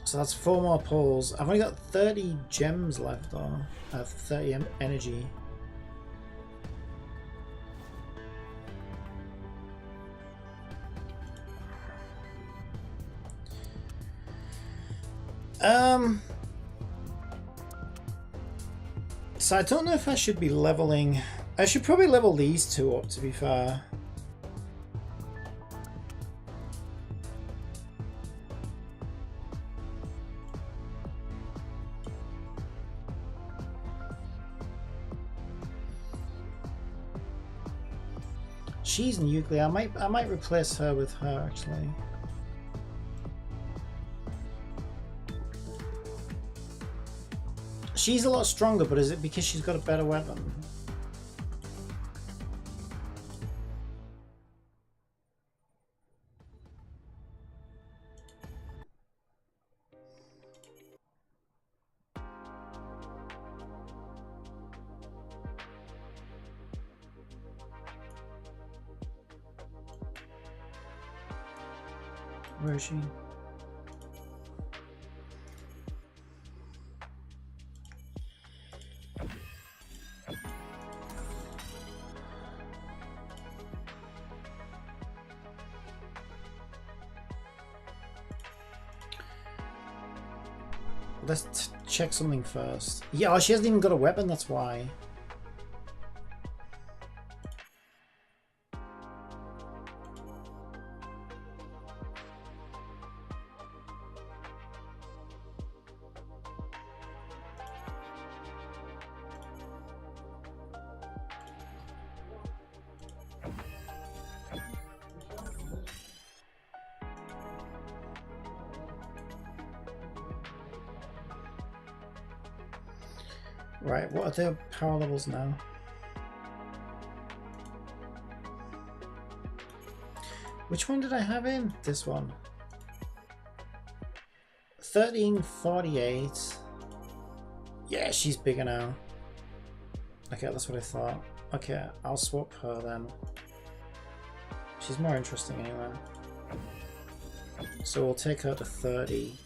So that's 4 more pulls. I've only got 30 gems left though. I have 30 energy. So I don't know if I should be leveling. I should probably level these 2 up, to be fair. She's nuclear. I might replace her with her actually. She's a lot stronger, but is it because she's got a better weapon? Where is she? Let's check something first. Yeah, oh, she hasn't even got a weapon, that's why. Right, what are their power levels now? Which one did I have in? This one. 1348. Yeah, she's bigger now. Okay, that's what I thought. Okay, I'll swap her then. She's more interesting anyway. So we'll take her to 30.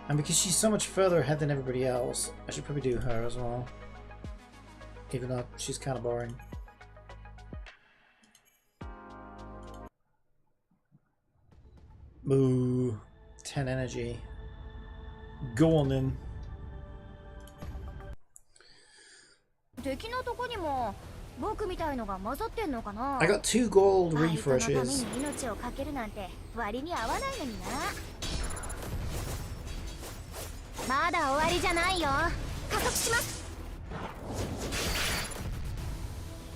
And because she's so much further ahead than everybody else, I should probably do her as well. Even though she's kind of boring. Boo. 10 energy. Go on then. I got 2 gold refreshes.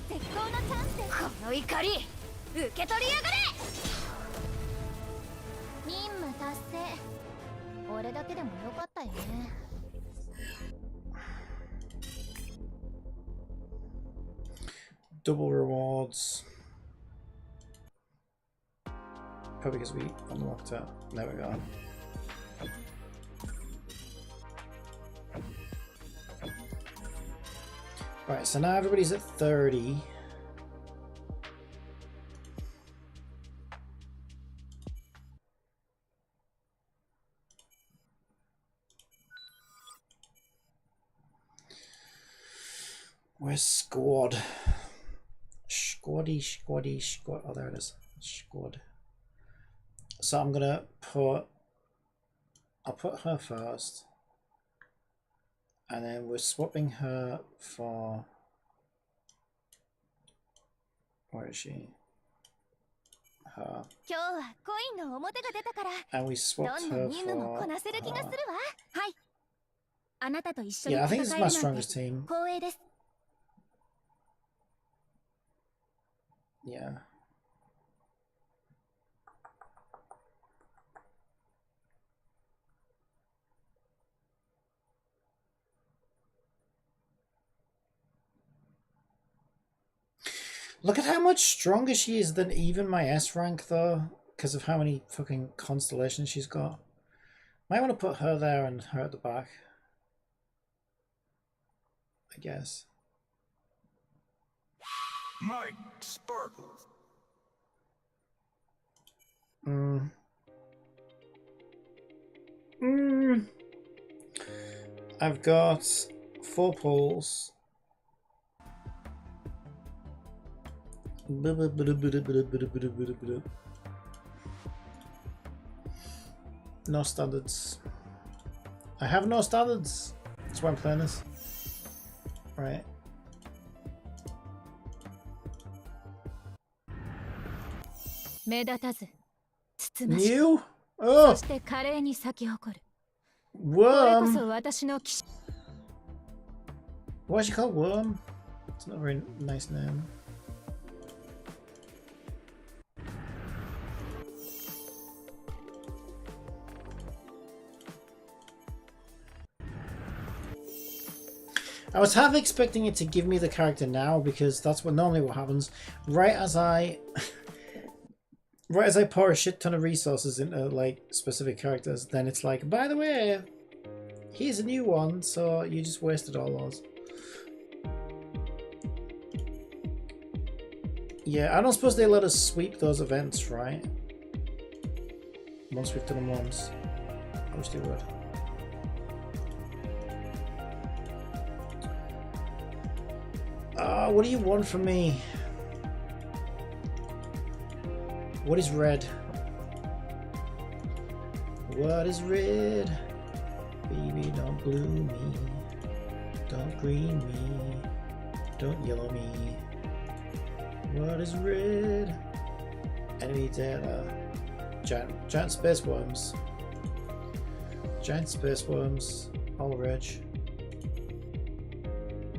絶好のチャンスです。この怒り受け取りやがれ。任務達成。俺だけでもよかったよね。Double rewards. Probably because we unlocked it. There we go. Right, so now everybody's at 30. Where's squad? Squad. Oh, there it is. Squad. So I'm gonna I'll put her first. And then we're swapping her for... Where is she? Her. And we swapped her for... Yeah, I think this is my strongest team. Yeah. Look at how much stronger she is than even my S rank, though, because of how many fucking constellations she's got. Might want to put her there and her at the back, I guess. Mike Sparkles. I've got 4 pulls. No standards. I have no standards. That's why I'm playing this. Right. New? Oh! Worm! Why is she called Worm? It's not a very nice name. I was half expecting it to give me the character now, because that's what happens. Right as I pour a shit ton of resources into like specific characters, then it's like, by the way, here's a new one, so you just wasted all those. Yeah, I don't suppose they let us sweep those events, right? Once we've done them once. I wish they would. What do you want from me? What is red? What is red? Baby, don't blue me. Don't green me. Don't yellow me. What is red? Enemy data. Giant space worms. Giant space worms. All red.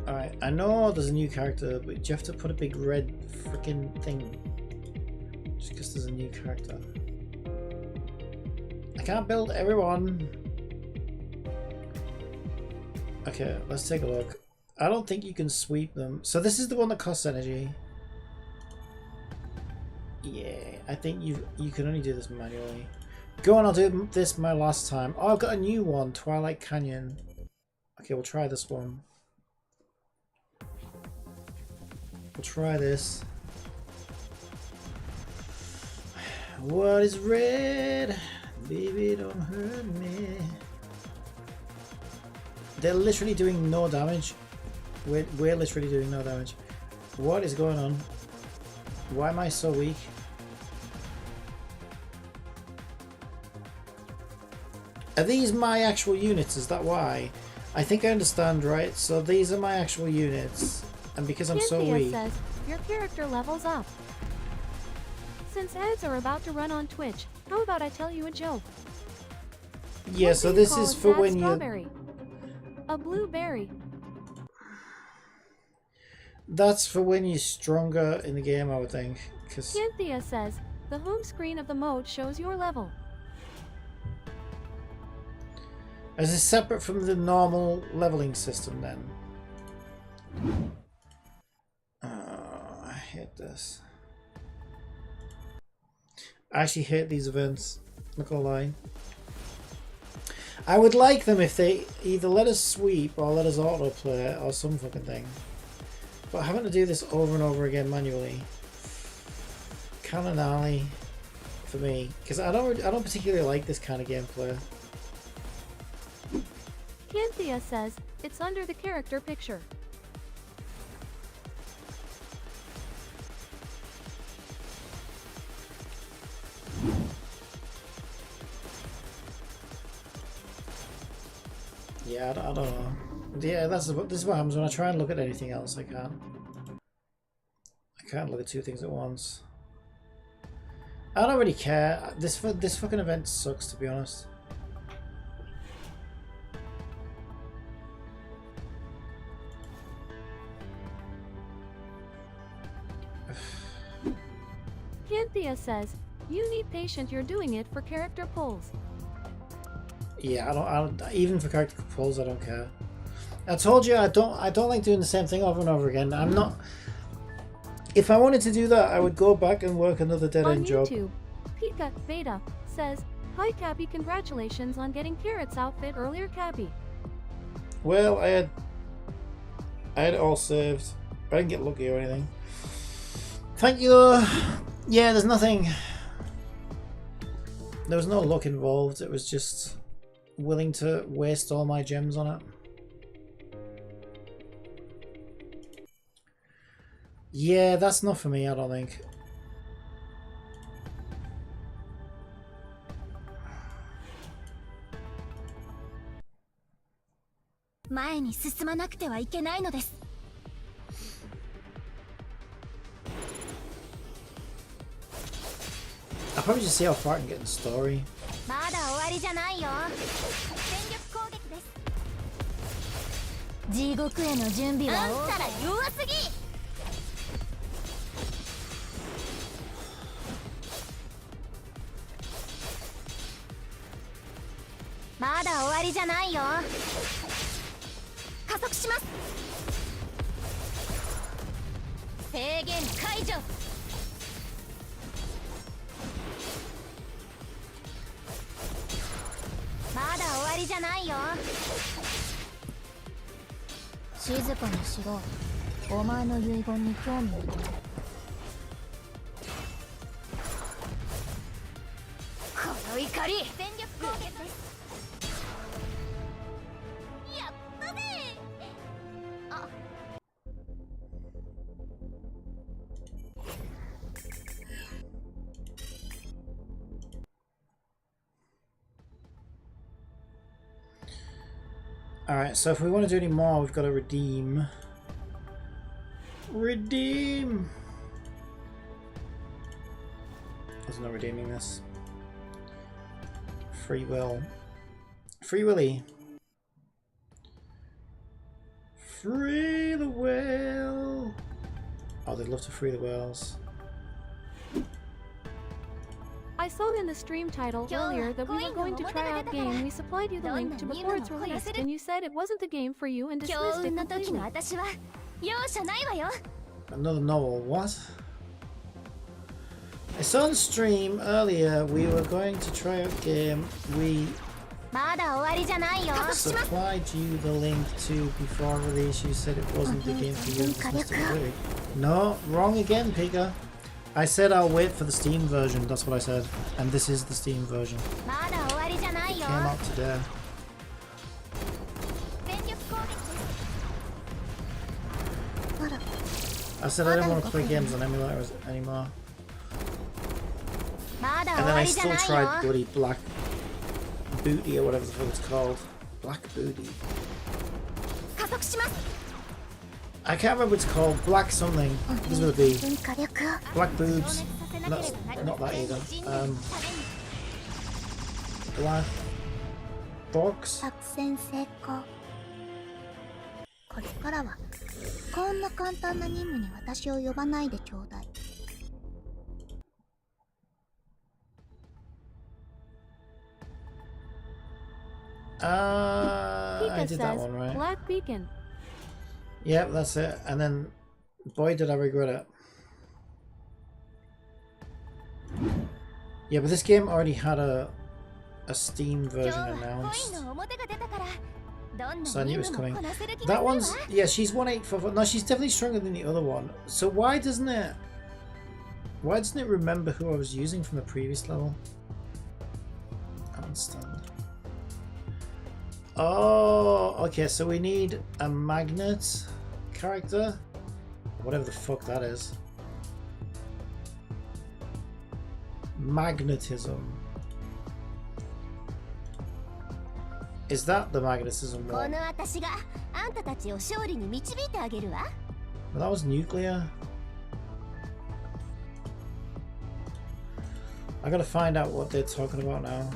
Alright, I know there's a new character, but you have to put a big red freaking thing. Just because there's a new character. I can't build everyone. Okay, let's take a look. I don't think you can sweep them. So this is the one that costs energy. Yeah, I think you can only do this manually. Go on, I'll do this my last time. Oh, I've got a new one, Twilight Canyon. Okay, we'll try this one. We'll try this. What is red? Baby, don't hurt me. They're literally doing no damage. We're literally doing no damage. What is going on? Why am I so weak? Are these my actual units? Is that why? I think I understand, right? So these are my actual units. And because I'm so weak... says, your character levels up. Since ads are about to run on Twitch, how about I tell you a joke? Yeah, so this is for when you... A blueberry. That's for when you're stronger in the game, I would think. Because Cynthia says, the home screen of the mode shows your level. is it separate from the normal leveling system then? Oh, I hate this. I actually hate these events. Not gonna lie. I would like them if they either let us sweep or let us autoplay or some fucking thing. But having to do this over and over again manually, kind of gnarly for me, because I don't particularly like this kind of gameplay. Cynthia says, it's under the character picture. Yeah, I don't know. Yeah, this is what happens when I try and look at anything else. I can't look at two things at once. I don't really care. This fucking event sucks, to be honest. Cynthia says, you need patience, you're doing it for character pulls. Yeah, I don't even for character pulls, I don't care. I told you I don't like doing the same thing over and over again. I'm not. If I wanted to do that, I would go back and work another dead-end job. On YouTube, Pika Beta says, hi Cappy, congratulations on getting Carrot's outfit earlier, Cappy. Well, I had it all saved. I didn't get lucky or anything. Thank you. Yeah, there's nothing. There was no luck involved. It was just willing to waste all my gems on it. Yeah, that's not for me, I don't think. I'll probably just see how far I can get in the story. まだ終わりじゃないよ。全力攻撃です。地獄への準備はあんたら弱すぎ。まだ終わりじゃないよ。加速します。制限解除。まだ終わりじゃないよ。静かにしろ。お前の遺言に興味ない。この怒り。全力攻撃です。やったね。あ。Alright, so if we want to do any more, we've got to redeem. Redeem! There's no redeeming this. Free will. Free Willy. Free the whale! Oh, they'd love to free the whales. I saw in the stream title earlier that we were going to try out game. We supplied you the link to before it's released, and you said it wasn't the game for you and dismissed it completely. Another novel, what? I saw on stream earlier we were going to try out game we supplied you the link to before release. You said it wasn't the game for you and dismissed it completely. No, wrong again, Pika. I said I'll wait for the Steam version, that's what I said. And this is the Steam version. It came out today. I said I didn't want to play games on emulators anymore. And then I still tried bloody Black Booty or whatever the fuck it's called. Black Booty. I can't remember what it's called. Black something. This would be Black Boobs. That's not that either. Black Box. これからはこんな簡単な任務に私を呼ばないでちょうだい。Pika I did that says one, right? Black Beacon. Yep, that's it. And then, boy, did I regret it. Yeah, but this game already had a Steam version announced, so I knew it was coming. That one's, yeah, she's 184. No, she's definitely stronger than the other one. So why doesn't it remember who I was using from the previous level? I don't understand. Oh, okay, so we need a magnet character, whatever the fuck that is. Magnetism. Is that the magnetism one? Well, that was nuclear. I gotta find out what they're talking about now.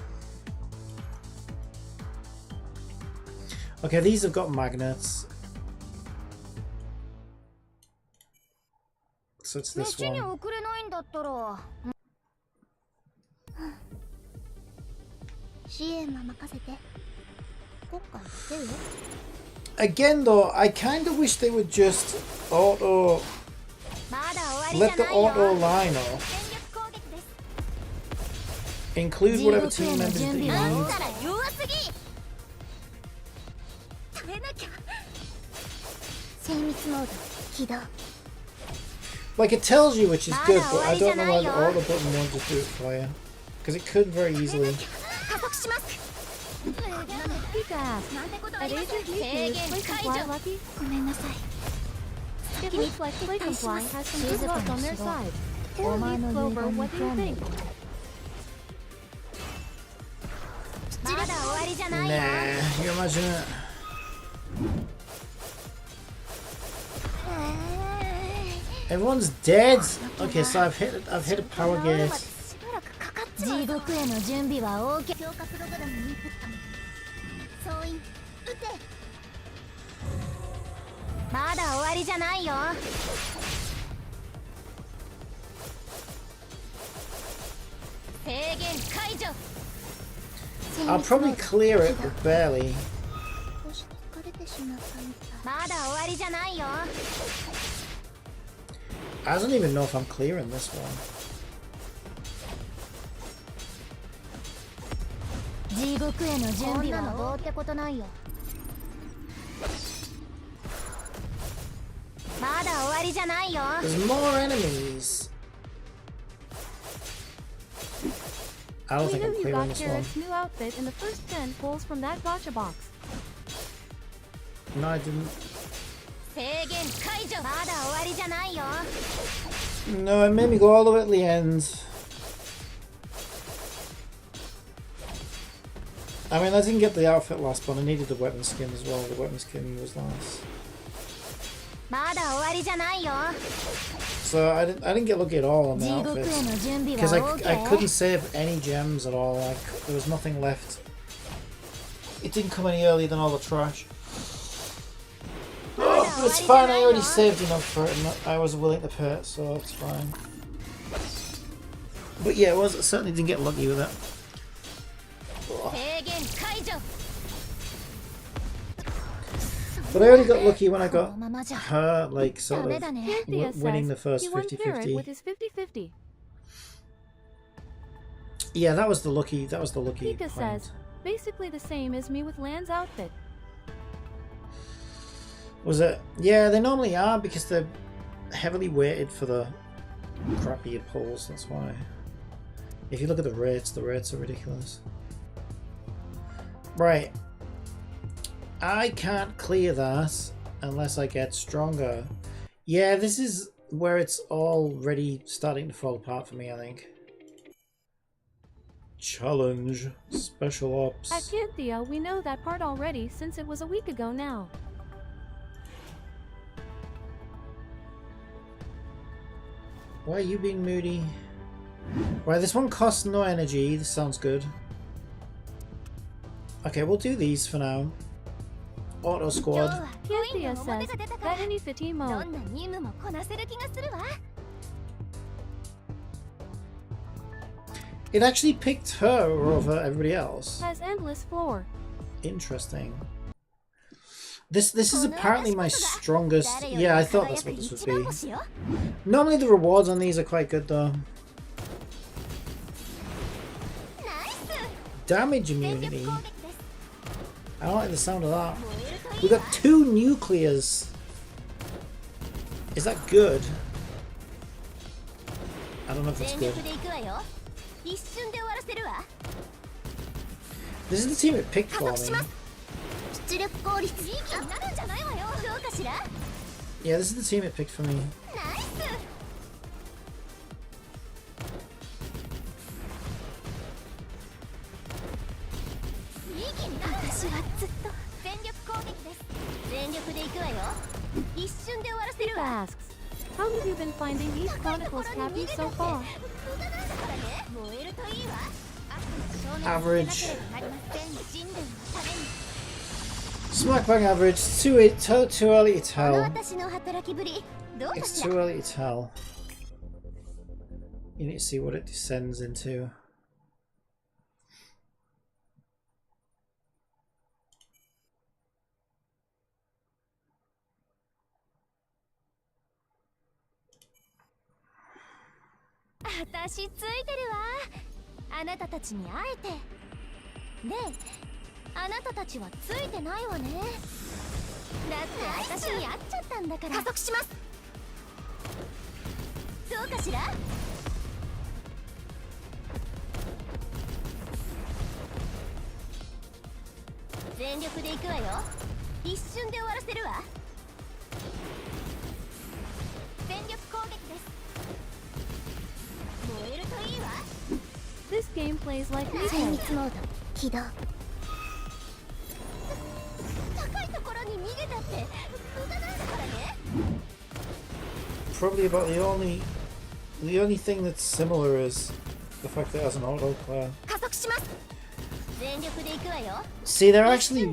Okay, these have got magnets. So it's this one. Again though, I kind of wish they would just let the auto line off. Include whatever team members that you need. Like, it tells you, which is good, but I don't know why the auto button won't just do it for you. Because it could very easily. Pika asks, at Agent Miku, is Flake'n'Fly lucky? It looks like Flake'n'Fly has some good luck on their side. Or Leaf Clover, what do you think? Nah, you imagine it. Everyone's dead. Okay, so I've hit a power gate. I'll probably clear it, but barely. I don't even know if I'm clearing this one. There's more enemies. I don't think I'm you clearing got this one. Garrett's new outfit in the first 10 pulls from that gacha box. No, I didn't. No, it made me go all the way at the end. I mean, I didn't get the outfit last, but I needed the weapon skin as well. The weapon skin was last. So I didn't get lucky at all on the outfits because I couldn't save any gems at all. There was nothing left. It didn't come any earlier than all the trash. Oh, but it's fine. I already saved enough for it, and I was willing to pay it, so it's fine. But yeah, I certainly didn't get lucky with it. Oh. But I only got lucky when I got her, like, sort of winning the first 50-50. With his 50-50. Yeah, that was the lucky. Pika point. says, basically the same as me with Lan's outfit. Was it? Yeah, they normally are because they're heavily weighted for the crappier pulls. That's why. If you look at the rates are ridiculous. Right. I can't clear that unless I get stronger. Yeah, this is where it's already starting to fall apart for me, I think. Challenge. Special Ops. At E.T.E, we know that part already since it was a week ago now. Why are you being moody? Right, this one costs no energy. This sounds good. Okay, we'll do these for now. Auto Squad. Cynthia says, that in E.T.Eど mode. んな任務もこなせる気がするわ。 It actually picked her over everybody else. Has endless floor. Interesting. This is apparently my strongest. Yeah, I thought that's what this would be. Normally the rewards on these are quite good though. Damage immunity. I don't like the sound of that. We got 2 nuclears. Is that good? I don't know if it's good. This is the team it picked for me. Yeah, this is the team it picked for me. Steve asks, how have you been finding these Chronicles Cappy so far? Average. Smack bang average. Too early to tell. It's too early to tell. You need to see what it descends into. This game plays like me. 精密モード起動。 Probably about the only thing that's similar is the fact that it has an auto player. See, they're actually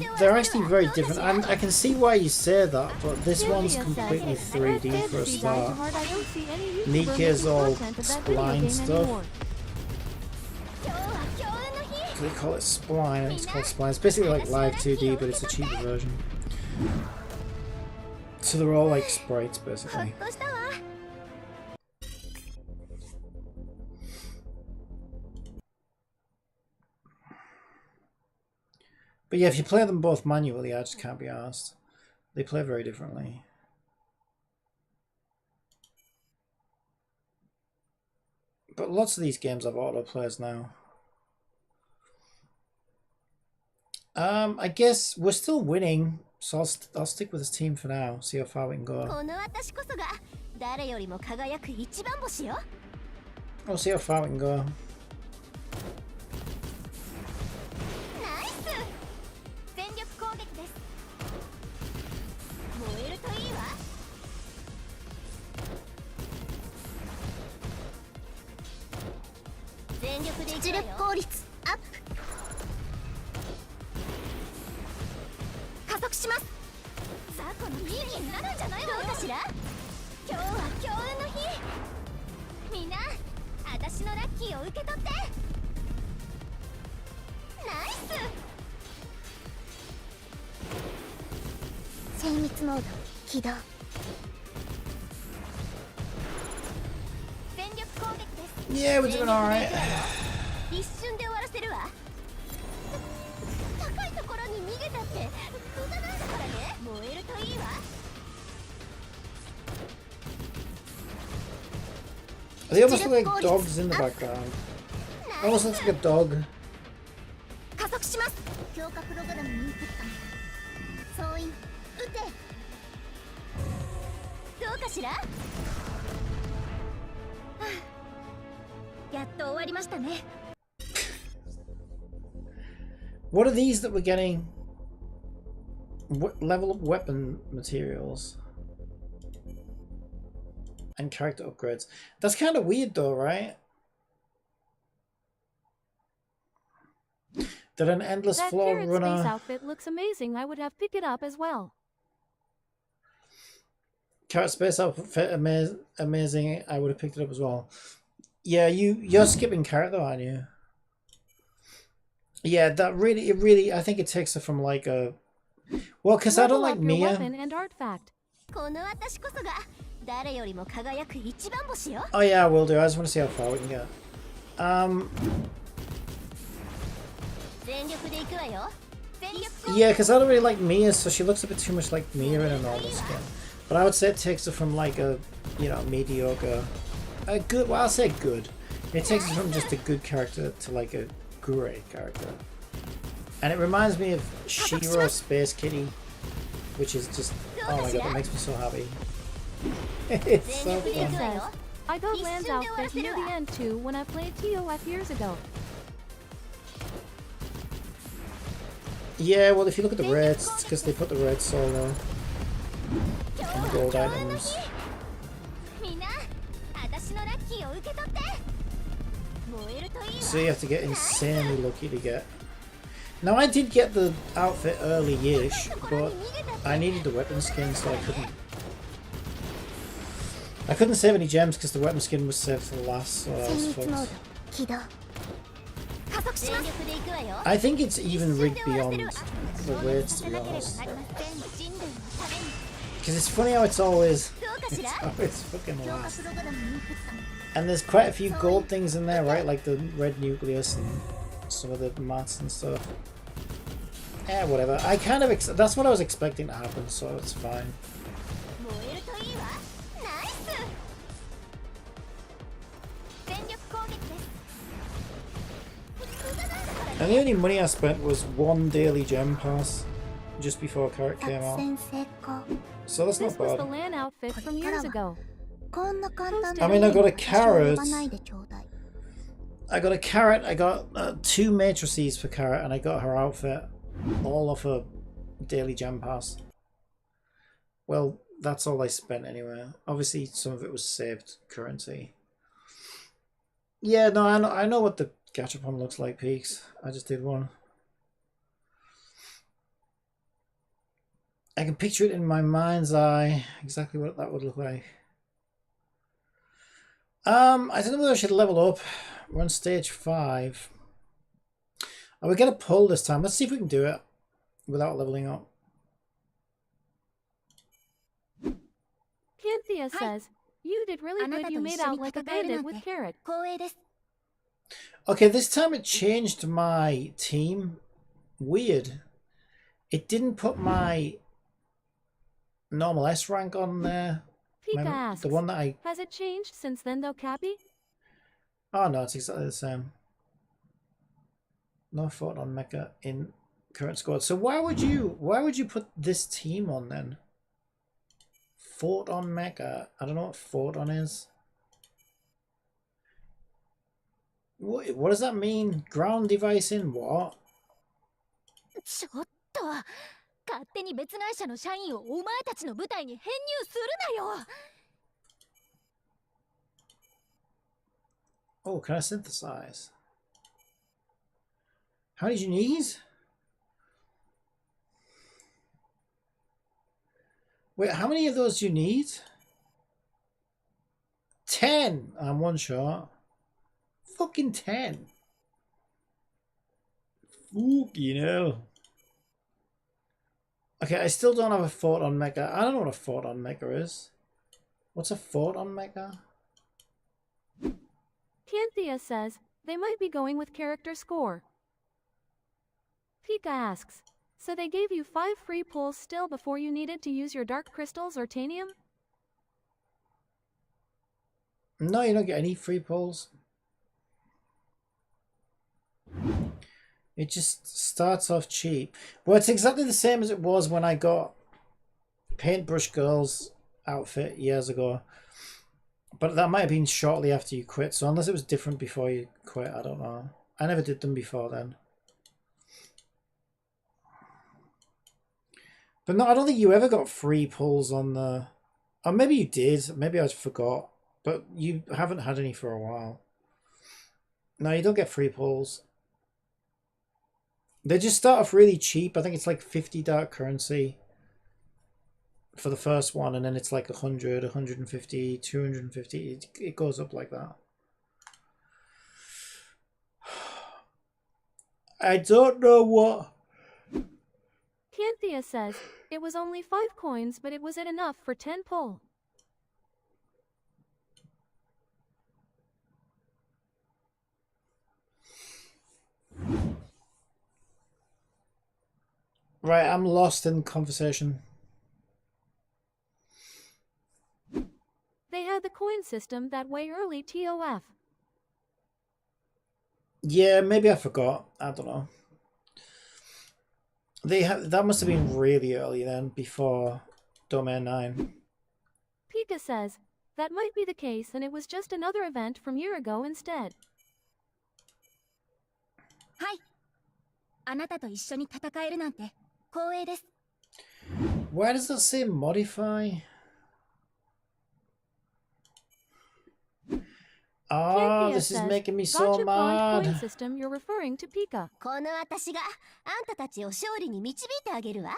very different. I can see why you say that, but this one's completely 3D for a start. Nika's all spline stuff. They call it spline, and it's called spline. It's basically like live 2D, but it's a cheaper version. So they're all like sprites, basically. But yeah, if you play them both manually, I just can't be asked. They play very differently. But lots of these games have auto players now. I guess we're still winning, so I'll stick with this team for now. See how far we can go. We'll see how far we can go. Yeah, we're doing alright. They almost look like dogs in the background. Almost looks like a dog. What are these that we're getting? What level up weapon materials and character upgrades? That's kind of weird though, right? Did an endless That floor carrot space runner outfit looks amazing. I would have picked it up as well. carrot space outfit amazing? I would have picked it up as well. Yeah, you're skipping carrot though, aren't you? Yeah, that really I think it takes her from like a well, because I don't Level like up your Mia. weapon and artifact. この私こそが誰よりも輝く一番星よ Oh yeah, I will do. I just want to see how far we can get. 全力で行くわよ全力 Yeah, because I don't really like Mia, so she looks a bit too much like Mia in a normal skin. But I would say it takes her from like a, you know, mediocre, a good. Well, I'll say good. It takes her from just a good character to like a great character. And it reminds me of She-Ra Space Kitty, which is just, oh my god, that makes me so happy. It's so It fun. says, I got Land's outfit near the end too when I played TOF years ago. Yeah, well, if you look at the rates, it's because they put the red solo in the gold items. みんな私のラッキーを受け取って燃えるといいわ So you have to get insanely lucky to get. Now I did get the outfit early-ish, but I needed the weapon skin, so I couldn't save any gems because the weapon skin was saved for the last, so I was 戦慄モード fucked. 起動加速します 全力で行くわよ I think it's even rigged beyond the rates, to be honest. 人類のために Because it's funny how it's always どうかしら fucking 強化 last. プログラムインプット And there's quite a few gold things in there, right? Like the red nucleus and some of the mats and stuff. Yeah, whatever. I kind of that's what I was expecting to happen, so it's fine. 燃えるといいわナイス全力攻撃です And the only money I spent was one daily gem pass just before Carrot 作 came out. 戦成功 So that's This not was the bad. LAN outfit from years ago. こんな簡単 I mean, I got a 私を呼ば carrot. ないでちょうだい I got a carrot, I got 2 matrices for Carrot, and I got her outfit all off a daily gem pass. Well, that's all I spent anyway. Obviously, some of it was saved currency. Yeah, no, I know what the gachapon looks like, Peaks. I just did one. I can picture it in my mind's eye, exactly what that would look like. I don't know whether I should level up. We're on stage 5. Are we going to pull this time? Let's see if we can do it without leveling up. Cynthia says, you did really good. You made out like a bandit with carrot. 光栄です Okay, this time it changed my team. Weird. It didn't put my normal S rank on there. Pika asks, The one that I... has it changed since then though, Cappy? Oh no, it's exactly the same. No Photon Mecha in current squad. So why would you put this team on then? Photon Mecha. I don't know what Photon is. What does that mean? Ground device in what? ちょっと勝手に別会社の社員をお前たちの部隊に編入するなよ Oh, can I synthesize? How did you knees? Wait, how many of those do you need? 10! I'm one shot. Fucking 10. Fucking hell. Okay, I still don't have a Photon Mecha. I don't know what a Photon Mecha is. What's a Photon Mecha? Cynthia says, they might be going with character score. Pika asks, so they gave you 5 free pulls still before you needed to use your dark crystals or tanium? No, you don't get any free pulls. It just starts off cheap. Well, it's exactly the same as it was when I got Paintbrush Girl's outfit years ago. But that might have been shortly after you quit. So unless it was different before you quit, I don't know. I never did them before then. But no, I don't think you ever got free pulls on the... Or maybe you did. Maybe I forgot. But you haven't had any for a while. No, you don't get free pulls. They just start off really cheap. I think it's like 50 dark currency for the first one, and then it's like 100, 150, 250. It goes up like that. I don't know what. Canthea says, it was only 5 coins, but it was enough for 10 pull. Right, I'm lost in conversation. They had the coin system that way early TOF. Yeah, maybe I forgot. I don't know. That must have been really early then, before Domain 9. Pika says, that might be the case and it was just another event from year ago instead. はい。あなたと一緒に戦えるなんて光栄です。 Why does it say modify? Oh, Canthea this is says, making me so Gachapon coin mad. system, you're referring to Pika. この私があんたたちを勝利に導いてあげるわ。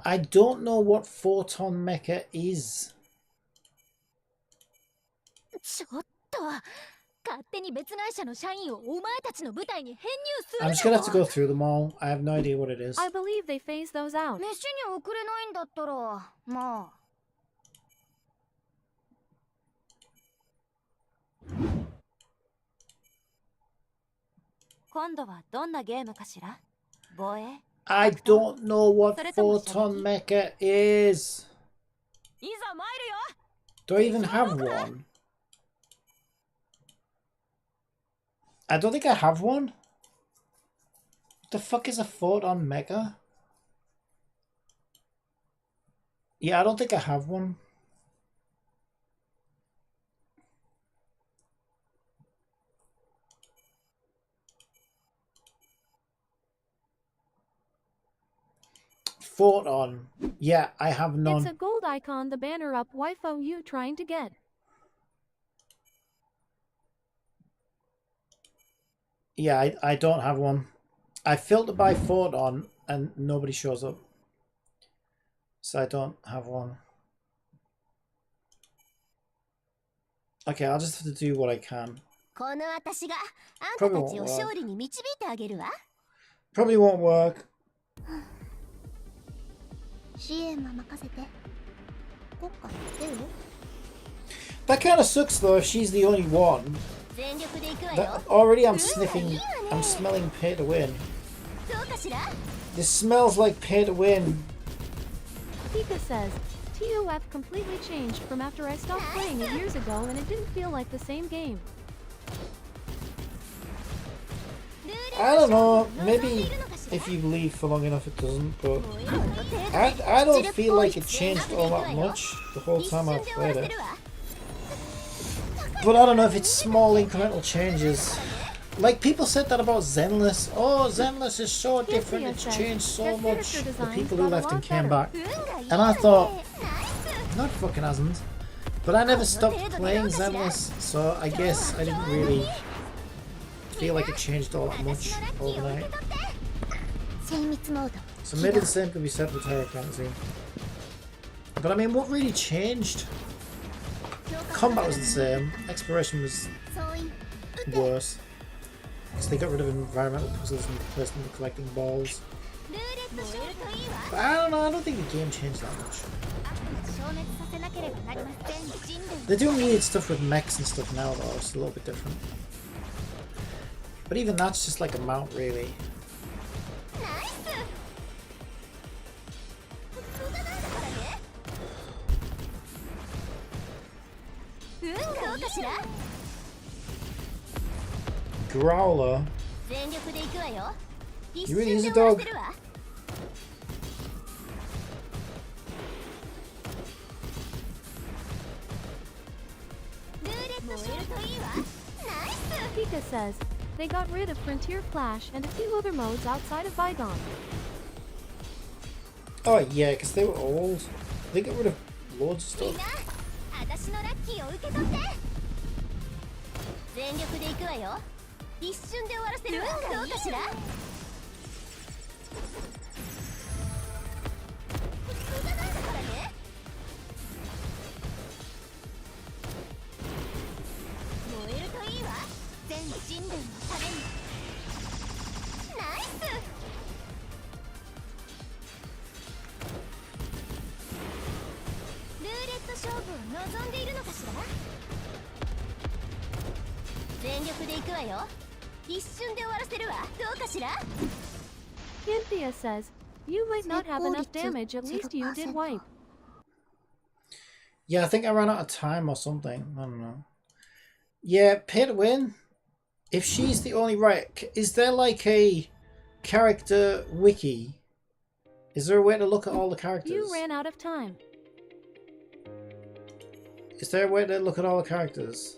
I don't know what Photon Mecha is. ちょっと勝手に別会社の社員をお前たちの部隊に編入する I'm just gonna have to go through them all. I have no idea what it is. I believe they phased those out. 飯に送れないんだったらまあ。今度はどんなゲームかしら？防衛？ I don't know what Photon Mecha is. いざ参るよ。 Do I even have one? I don't think I have one. The fuck is a Photon Mecha? Yeah, I don't think I have one. Photon. Yeah, I have none. It's a gold icon, the banner up wifo you trying to get. Yeah, I don't have one. I filter by Photon and nobody shows up. So I don't have one. Okay, I'll just have to do what I can. この私があんたたちを勝利に導いてあげるわ。 Probably won't work. 支援は任せて。国家してる？ That kind of sucks though if she's the only one. 全力で行くわ That, よ。 already I'm smelling pay to win. そうかしら？ This smells like pay to win. Pika says, TOF completely changed from after I stopped playing it years ago and it didn't feel like the same game. I don't know, maybe if you leave for long enough it doesn't, but I don't feel like it changed all that much the whole time I've played it. But I don't know if it's small incremental changes. Like people said that about Zenless. Oh, Zenless is so different, it's changed so much. The people who left and came back. And I thought, no it fucking hasn't. But I never stopped playing Zenless, so I guess I didn't really feel like it changed all that much overnight. 精密モード。 So maybe the same could be said for Terra Fantasy. But I mean, what really changed? Combat was the same, exploration was 総員。 worse. Because they got rid of environmental puzzles and replaced them with collecting balls. ルーレット勝利といいわ。 But I don't know, I don't think the game changed that much. 消滅させなければなりません。人類。 They do weird stuff with mechs and stuff now though, it's a little bit different. But even that's just like a mount really. ナイス。無駄なんだからね。そうかしら？ Growler. 全力で行くわよ。 You 一 really 瞬 is で a 終わら dog. せるわ。ルーレット勝利といいわ。ナイス。 Pika says, they got rid of Frontier Flash and a few other modes outside of Bygone. Oh yeah, because they were old. They got rid of loads of みん stuff. な、私のラッキーを受け取って。全力で行くわよ。一瞬で終わらせるわ。どうかしら。無駄なんだからね。燃えるといいわ。全人類のために。ナイス。ルーレット勝負を望んでいるのかしら。全力で行くわよ。一瞬で終わらせるわ。どうかしら。 E.T.E says, you might not have enough damage, at least you did wipe. Yeah, I think I ran out of time or something. I don't know. Yeah, pay to win. If she's the only right, is there like a character wiki? Is there a way to look at all the characters? You ran out of time. Is there a way to look at all the characters?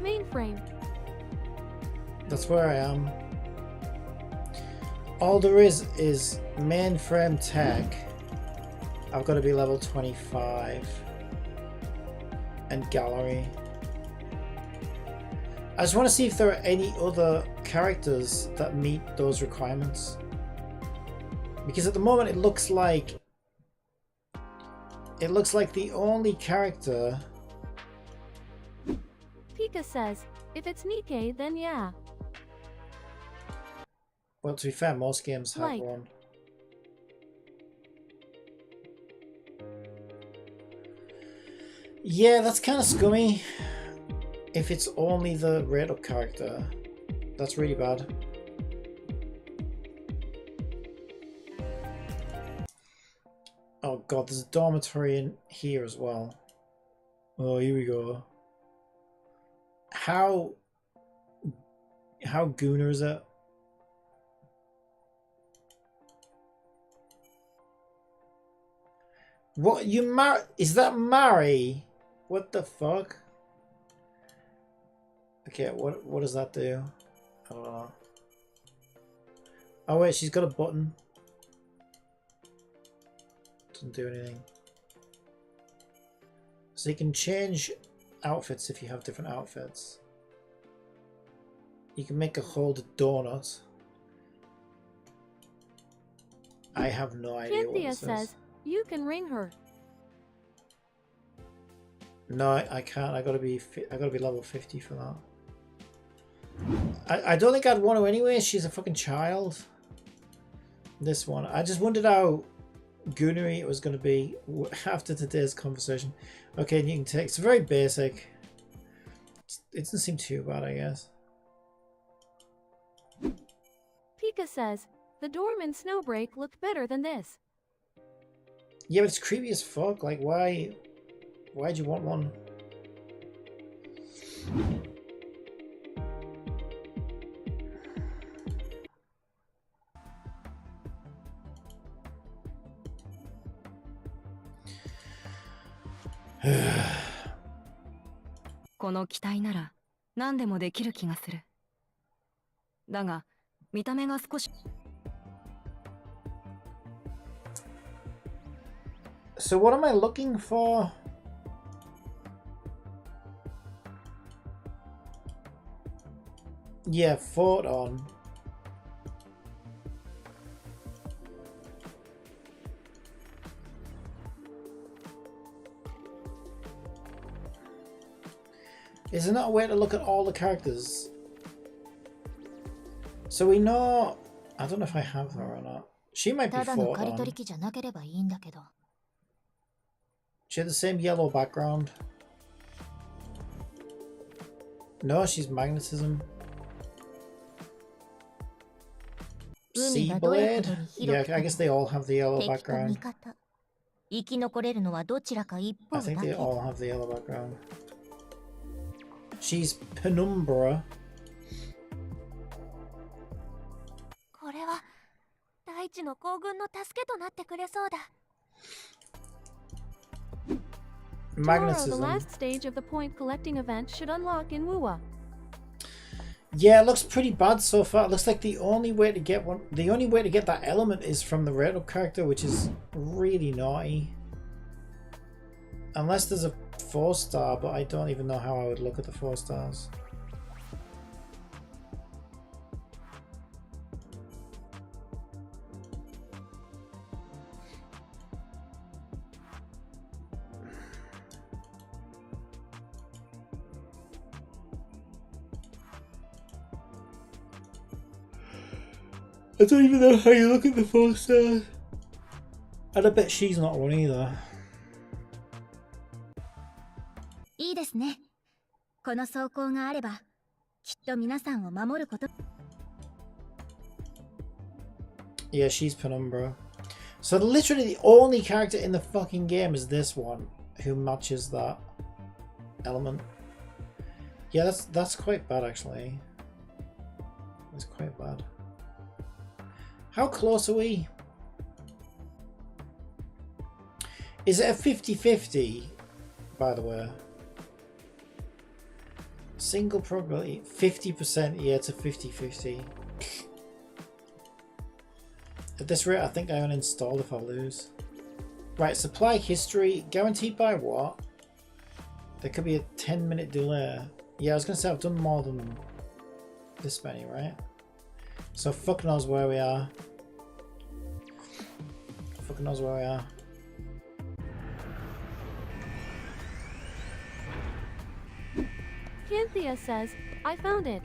Mainframe. That's where I am. All there is mainframe tech. I've got to be level 25. And gallery. I just want to see if there are any other characters that meet those requirements. Because at the moment it looks like the only character. Pika says, if it's Nikkei, then yeah. Well, to be fair, most games have Like. one. Yeah, that's kind of scummy. If it's only the rate up character, that's really bad. Oh god, there's a dormitory in here as well. Oh, here we go. How gooner is it? What, you is that Mary? What the fuck? Okay, what does that do? I don't know. Oh wait, she's got a button. Doesn't do anything. So you can change outfits if you have different outfits. You can make a hold donut. I have no idea what E.T.E this says, is. you can ring her. No, I can't. I gotta be level 50 for that. I don't think I'd want to anyway. She's a fucking child. This one. I just wondered how goonery it was going to be after today's conversation. Okay, you can take. It's very basic. It doesn't seem too bad, I guess. Pika says, the dorm and Snowbreak look better than this. Yeah, but it's creepy as fuck. Like, why'd you want one?この機体なら何でもできる気がする。だが見た目が少し。So what am I looking for? Yeah, photon. Is there not a way to look at all the characters? So we know... I don't know if I have her or not. She might be ただの刈り photon. 取り機じゃなければいいんだけど。 She had the same yellow background. No, she's magnetism. Sea blade? Yeah, I guess they all have the yellow 敵と味 background. 方。生き残れるのはどちらか一 I 方だ think け。 they all have the yellow background. She's Penumbra. これは大地の行軍の助けとなってくれそうだ。Tomorrow, the Magnetism. last stage of the point collecting event should unlock in Wuwa. Yeah, it looks pretty bad so far. It looks like the only way to get that element is from the rate up character, which is really naughty. Unless there's a 4-star, but I don't even know how I would look at the 4 stars. I don't even know how you look at the 4 stars. And I bet she's not one either. いいですね。この装甲があれば、きっと皆さんを守ること。 Yeah, she's Penumbra. So literally the only character in the fucking game is this one who matches that element. Yeah, that's quite bad actually. It's quite bad. How close are we? Is it a 50-50, by the way? Single probability, 50%, yeah, it's a 50-50. At this rate, I think I uninstall if I lose. Right, supply history, guaranteed by what? There could be a 10-minute delay. Yeah, I was gonna say I've done more than this many, right? So fuck knows where we are. Fuck knows where we are. Cynthia says, I found it.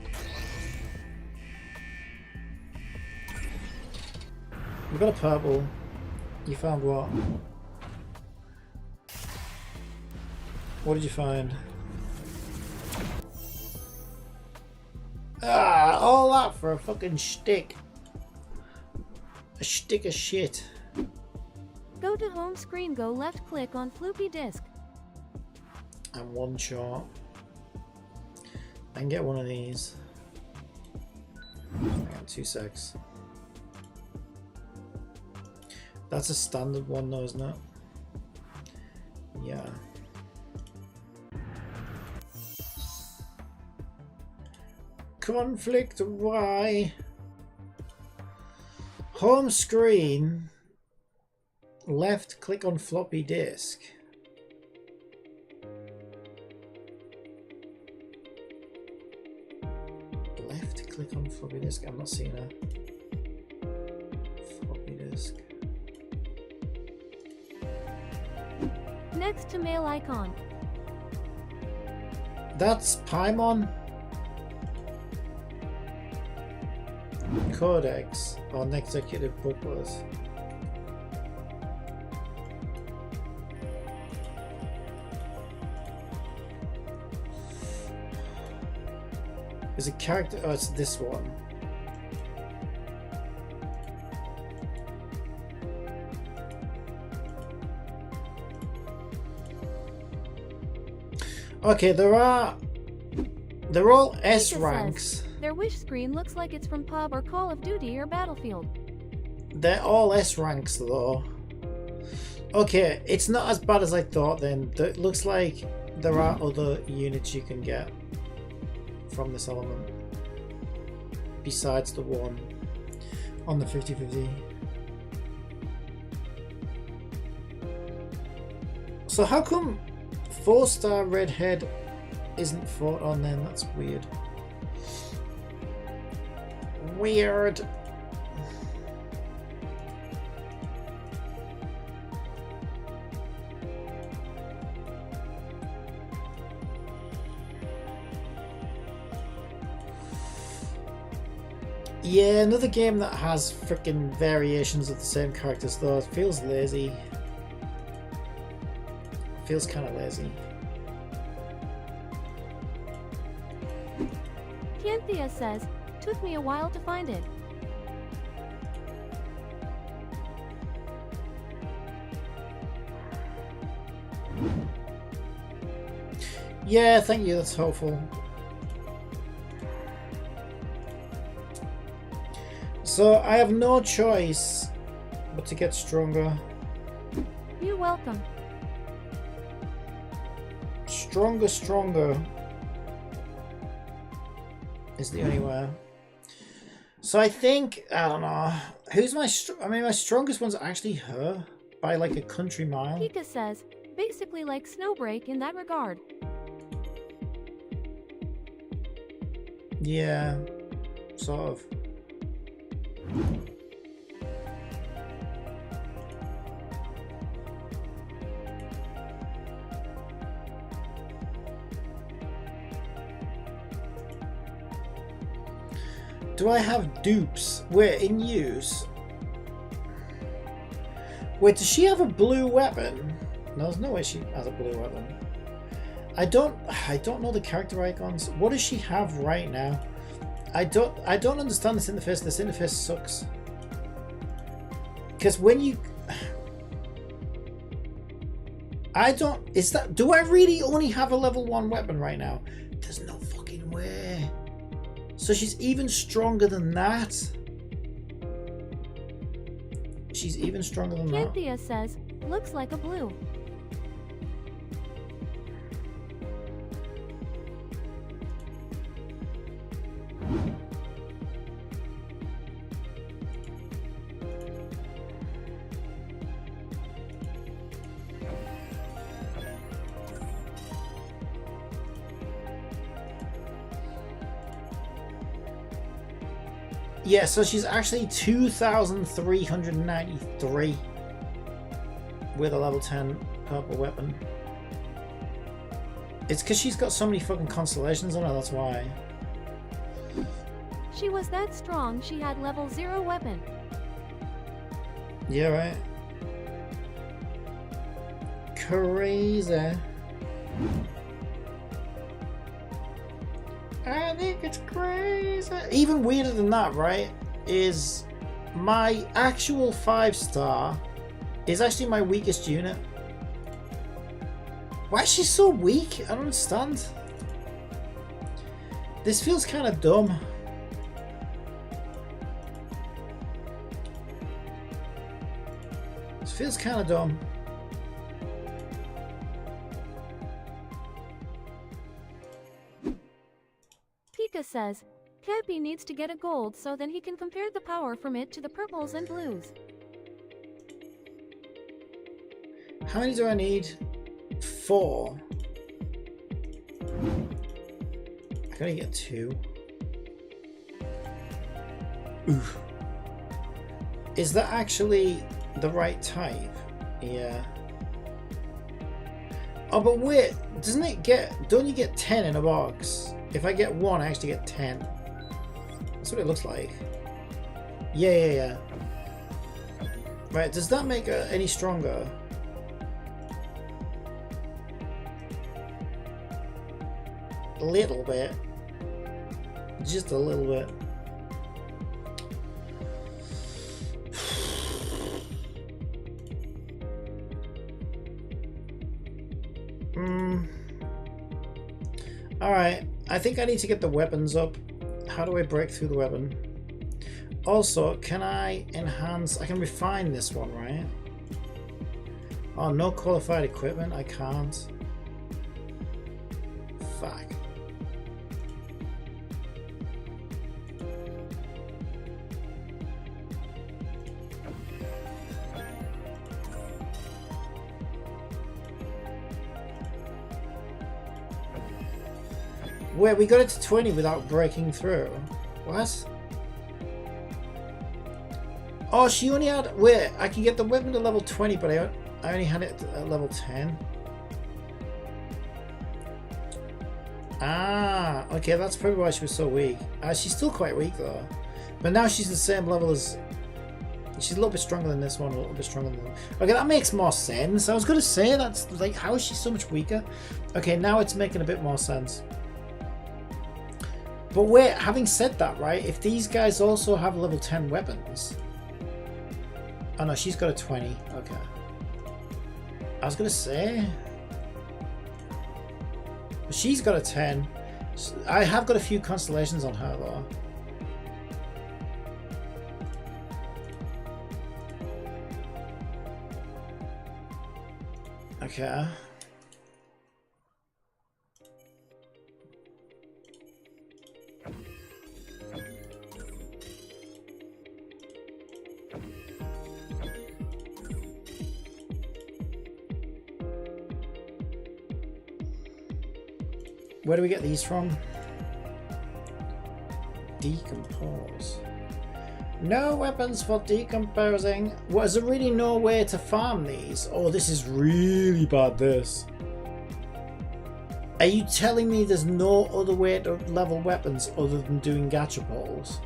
We've got a purple. You found what? What did you find? Ah, all that for a fucking shtick. A shtick of shit. Go to home screen, go left click on floppy disk. And one shot. I can get one of these. Hang on, 2 secs. That's a standard one though, isn't it? Yeah. Conflict Y. Home screen. Left click on floppy disk. Left click on floppy disk. I'm not seeing a floppy disk. Next to mail icon. That's Paimon. Codex on executive purpose. There's a character. Oh, it's this one. Okay, they're all S Mika ranks. says, their wish screen looks like it's from PUBG or Call of Duty or Battlefield. They're all S ranks though. Okay, it's not as bad as I thought then. It looks like there are other units you can get from this element. Besides the one on the 50-50. So how come 4-star redhead isn't fought on then? That's weird. Weird. Yeah, another game that has freaking variations of the same characters though. It feels lazy. Feels kind of lazy. Cynthia says, took me a while to find it. Yeah, thank you, that's helpful. So I have no choice but to get stronger. You're welcome. stronger is the only way. So I think, I don't know, who's my, I mean, my strongest one's actually her by like a country mile. Pika says, basically like Snowbreak in that regard. Yeah, sort of. Do I have dupes? Wait, in use? Wait, does she have a blue weapon? No, there's no way she has a blue weapon. I don't know the character icons. What does she have right now? I don't understand this interface. This interface sucks. Because when you do I really only have a level 1 weapon right now? There's no fucking way. So she's even stronger than that. She's even stronger than that. Canthea says, looks like a blue. Yeah, so she's actually 2,393 with a level 10 purple weapon. It's because she's got so many fucking constellations on her, that's why. She was that strong she had level 0 weapon. Yeah, right. Crazy. I think it's crazy. Even weirder than that, right, is my actual 5-star is actually my weakest unit. Why is she so weak? I don't understand. This feels kind of dumb. This feels kind of dumb. Pika says, Cappy needs to get a gold so then he can compare the power from it to the purples and blues. How many do I need? 4. I gotta get 2. Oof. Is that actually the right type? Yeah. Oh, but wait, doesn't it get... Don't you get 10 in a box? If I get 1, I actually get 10. That's what it looks like. Yeah. Right, does that make her any stronger? A little bit. Just a little bit. Alright, I think I need to get the weapons up. How do I break through the weapon? Also, can I enhance... I can refine this one, right? Oh, no qualified equipment? I can't. Fuck. Wait, we got it to 20 without breaking through. What? Oh, she only had... Wait, I can get the weapon to level 20, but I only had it at level 10. Ah, okay, that's probably why she was so weak. She's still quite weak, though. But now she's the same level as... She's a little bit stronger than this one, a little bit stronger than that. Okay, that makes more sense. I was going to say, that's like, how is she so much weaker? Okay, now it's making a bit more sense. But wait, having said that, right, if these guys also have level 10 weapons... Oh no, she's got a 20. Okay. I was going to say... She's got a 10. I have got a few constellations on her, though. Okay. Where do we get these from? Decompose. No weapons for decomposing. What, is there really no way to farm these? Oh, this is really bad, this. Are you telling me there's no other way to level weapons other than doing gacha pulls?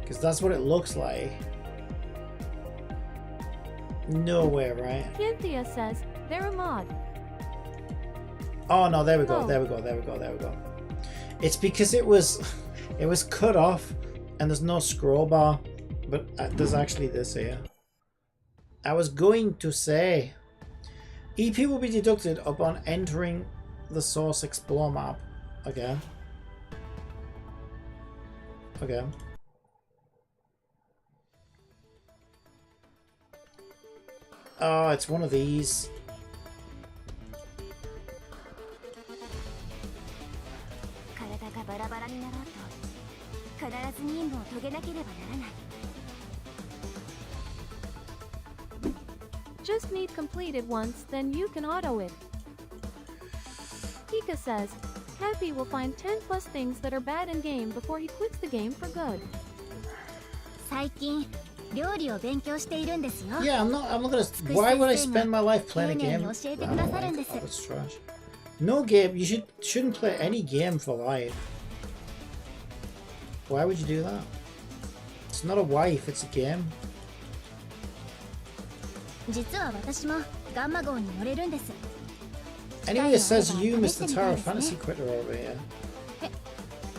Because that's what it looks like. No way, right? Cynthia says they're a mod. Oh no, there we go, Oh. there we go, there we go, there we go. It's because it was cut off and there's no scroll bar, but there's actually this here. I was going to say EP will be deducted upon entering the source explore map. Okay. Okay. Oh, it's one of these. 体がバラバラになろうと必ず任務を遂げなければならない。 Just need completed once, then you can auto it. Pika says, Happy will find 10 plus things that are bad in game before he quits the game for good. 最近料理を勉強しているんですよ。 Yeah, I'm not gonna. Why would I spend my life playing a game? 丁寧に教えてくださるんです。 That's trash. No game. You shouldn't play any game for life. Why would you do that? It's not a wife. It's a game. 実は私もガンマ号に乗れるんです。 Anyway, it says you, Mr. Tower Fantasy Quitter over here.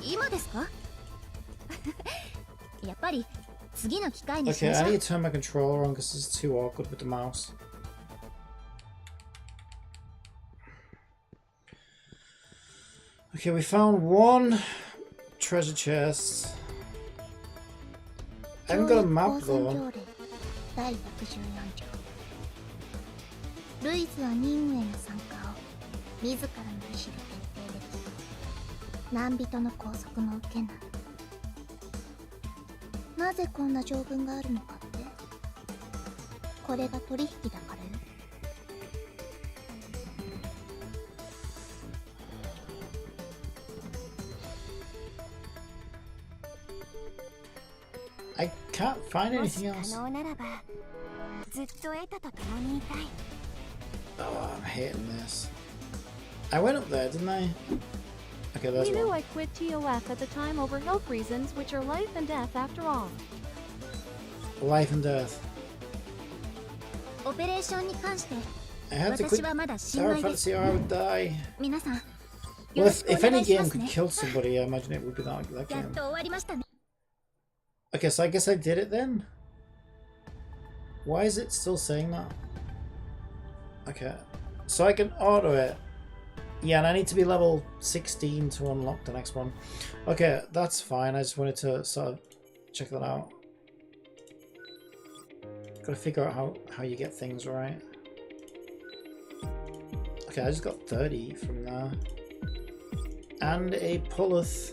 今ですか？やっぱり次の機会にし Okay, まし I ょ need う。 to turn my controller on because it's too awkward with the mouse. Okay, we found one treasure chest. I haven't got a map 条 though. 例第114条。ルイズは任務への参加を自らの意思で決定でき、何人の拘束も受けない。なぜこんな条文があるのかって？これが取引だからよ。 I can't find もし anything 可 else. 能ならばずっとエタと共にいたい。 Oh, I'm hating this. I went up there, didn't I? Okay, there's We knew one. I quit TOF at the time over health reasons, which are life and death after all. Life and death. オペレーションに関して I had to 私 quit はまだ新 Tower 米です Fantasy or I would die. 皆さん Well, よろしくお if 願 any いしま game す could ね kill somebody, I imagine it would be that やっ game. と終わりましたね Okay, so I guess I did it then? Why is it still saying that? Okay, so I can auto it. Yeah, and I need to be level 16 to unlock the next one. Okay, that's fine. I just wanted to sort of check that out. Gotta figure out how you get things right. Okay, I just got 30 from there. And a pulleth.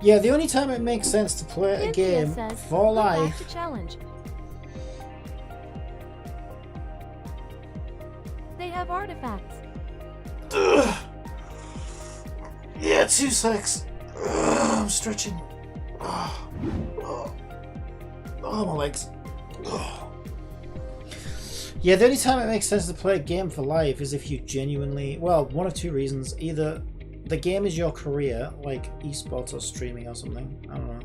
Yeah, the only time it makes sense to play a Cynthia game says, for "Look back life. to challenge. They have artifacts. Yeah, 2 secs. I'm stretching. Oh, my legs. Yeah, the only time it makes sense to play a game for life is if you genuinely, well, one of 2 reasons. Either the game is your career, like esports or streaming or something. I don't know.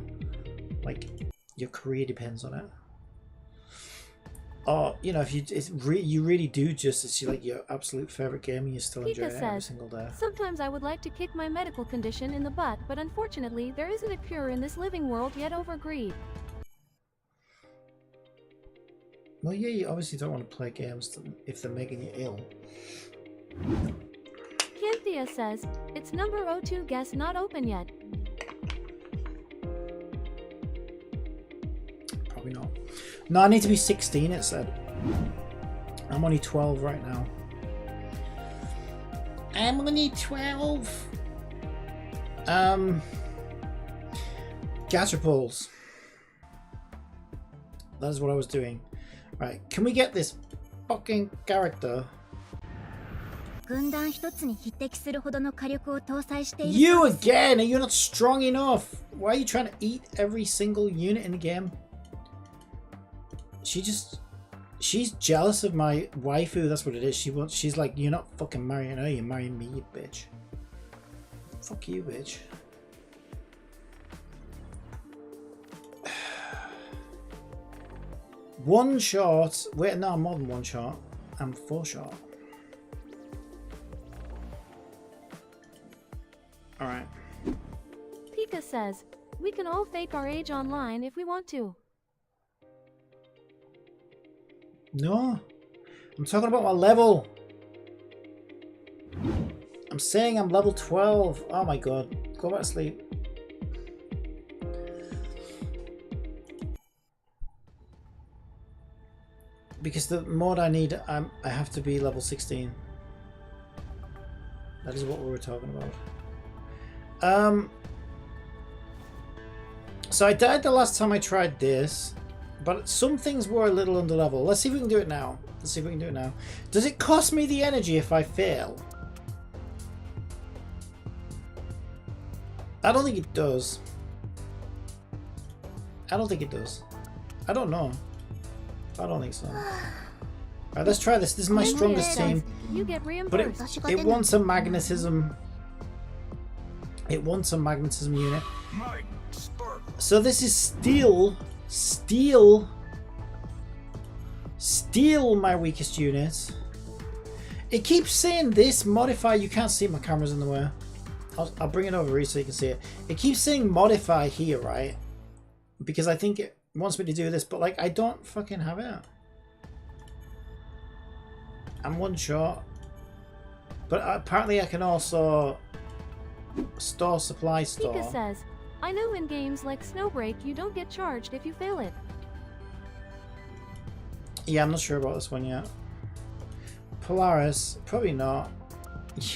Like, your career depends on it. Or, you know, if you really do just, it's like your absolute favorite game and you still enjoy Pika it every says, single day. Sometimes I would like to kick my medical condition in the butt, but unfortunately, there isn't a cure in this living world yet over greed. Well, yeah, you obviously don't want to play games if they're making you ill. Cynthia says, it's number 02 guess not open yet. Probably not. No, I need to be 16, it said. I'm only 12 right now. I'm only 12. Catapults. That is what I was doing. Right, can we get this fucking character? 軍団一つに匹敵するほどの火力を搭載している You そうです。 again! Are you not strong enough? Why are you trying to eat every single unit in the game? She's jealous of my waifu, that's what it is. She's like, you're not fucking marrying her, you're marrying me, you bitch. Fuck you, bitch. One shot. Wait, no, more than one shot. I'm 4 shot. Alright. Pika says, we can all fake our age online if we want to. No. I'm talking about my level. I'm saying I'm level 12. Oh my god. Go back to sleep. Because the mod I need, I have to be level 16. That is what we were talking about. So I died the last time I tried this, but some things were a little under level. Let's see if we can do it now. Let's see if we can do it now. Does it cost me the energy if I fail? I don't think it does. I don't think it does. I don't know. I don't think so. Alright, let's try this. This is my strongest team. You get But reimbursed. it wants a magnetism. It wants a magnetism unit. Mike Sparkles. So this is steel my weakest unit. It keeps saying this modify. You can't see, my camera's in the way. I'll bring it over here so you can see it. It keeps saying modify here, right? Because I think it wants me to do this, but like I don't fucking have it. I'm 1 shot. But apparently I can also store supply store. Pika says, I know in games like Snowbreak you don't get charged if you fail it. Yeah, I'm not sure about this one yet. Polaris, probably not.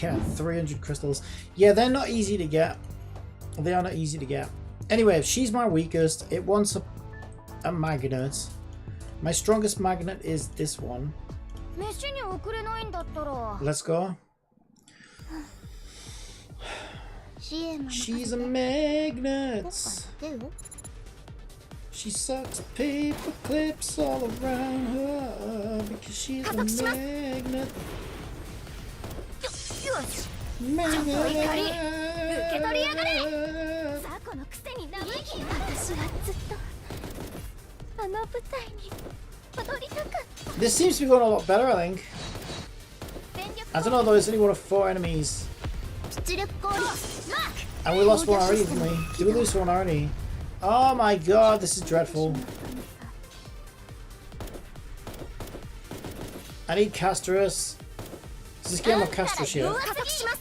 Yeah, 300 crystals. Yeah, they're not easy to get. They are not easy to get. Anyway, she's my weakest. It wants a magnet. My strongest magnet is this one. 飯に送れないんだったら Let's go. CM She's a magnet. 出る She sucks paper clips all around her because she's a magnet. よし Magnet. ザコのくせに生意気私はずっとあの舞台に踊りたかった This seems to be going a lot better, I think. I don't know though, it's only one of 4 enemies. 出力効率 And we lost one already, didn't we? Did we lose one already? Oh my god, this is dreadful. I need Castrus. Does this game have Castrus yet? 加速します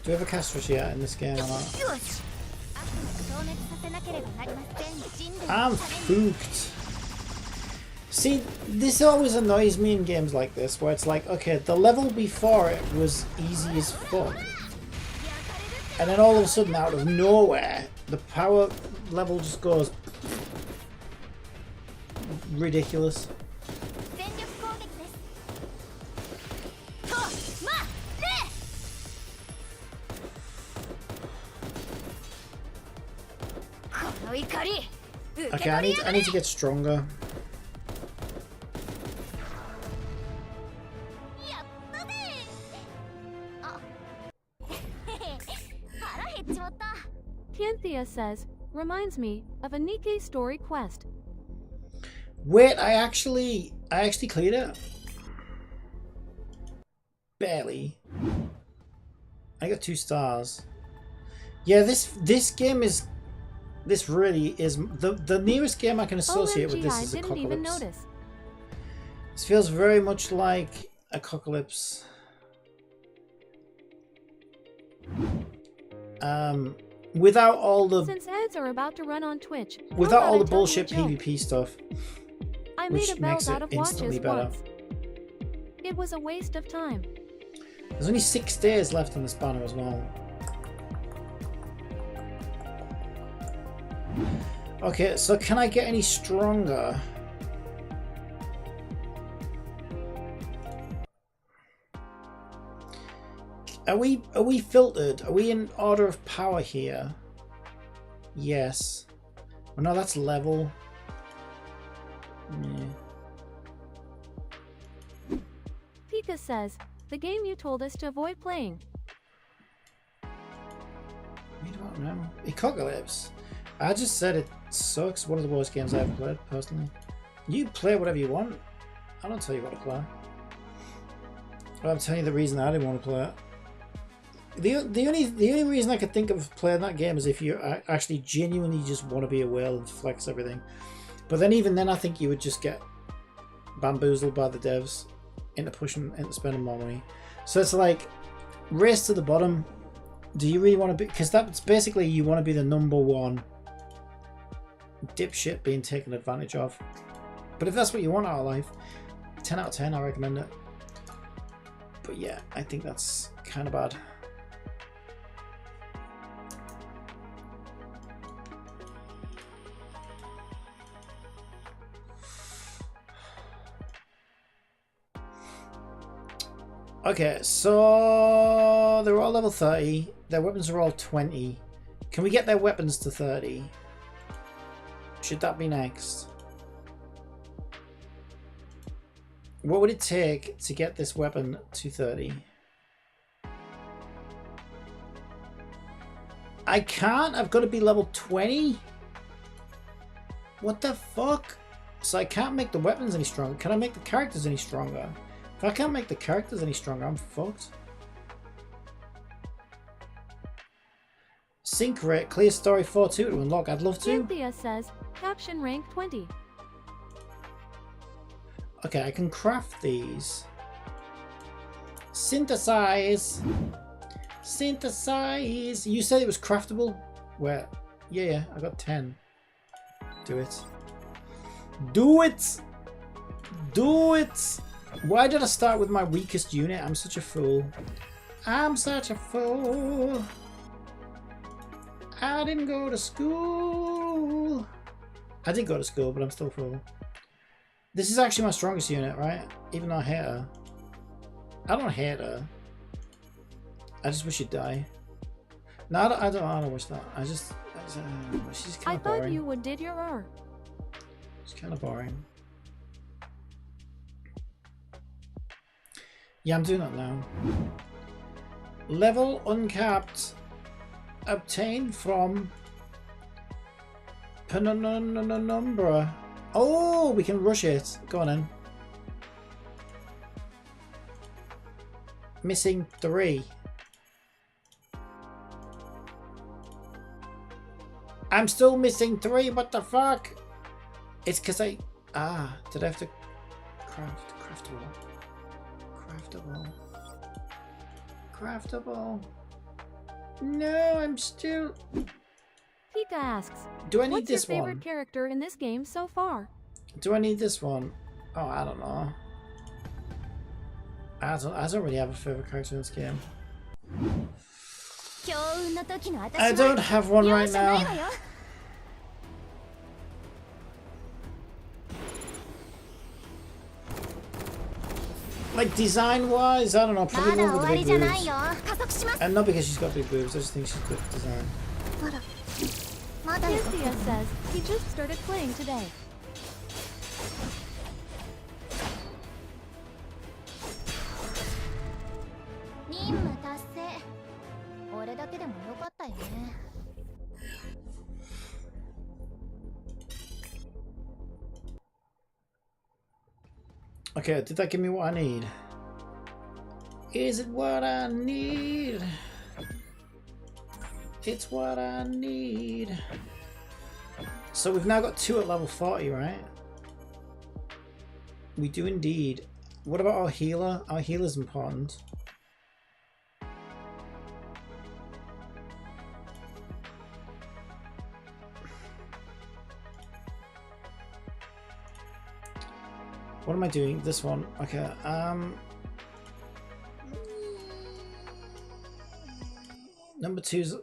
Do we have a Castrus yet in this game or not? よし消滅させなければなりません人類 I'm fooked. See, this always annoys me in games like this, where it's like, okay, the level before it was easy as fuck. And then all of a sudden, out of nowhere, the power level just goes ridiculous. 全力攻撃ですとまれ この怒り受け Okay, 取りや I がれ need to get stronger. やったぜあ腹減っちまった Canthea says, reminds me of a Nikkei story quest. Wait, I actually cleared it. Barely. I got 2 stars. Yeah, this game is. This really is the nearest game I can associate with OMG, this I is a didn't even Apocalypse. notice. This feels very much like Apocalypse. Without all the Since ads are about to run on Twitch, how without about all I the tell you a bullshit joke? PvP stuff. I which made a makes belt it out of instantly watches better. once. It was a waste of time. There's only 6 days left on this banner as well. Okay, so can I get any stronger? Are we filtered? Are we in order of power here? Yes. Oh no, that's level. Yeah. Pika says, the game you told us to avoid playing. We don't know. Apocalypse. I just said it sucks. One of the worst games I've ever played, personally. You play whatever you want. I don't tell you what to play. I'm telling you the reason I didn't want to play it. The only reason I could think of playing that game is if you actually genuinely just want to be a whale and flex everything. But then even then I think you would just get bamboozled by the devs into spending more money. So it's like race to the bottom. Do you really want to be, because that's basically you want to be the #1 dipshit being taken advantage of. But if that's what you want out of life, 10 out of 10 I recommend it. But yeah, I think that's kind of bad. Okay, so they're all level 30. Their weapons are all 20. Can we get their weapons to 30? Should that be next? What would it take to get this weapon to 30? I can't. I've got to be level 20. What the fuck? So I can't make the weapons any stronger. Can I make the characters any stronger? If I can't make the characters any stronger, I'm fucked. Sync rate, clear story 4.2 to unlock. I'd love to. Cynthia says, caption rank 20. Okay, I can craft these. Synthesize. Synthesize. You said it was craftable? Where? Yeah, I got 10. Do it. Do it! Do it! Why did I start with my weakest unit? I'm such a fool. I'm such a fool. I didn't go to school. I did go to school, but I'm still a fool. This is actually my strongest unit, right? Even though I hate her. I don't hate her. I just wish she'd die. No, I don't wish that. She's kind I of boring. thought you would did your R. It's kind of boring. Yeah, I'm doing that now. Level uncapped. Obtained from Penumbra. Oh, we can rush it. Go on then. Missing 3. I'm still missing 3. What the fuck? It's because I... Ah, did I have to craftable? Craftable. No, I'm still... Pika asks, Do I need what's this your favorite one? character in this game so far? Do I need this one? Oh, I don't know. I don't really have a favorite character in this game. I don't have one right now. Like design-wise, I don't know. Probably the one with the big boobs. And not because she's got big boobs. I just think she's good design. Cynthia says, he just started playing today. Okay, did that give me what I need? Is it what I need? It's what I need. So we've now got 2 at level 40, right? We do indeed. What about our healer? Our healer's important. What am I doing? This one. Okay. Number 2's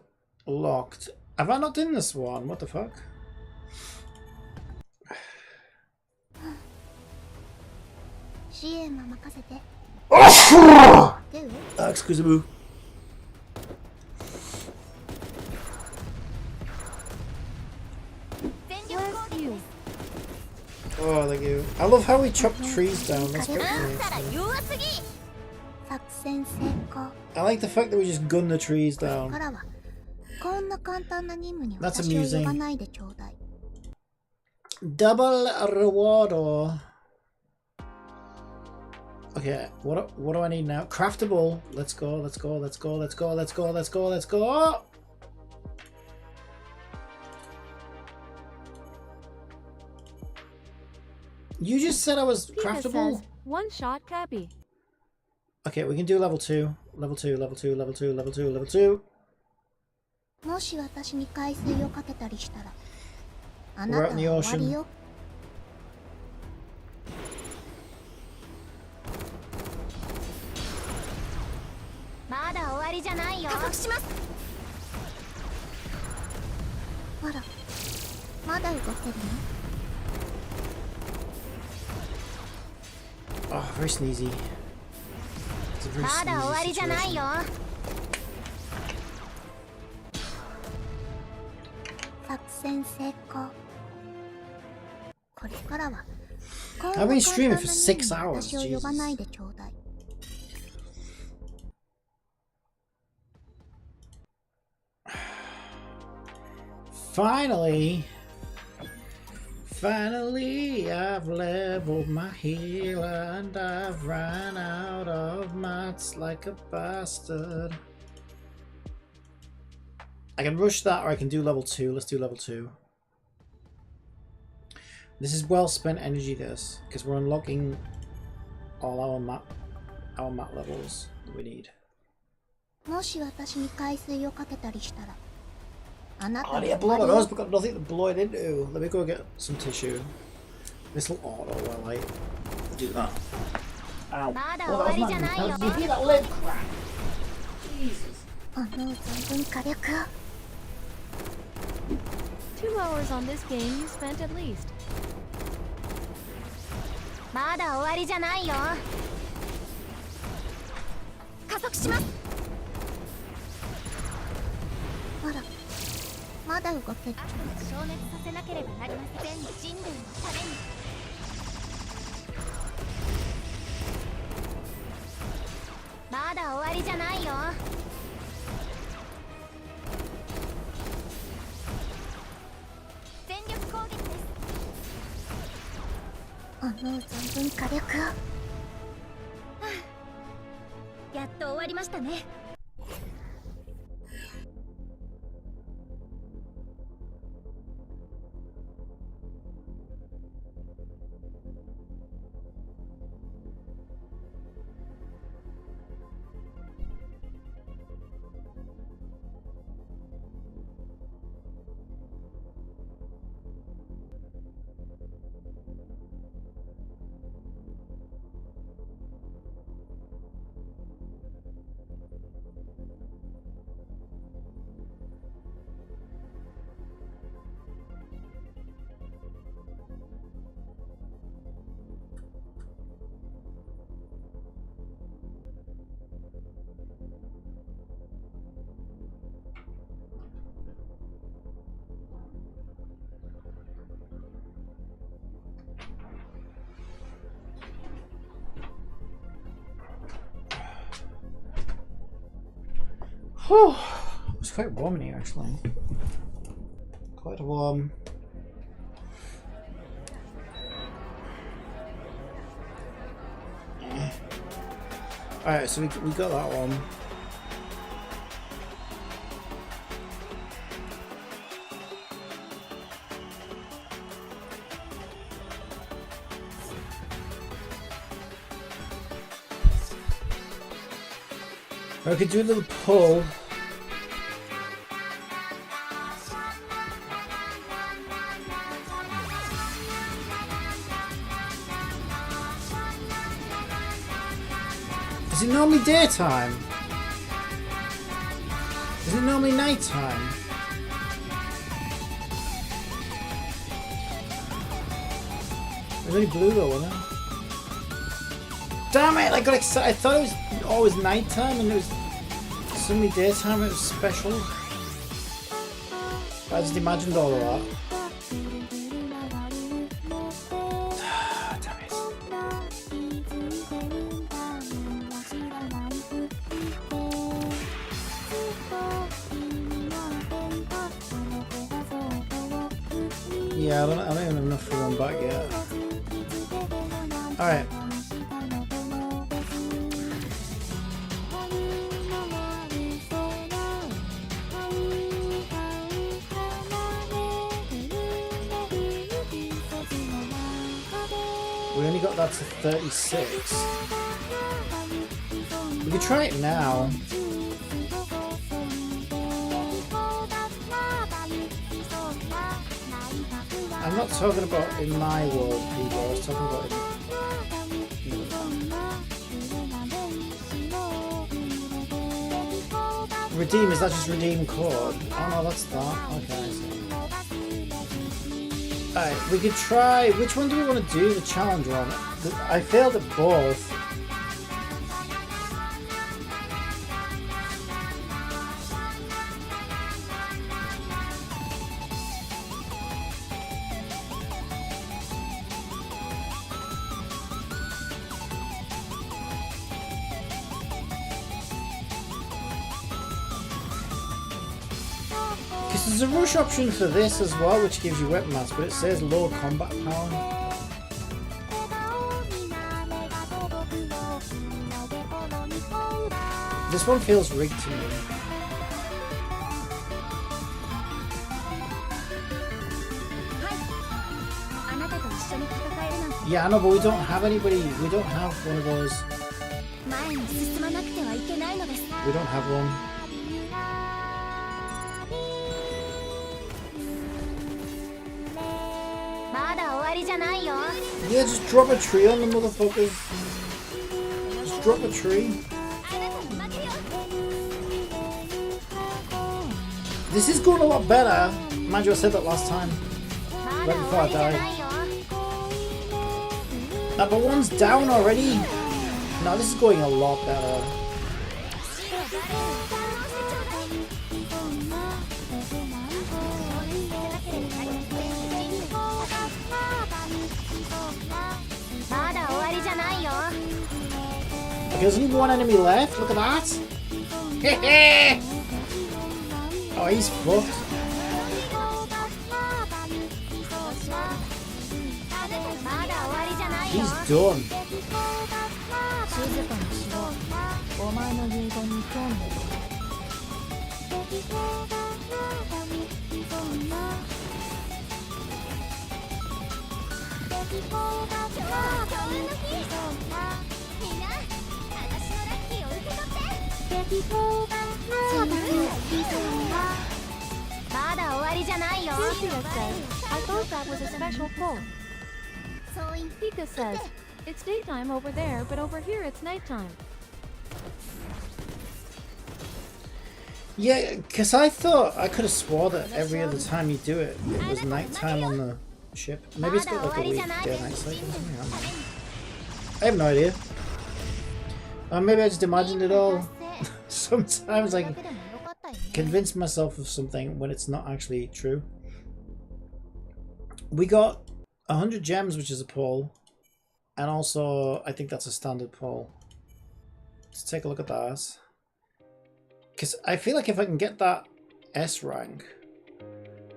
locked. Have I not done this one? What the fuck? CM 任せて。Excuse me. Bless you. Oh, thank you. I love how we chop trees down. That's pretty nice. 作戦成功。 I like the fact that we just gun the trees か down. らはこんな簡単な任務に That's 私を amusing. 呼ばないでちょうだい。 Double reward. Okay, what do I need now? Craftable. Let's go. Let's go. Let's go. Let's go. Let's go. Let's go. Let's go. You just said I was Pika craftable. says, one shot Cappy. Okay, we can do level 2. Level 2, level 2, level 2, level 2, level 2. もし私に海水をかけたりしたら、あ We're な out た in は the 終わり ocean. よ。まだ終わりじゃないよ。加速します。あら、まだ動けるの？ Oh, very sneezy. It's a very まだ終わり sneezy じゃない situation. よ。作戦成功。これからはこん I've な been 簡 streaming 単 for な 6 任務に hours. 私を呼ば Jesus. ないでちょうだい。 Finally, I've leveled my healer and I've ran out of mats like a bastard. I can rush that or I can do level 2. Let's do level 2. This is well spent energy, this, because we're unlocking all our map levels that we need. もし私に海水をかけたりしたら、あなたは Oh, 終 yeah, わ blow り my よ。 nose, but got nothing to blow it into. Let me go get some tissue. This will auto while I do that. Ow. まだ Oh, 終 that わ was りじゃ my ないよ。 Did you hear that leg crack? Jesus. 思う存分火力を。 2 hours on this game you spent at least. まだ終わりじゃないよ。加速します。あら、まだ動ける。悪魔消滅させなければなりません。人類のために。まだ終わりじゃないよ。全力攻撃です。思う存分火力を。やっと終わりましたね。Whew. It's quite warm in here, actually. Quite warm. Alright, so we got that one. I could do a little pull. Is it normally daytime? Isn't it normally nighttime? It was only blue though, wasn't it? Damn it! I got excited. I thought it was always nighttime and it was suddenly daytime. It was special. But I just imagined all of that. Damn it. Yeah, I don't even have enough for one back yet. Alright. We only got that to 36. We could try it now. I'm not talking about in my world, people. I was talking about in... Redeem, is that just redeem code? Oh no, that's that. Okay, I see. Alright, we could try... Which one do we want to do? The challenge one? I failed at both. There's a rush option for this as well, which gives you weapon mats, but it says low combat power. This one feels rigged to me. Yeah, I know, but we don't have anybody. We don't have one of those. We don't have one. Yeah, just drop a tree on the motherfuckers. Just drop a tree. This is going a lot better. Mind you, I said that last time. Right before I died. But one's down already. No, this is going a lot better. Okay, there's only one enemy left. Look at that. Oh, he's fucked. He's done. Cynthia says, I thought that was a special pull. Pika says, it's daytime over there, but over here it's nighttime. Yeah, because I thought, I could have swore that every other time you do it, it was nighttime on the ship. Maybe it's got like a weird day-night cycle or something. I have no idea. Or maybe I just imagined it all. Sometimes I convince myself of something when it's not actually true. We got 100 gems, which is a pull. And also, I think that's a standard pull. Let's take a look at that. Because I feel like if I can get that S rank,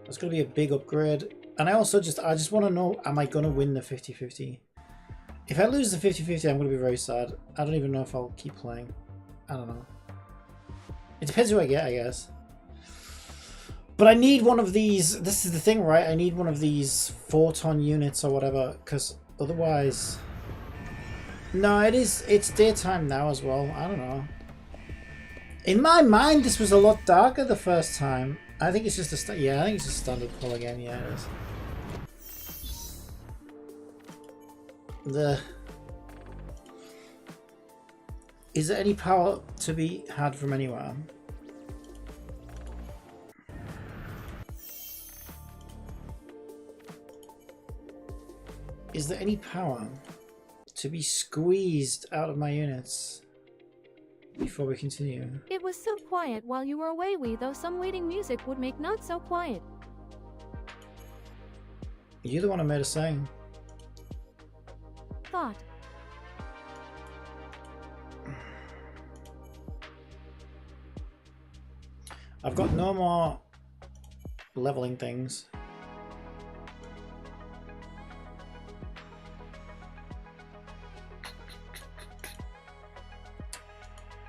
that's going to be a big upgrade. And I also I just want to know, am I going to win the 50-50? If I lose the 50-50, I'm going to be very sad. I don't even know if I'll keep playing. I don't know. It depends who I get, I guess. But I need one of these. This is the thing, right? I need one of these photon units or whatever, because otherwise... No, it's daytime now as well. I don't know. In my mind, this was a lot darker the first time. I think it's just a I think it's a standard pull again. Yeah, it is. Is there any power to be had from anywhere? Is there any power to be squeezed out of my units before we continue? It was so quiet while you were away, though some waiting music would make not so quiet. You're the one who made us sing. Thought. I've got no more leveling things.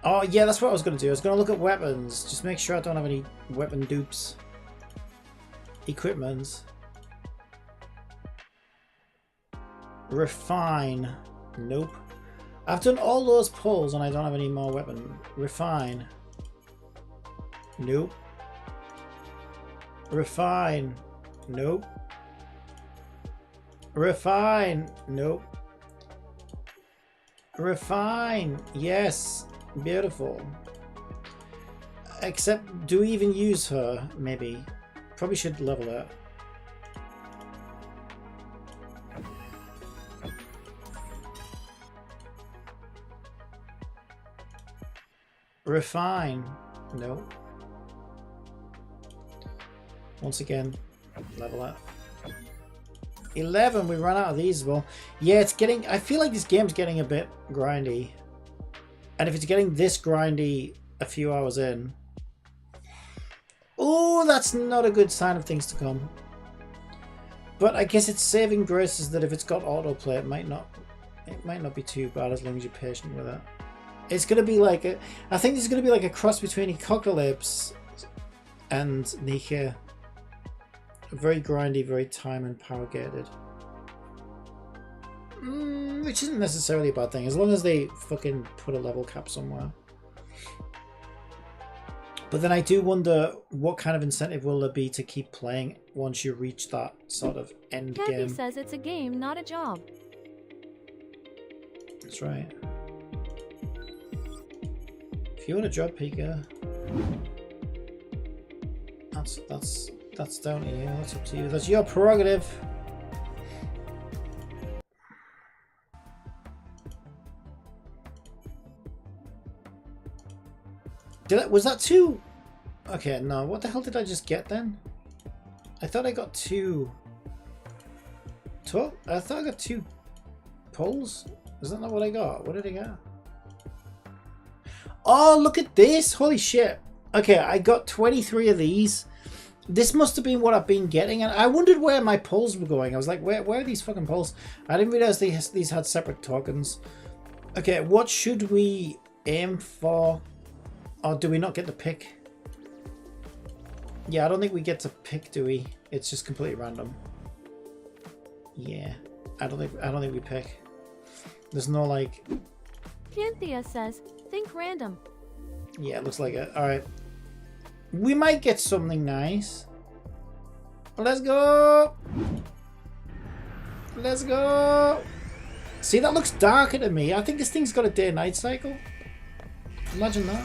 Oh yeah, that's what I was going to do. I was going to look at weapons. Just make sure I don't have any weapon dupes. Equipment. Refine. Nope. I've done all those pulls and I don't have any more weapon. Refine. Nope. Refine. Nope. Refine. Nope. Refine. Yes. Beautiful. Except, do we even use her? Maybe. Probably should level her. Refine. No. Once again, level up. 11, we ran out of these as well. Yeah, it's getting, I feel like this game's getting a bit grindy. And if it's getting this grindy a few hours in, oh, that's not a good sign of things to come. But I guess it's saving grace is that if it's got autoplay, it might not be too bad as long as you're patient with it. It's gonna be like a, I think this is gonna be like a cross between Apocalypse and Nika. Very grindy, very time and power gated. Which isn't necessarily a bad thing, as long as they fucking put a level cap somewhere. But then I do wonder what kind of incentive will there be to keep playing once you reach that sort of end Kathy game. says it's a game, not a job. That's right. If you want a job, Pika, that's down to you. That's up to you. That's your prerogative. Was that two? Okay, no. What the hell did I just get then? I thought I got two. I thought I got two pulls. Is that not what I got? What did I get? Oh, look at this! Holy shit! Okay, I got 23 of these. This must have been what I've been getting, and I wondered where my pulls were going. I was like, where are these fucking pulls? I didn't realize these had separate tokens. Okay, what should we aim for? Or do we not get to pick? Yeah, I don't think we get to pick, do we? It's just completely random. Yeah, I don't think we pick. There's no like. Cynthia says, think random. Yeah, it looks like it. All right, we might get something nice. Let's go. Let's go. See, that looks darker to me. I think this thing's got a day-night cycle. Imagine that.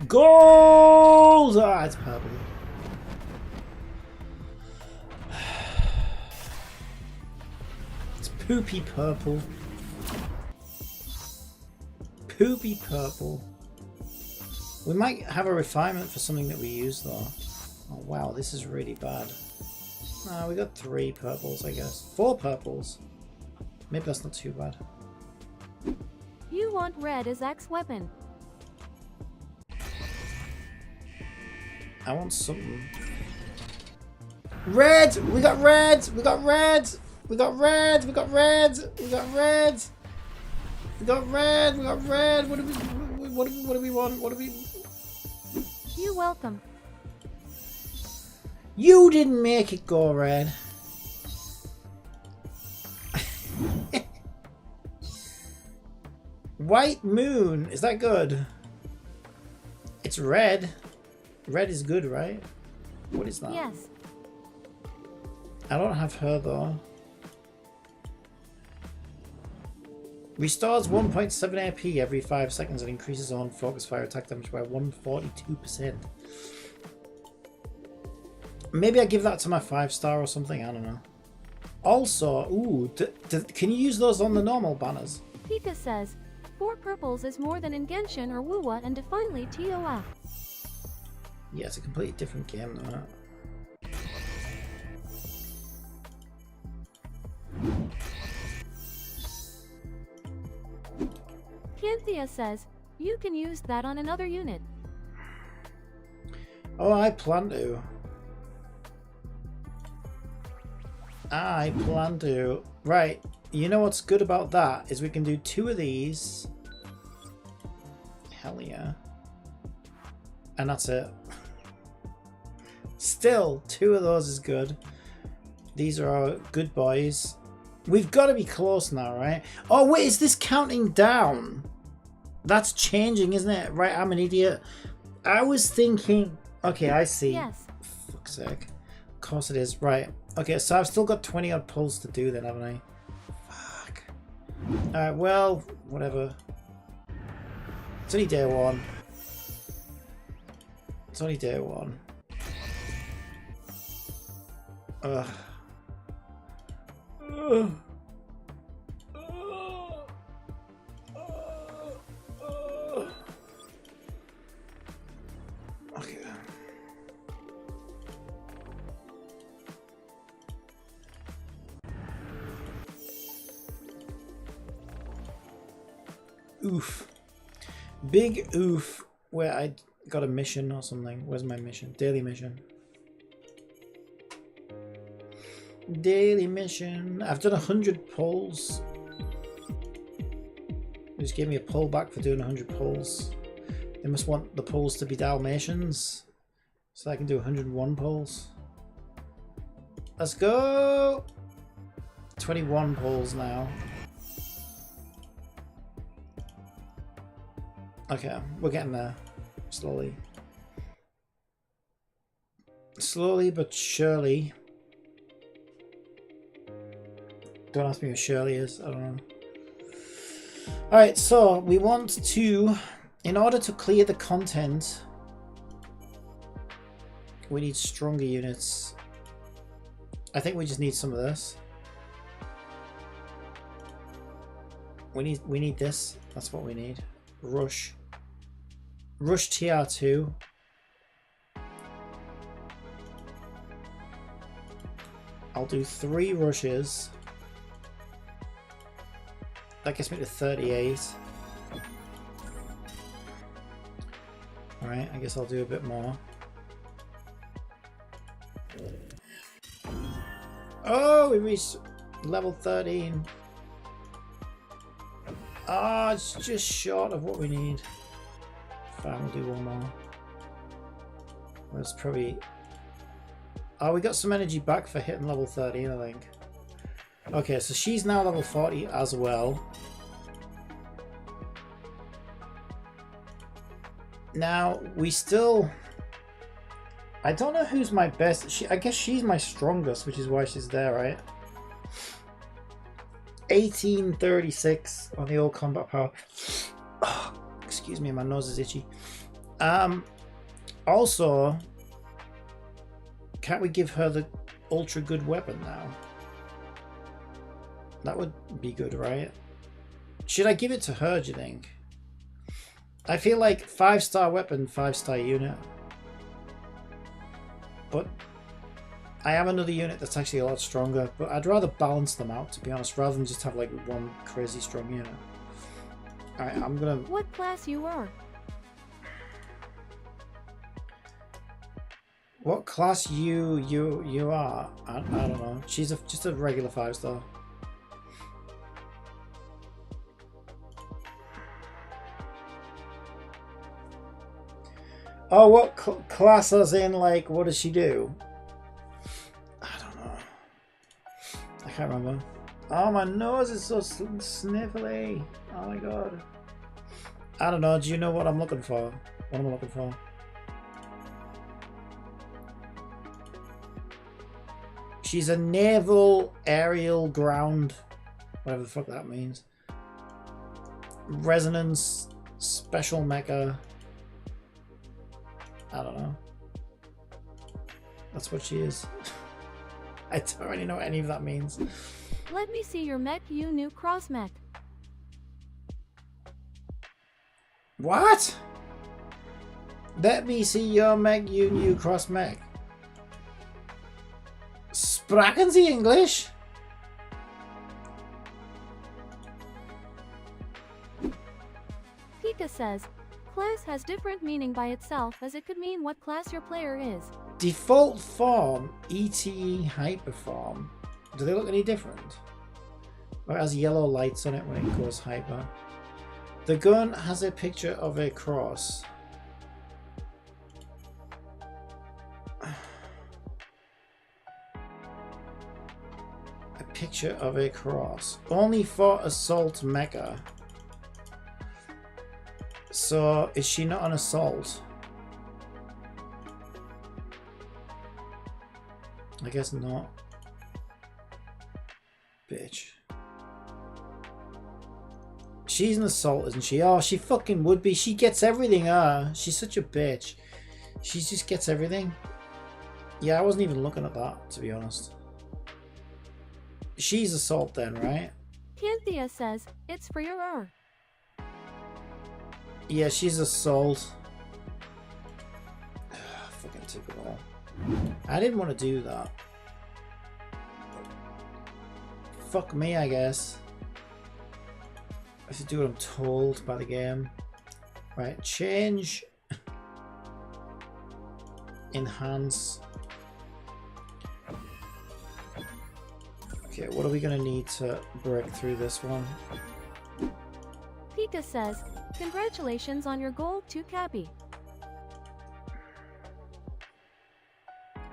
Goals! Ah, it's purple. It's poopy purple. Poopy purple. We might have a refinement for something that we use though. Oh wow, this is really bad. Ah, we got 3 purples, I guess. 4 purples. Maybe that's not too bad. You want red as X weapon. I want something. Red! We got red! We got red! We got red! We got red! We got red! We got red! We got red! What do we want? What do we? You're welcome. You didn't make it go red. White moon. Is that good? It's red. Red is good, right? What is that? Yes. I don't have her though. Restores 1.7 AP every 5 seconds and increases on focus fire attack damage by 142%. Maybe I give that to my 5-star or something. I don't know. Also, ooh, can you use those on the normal banners? Pika says, 4 purples is more than in Genshin or Wuwa and definitely TOF. Yeah, it's a completely different game though. Canthea says, you can use that on another unit. Oh, I plan to. I plan to. Right, you know what's good about that is we can do 2 of these. Hell yeah. And that's it. Still, 2 of those is good. These are our good boys. We've got to be close now, right? Oh, wait, is this counting down? That's changing, isn't it? Right, I'm an idiot. I was thinking... Okay, I see. Yes. Fuck's sake. Of course it is. Right. Okay, so I've still got 20 odd pulls to do then, haven't I? Fuck. Alright, well, whatever. It's only day 1. It's only day 1. Ugh. Ugh. Okay. Oof. Big oof where I got a mission or something. Where's my mission? Daily mission. Daily mission. I've done 100 pulls. They just gave me a pull back for doing 100 pulls. They must want the pulls to be Dalmatians. So I can do 101 pulls. Let's go! 21 pulls now. Okay, we're getting there. Slowly. Slowly but surely. Don't ask me who Shirley is. I don't know. Alright, so we want to... In order to clear the content, we need stronger units. I think we just need some of this. We need this. That's what we need. Rush. Rush TR2. I'll do 3 rushes. That gets me to 38. Alright, I guess I'll do a bit more. Oh, we reached level 13. Ah, it's just short of what we need. Fine, we'll do one more. That's probably... Oh, we got some energy back for hitting level 13, I think. Okay, so she's now level 40 as well. Now, we still... I don't know who's my best. I guess she's my strongest, which is why she's there, right? 1836 on the old combat power. Oh, excuse me, my nose is itchy. Also, can't we give her the ultra good weapon now? That would be good, right? Should I give it to her, do you think? I feel like 5-star weapon, 5-star unit. But I have another unit that's actually a lot stronger, but I'd rather balance them out, to be honest, rather than just have like one crazy strong unit. Alright, I'm gonna... What class you are? What class you are? I don't know. She's just a regular 5-star. Oh, what class as in, like, what does she do? I don't know. I can't remember. Oh, my nose is so sniffly. Oh my god. I don't know. Do you know what I'm looking for? What am I looking for? She's a naval, aerial, ground, whatever the fuck that means. Resonance, special mecha. I don't know. That's what she is. I don't really know what any of that means. Let me see your mech, you new cross mech. What? Let me see your mech, you new cross mech. Sprachen Sie English? Pika says, class has different meaning by itself as it could mean what class your player is. Default form, E.T.E hyperform. Do they look any different? Or it has yellow lights on it when it goes hyper. The gun has a picture of a cross. A picture of a cross. Only for assault mecha. So, is she not an assault? I guess not. Bitch. She's an assault, isn't she? Oh, she fucking would be. She gets everything, she's such a bitch. She just gets everything. Yeah, I wasn't even looking at that, to be honest. She's assault then, right? Cynthia says, it's for your Yeah, she's assault. Fucking typical. I didn't want to do that. Fuck me, I guess. I have to do what I'm told by the game. Right, change. Enhance. Okay, what are we gonna need to break through this one? Pika says, congratulations on your gold to Cappy.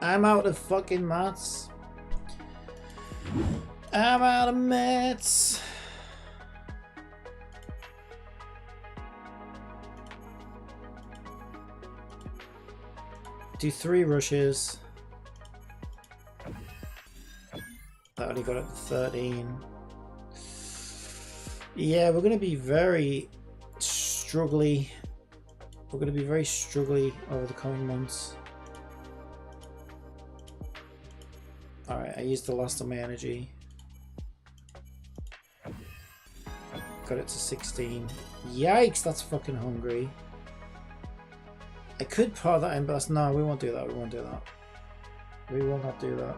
I'm out of fucking mats. I'm out of mats. Do 3 rushes. That only got up to 13. Yeah, we're going to be very struggly. We're going to be very struggly over the coming months. Alright, I used the last of my energy. Got it to 16. Yikes, that's fucking hungry. I could pour that in, but no, we won't do that. We won't do that. We will not do that.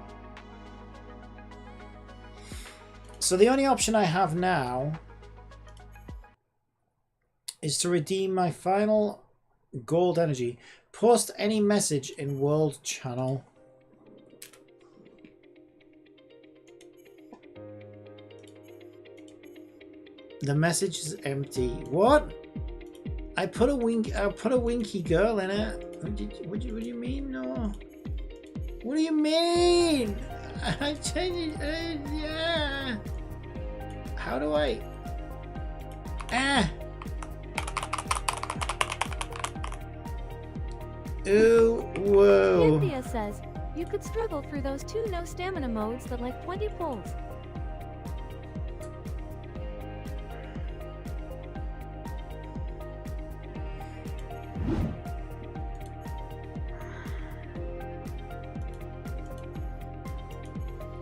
So the only option I have now is to redeem my final gold energy. Post any message in World Channel. The message is empty. What? I put a winky girl in it. What do you mean? No. What do you mean? I changed it. Yeah. How do I? Ah. Ooh, whoa. Cynthia says, you could struggle through those 2 no stamina modes that like 20 pulls.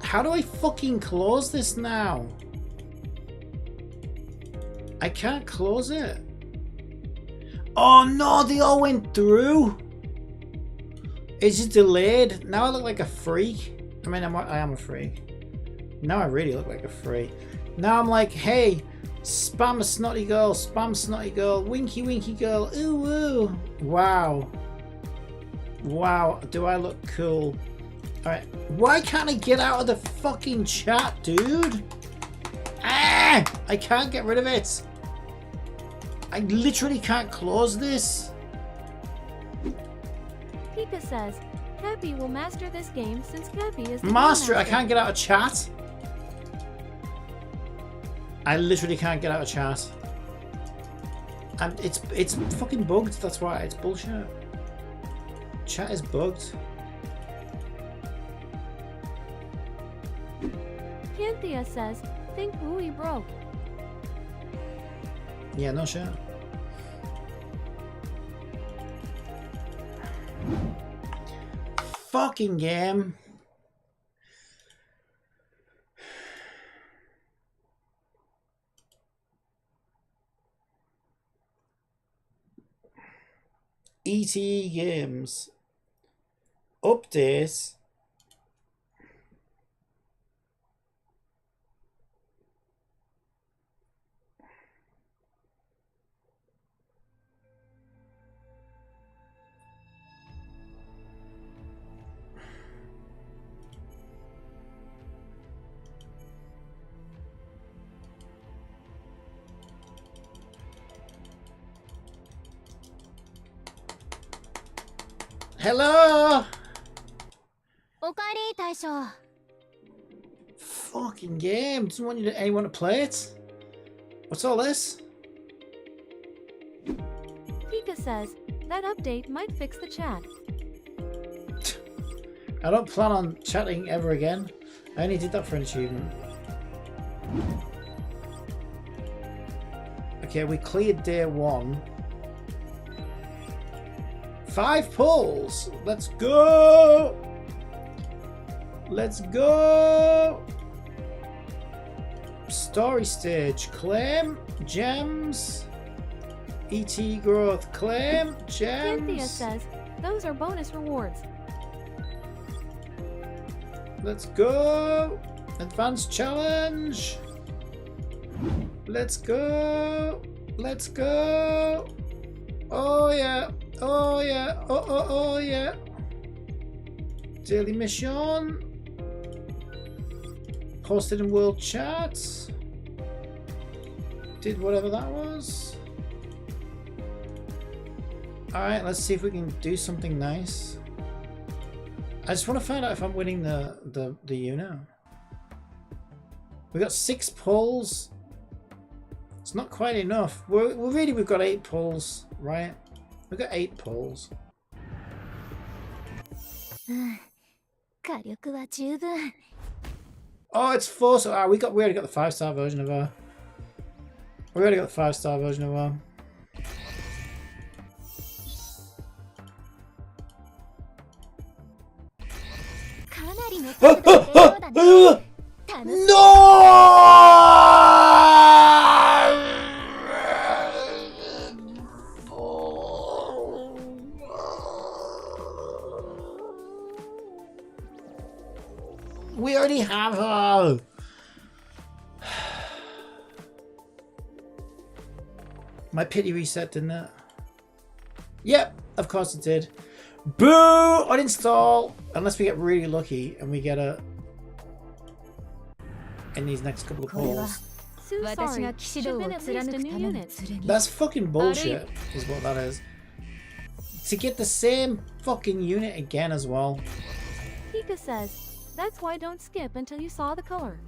How do I fucking close this now? I can't close it. Oh no, they all went through. It's just delayed. Now I look like a freak. I mean, I am a freak. Now I really look like a freak. Now I'm like, hey, spam a snotty girl, spam snotty girl, winky winky girl, ooh ooh. Wow. Wow, do I look cool? Alright, why can't I get out of the fucking chat, dude? Ah! I can't get rid of it. I literally can't close this. Pika says, Cappy will master this game since Cappy is the Master, game I can't get out of chat. I literally can't get out of chat. And it's fucking bugged, that's why. It's bullshit. Chat is bugged. Cynthia says, think Louie broke. Yeah, no shit. fucking game. E.T.E games. Update. Hello! おかえり大将。 Fucking game. Doesn't want you to, anyone to play it? What's all this? Pika says that update might fix the chat. I don't plan on chatting ever again. I only did that for an achievement. Okay, we cleared day 1. 5 pulls! Let's go! Let's go! Story stage. Claim. Gems. E.T.E growth. Claim. Cynthia Gems. says those are bonus rewards. Let's go! Advanced challenge! Let's go! Let's go! Oh yeah! Oh yeah! Oh yeah! Daily mission! Posted in world chats. Did whatever that was. Alright, let's see if we can do something nice. I just want to find out if I'm winning the unit. We got 6 pulls. It's not quite enough. We've got 8 pulls, right? We've got 8 pulls. 火力は十分。 Oh, it's 4. So we already got the 5-star version of her. We already got the 5-star version of her. We already have her. My pity reset, didn't it? Yep, of course it did. Boo! Uninstall! Unless we get really lucky and we get a in these next couple of polls. Sue, sorry. Should been at least a new unit. That's fucking bullshit, is what that is. To get the same fucking unit again as well. Pika says that's why don't skip until you saw the color.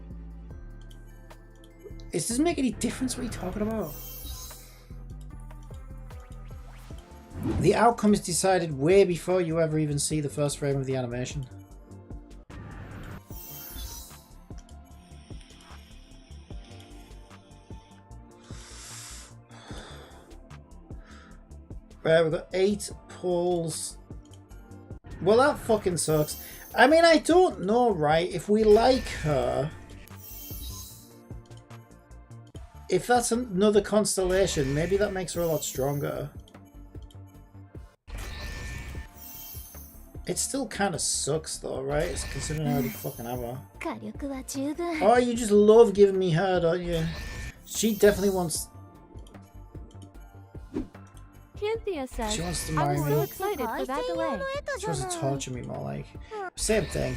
It doesn't make any difference what you're talking about. The outcome is decided way before you ever even see the first frame of the animation. Right, we've got 8 pulls. Well, that fucking sucks. I mean, I don't know, right? If we like her, if that's another constellation, maybe that makes her a lot stronger. It still kind of sucks though, right? It's considering I already fucking have her. Oh, you just love giving me her, don't you? She definitely wants... Cynthia says She wants to I marry was me. so excited for that delay. She wants to torture me more, like... Same thing.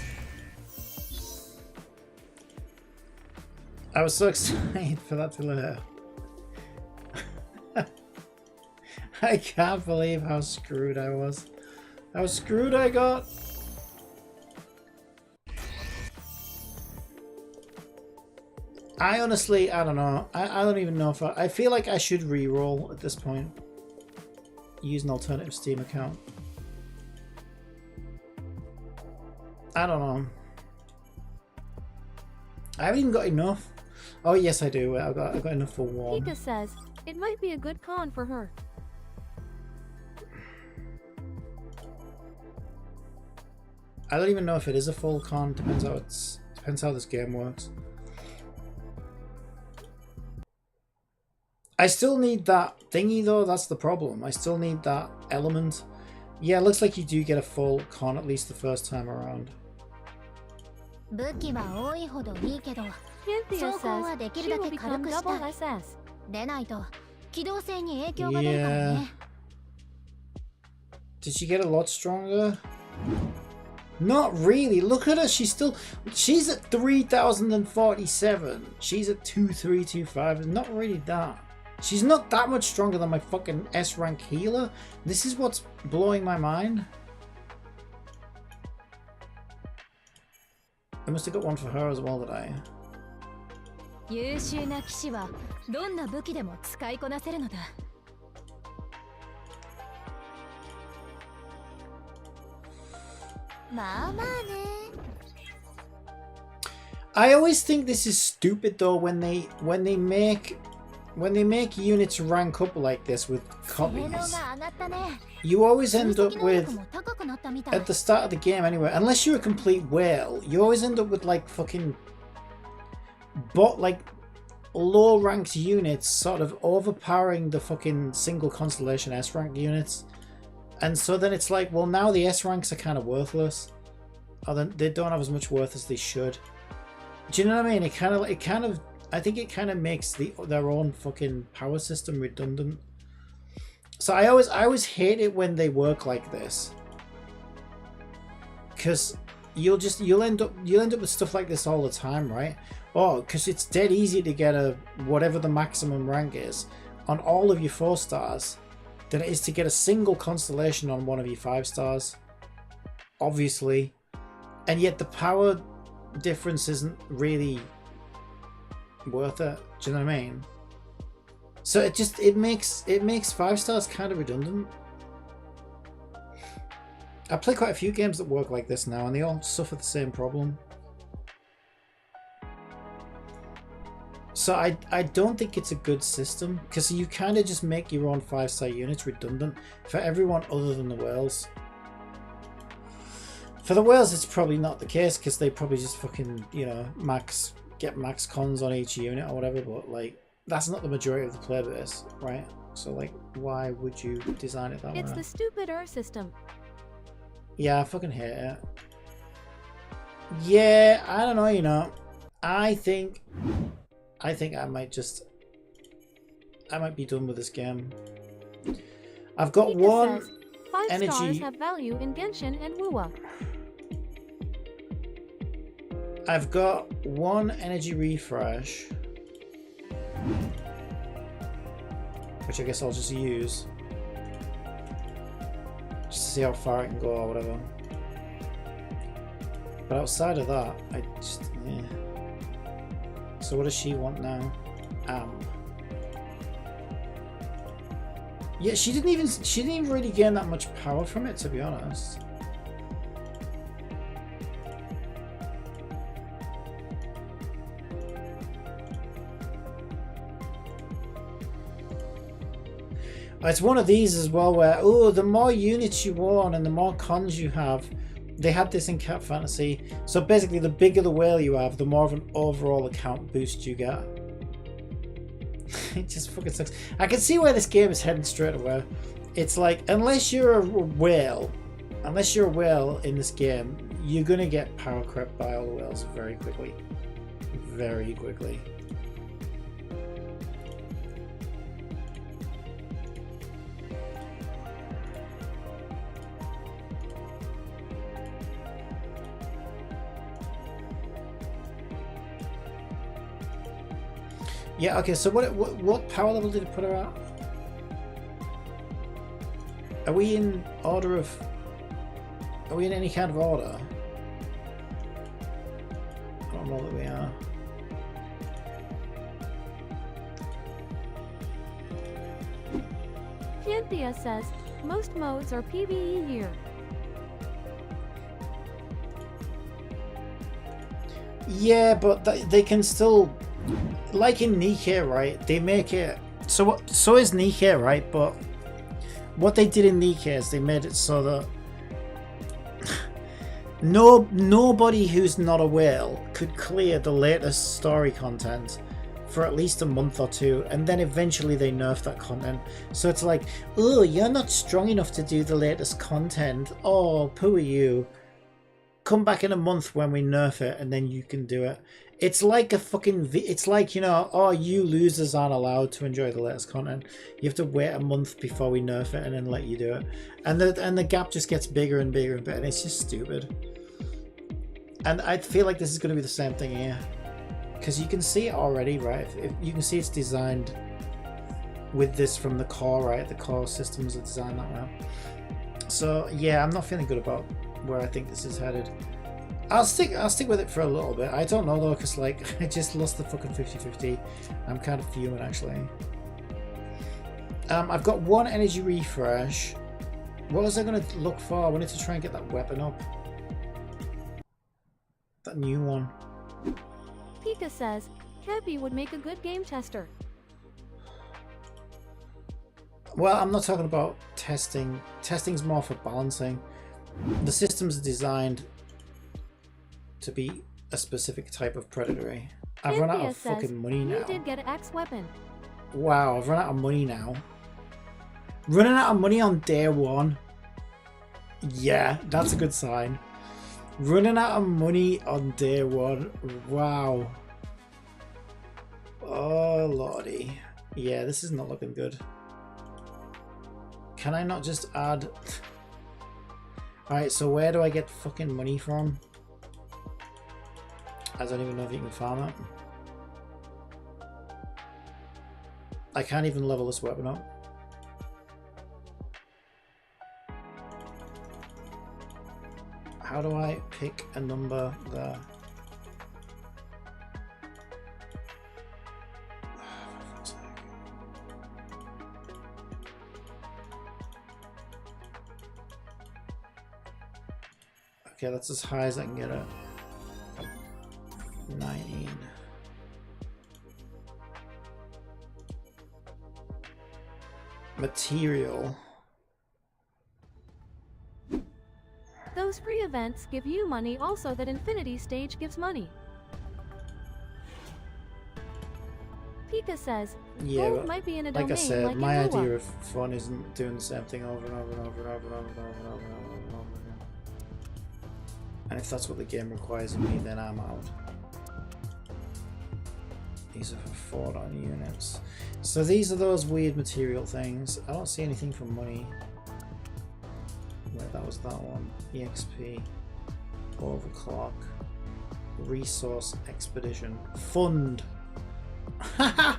I was so excited for that delay. I can't believe how screwed I was. How screwed I got. I honestly, I don't know. I don't even know if I feel like I should re-roll at this point. Use an alternative Steam account. I don't know. I haven't even got enough. Oh yes, I do. I got enough for 1. Pika says it might be a good con for her. I don't even know if it is a full con. Depends how this game works. I still need that thingy though. That's the problem. I still need that element. Yeah, it looks like you do get a full con at least the first time around. 武器は多いほどいいけど Cynthia 装甲はで says き she るだ will け become 軽くした double い SS. でないと機動性に影響が出るからね Did she get a lot stronger? Not really. Look at her. She's at 3047. She's at 2325. Not really that. She's not that much stronger than my fucking S rank healer. This is what's blowing my mind. I must have got one for her as well, did I? 優秀な騎士はどんな武器でも使いこなせるのだ まあまあね I always think this is stupid though when they make units rank up like this with 性能 copies. が上がったね You always end 分 up 析能力 with も高くなったみたい at the start of the game anyway, unless you're a complete whale, you always end up with like fucking like low ranked units sort of overpowering the fucking single constellation S rank units. And so then it's like, well, now the S ranks are kind of worthless. Or they don't have as much worth as they should. Do you know what I mean? I think it kind of makes their own fucking power system redundant. So I always hate it when they work like this, because you'll end up with stuff like this all the time, right? Oh, because it's dead easy to get a whatever the maximum rank is on all of your 4 stars than it is to get a single constellation on one of your 5 stars, obviously, and yet the power difference isn't really worth it. Do you know what I mean? So it makes 5 stars kind of redundant. I play quite a few games that work like this now, and they all suffer the same problem. So I don't think it's a good system, because you kind of just make your own 5-star units redundant for everyone other than the whales. For the whales, it's probably not the case, because they probably just fucking, you know, get max cons on each unit or whatever, but like, that's not the majority of the player base, right? So like, why would you design it that way? It's the stupid system. Yeah, I fucking hate it. Yeah, I don't know, you know. I think I might be done with this game. I've got Pika one says 5 stars energy. have value in Genshin and Wuwa. I've got one energy refresh, which I guess I'll just use just to see how far I can go or whatever. But outside of that, I just yeah. So what does she want now? Yeah, she didn't even really gain that much power from it, to be honest. It's one of these as well where, oh, the more units you own and the more cons you have. They had this in Cat Fantasy. So basically, the bigger the whale you have, the more of an overall account boost you get. It just fucking sucks. I can see where this game is heading straight away. It's like, unless you're a whale in this game, you're gonna get power crept by all the whales very quickly. Very quickly. Yeah, okay, so what power level did it put her at? Are we in order of... Are we in any kind of order? I don't know that we are. Cynthia says most modes are PvE year. Yeah, but they can still... Like in E.T.E, right? They make it so is E.T.E, right? But what they did in E.T.E is they made it so that Nobody who's not a whale could clear the latest story content for at least a month or two, and then eventually they nerf that content. So it's like, oh, you're not strong enough to do the latest content. Oh, poo you. Come back in a month when we nerf it, and then you can do it. It's like a fucking... It's like, you know, oh, you losers aren't allowed to enjoy the latest content. You have to wait a month before we nerf it and then let you do it. And the gap just gets bigger and bigger and bigger, and it's just stupid. And I feel like this is going to be the same thing here. Because you can see it already, right? If you can see it's designed with this from the core, right? The core systems are designed that way. So, yeah, I'm not feeling good about where I think this is headed. I'll stick with it for a little bit. I don't know though, because like I just lost the fucking 50-50. I'm kind of fuming actually. I've got one energy refresh. What was I going to look for? I wanted to try and get that weapon up. That new one. Pika says, Cappy would make a good game tester. Well, I'm not talking about testing. Testing's more for balancing. The systems are designed to be a specific type of predatory. I've run out of fucking money now. You did get an X weapon. Wow, I've run out of money now. Running out of money on day one. Yeah, that's a good sign. Running out of money on day one. Wow. Oh lordy. Yeah, this is not looking good. Can I not just add... Alright, so where do I get fucking money from? I don't even know if you can farm it. I can't even level this weapon up. How do I pick a number there? Okay, that's as high as I can get it. 19. Material. Those free events give you money, also that Infinity Stage gives money. Pika says, Yeah, gold but might be in a like I domain said, like my in Lua. idea of fun isn't doing the same thing over and over and over and over and over and over and over and over and over again. And if that's what the game requires of me, then I'm out. These are for 4 on units. So these are those weird material things. I don't see anything for money. Wait, that was that one. EXP. Overclock. Resource expedition. Fund. Haha!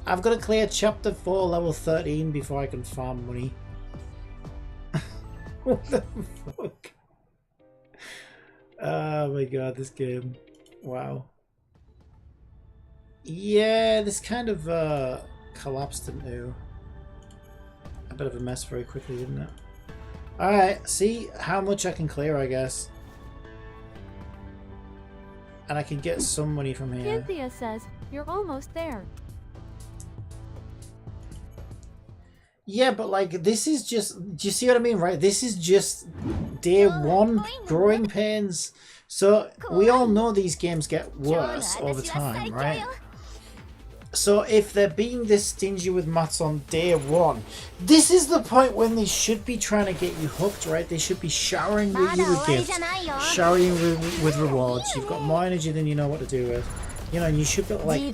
I've got to clear chapter 4 level 13 before I can farm money. What the fuck? Oh my god, this game. Wow. Yeah, this kind of collapsed into a bit of a mess very quickly, didn't it? Alright, see how much I can clear, I guess. And I can get some money from here. Cynthia says, you're almost there. Yeah, but like, this is just... Do you see what I mean, right? This is just day one growing pains. So, we all know these games get worse over time, right? So if they're being this stingy with maths on day one, this is the point when they should be trying to get you hooked, right? They should be showering with you with gifts, showering you with rewards. You've got more energy than you know what to do with. You know, and you should be like, you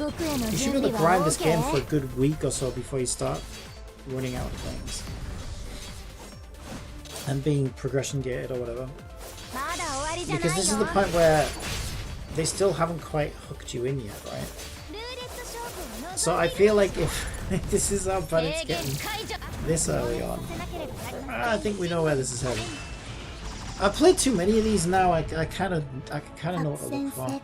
should be able to grind this game for a good week or so before you start running out of things. And being progression gated or whatever. Because this is the point where they still haven't quite hooked you in yet, right? So I feel like if this is how bad it's getting this early on, I think we know where this is heading. I've played too many of these now. I kind of know what to look for.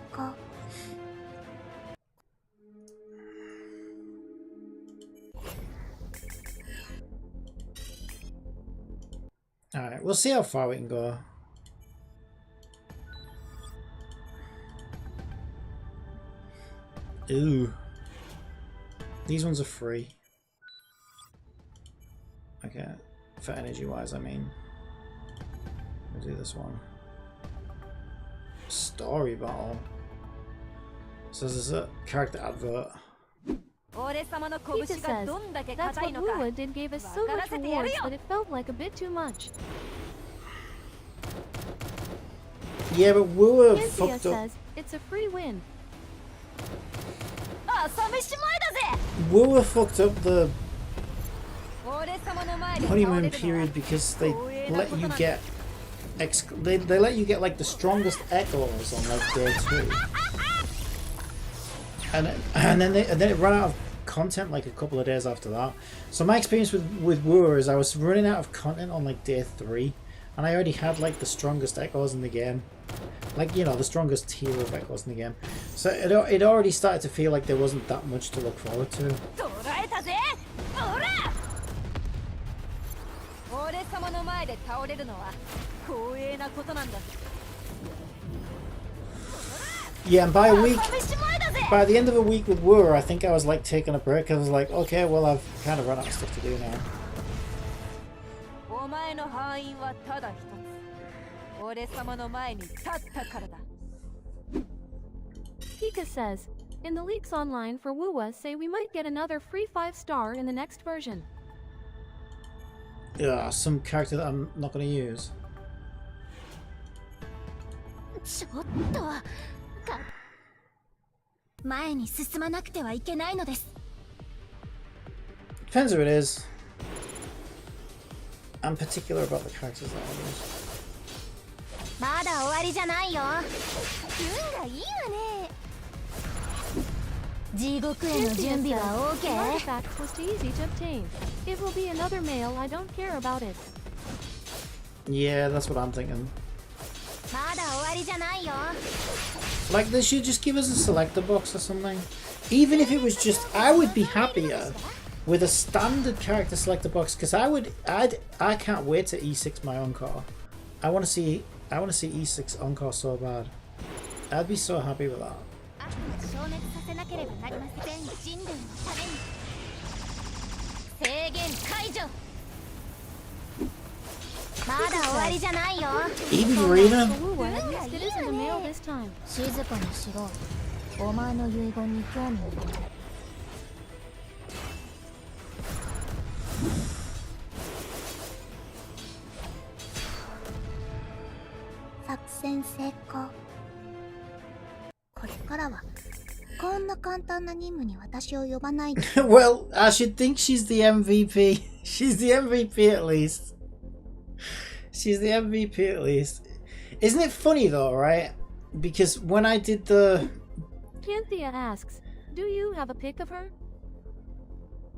All right, we'll see how far we can go. Ooh. These ones are free. Okay, for energy wise, I mean. We'll do this one. Story battle. So there's a character advert. 俺様の Pika 拳が says, どんだけ that's 硬い what のか Wua did gave us so much rewards that it felt like a bit too much. Yeah, but Wua Cynthia fucked up. says, it's a free win. 朝飯前だぜ Wua fucked up the 俺様の前で倒れるの honeymoon は period because they 光栄な let こと you なんだ get they let you get like the strongest echoes on like day 2. And then it ran out of content like a couple of days after that. So my experience with Wua is I was running out of content on like day 3, and I already had like the strongest echoes in the game, like, you know, the strongest tier of echoes in the game. So it already started to feel like there wasn't that much to look forward to. 捕らえたぜほら俺様の前で倒れるのは光栄なことなんだ Yeah, and by a week, 朝飯前だぜ by the end of a week with Wua, I think I was like taking a break. I was like, okay, well, I've kind of run out of stuff to do now. お前の敗因はただ一つ俺様の前に立ったからだ Pika says, in the leaks online for Wua say we might get another free 5-star in the next version. Yeah, some character that I'm not going to use. ちょっと前に進まなくてはいけないのです。 Depends who it is. I'm particular about the characters that I use. まだ終わりじゃないよ。運がいいわね。地獄への Cynthia 準備 says, は the OK？ artifact was too easy to obtain. It will be another mail, I don't care about it. Yeah, that's what I'm thinking. まだ終わりじゃないよ。 Like, they should just give us a selector box or something. Even if it was just, I would be happier with a standard character selector box, because I can't wait to E6 my encore. I want to see E6 encore so bad. I'd be so happy with that. 消滅させなければなりません。人類のために。制限解除。まだ終わりじゃないよ。 Even Verena? For Wua, at least it isn't a mail this time. 静かにしろ。お前の遺言に興味を持て。作戦成功。これからはこんな簡単な任務に私を呼ばないで。 Well, I should think she's the MVP. She's the MVP at least. She's the MVP at least. Isn't it funny though, right? Because when I did the... Cynthia asks, do you have a pic of her?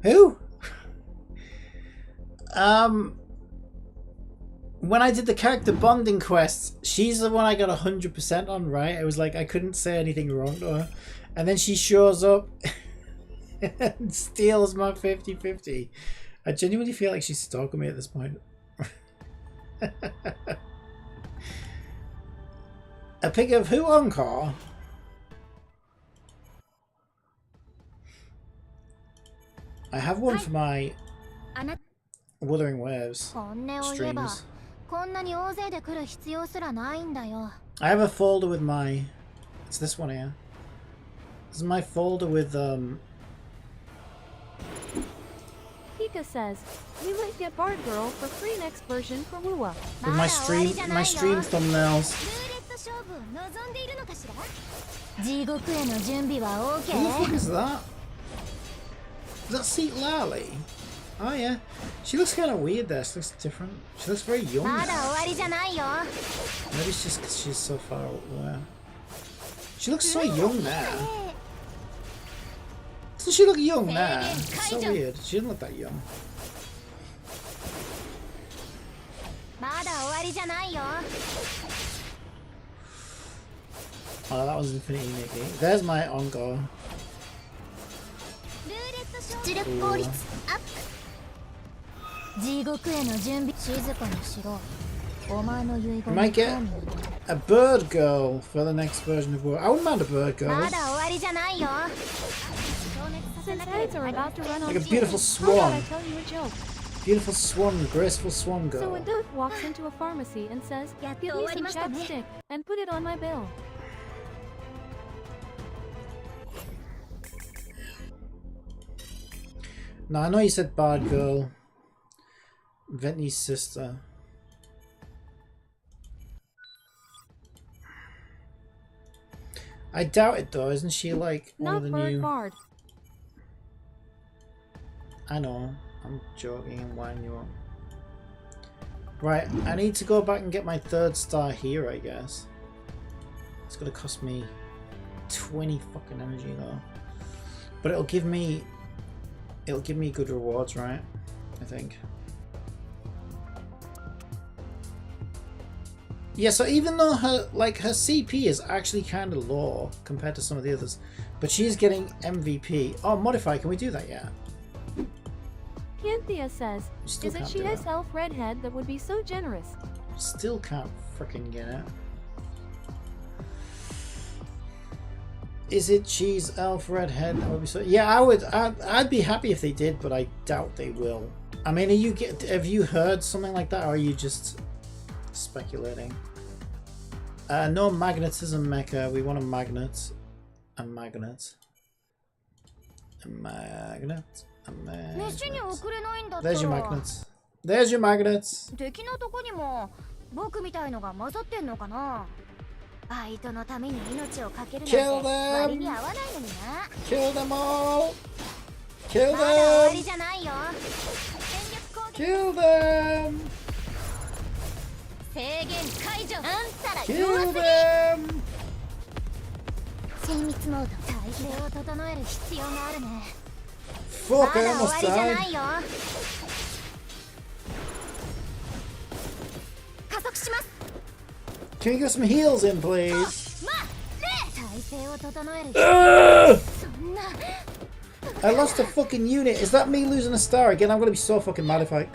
Who? When I did the character bonding quests, she's the one I got 100% on, right? It was like I couldn't say anything wrong to her. And then she shows up and steals my 50-50. I genuinely feel like she's stalking me at this point. A pic of who, Encore? I have one for my あな Wuthering Waves 本音を言えば streams. こんなに大勢で来る必要すらないんだよ。 I have a folder with my... It's this one here. This is my folder with, Pika says, we might get Bard Girl for free next version for Wua. with my stream thumbnails. ルーレット勝負を望んでいるのかしら。地獄への準備は Who the fuck OK？ is that? Is that Seat Lally? Oh yeah. She looks kind of weird there. She looks different. She looks very young まだ now. 終わりじゃないよ。 Maybe it's just because she's so far away. She looks so young now. Doesn't she look young now? It's so weird. She doesn't look that young. まだ終わりじゃないよ。 Oh, that was Infinity Nikki. There's my Encore. ルーレット勝負出力効率アップ。地獄への準備静かにしろ。お前の遺言に興 We 味 might get を持て。 a bird girl for the next version of War. I wouldn't mind a bird girl. まだ終わりじゃないよ。消滅させ Since なけれ heads ば are about to run on Like a fumes, beautiful how about I swan. tell you a joke? Beautiful swan, graceful swan girl. So Adult walks into a pharmacy and says, "Give me some chapstick and put it on my bill." Now I know you said bad girl. Ventney's sister. I doubt it though, isn't she like one Not of the Bird new... Bard. I know, I'm joking and winding you up. Right, I need to go back and get my 3rd star here, I guess. It's gonna cost me 20 fucking energy though. But it'll give me good rewards, right? I think. Yeah, so even though her CP is actually kind of low compared to some of the others, but she's getting MVP. Oh, modify, can we do that yet? Cynthia says, Still "Isn't can't she do a that. elf redhead that would be so generous?" Still can't freaking get it. Is it cheese elf redhead? That would be so. Yeah, I'd be happy if they did, but I doubt they will. I mean, have you heard something like that, or are you just speculating? No magnetism mecha. We want a magnet. A magnet. A magnet. A magnet. 飯に遅れないんだった There's your ら magnets. There's your magnets. 敵のとこにも僕みたいのが混ざってんのかな。バイトのために命をかけるなんて Kill them! 割に合わないのにな。 Kill them all. Kill まだ終わり them. じゃないよ。全力攻撃 Kill them. 制限解除。あんたら Kill 弱すぎ。 them. 精密モード体勢を整える必要があるね。 Fuck, ま I だ終 almost わりじゃな died. いよ。加速します。 Can we get some heals in, please? まあ、体勢を整える。 Ugh! そんな。 I lost a fucking unit. Is that me losing a star again? I'm gonna be so fucking mad if I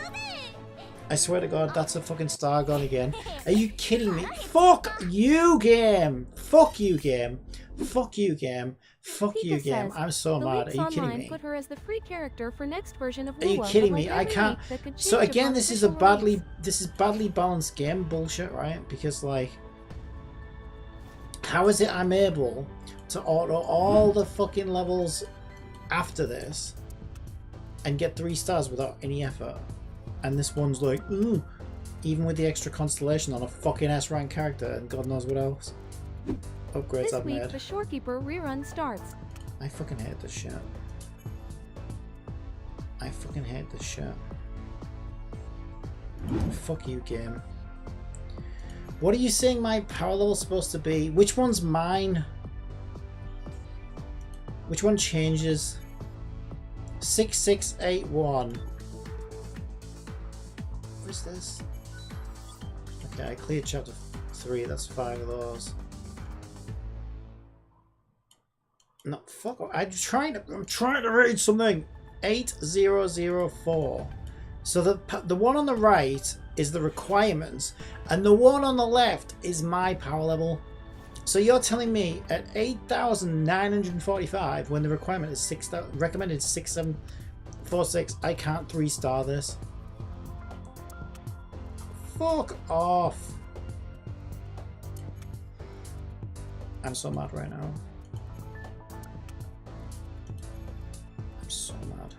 swear to God, that's a fucking star gone again. Are you kidding me? Fuck you, game! Fuck you, game! Fuck you, game! Fuck you, Pika game! says, I'm so "The mad. Are leaks you kidding online me? put her as the free character for next version of Are you Lua, kidding but me? like I every can't. week, that could So change again, upon this is a official release." this is badly balanced game bullshit, right? Because like, how is it I'm able to auto all the fucking levels after this and get 3 stars without any effort? And this one's like, ooh, even with the extra constellation on a fucking S rank character and God knows what else. Upgrades This I've week, made. the Shorekeeper rerun starts. I fucking hate this shit. I fucking hate this shit. Fuck you, game. What are you saying my power level's supposed to be? Which one's mine? Which one changes? 6681. What is this? Okay, I cleared chapter 3. That's 5 of those. No, fuck off. I'm trying to read something. 8004. So the one on the right is the requirements, and the one on the left is my power level. So you're telling me at 8,945, when the requirement is recommended 6746, I can't 3-star this? Fuck off. I'm so mad right now. I'm so mad.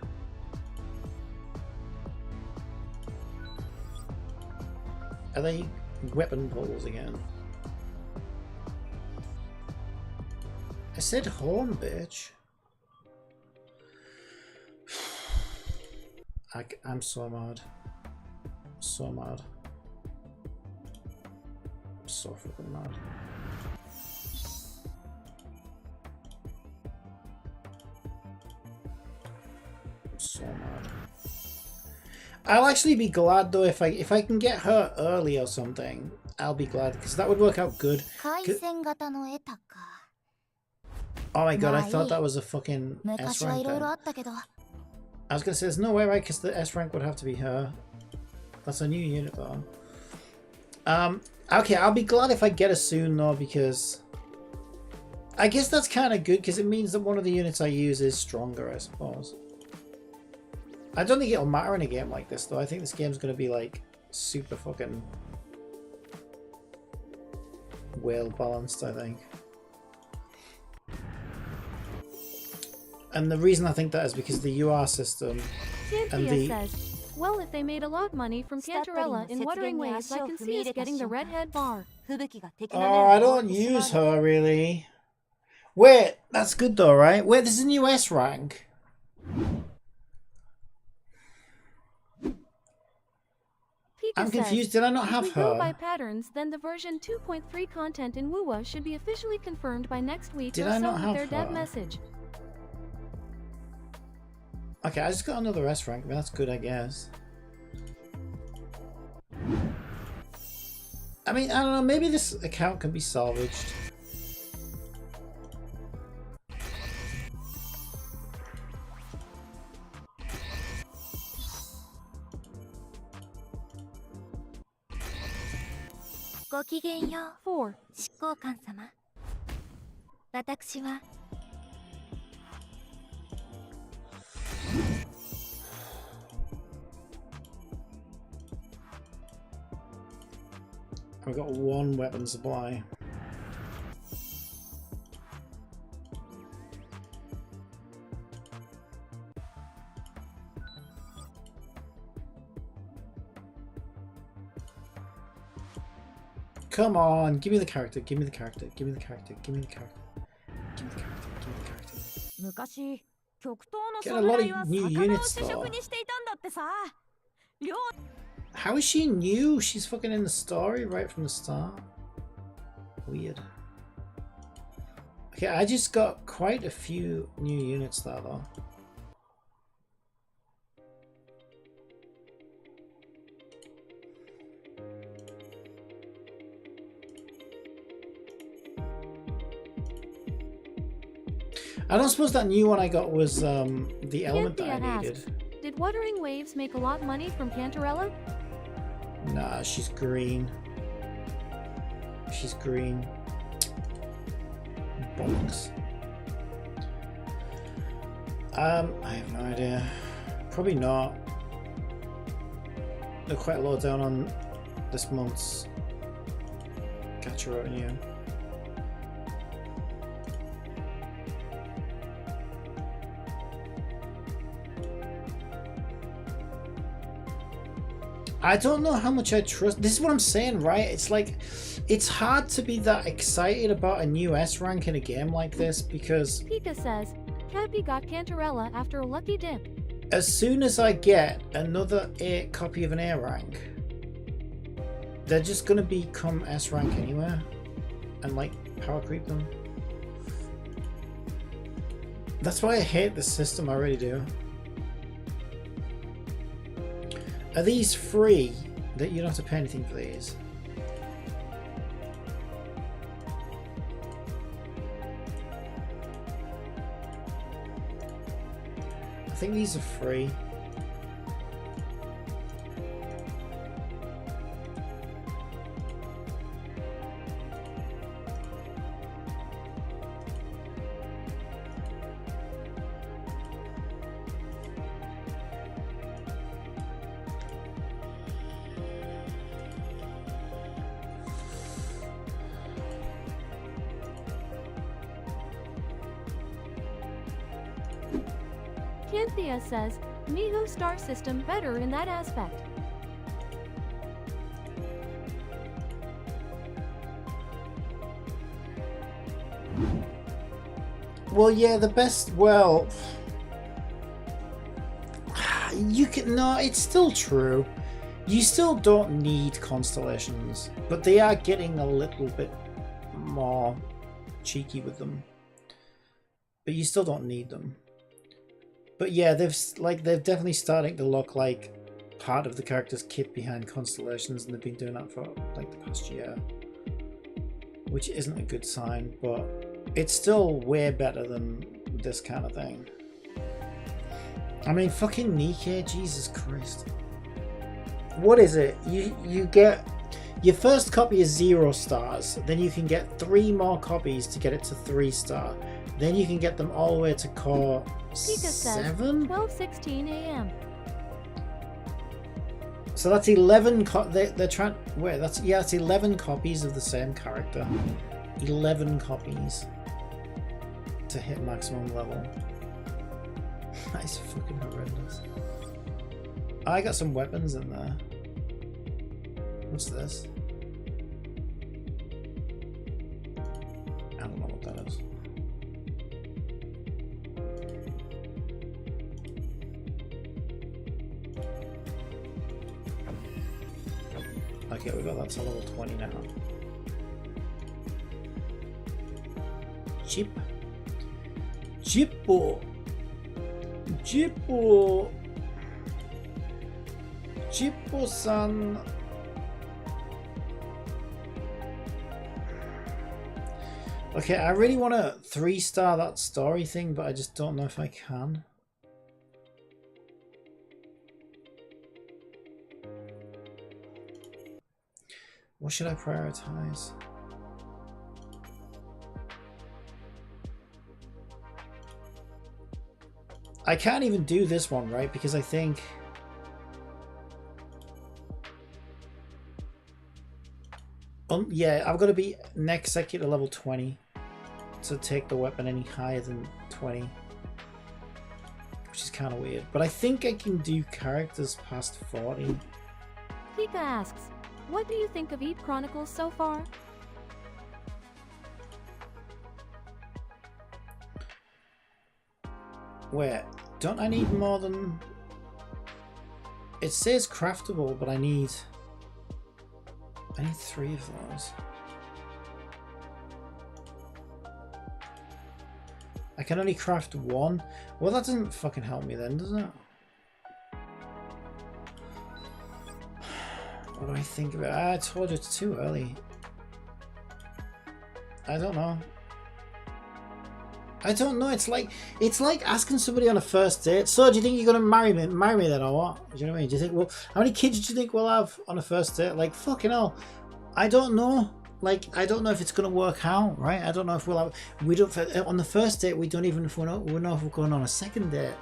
Are they weapon pulls again? I said home, bitch. I'm so mad. So mad. I'm so fucking mad. I'm so mad. I'll actually be glad though if I can get her early or something. I'll be glad because that would work out good. 回線型のエタか。 Oh my god, I Nah, thought that was a fucking S 昔は rank いろい then. ろあったけど。 I was gonna say there's no way, right? Because the S rank would have to be her. That's a new unit though. Okay, I'll be glad if I get her soon though, because I guess that's kind of good because it means that one of the units I use is stronger, I suppose. I don't think it'll matter in a game like this though. I think this game's gonna be like super fucking well balanced, I think. And the reason I think that is because the UR system and Cynthia the... says, well, if they made a lot of money from Cantarella in Wuthering Waves, I can see us getting the redhead bar. Oh, I don't use her really. Wait, that's good though, right? Wait, this is a new S rank. I'm confused. Did I not have if we go by her? patterns, then the version 2.3 content in WUWA should be officially confirmed by next week. Did or I so not with have their dev her? message. Okay, I just got another S rank. I mean, that's good, I guess. I mean, I don't know. Maybe this account can be salvaged. Four. 執行官様。私は I've got one weapon supply. Come on, give me the character, give me the character, give me the character, give me the character. Give me the character, give me the character. 昔極東の Get a lot 侍は of new 魚を units 主 though. 食にしていたんだってさ。漁 How is she new? She's fucking in the story right from the start. Weird. Okay, I just got quite a few new units there though. I don't suppose that new one I got was the element that I Cynthia needed. asks, did Wuthering Waves make a lot of money from Cantarella? Nah, she's green. She's green. Bollocks. I have no idea. Probably not. They're quite low down on this month's gacha revenue. I don't know how much I trust. This is what I'm saying, right? It's like, it's hard to be that excited about a new S rank in a game like this because Pika says, Cappy got Cantarella after a lucky dip. as soon as I get another 8 copy of an A rank, they're just gonna become S rank anyway and like power creep them. That's why I hate this system, I really do. Are these free? That you don't have to pay anything for these? I think these are free. Cynthia says, Miho star system better in that aspect. Well, yeah, the best, well, you can, no, it's still true. You still don't need constellations, but they are getting a little bit more cheeky with them. But you still don't need them. But yeah, they're definitely starting to look like part of the character's kit behind constellations, and they've been doing that for like the past year, which isn't a good sign, but it's still way better than this kind of thing. I mean, fucking Nikkei, Jesus Christ. What is it? You get your first copy is 0 stars, then you can get 3 more copies to get it to 3-star. Then you can get them all the way to core Pika says, 7? 12:16 a.m. So that's 11. They're trying. Wait, that's 11 copies of the same character. 11 copies to hit maximum level. That's fucking horrendous. I got some weapons in there. What's this? I don't know what that is. Okay, we got that to level 20 now. Chip. Chippo. Chippo. Chippo-san. Okay, I really want to 3-star that story thing, but I just don't know if I can. What should I prioritize? I can't even do this one, right? Because I think... yeah, I've got to be next second to level 20 to take the weapon any higher than 20. Which is kind of weird. But I think I can do characters past 40. Pika asks, what do you think of E.T.E Chronicles so far? Wait, don't I need more than... It says craftable, but I need 3 of those. I can only craft 1. Well, that doesn't fucking help me then, does it? What do I think about it? I told you it's too early. I don't know. I don't know. It's like asking somebody on a first date. So, do you think you're gonna marry me then, or what? Do you know what I mean? Do you think? Well, how many kids do you think we'll have on a first date? Like, fucking hell. I don't know. Like, I don't know if it's gonna work out, right? I don't know if we'll have. We don't on the first date. We don't even know if we're going on a second date.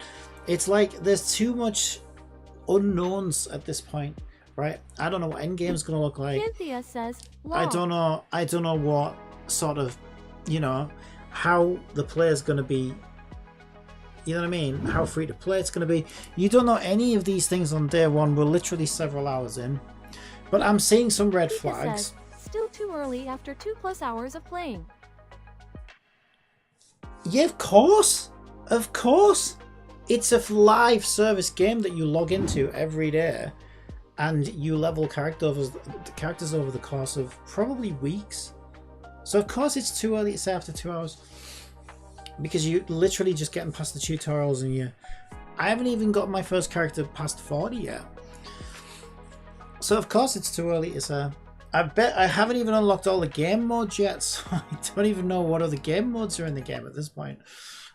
It's like there's too much unknowns at this point, right? I don't know what Endgame's gonna look like. Cynthia says, I don't know. I don't know what sort of, you know, how the player's going to be, you know what I mean? How free to play it's going to be. You don't know any of these things on day one. We're literally several hours in. But I'm seeing some red Pika flags. says, still too early after 2+ hours of playing. Yeah, of course. Of course. It's a live service game that you log into every day. And you level characters over the course of probably weeks. So of course it's too early to say after 2 hours, because you're literally just getting past the tutorials and I haven't even got my first character past 40 yet. So of course it's too early to say. I bet I haven't even unlocked all the game modes yet, so I don't even know what other game modes are in the game at this point.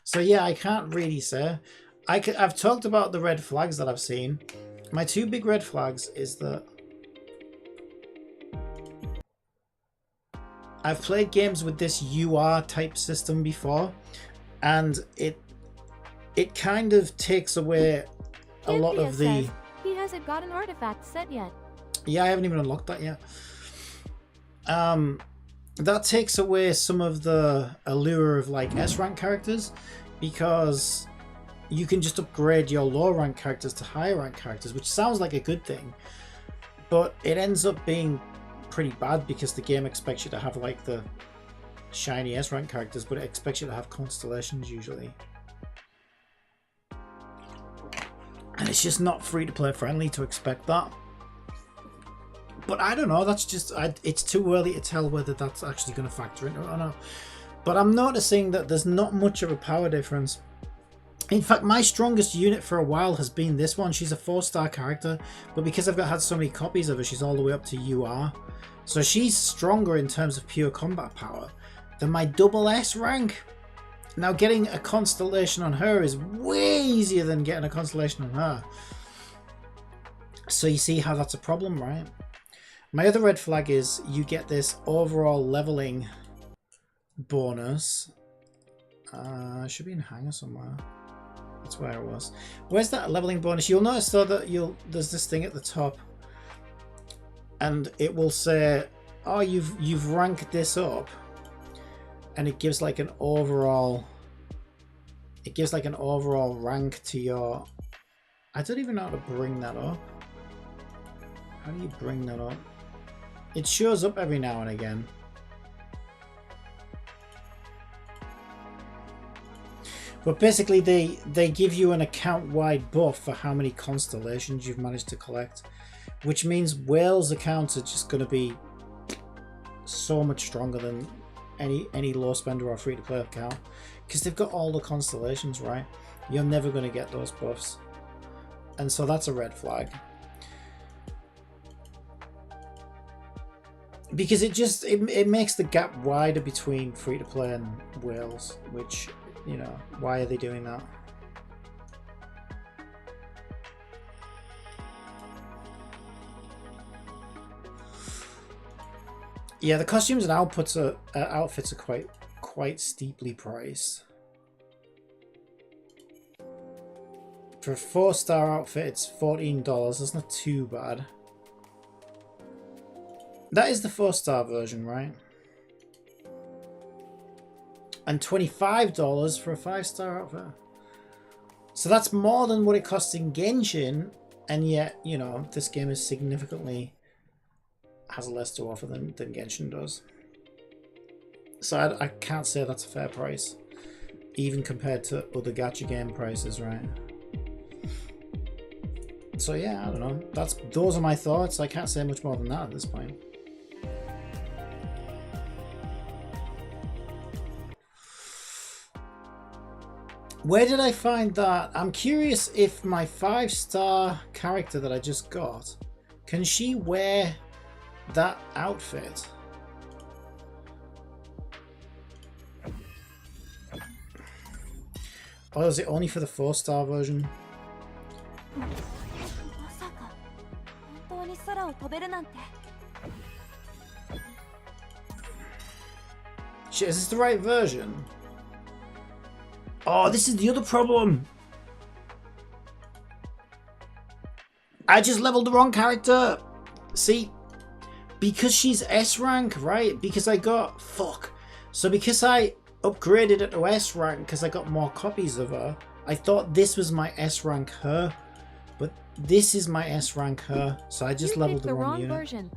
So yeah, I can't really say. I've talked about the red flags that I've seen. My 2 big red flags is that I've played games with this UR type system before, and it kind of takes away a lot of the... Says he hasn't got an artifact set yet. Yeah, I haven't even unlocked that yet. That takes away some of the allure of like S-rank characters, because you can just upgrade your low rank characters to higher rank characters, which sounds like a good thing, but it ends up being pretty bad because the game expects you to have like the shiny S-rank characters, but it expects you to have constellations usually, and it's just not free to play friendly to expect that. But I don't know, that's just it's too early to tell whether that's actually going to factor into it or not. But I'm noticing that there's not much of a power difference. In fact, my strongest unit for a while has been this one. She's a 4-star character, but because I've had so many copies of her, she's all the way up to UR. So she's stronger in terms of pure combat power than my double S rank. Now getting a constellation on her is way easier than getting a constellation on her. So you see how that's a problem, right? My other red flag is you get this overall leveling bonus. It should be in Hangar somewhere. That's where it was. Where's that leveling bonus? You'll notice though that there's this thing at the top and it will say, oh, you've ranked this up, and it gives like an overall rank to your... I don't even know how to bring that up. How do you bring that up? It shows up every now and again. But basically they give you an account-wide buff for how many constellations you've managed to collect, which means Whale's accounts are just going to be so much stronger than any low spender or free-to-play account, because they've got all the constellations, right? You're never going to get those buffs, and so that's a red flag. Because it makes the gap wider between free-to-play and Whales, which, you know, why are they doing that? Yeah, the costumes and outfits are quite steeply priced. For a 4-star outfit, it's $14. That's not too bad. That is the 4-star version, right? And $25 for a 5-star outfit. So that's more than what it costs in Genshin, and yet, you know, this game is significantly has less to offer than Genshin does. So I can't say that's a fair price, even compared to other gacha game prices, right? So yeah, I don't know. Those are my thoughts. I can't say much more than that at this point. Where did I find that? I'm curious if my 5-star character that I just got, can she wear that outfit? Or is it only for the 4-star version? Shit, is this the right version? Oh, this is the other problem. I just leveled the wrong character. See, because she's S rank, right? Because I got... Fuck. So because I upgraded it to S rank because I got more copies of her, I thought this was my S rank her. But this is my S rank her. So I just leveled the wrong unit. Version.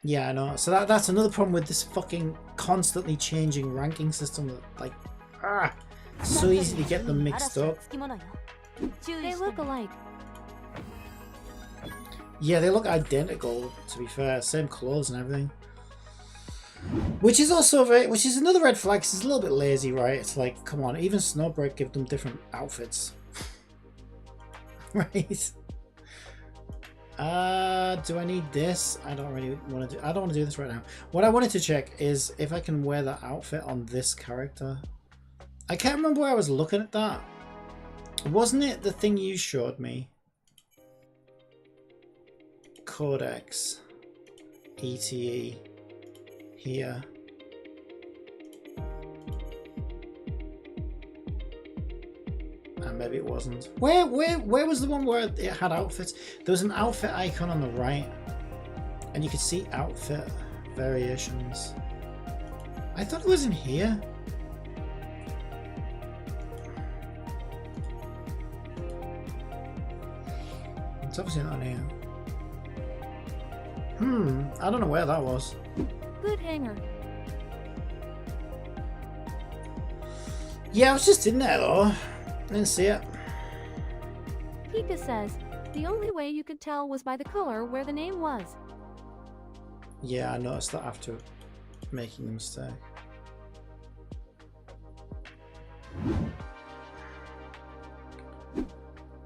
Yeah, I know. So that's another problem with this fucking constantly changing ranking system. That, like, so easy to get them mixed up. They look alike. Yeah, they look identical, to be fair. Same clothes and everything. Which is also which is another red flag, 'cause it's a little bit lazy, right? It's like, come on, even Snowbreak give them different outfits. Right? Do I need this? I don't really want to do... I don't want to do this right now. What I wanted to check is if I can wear that outfit on this character. I can't remember where I was looking at that. Wasn't it the thing you showed me? Codex. E.T.E. Here. And maybe it wasn't. Where was the one where it had outfits? There was an outfit icon on the right. And you could see outfit variations. I thought it was in here. It's obviously not here. I don't know where that was. Good hanger. Yeah, I was just in there though. I didn't see it. Pika says, the only way you could tell was by the color where the name was. Yeah, I noticed that after making the mistake.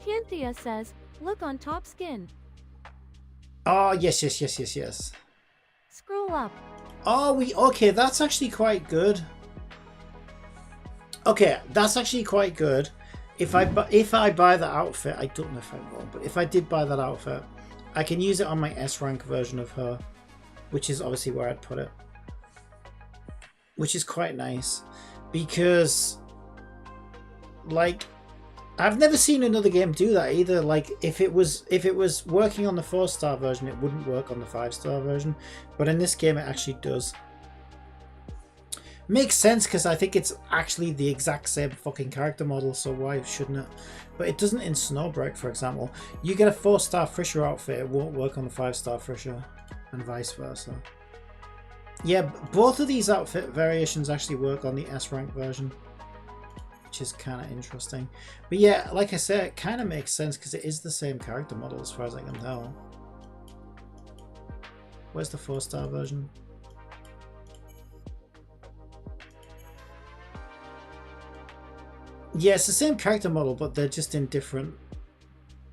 Kianthea says, look on top skin. Oh, yes. Scroll up. Oh, okay, that's actually quite good. Okay, that's actually quite good. If I buy that outfit, I don't know if I will, but if I did buy that outfit, I can use it on my S rank version of her, which is obviously where I'd put it. Which is quite nice, because, like, I've never seen another game do that either. Like if it was working on the 4-star version, it wouldn't work on the 5-star version, but in this game it actually does. Makes sense because I think it's actually the exact same fucking character model, so why shouldn't it? But it doesn't in Snowbreak, for example. You get a 4-star Frisher outfit, it won't work on the 5-star Frisher, and vice versa. Yeah, both of these outfit variations actually work on the S rank version, which is kind of interesting. But yeah, like I said, it kind of makes sense because it is the same character model as far as I can tell. Where's the 4-star version? Yeah, it's the same character model, but they're just in different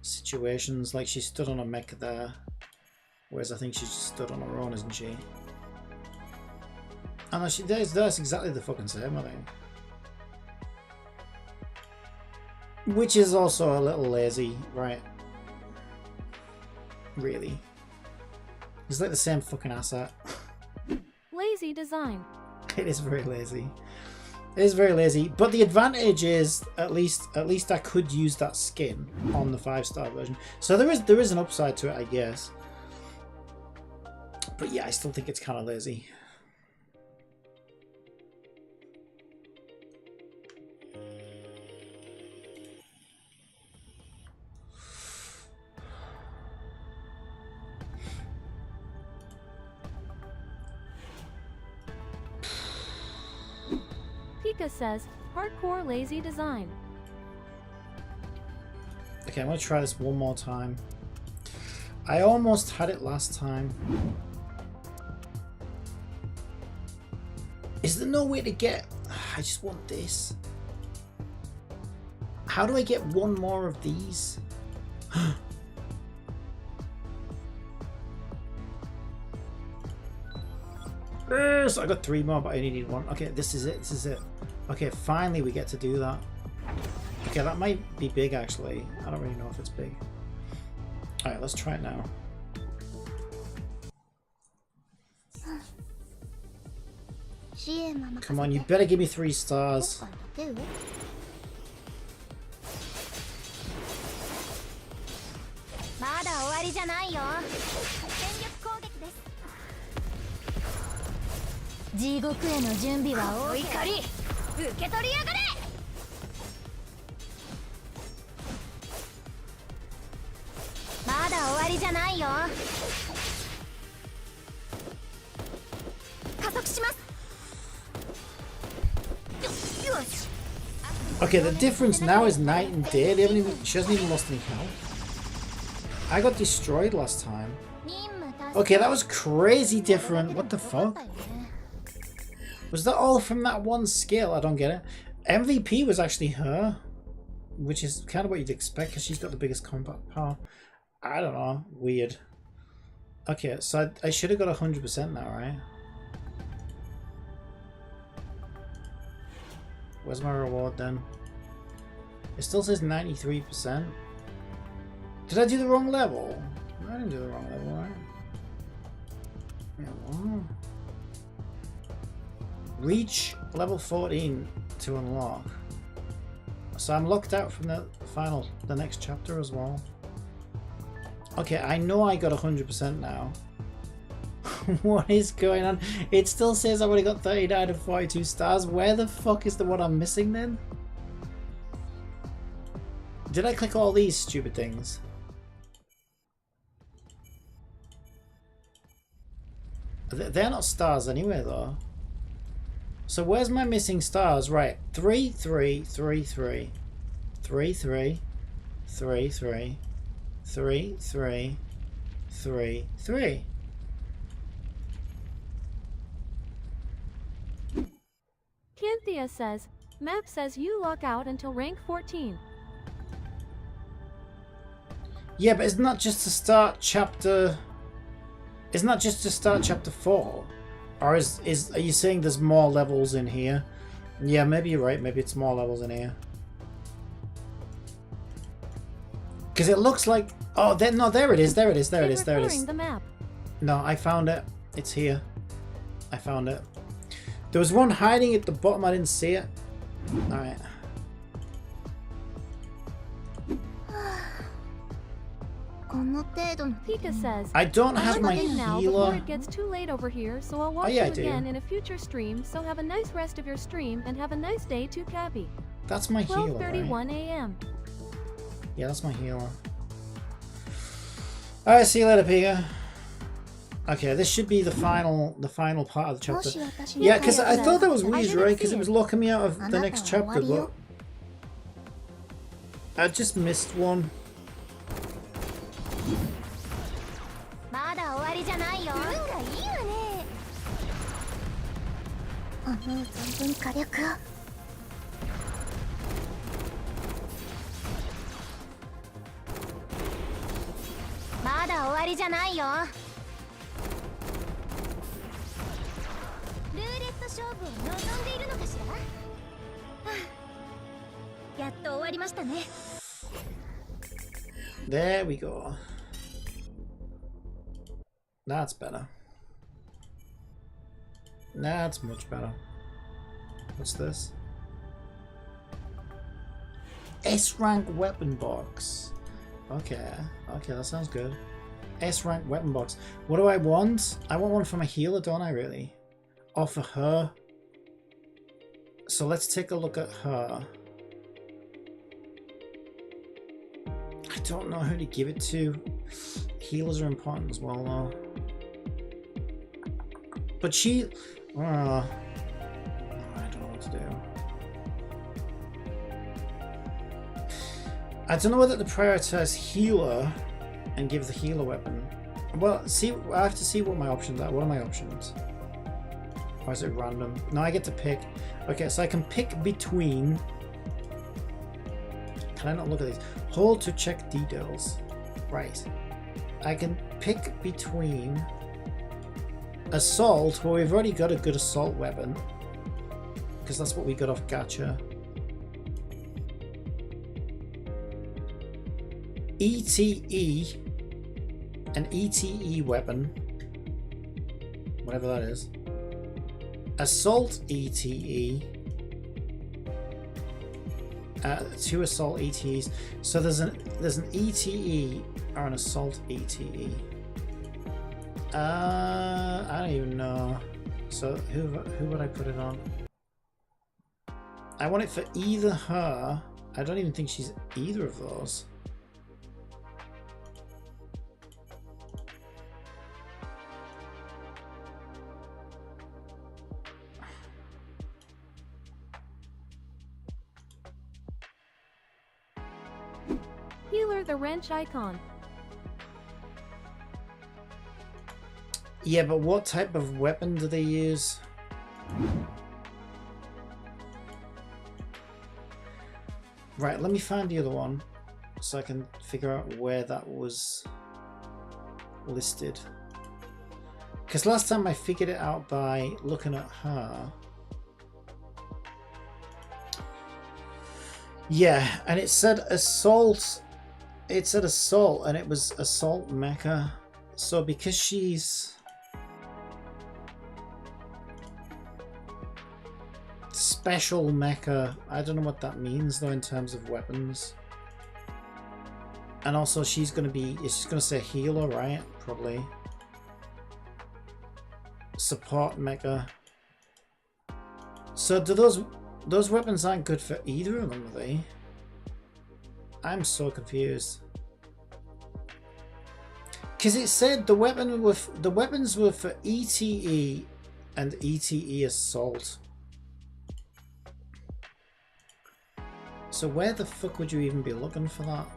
situations. Like she stood on a mech there, whereas I think she just stood on her own, isn't she? Oh no, that's exactly the fucking same, I think. Which is also a little lazy, right? Really. It's like the same fucking asset. Lazy design. It is very lazy. It is very lazy, but the advantage is at least I could use that skin on the 5-star version. So there is an upside to it, I guess. But yeah, I still think it's kind of lazy. Pika says, hardcore lazy design. Okay, I'm gonna try this one more time. I almost had it last time. Is there no way to get... I just want this. How do I get one more of these? Yes, I got 3 more, but I only need 1. Okay, this is it. This is it. Okay, finally we get to do that. Okay, that might be big actually. I don't really know if it's big. Alright, let's try it now. Come on, you better give me 3 stars. まだ終わりじゃないよ。全力攻撃です。地獄への準備はお怒り受け取りやがれ。まだ終わりじゃないよ。加速します。よし。 Okay, the difference now is night and day. They haven't even, she hasn't even lost any health. I got destroyed last time. Okay, that was crazy different. What the fuck? Was that all from that one skill? I don't get it. MVP was actually her, which is kind of what you'd expect because she's got the biggest combat power. I don't know. Weird. Okay, so I should have got 100% now, right? Where's my reward then? It still says 93%. Did I do the wrong level? I didn't do the wrong level, right? Yeah, well. Reach level 14 to unlock. So I'm locked out from the next chapter as well. Okay, I know I got 100% now. What is going on? It still says I've only got 39 out of 42 stars. Where the fuck is the one I'm missing then? Did I click all these stupid things? They're not stars anyway though. So where's my missing stars? Right, 3, 3, 3, 3, 3, 3, 3, 3, 3, 3, 3, 3. Cynthia says, map says you lock out until rank 14. Yeah, but isn't that just to start chapter... Isn't that just to start chapter 4? Or are you saying there's more levels in here? Yeah, maybe you're right. Maybe it's more levels in here. Because it looks like... Oh, no, there it is. There it is. There it is. There it is. The map. No, I found it. It's here. I found it. There was one hiding at the bottom. I didn't see it. Alright. この程度の Pika says, I don't have I'll my leave now before healer. it gets too late over here, so I'll watch yeah, I you do. again in a future stream, so have a nice rest of your stream and have a nice day too, Cappy. That's my healer, right? 12:31 a.m. Yeah, that's my healer. Alright, see you later, Pika. Okay, this should be the final part of the も chapter. し私 Yeah, because I thought that was I weird, didn't right? Because see it was it. locking me out of the next あなたは終わ chapter, りよ but I just missed one. まだ終わりじゃないよ。運がいいわね。思う存分火力をまだ終わりじゃないよ。ルーレット勝負を望んでいるのかしら。はあ、やっと終わりましたね。There we go. That's better. That's much better. What's this? S rank weapon box. Okay, that sounds good. S rank weapon box. What do I want? I want one for my healer, don't I really? Or for her? So let's take a look at her. I don't know who to give it to. Healers are important as well, though. But she... I don't know what to do. I don't know whether to prioritize healer and give the healer weapon. Well, see, I have to see what my options are. What are my options? Or is it random? No, I get to pick. Okay, so I can pick between... Can I not look at these? Hold to check details. Right. I can pick between assault, well, we've already got a good assault weapon because that's what we got off Gacha. E.T.E, an E.T.E weapon, whatever that is. Assault E.T.E. 2 assault ETEs. So there's an ETE or an assault ETE. I don't even know. So who would I put it on? I want it for either her. I don't even think she's either of those. Healer the wrench icon. Yeah, but what type of weapon do they use? Right, let me find the other one so I can figure out where that was listed. Because last time I figured it out by looking at her. Yeah, and it said assault. It said assault, and it was assault mecha. So because she's special mecha, I don't know what that means though in terms of weapons. And also she's gonna be, she's gonna say healer, right? Probably. Support mecha. So do those weapons aren't good for either of them, are they? I'm so confused. Because it said the weapons were for E.T.E and E.T.E assault. So where the fuck would you even be looking for that?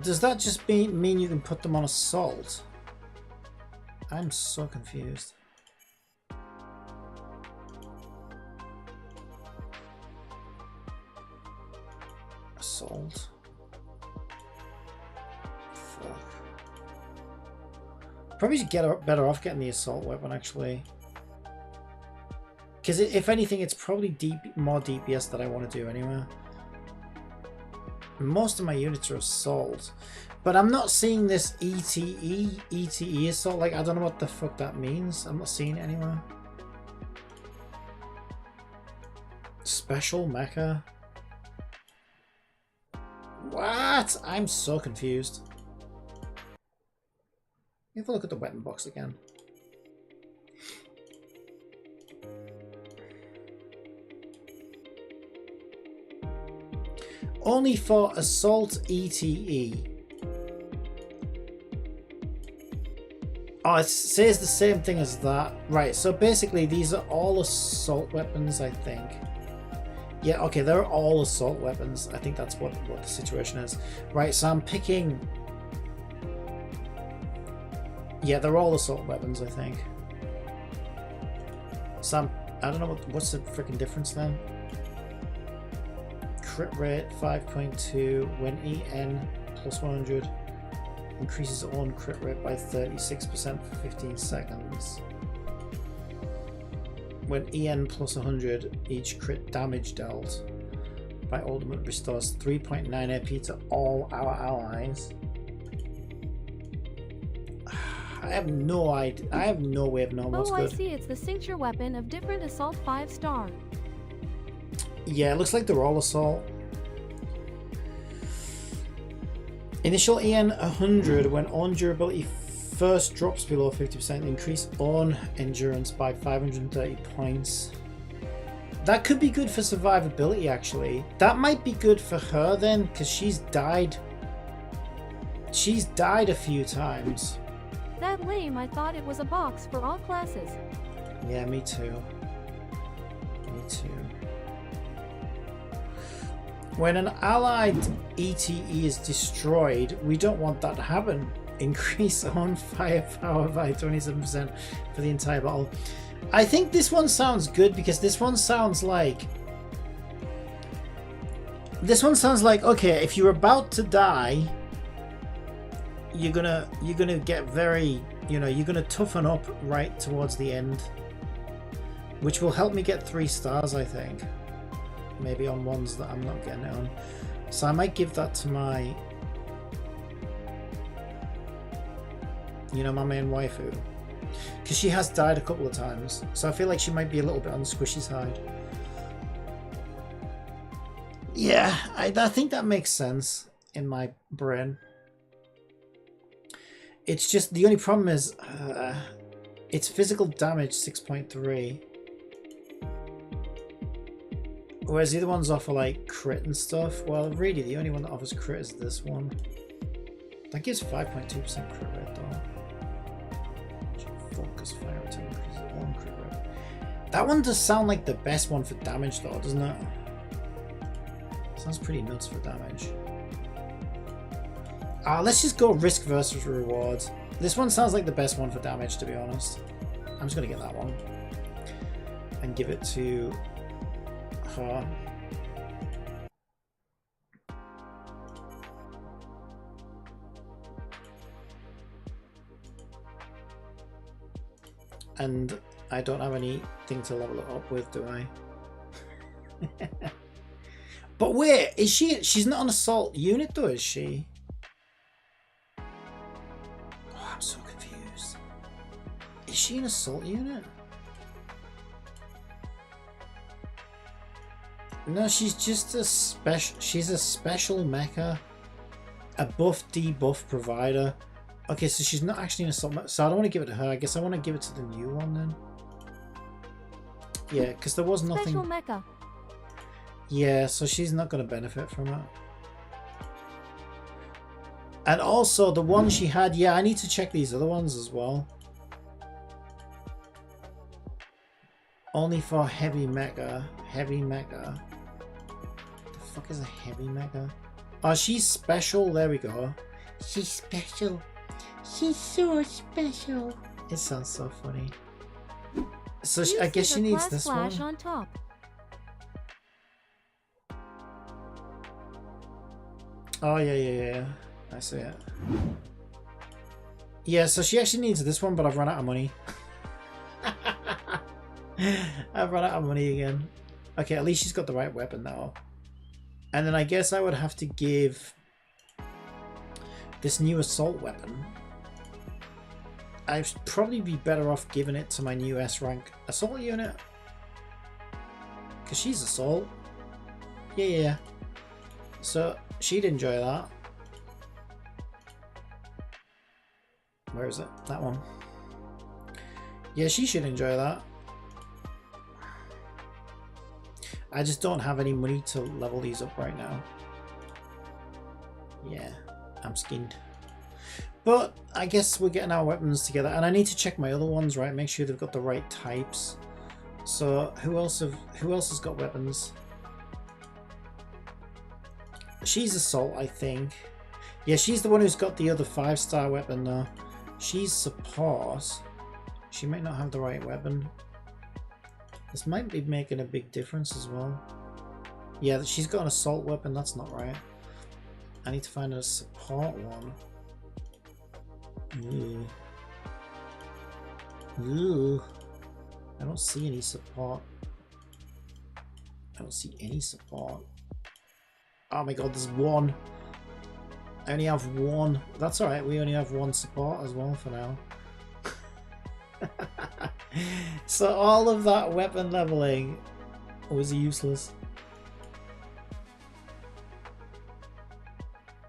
Does that just mean you can put them on assault? I'm so confused. Assault. Fuck. Probably should get better off getting the assault weapon actually. Because if anything, it's probably more DPS that I want to do anyway. Most of my units are assault, but I'm not seeing this E.T.E assault. Like, I don't know what the fuck that means. I'm not seeing it anywhere. Special mecha? What? I'm so confused. Have a look at the weapon box again. Only for Assault E.T.E. Oh, it says the same thing as that. Right, so basically these are all assault weapons, I think. Yeah, okay, they're all assault weapons. I think that's what the situation is. Right, so I'm picking... Yeah, they're all assault weapons, I think. So I don't know what's the freaking difference then. Crit rate 5.2 when EN plus 100 increases own crit rate by 36% for 15 seconds. When EN plus 100, each crit damage dealt by ultimate restores 3.9 AP to all our allies. I have no idea. I have no way of knowing what's Oh, good. I see. It's the signature weapon of different Assault 5-star. Yeah, it looks like they're all assault. Initial EN 100 when on durability first drops below 50%, increase on endurance by 530 points. That could be good for survivability, actually. That might be good for her then, because she's died. She's died a few times. That lame, I thought it was a box for all classes. Yeah, me too. Me too. When an allied E.T.E is destroyed, we don't want that to happen. Increase on firepower by 27% for the entire battle. I think this one sounds good because this one sounds like... okay, if you're about to die, you're gonna get very, you're gonna toughen up right towards the end, which will help me get 3 stars, I think. Maybe on ones that I'm not getting it on. So I might give that to my, my main waifu. Because she has died a couple of times. So I feel like she might be a little bit on the squishy side. Yeah, I think that makes sense in my brain. It's just, the only problem is, it's physical damage 6.3. Whereas the other ones offer like crit and stuff. Well, really, the only one that offers crit is this one. That gives 5.2% crit rate though. Focus fire attack increases all crit rate. That one does sound like the best one for damage though, doesn't it? Sounds pretty nuts for damage. Let's just go risk versus reward. This one sounds like the best one for damage, to be honest. I'm just gonna get that one and give it to her. And I don't have anything to level it up with, do I? But wait, is she's not an assault unit though, is she? Oh, I'm so confused. Is she an assault unit? No, she's just a she's a special mecha. A buff debuff provider. Okay, so she's not actually an assault, so I don't want to give it to her. I guess I want to give it to the new one then. Yeah, because there was nothing. Special mecha. Yeah, so she's not going to benefit from it. And also the one she had, yeah, I need to check these other ones as well. Only for heavy mecha. Heavy mecha. The fuck is a heavy mecha? Oh, she's special. There we go. She's special. She's so special. It sounds so funny. So I guess she needs this one. On top. Oh yeah. I see it. Yeah, so she actually needs this one, but I've run out of money. I've run out of money again. Okay, at least she's got the right weapon now. And then I guess I would have to give this new assault weapon. I'd probably be better off giving it to my new S rank assault unit. Because she's assault. Yeah. So she'd enjoy that. Where is it? That one. Yeah, she should enjoy that. I just don't have any money to level these up right now. Yeah, I'm skinned. But I guess we're getting our weapons together, and I need to check my other ones, right? Make sure they've got the right types. So who else has got weapons? She's assault, I think. Yeah, she's the one who's got the other 5-star weapon though. She's support. She might not have the right weapon. This might be making a big difference as well. Yeah, she's got an assault weapon. That's not right. I need to find a support one. Ooh. Ooh. I don't see any support. I don't see any support. Oh my god, there's one. I only have one. That's alright, we only have one support as well for now. So all of that weapon leveling was useless.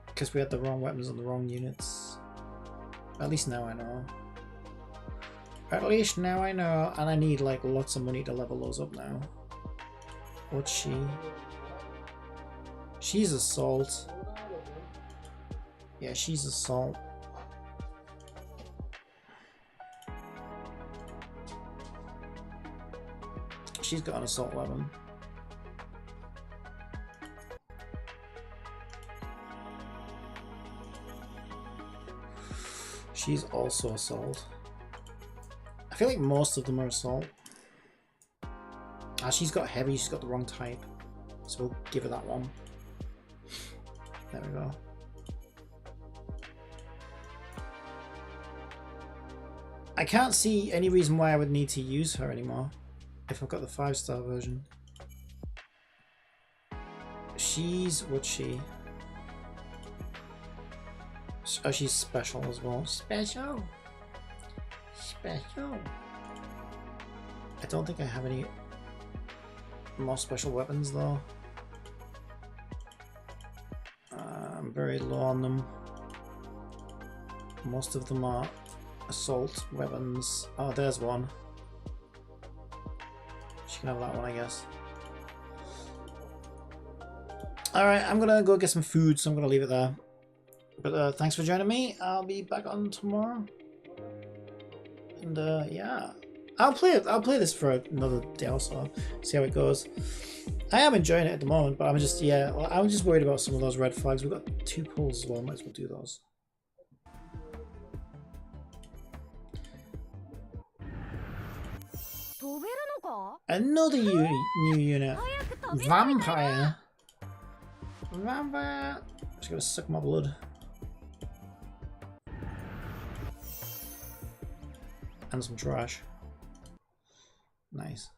Because we had the wrong weapons on the wrong units. At least now I know. At least now I know, and I need like lots of money to level those up now. What's she? She's assault. Yeah, she's assault. She's got an assault weapon. She's also assault. I feel like most of them are assault. Ah, she's got heavy, she's got the wrong type. So we'll give her that one. There we go. I can't see any reason why I would need to use her anymore if I've got the 5-star version. She's... what's she? Oh, she's special as well. Special! Special! I don't think I have any more special weapons though. I'm very low on them. Most of them are assault weapons. Oh, there's one. She can have that one, I guess. Alright, I'm gonna go get some food, so I'm gonna leave it there. But thanks for joining me. I'll be back on tomorrow. And yeah. I'll play this for another day or so. See how it goes. I am enjoying it at the moment, but I'm just worried about some of those red flags. We've got 2 pulls as well, might as well do those. Another new unit. Vampire. Vampire. Just gonna suck my blood. And some trash. Nice.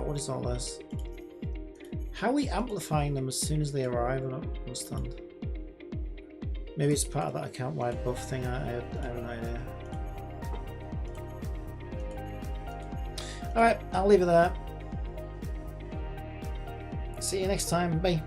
What is all this? How are we amplifying them as soon as they arrive? I don't understand. Maybe it's part of that account-wide buff thing. I have no idea. Alright, I'll leave it there. See you next time. Bye.